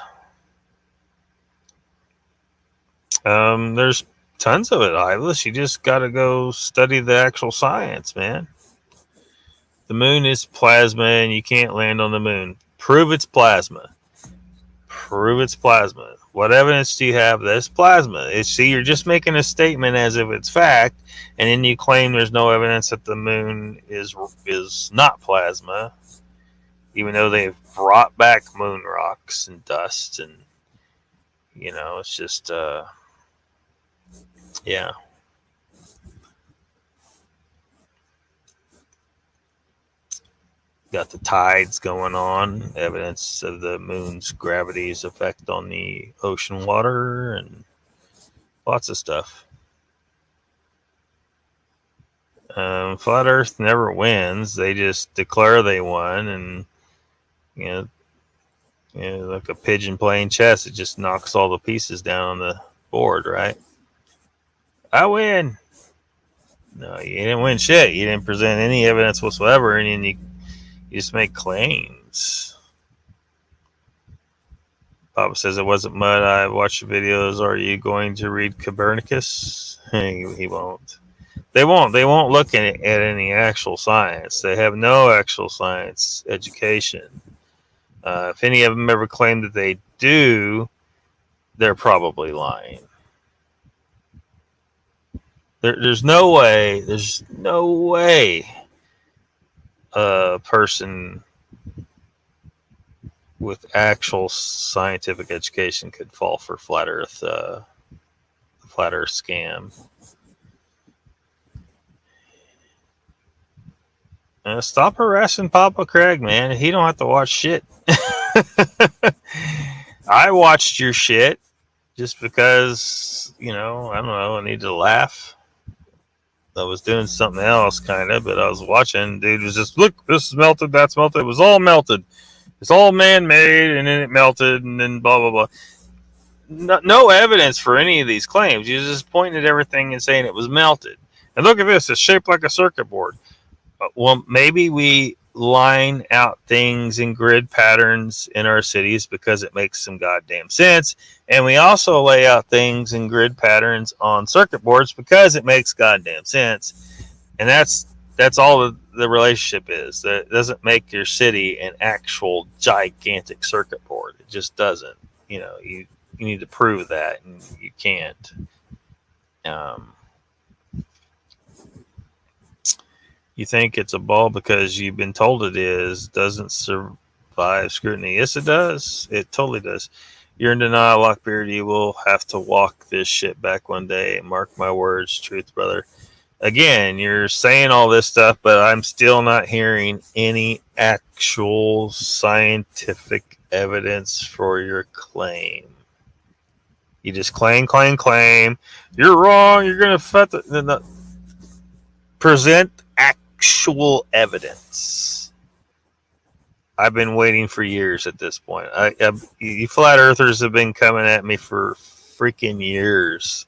There's tons of it, Iveless. You just got to go study the actual science, man. The moon is plasma, and you can't land on the moon. Prove it's plasma. Prove it's plasma. What evidence do you have that it's plasma? See, you're just making a statement as if it's fact, and then you claim there's no evidence that the moon is not plasma, even though they've brought back moon rocks and dust, and it's just yeah. Got the tides going on, evidence of the moon's gravity's effect on the ocean water, and lots of stuff. Flat Earth never wins. They just declare they won, and like a pigeon playing chess, it just knocks all the pieces down on the board, right? I win. No, you didn't win shit. You didn't present any evidence whatsoever, and then you just make claims. Papa says it wasn't mud. I watched the videos. Are you going to read Copernicus? He won't. They won't. They won't look at any actual science. They have no actual science education. If any of them ever claim that they do, they're probably lying. There's no way. There's no way a person with actual scientific education could fall for flat Earth scam. Stop harassing Papa Craig, man. He don't have to watch shit. I watched your shit just because, I don't know, I needed to laugh. I was doing something else, kind of, but I was watching. Dude was just, look, this is melted, that's melted. It was all melted. It's all man-made, and then it melted, and then blah, blah, blah. No evidence for any of these claims. You just pointing at everything and saying it was melted. And look at this. It's shaped like a circuit board. Well, maybe we line out things in grid patterns in our cities because it makes some goddamn sense. And we also lay out things in grid patterns on circuit boards because it makes goddamn sense. And that's all the relationship is. That it doesn't make your city an actual gigantic circuit board. It just doesn't. You need to prove that, and you can't. You think it's a ball because you've been told it is, doesn't survive scrutiny. Yes, it does. It totally does. You're in denial, Lockbeard. You will have to walk this shit back one day. Mark my words, truth, brother. Again, you're saying all this stuff, but I'm still not hearing any actual scientific evidence for your claim. You just claim. You're wrong. You're going to present actual evidence. I've been waiting for years at this point. You flat earthers have been coming at me for freaking years,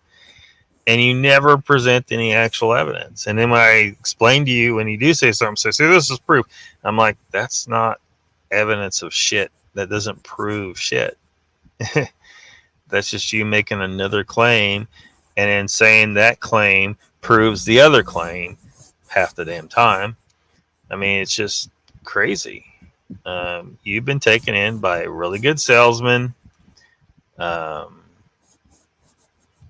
and you never present any actual evidence. And then when I explain to you, when you do say something, say, see, this is proof. I'm like, that's not evidence of shit. That doesn't prove shit. That's just you making another claim, and then saying that claim proves the other claim half the damn time. I mean, it's just crazy. You've been taken in by a really good salesman,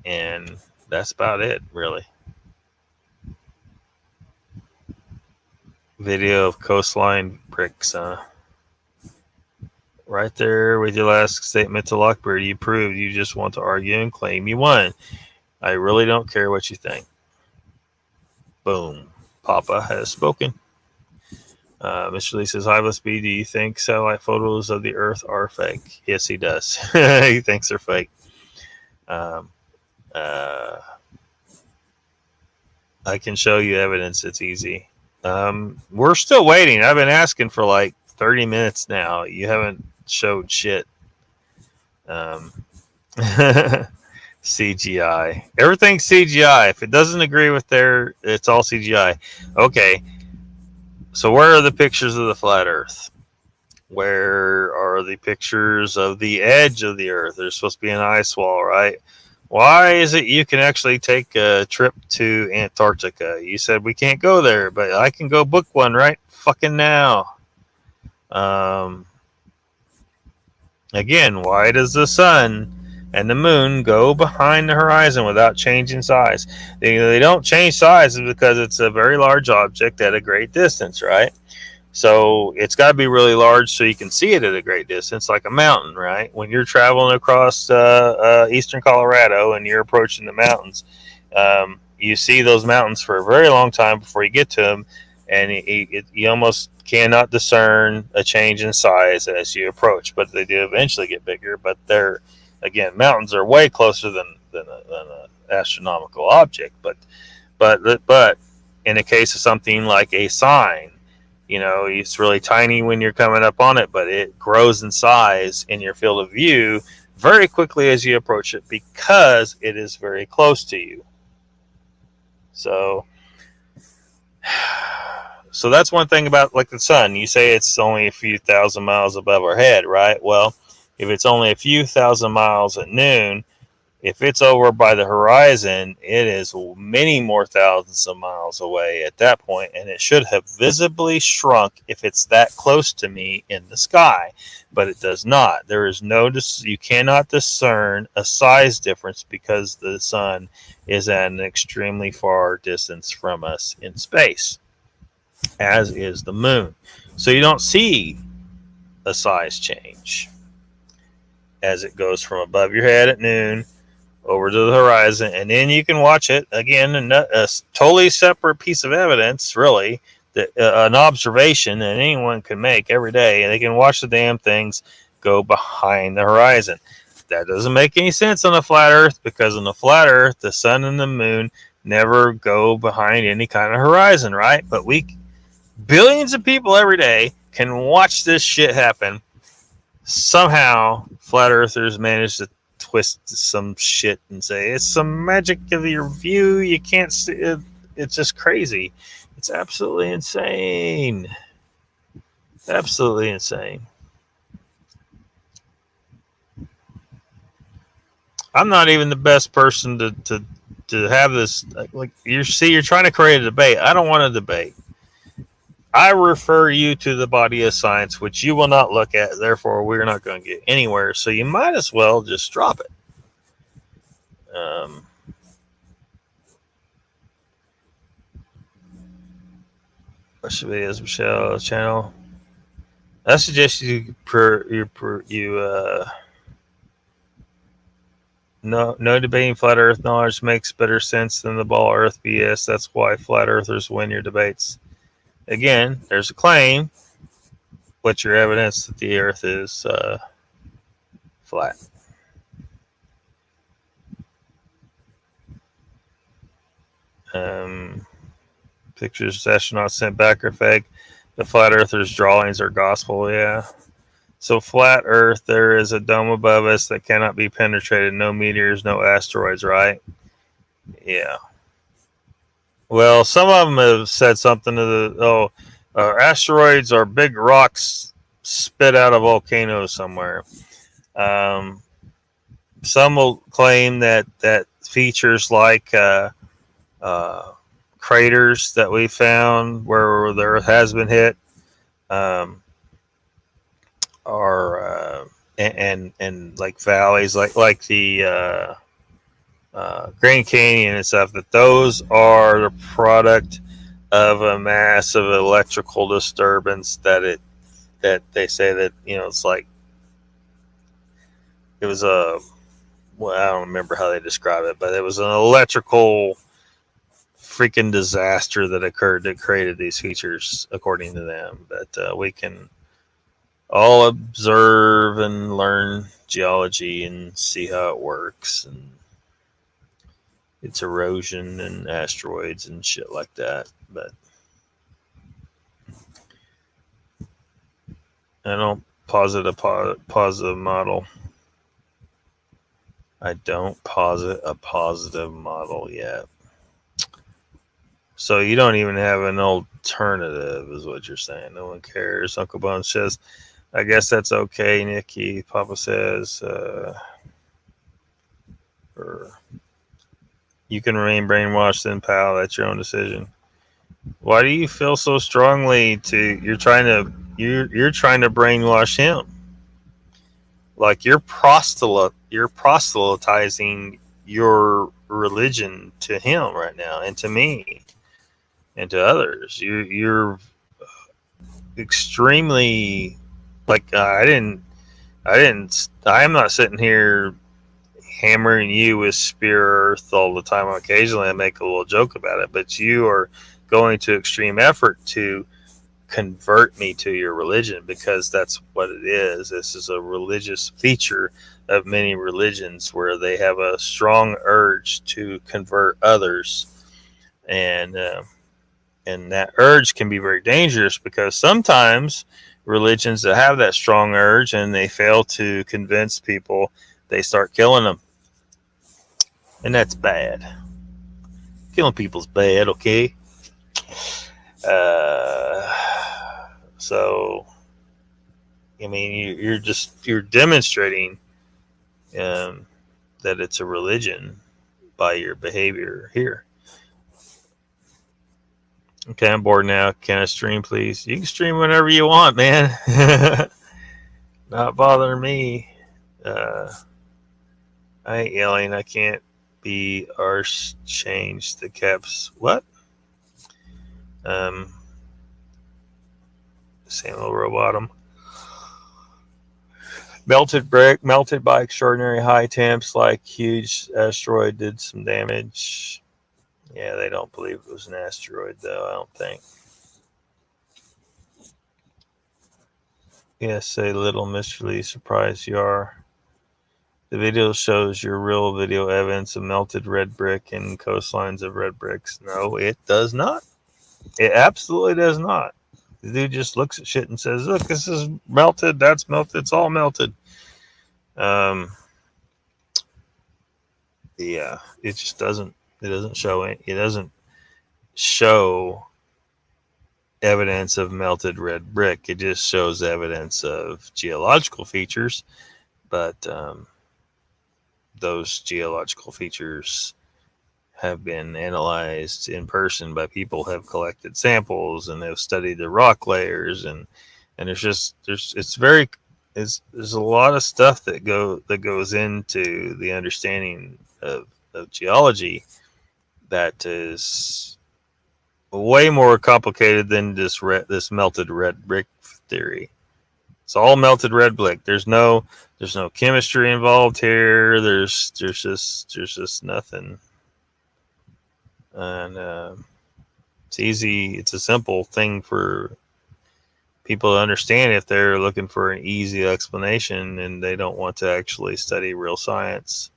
and that's about it, really. Video of coastline bricks, right there with your last statement to Lockbeard. You proved you just want to argue and claim you won. I really don't care what you think. Boom. Papa has spoken. Mr. Lee says, hi, let's be. Do you think satellite photos of the Earth are fake? Yes, he does. He thinks they're fake. I can show you evidence. It's easy. We're still waiting. I've been asking for like 30 minutes now. You haven't showed shit. CGI. Everything's CGI. If it doesn't agree with it's all CGI. Okay. So where are the pictures of the flat Earth? Where are the pictures of the edge of the Earth? There's supposed to be an ice wall, right? Why is it you can actually take a trip to Antarctica? You said we can't go there, but I can go book one right fucking now. Again, why does the sun and the moon go behind the horizon without changing size? They don't change size because it's a very large object at a great distance, right? So it's got to be really large so you can see it at a great distance, like a mountain, right? When you're traveling across eastern Colorado and you're approaching the mountains, you see those mountains for a very long time before you get to them, and you almost cannot discern a change in size as you approach. But they do eventually get bigger. But again, mountains are way closer than an astronomical object. But in the case of something like a sign, it's really tiny when you're coming up on it, but it grows in size in your field of view very quickly as you approach it because it is very close to you. So that's one thing about like the sun. You say it's only a few thousand miles above our head, right? Well, if it's only a few thousand miles at noon, if it's over by the horizon, it is many more thousands of miles away at that point, and it should have visibly shrunk if it's that close to me in the sky, but it does not. There is you cannot discern a size difference because the sun is at an extremely far distance from us in space, as is the moon. So you don't see a size change as it goes from above your head at noon over to the horizon, and then you can watch it again. A totally separate piece of evidence, really, that an observation that anyone can make every day, and they can watch the damn things go behind the horizon. That doesn't make any sense on a flat Earth, because on the flat Earth, the sun and the moon never go behind any kind of horizon, right? But billions of people every day can watch this shit happen. Somehow, flat earthers manage to twist some shit and say it's some magic of your view. You can't see it. It's just crazy. It's absolutely insane. Absolutely insane. I'm not even the best person to have this. Like you're trying to create a debate. I don't want a debate. I refer you to the body of science, which you will not look at. Therefore, we're not going to get anywhere. So you might as well just drop it. Watch the videos, Michelle channel. I suggest no debating flat Earth knowledge makes better sense than the ball Earth BS. That's why flat earthers win your debates. Again, there's a claim. What's your evidence that the Earth is flat? Pictures astronauts sent back are fake. The flat earthers' drawings are gospel, yeah. So flat Earth, there is a dome above us that cannot be penetrated. No meteors, no asteroids, right? Yeah. Well, some of them have said something to asteroids are big rocks spit out of volcanoes somewhere. Some will claim that features like craters that we found where the Earth has been hit um, are and like valleys, like the Grand Canyon and stuff, that those are the product of a massive electrical disturbance that they say that, it's like it was well, I don't remember how they describe it, but it was an electrical freaking disaster that occurred that created these features, according to them. But we can all observe and learn geology and see how it works, and its erosion and asteroids and shit like that. But I don't posit a positive model. I don't posit a positive model yet. So you don't even have an alternative, is what you're saying. No one cares. Uncle Bone says, I guess that's okay, Nikki. Papa says, or you can remain brainwashed then, pal. That's your own decision. Why do you feel so strongly you're trying to brainwash him? Like you're proselytizing your religion to him right now, and to me, and to others. You're extremely, like, I'm not sitting here hammering you with spear earth all the time. Occasionally I make a little joke about it, but you are going to extreme effort to convert me to your religion, because that's what it is. This is a religious feature of many religions, where they have a strong urge to convert others, and that urge can be very dangerous, because sometimes religions that have that strong urge and they fail to convince people, they start killing them, and that's bad. Killing people's bad, okay? So, I mean, you're demonstrating that it's a religion by your behavior here. Okay, I'm bored now. Can I stream, please? You can stream whenever you want, man. Not bothering me. I ain't yelling. I can't be arse. Change the caps. What? Samuel Rowbottom. Melted brick, melted by extraordinary high temps, like huge asteroid did some damage. Yeah, they don't believe it was an asteroid, though, I don't think. Yes, a little mysteriously surprised you are. The video shows your real video evidence of melted red brick and coastlines of red bricks. No, it does not. It absolutely does not. The dude just looks at shit and says, look, this is melted, that's melted, it's all melted. Yeah, it just doesn't show it. It doesn't show evidence of melted red brick. It just shows evidence of geological features, but those geological features have been analyzed in person by people who have collected samples and have studied the rock layers, and there's a lot of stuff that goes into the understanding of geology that is way more complicated than this melted red brick theory. It's all melted red brick. There's no chemistry involved here. There's just nothing. And it's easy. It's a simple thing for people to understand if they're looking for an easy explanation and they don't want to actually study real science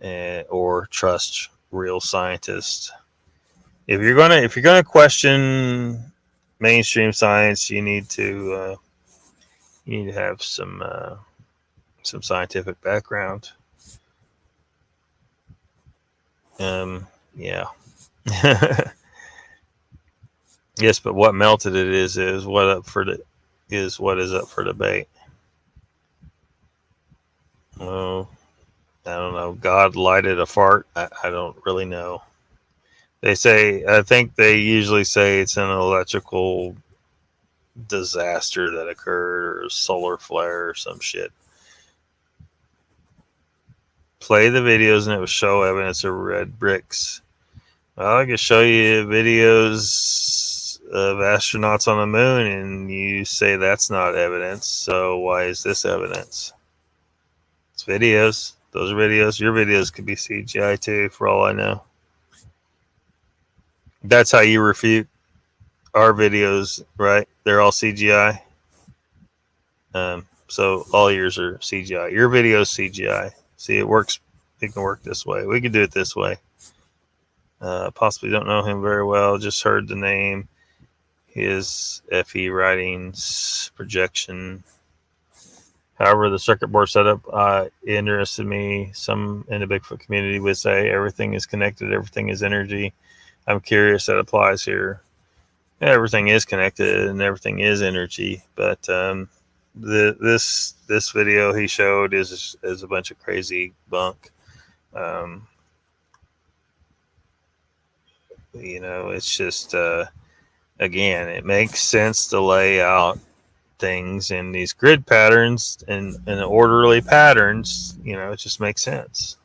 or trust real scientists. If you're gonna question mainstream science, you need to have some scientific background. Yeah. Yes, but what melted it is what is up for debate. Oh, I don't know. God lighted a fart. I don't really know. I think they usually say it's an electrical disaster that occurred or a solar flare or some shit. Play the videos and it will show evidence of red bricks. Well, I can show you videos of astronauts on the moon and you say that's not evidence. So why is this evidence? It's videos. Those are videos. Your videos could be CGI too, for all I know. That's how you refute our videos, right? They're all CGI. So all yours are CGI. Your video's CGI. See, it works. It can work this way. We can do it this way. Possibly don't know him very well. Just heard the name. His FE writings, projection. However, the circuit board setup interested me. Some in the Bigfoot community would say everything is connected. Everything is energy. I'm curious that applies here. Yeah, everything is connected and everything is energy. But this video he showed is a bunch of crazy bunk. You know, it's just again, it makes sense to lay out things in these grid patterns and orderly patterns. You know, it just makes sense.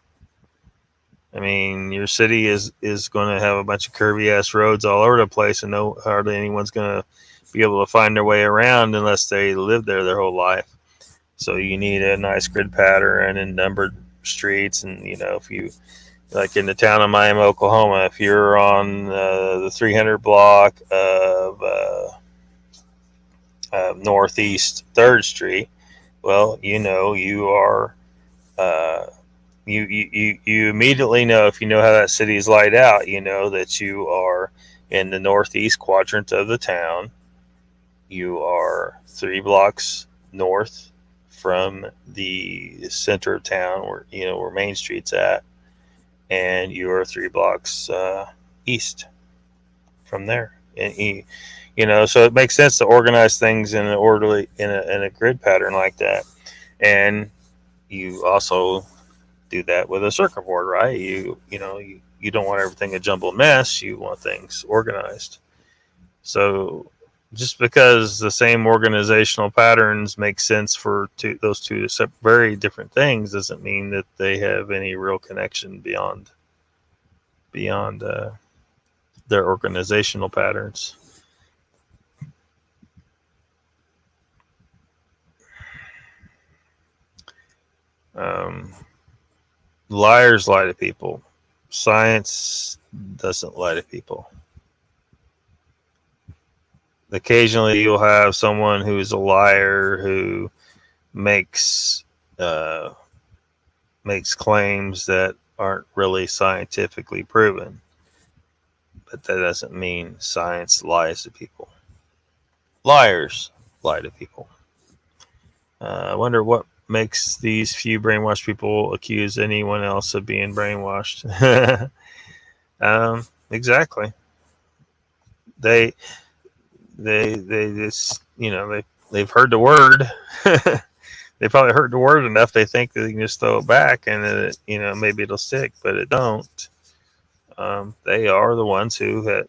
I mean, your city is going to have a bunch of curvy ass roads all over the place, and hardly anyone's going to be able to find their way around unless they live there their whole life. So you need a nice grid pattern and numbered streets. And you know, if you like in the town of Miami, Oklahoma, if you're on the 300 block of Northeast 3rd Street, well, you know, you are you immediately know, if you know how that city is laid out, you know that you are in the northeast quadrant of the town. You are 3 blocks north from the center of town, where Main Street's at, and you are 3 blocks east from there. And so it makes sense to organize things in an orderly, in a grid pattern like that. And you also do that with a circuit board, right? You don't want everything a jumbled mess. You want things organized. So just because the same organizational patterns make sense for those two very different things doesn't mean that they have any real connection beyond their organizational patterns. Liars lie to people. Science doesn't lie to people. Occasionally you'll have someone who's a liar who makes claims that aren't really scientifically proven. But that doesn't mean science lies to people. Liars lie to people. I wonder what makes these few brainwashed people accuse anyone else of being brainwashed. Exactly. They just, they've heard the word. They probably heard the word enough. They think that they can just throw it back and maybe it'll stick, but it don't. They are the ones who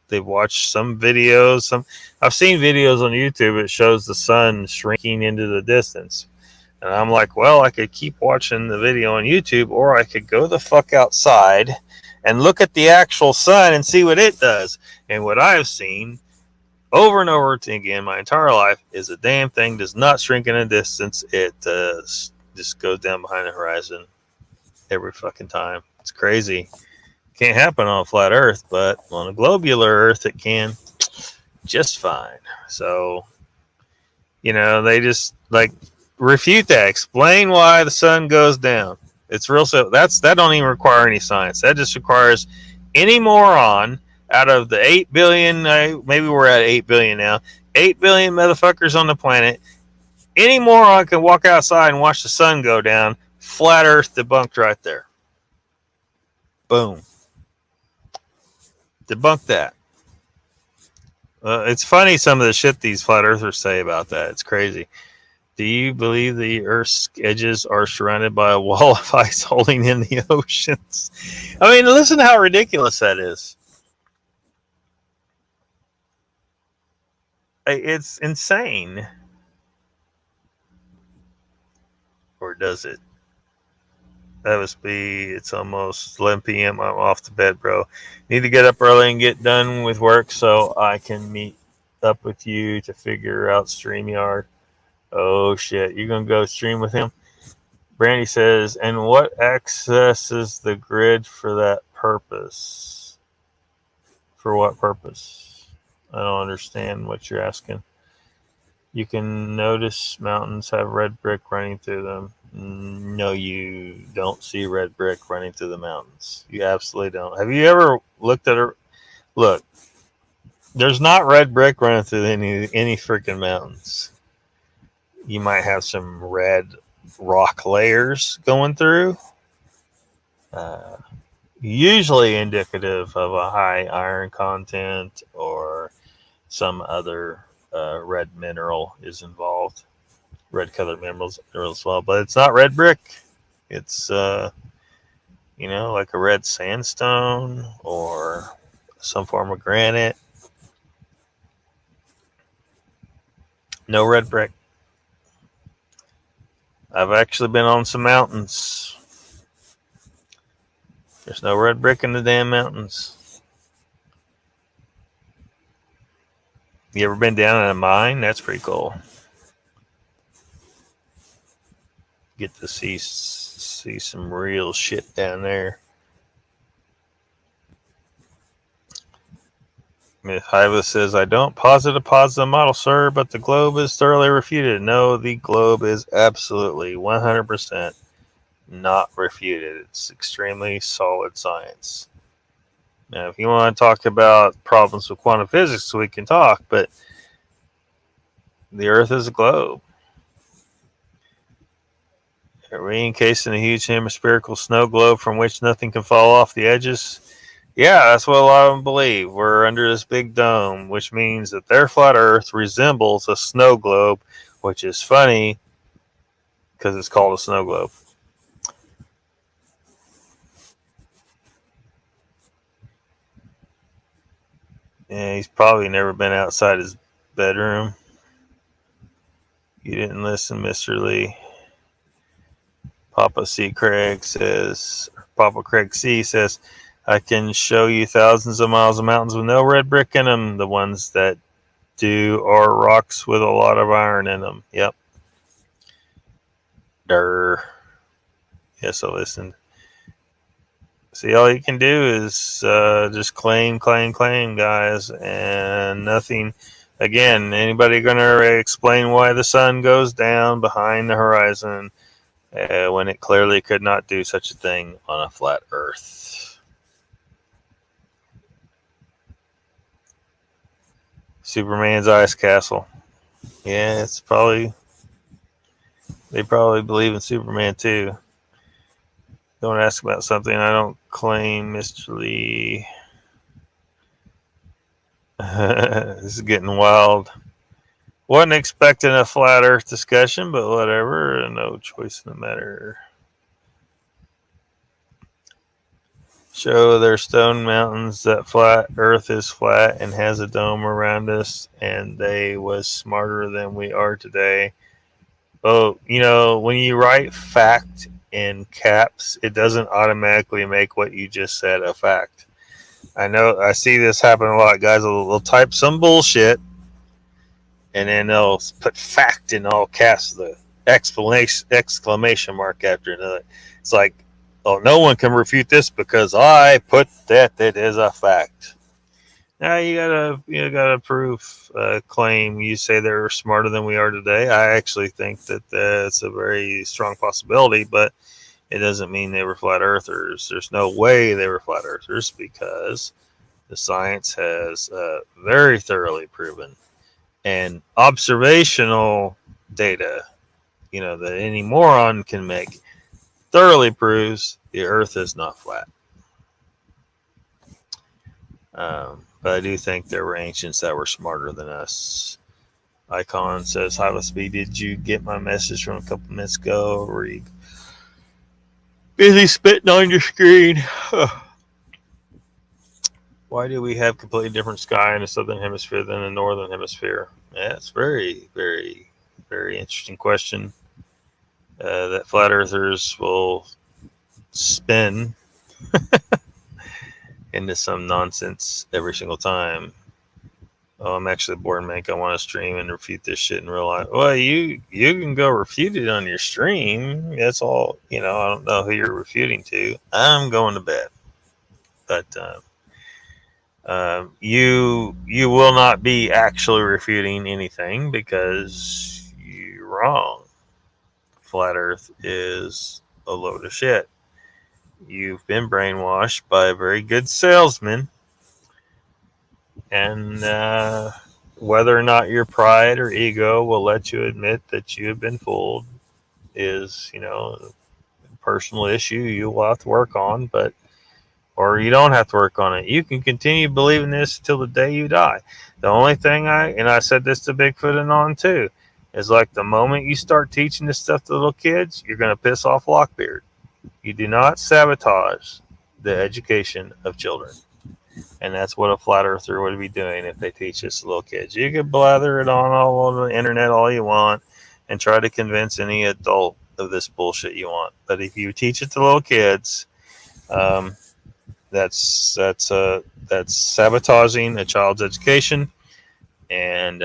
they've watched some videos. I've seen videos on YouTube. It shows the sun shrinking into the distance. And I'm like, well, I could keep watching the video on YouTube, or I could go the fuck outside and look at the actual sun and see what it does. And what I've seen over and over again my entire life is the damn thing does not shrink in a distance. It just goes down behind the horizon every fucking time. It's crazy. Can't happen on a flat Earth, but on a globular Earth it can just fine. So, they just refute that. Explain why the sun goes down. It's real simple. That don't even require any science. That just requires any moron out of the 8 billion, maybe we're at 8 billion now, 8 billion motherfuckers on the planet. Any moron can walk outside and watch the sun go down. Flat Earth debunked right there. Boom. Debunk that. It's funny some of the shit these flat earthers say about that. It's crazy. Do you believe the Earth's edges are surrounded by a wall of ice holding in the oceans? I mean, listen to how ridiculous that is. It's insane. Or does it? That must be, it's almost 11 p.m. I'm off to bed, bro. Need to get up early and get done with work so I can meet up with you to figure out StreamYard. Oh, shit. You're going to go stream with him? Brandy says, and what accesses the grid for that purpose? For what purpose? I don't understand what you're asking. You can notice mountains have red brick running through them. No, you don't see red brick running through the mountains. You absolutely don't. Have you ever looked at a look? There's not red brick running through any freaking mountains. You might have some red rock layers going through. Usually indicative of a high iron content or some other red mineral is involved. Red colored minerals as well, but it's not red brick. It's like a red sandstone or some form of granite. No red brick. I've actually been on some mountains. There's no red brick in the damn mountains. You ever been down in a mine? That's pretty cool. Get to see some real shit down there. Miss Hiva says, I don't posit a positive model, sir, but the globe is thoroughly refuted. No, the globe is absolutely 100% not refuted. It's extremely solid science. Now, if you want to talk about problems with quantum physics, we can talk, but the Earth is a globe. Are we encased in a huge hemispherical snow globe from which nothing can fall off the edges? Yeah, that's what a lot of them believe. We're under this big dome, which means that their flat Earth resembles a snow globe, which is funny because it's called a snow globe. Yeah, he's probably never been outside his bedroom. You didn't listen, Mr. Lee. Papa Craig C says, I can show you thousands of miles of mountains with no red brick in them. The ones that do are rocks with a lot of iron in them. Yep. Durr. Yes, I listened. See, all you can do is just claim, guys, and nothing. Again, anybody going to explain why the sun goes down behind the horizon when it clearly could not do such a thing on a flat Earth? Superman's ice castle. Yeah, it's probably, they probably believe in Superman too. Don't ask about something I don't claim, Mr. Lee. This is getting wild. Wasn't expecting a flat Earth discussion, but whatever. No choice in the matter. Show their stone mountains that flat Earth is flat and has a dome around us, and they was smarter than we are today. Oh, when you write fact in caps, it doesn't automatically make what you just said a fact. I know, I see this happen a lot. Guys will type some bullshit and then they'll put fact in all caps, the exclamation mark after another. It's like, oh, no one can refute this because I put that is a fact. Now you gotta prove a claim. You say they're smarter than we are today. I actually think that that's a very strong possibility, but it doesn't mean they were flat earthers. There's no way they were flat earthers because the science has very thoroughly proven, and observational data, that any moron can make, thoroughly proves the Earth is not flat. But I do think there were ancients that were smarter than us. Icon says, hi, let's be. Did you get my message from a couple minutes ago? Or were you busy spitting on your screen? Why do we have completely different sky in the southern hemisphere than the northern hemisphere? Yeah, it's very, very, very interesting question. That flat earthers will spin into some nonsense every single time. Oh, I'm actually bored, Mank. I want to stream and refute this shit in real life. Well, you can go refute it on your stream. That's all. I don't know who you're refuting to. I'm going to bed. But you will not be actually refuting anything because you're wrong. Flat Earth is a load of shit. You've been brainwashed by a very good salesman, and whether or not your pride or ego will let you admit that you have been fooled is, a personal issue you will have to work on, or you don't have to work on it. You can continue believing this till the day you die. The only thing I said this to Bigfoot and on too, is like the moment you start teaching this stuff to little kids, you're going to piss off Lockbeard. You do not sabotage the education of children. And that's what a flat earther would be doing if they teach this to little kids. You can blather it on all over the internet all you want and try to convince any adult of this bullshit you want. But if you teach it to little kids, that's sabotaging a child's education, and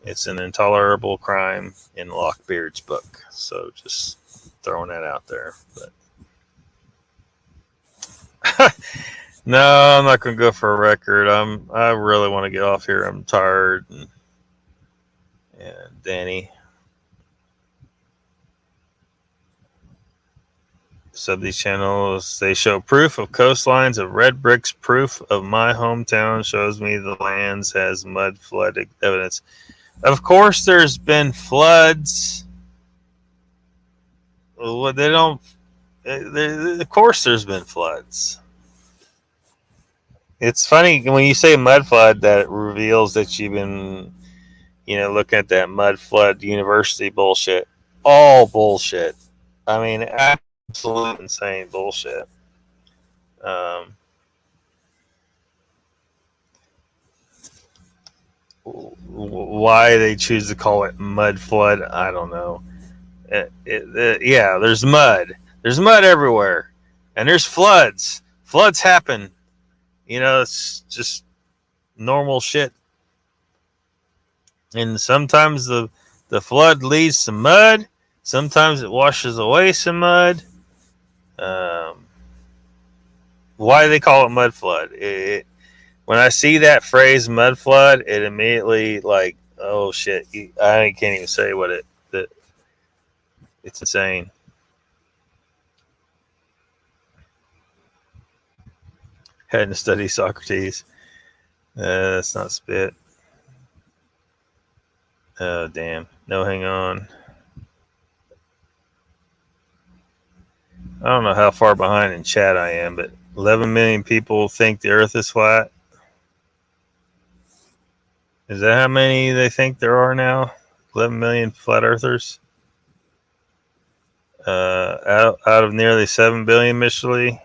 it's an intolerable crime in Lockbeard's book. So just throwing that out there. But no, I'm not gonna go for a record. I really want to get off here. I'm tired. And Danny said these channels, they show proof of coastlines of red bricks. Proof of my hometown shows me the lands has mud flood evidence. Of course, there's been floods. Well, they don't. Of course, there's been floods. It's funny when you say mud flood that it reveals that you've been, looking at that mud flood university bullshit. All bullshit. I mean, absolute insane bullshit. Why they choose to call it mud flood, I don't know. Yeah, there's mud. There's mud everywhere, and there's floods. Floods happen. It's just normal shit. And sometimes the flood leads to mud. Sometimes it washes away some mud. Why do they call it mud flood? When I see that phrase mud flood, it immediately like, oh shit, I can't even say what it's insane. Had to study Socrates. That's not spit. Oh, damn. No, hang on. I don't know how far behind in chat I am, but 11 million people think the earth is flat. Is that how many they think there are now? 11 million flat earthers? Out of nearly 7 billion, Michelin.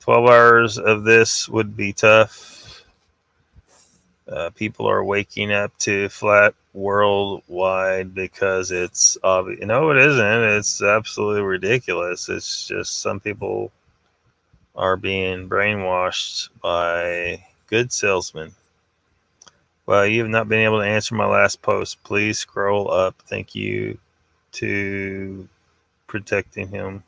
12 hours of this would be tough. People are waking up to flat worldwide because it's obvious. No, it isn't. It's absolutely ridiculous. It's just some people are being brainwashed by good salesmen. Well, you have not been able to answer my last post. Please scroll up. Thank you to protecting him.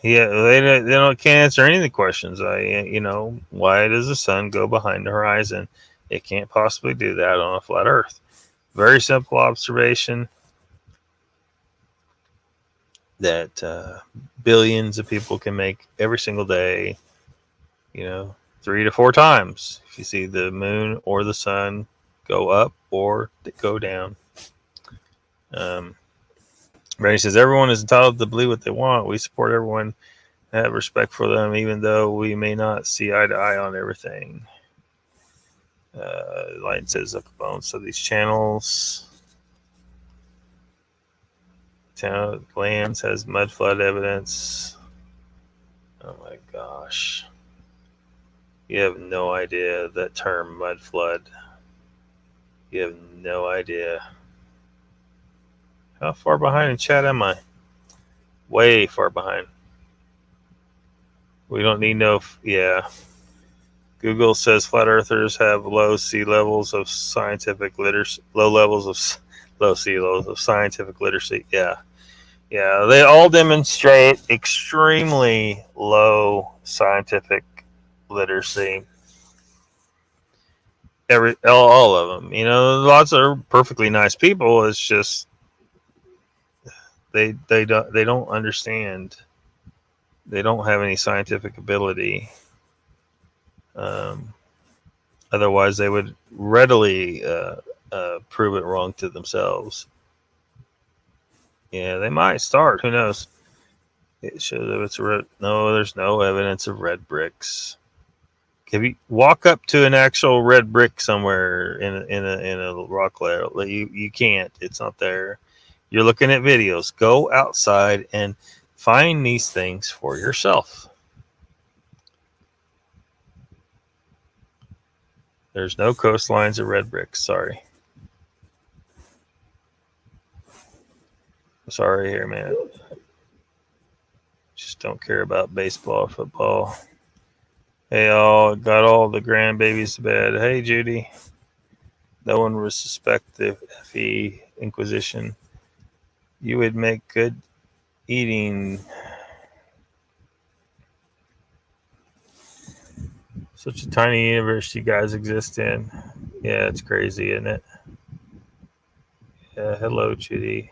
Yeah, they can't answer any of the questions. Why does the sun go behind the horizon? It can't possibly do that on a flat Earth. Very simple observation that billions of people can make every single day. 3 to 4 times if you see the moon or the sun go up or go down. Randy says everyone is entitled to believe what they want. We support everyone, have respect for them, even though we may not see eye to eye on everything. Light says up bones of these channels. Lands has mud flood evidence. Oh my gosh. You have no idea that term mud flood. You have no idea. How far behind in chat am I? Way far behind. We don't need no. Yeah. Google says flat earthers have low sea levels of scientific literacy. Low sea levels of scientific literacy. Yeah. Yeah. They all demonstrate extremely low scientific literacy. All of them. You know, lots are perfectly nice people. It's just they don't understand. They don't have any scientific ability. Otherwise, they would readily prove it wrong to themselves. Yeah, they might start. Who knows? It shows if it's red. No, there's no evidence of red bricks. If you walk up to an actual red brick somewhere in a rock layer, you can't. It's not there. You're looking at videos. Go outside and find these things for yourself. There's no coastlines of red bricks. Sorry. Sorry here, man. Just don't care about baseball or football. Hey, all got all the grandbabies to bed. Hey, Judy. No one would suspect the FE Inquisition. You would make good eating. Such a tiny universe you guys exist in. Yeah, it's crazy, isn't it? Yeah, hello, Judy.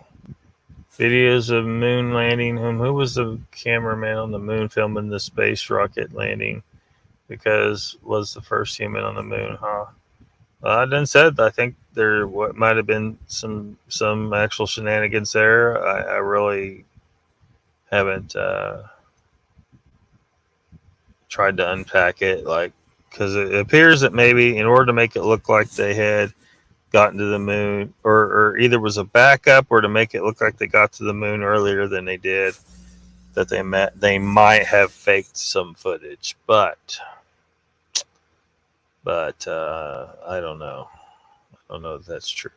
Videos of moon landing. Who was the cameraman on the moon filming the space rocket landing? Because was the first human on the moon, huh? I didn't said. I think there might have been some actual shenanigans there. I really haven't tried to unpack it, because it appears that maybe in order to make it look like they had gotten to the moon, or either was a backup, or to make it look like they got to the moon earlier than they did, that they might have faked some footage, but I don't know. I don't know if that's true.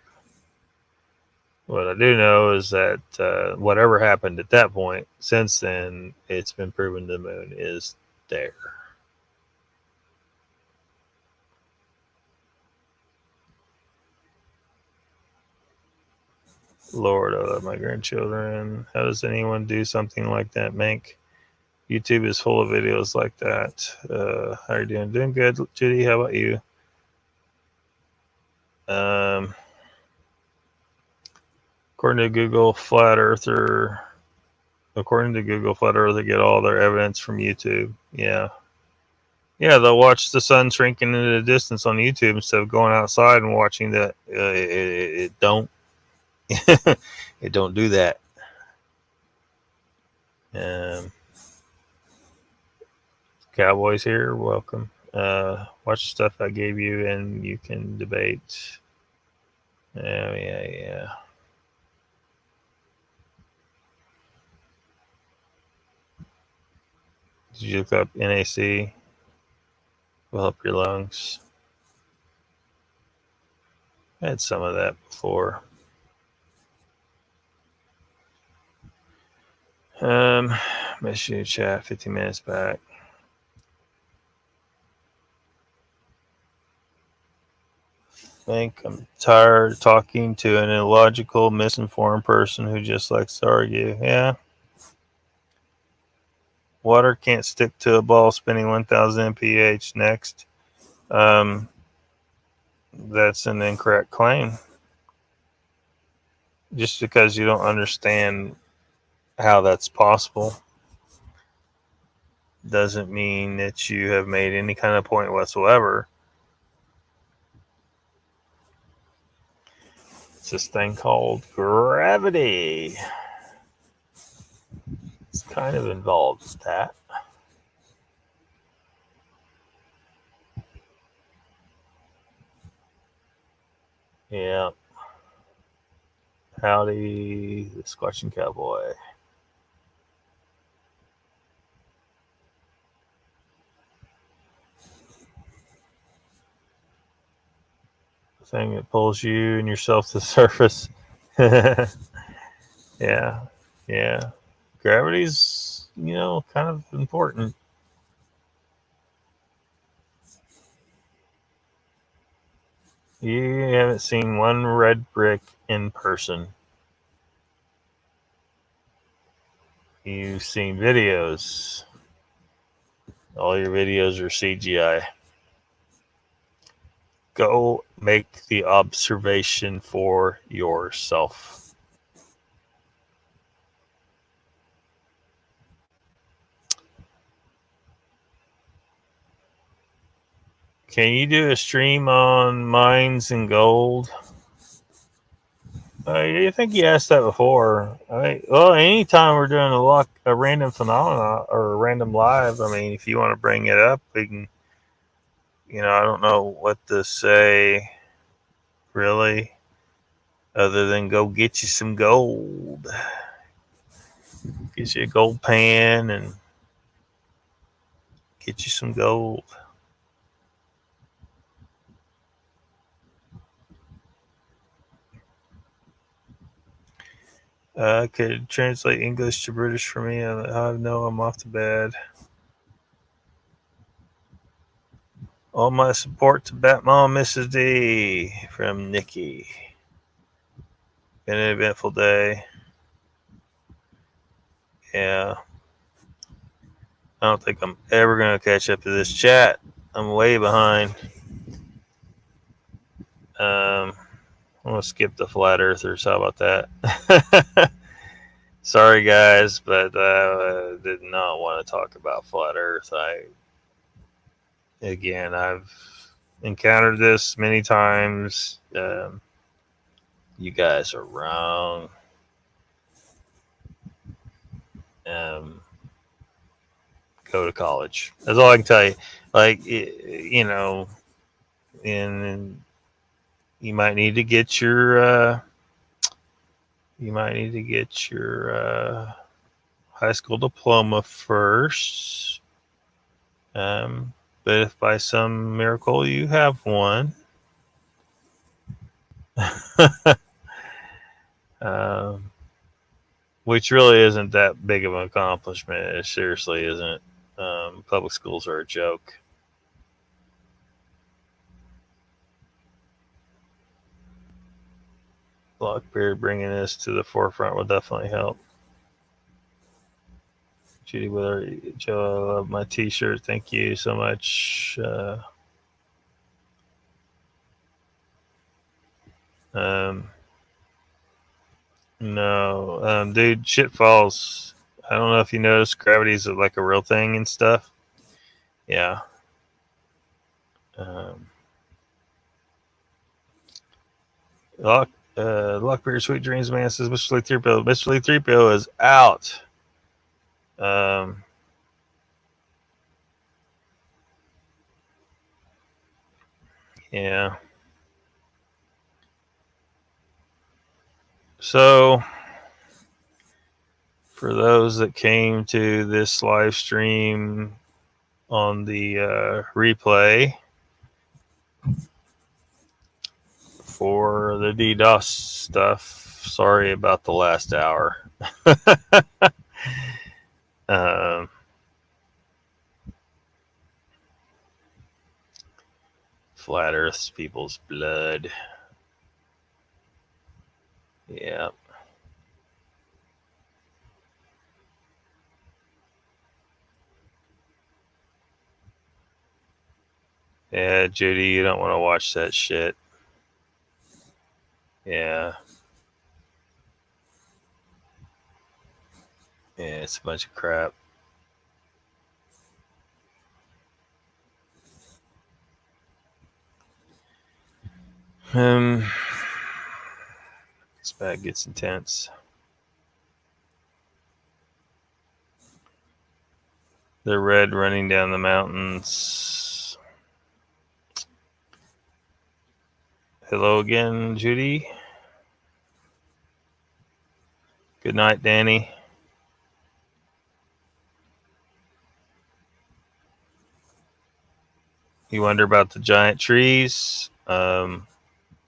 What I do know is that whatever happened at that point, since then, it's been proven the moon is there. Lord, I love my grandchildren. How does anyone do something like that, Mank? YouTube is full of videos like that. How are you doing? Doing good, Judy. How about you? According to Google, flat earther get all their evidence from YouTube. Yeah, they'll watch the sun shrinking into the distance on YouTube instead of going outside and watching that. It don't it don't do that. Cowboys here, welcome. Watch stuff I gave you and you can debate. Yeah. Did you look up NAC? Will help your lungs. I had some of that before. Miss you, chat. 15 minutes back. I'm tired of talking to an illogical, misinformed person who just likes to argue. Yeah. Water can't stick to a ball spinning 1,000 mph. Next. That's an incorrect claim. Just because you don't understand how that's possible doesn't mean that you have made any kind of point whatsoever. It's this thing called gravity. It's kind of involved with that. Yeah. Howdy, the Squatching Cowboy. thing that pulls you and yourself to the surface. Yeah. Gravity's, kind of important. You haven't seen one red brick in person. You've seen videos. All your videos are CGI. Go make the observation for yourself. Can you do a stream on mines and gold? I think you asked that before. Anytime we're doing a random phenomena or a random live, if you want to bring it up, we can. I don't know what to say, really, other than go get you some gold. Get you a gold pan and get you some gold. Could translate English to British for me. I know I'm off to bed. All my support to Batmom Mrs. D from Nikki. Been an eventful day. Yeah. I don't think I'm ever going to catch up to this chat. I'm way behind. I'm going to skip the flat earthers. How about that? Sorry, guys, but I did not want to talk about flat earth. I've encountered this many times. You guys are wrong. Go to college. That's all I can tell you. And you might need to get your high school diploma first. But if by some miracle you have one, which really isn't that big of an accomplishment. It seriously isn't. Public schools are a joke. Lockbeard bringing this to the forefront will definitely help. Judy Willer, Joe, I love my t-shirt. Thank you so much. No, dude, shit falls. I don't know if you noticed, gravity's like a real thing and stuff. Yeah. Lockbeard Sweet Dreams Man says Mr. Lee 3PO. Mr. Lee 3PO is out. Yeah. So, for those that came to this live stream on the replay for the Dee Doss stuff, sorry about the last hour. Flat Earth's people's blood. Yeah. Yeah, Judy, you don't want to watch that shit. Yeah. Yeah, it's a bunch of crap. This bag gets intense. The red running down the mountains. Hello again, Judy. Good night, Danny. You wonder about the giant trees.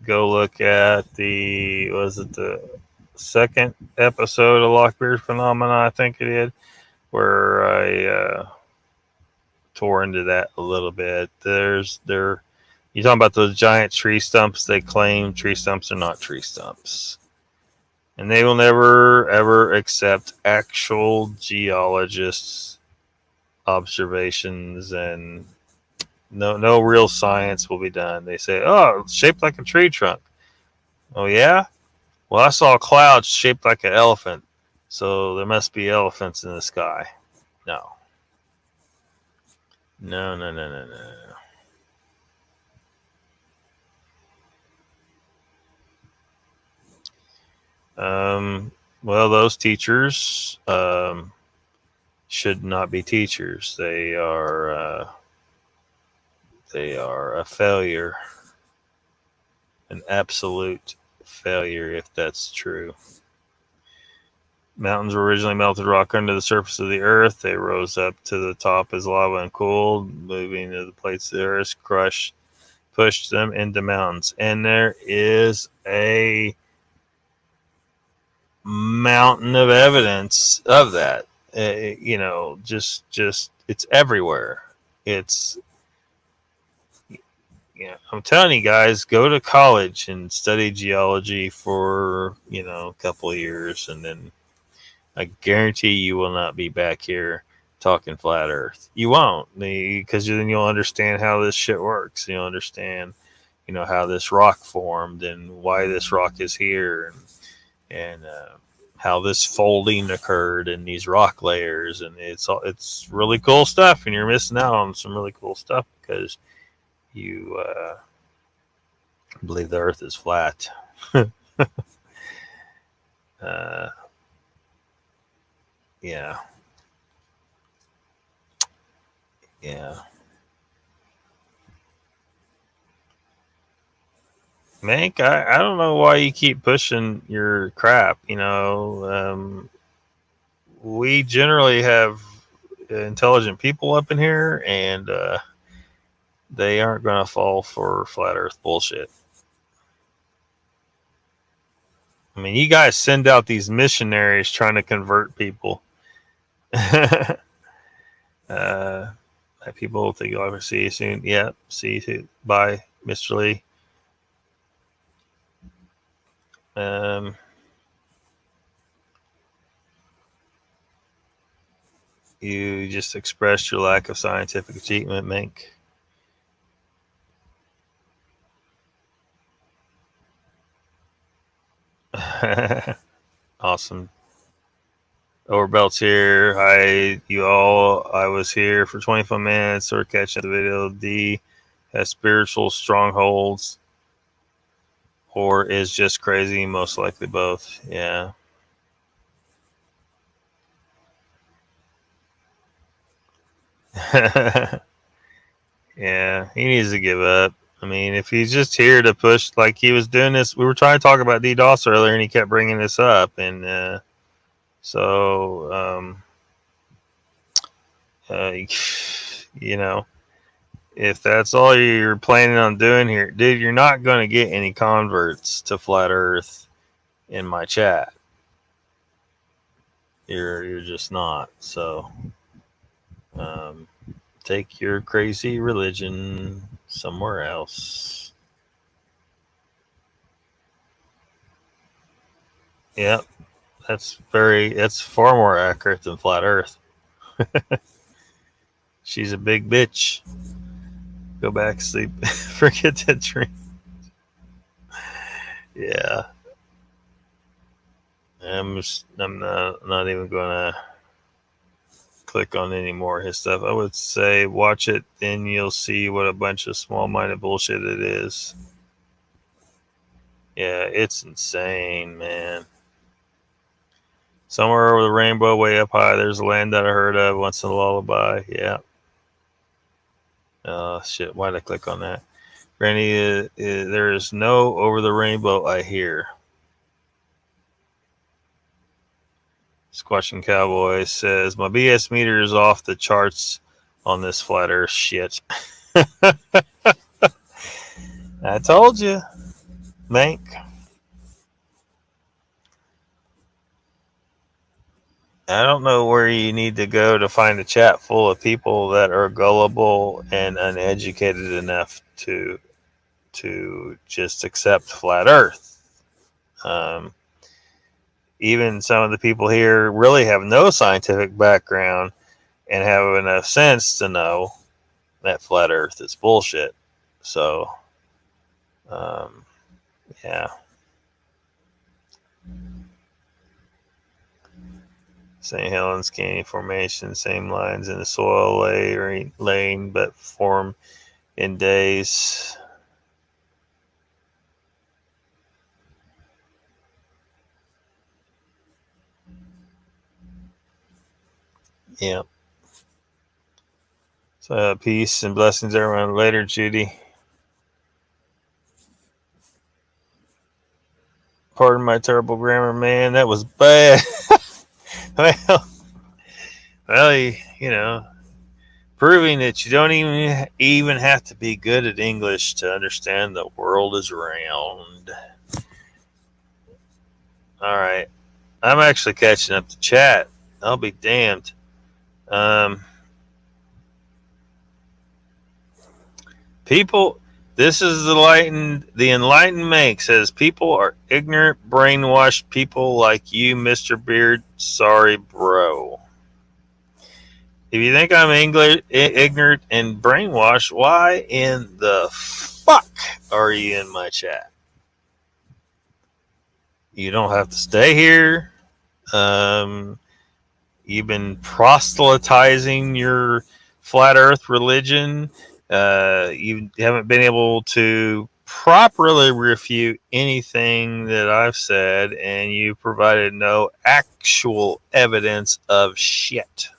go look at the second episode of Lockbeard Phenomena, I think it is, where I tore into that a little bit. You're talking about those giant tree stumps. They claim tree stumps are not tree stumps. And they will never, ever accept actual geologists' observations, and no real science will be done. They say, oh, it's shaped like a tree trunk. Oh, yeah? Well, I saw clouds shaped like an elephant, so there must be elephants in the sky. No. No. Well, those teachers should not be teachers. They are a failure, an absolute failure if that's true. Mountains were originally melted rock under the surface of the earth. They rose up to the top as lava and cooled, moving to the plates of the earth, pushed them into mountains. And there is a mountain of evidence of that. Just it's everywhere. I'm telling you guys, go to college and study geology for a couple of years, and then I guarantee you will not be back here talking flat Earth. You won't, because then you'll understand how this shit works. You'll understand, how this rock formed and why this rock is here, and how this folding occurred in these rock layers. And it's really cool stuff, and you're missing out on some really cool stuff because you believe the Earth is flat. Yeah. Mank, I don't know why you keep pushing your crap. We generally have intelligent people up in here, and they aren't going to fall for flat Earth bullshit. I mean, you guys send out these missionaries trying to convert people. People think you'll ever see you soon. Yeah, see you soon. Bye, Mr. Lee. You just expressed your lack of scientific achievement, Mink. Awesome. Overbelt's here. Hi, you all. I was here for 25 minutes or catching the video. D has spiritual strongholds or is just crazy. Most likely both. Yeah. Yeah, he needs to give up. I mean, if he's just here to push, like he was doing this, we were trying to talk about Dee Doss earlier, and he kept bringing this up, and if that's all you're planning on doing here, dude, you're not going to get any converts to Flat Earth in my chat. You're just not. So, take your crazy religion somewhere else. Yep, that's far more accurate than Flat Earth. She's a big bitch. Go back, sleep. Forget that dream. Yeah. I'm not even gonna click on any more of his stuff. I would say watch it, then you'll see what a bunch of small-minded bullshit it is. Yeah, it's insane, man. Somewhere over the rainbow, way up high, there's a land that I heard of once in a lullaby. Yeah. Shit, why did I click on that? Granny, there is no over the rainbow I hear. Squashing Cowboy says, my BS meter is off the charts on this flat earth shit. I told you. Mank? I don't know where you need to go to find a chat full of people that are gullible and uneducated enough to just accept flat Earth. Even some of the people here really have no scientific background and have enough sense to know that flat Earth is bullshit. So, yeah. St. Helens Canyon Formation, same lines in the soil laying, but form in days. Yeah. So peace and blessings everyone. Later, Judy. Pardon my terrible grammar, man. That was bad. well, you know, proving that you don't even have to be good at English to understand the world is round. All right. I'm actually catching up to chat. I'll be damned. People, this is the enlightened Mank says people are ignorant, brainwashed people like you, Mr. Beard. Sorry, bro. If you think I'm ignorant and brainwashed, why in the fuck are you in my chat? You don't have to stay here. You've been proselytizing your flat earth religion. You haven't been able to properly refute anything that I've said, and you provided no actual evidence of shit.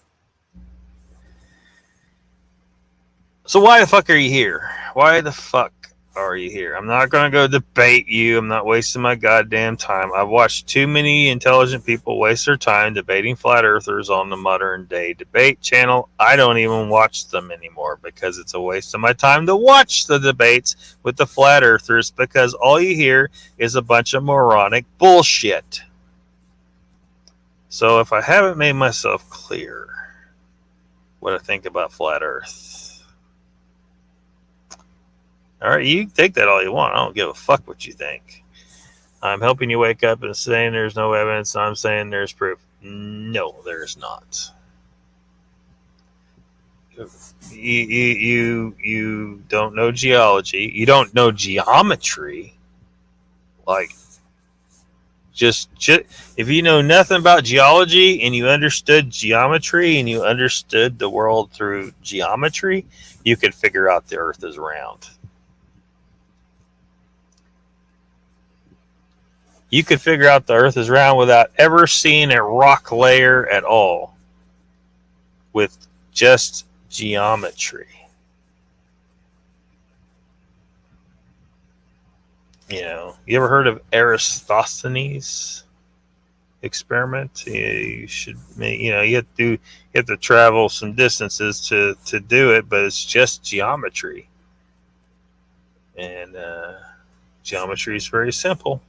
So why the fuck are you here? Why the fuck are you here? I'm not going to go debate you. I'm not wasting my goddamn time. I've watched too many intelligent people waste their time debating flat earthers on the modern day debate channel. I don't even watch them anymore because it's a waste of my time to watch the debates with the flat earthers because all you hear is a bunch of moronic bullshit. So if I haven't made myself clear what I think about flat earth, all right, you think that all you want. I don't give a fuck what you think. I'm helping you wake up and saying there's no evidence. I'm saying there's proof. No, there's not. You don't know geology. You don't know geometry. Like, just if you know nothing about geology and you understood geometry and you understood the world through geometry, you could figure out the Earth is round. You could figure out the Earth is round without ever seeing a rock layer at all, with just geometry. You know, you ever heard of Aristophanes' experiment? You should, you know, you have to travel some distances to do it, but it's just geometry, and geometry is very simple.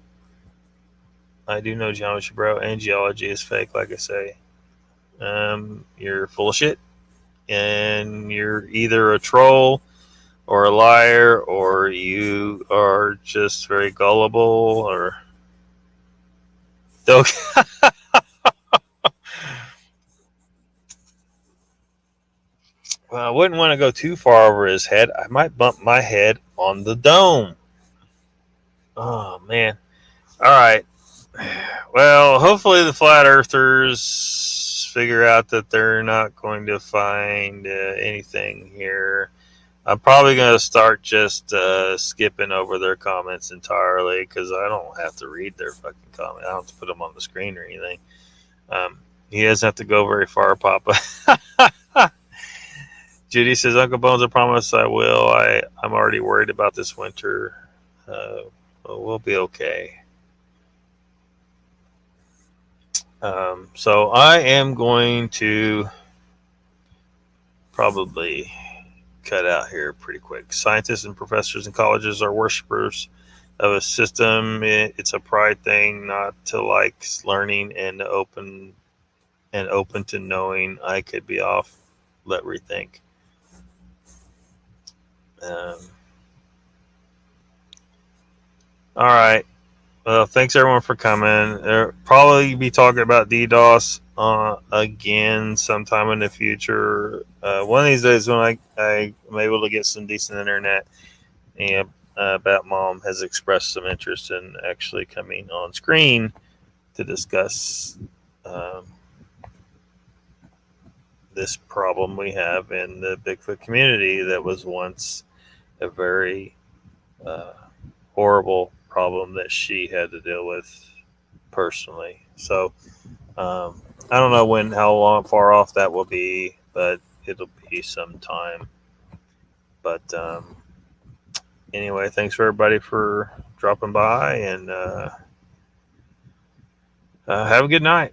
I do know geometry, bro, and geology is fake, like I say. You're full of shit, and you're either a troll or a liar, or you are just very gullible, or... Well, I wouldn't want to go too far over his head. I might bump my head on the dome. Oh, man. All right. Well, hopefully the flat earthers figure out that they're not going to find anything here. I'm probably going to start just skipping over their comments entirely because I don't have to read their fucking comments. I don't have to put them on the screen or anything. He doesn't have to go very far, Papa. Judy says, Uncle Bones, I promise I will. I'm already worried about this winter. We'll be okay. So I am going to probably cut out here pretty quick. Scientists and professors in colleges are worshippers of a system. It's a pride thing not to like learning and open to knowing I could be off. Let rethink. All right. Well, thanks everyone for coming. Probably be talking about DDoS again sometime in the future. One of these days when I'm able to get some decent internet, and Bat Mom has expressed some interest in actually coming on screen to discuss this problem we have in the Bigfoot community that was once a very horrible problem that she had to deal with personally. So I don't know how far off that will be, but it'll be some time. But anyway, thanks for everybody for dropping by, and have a good night.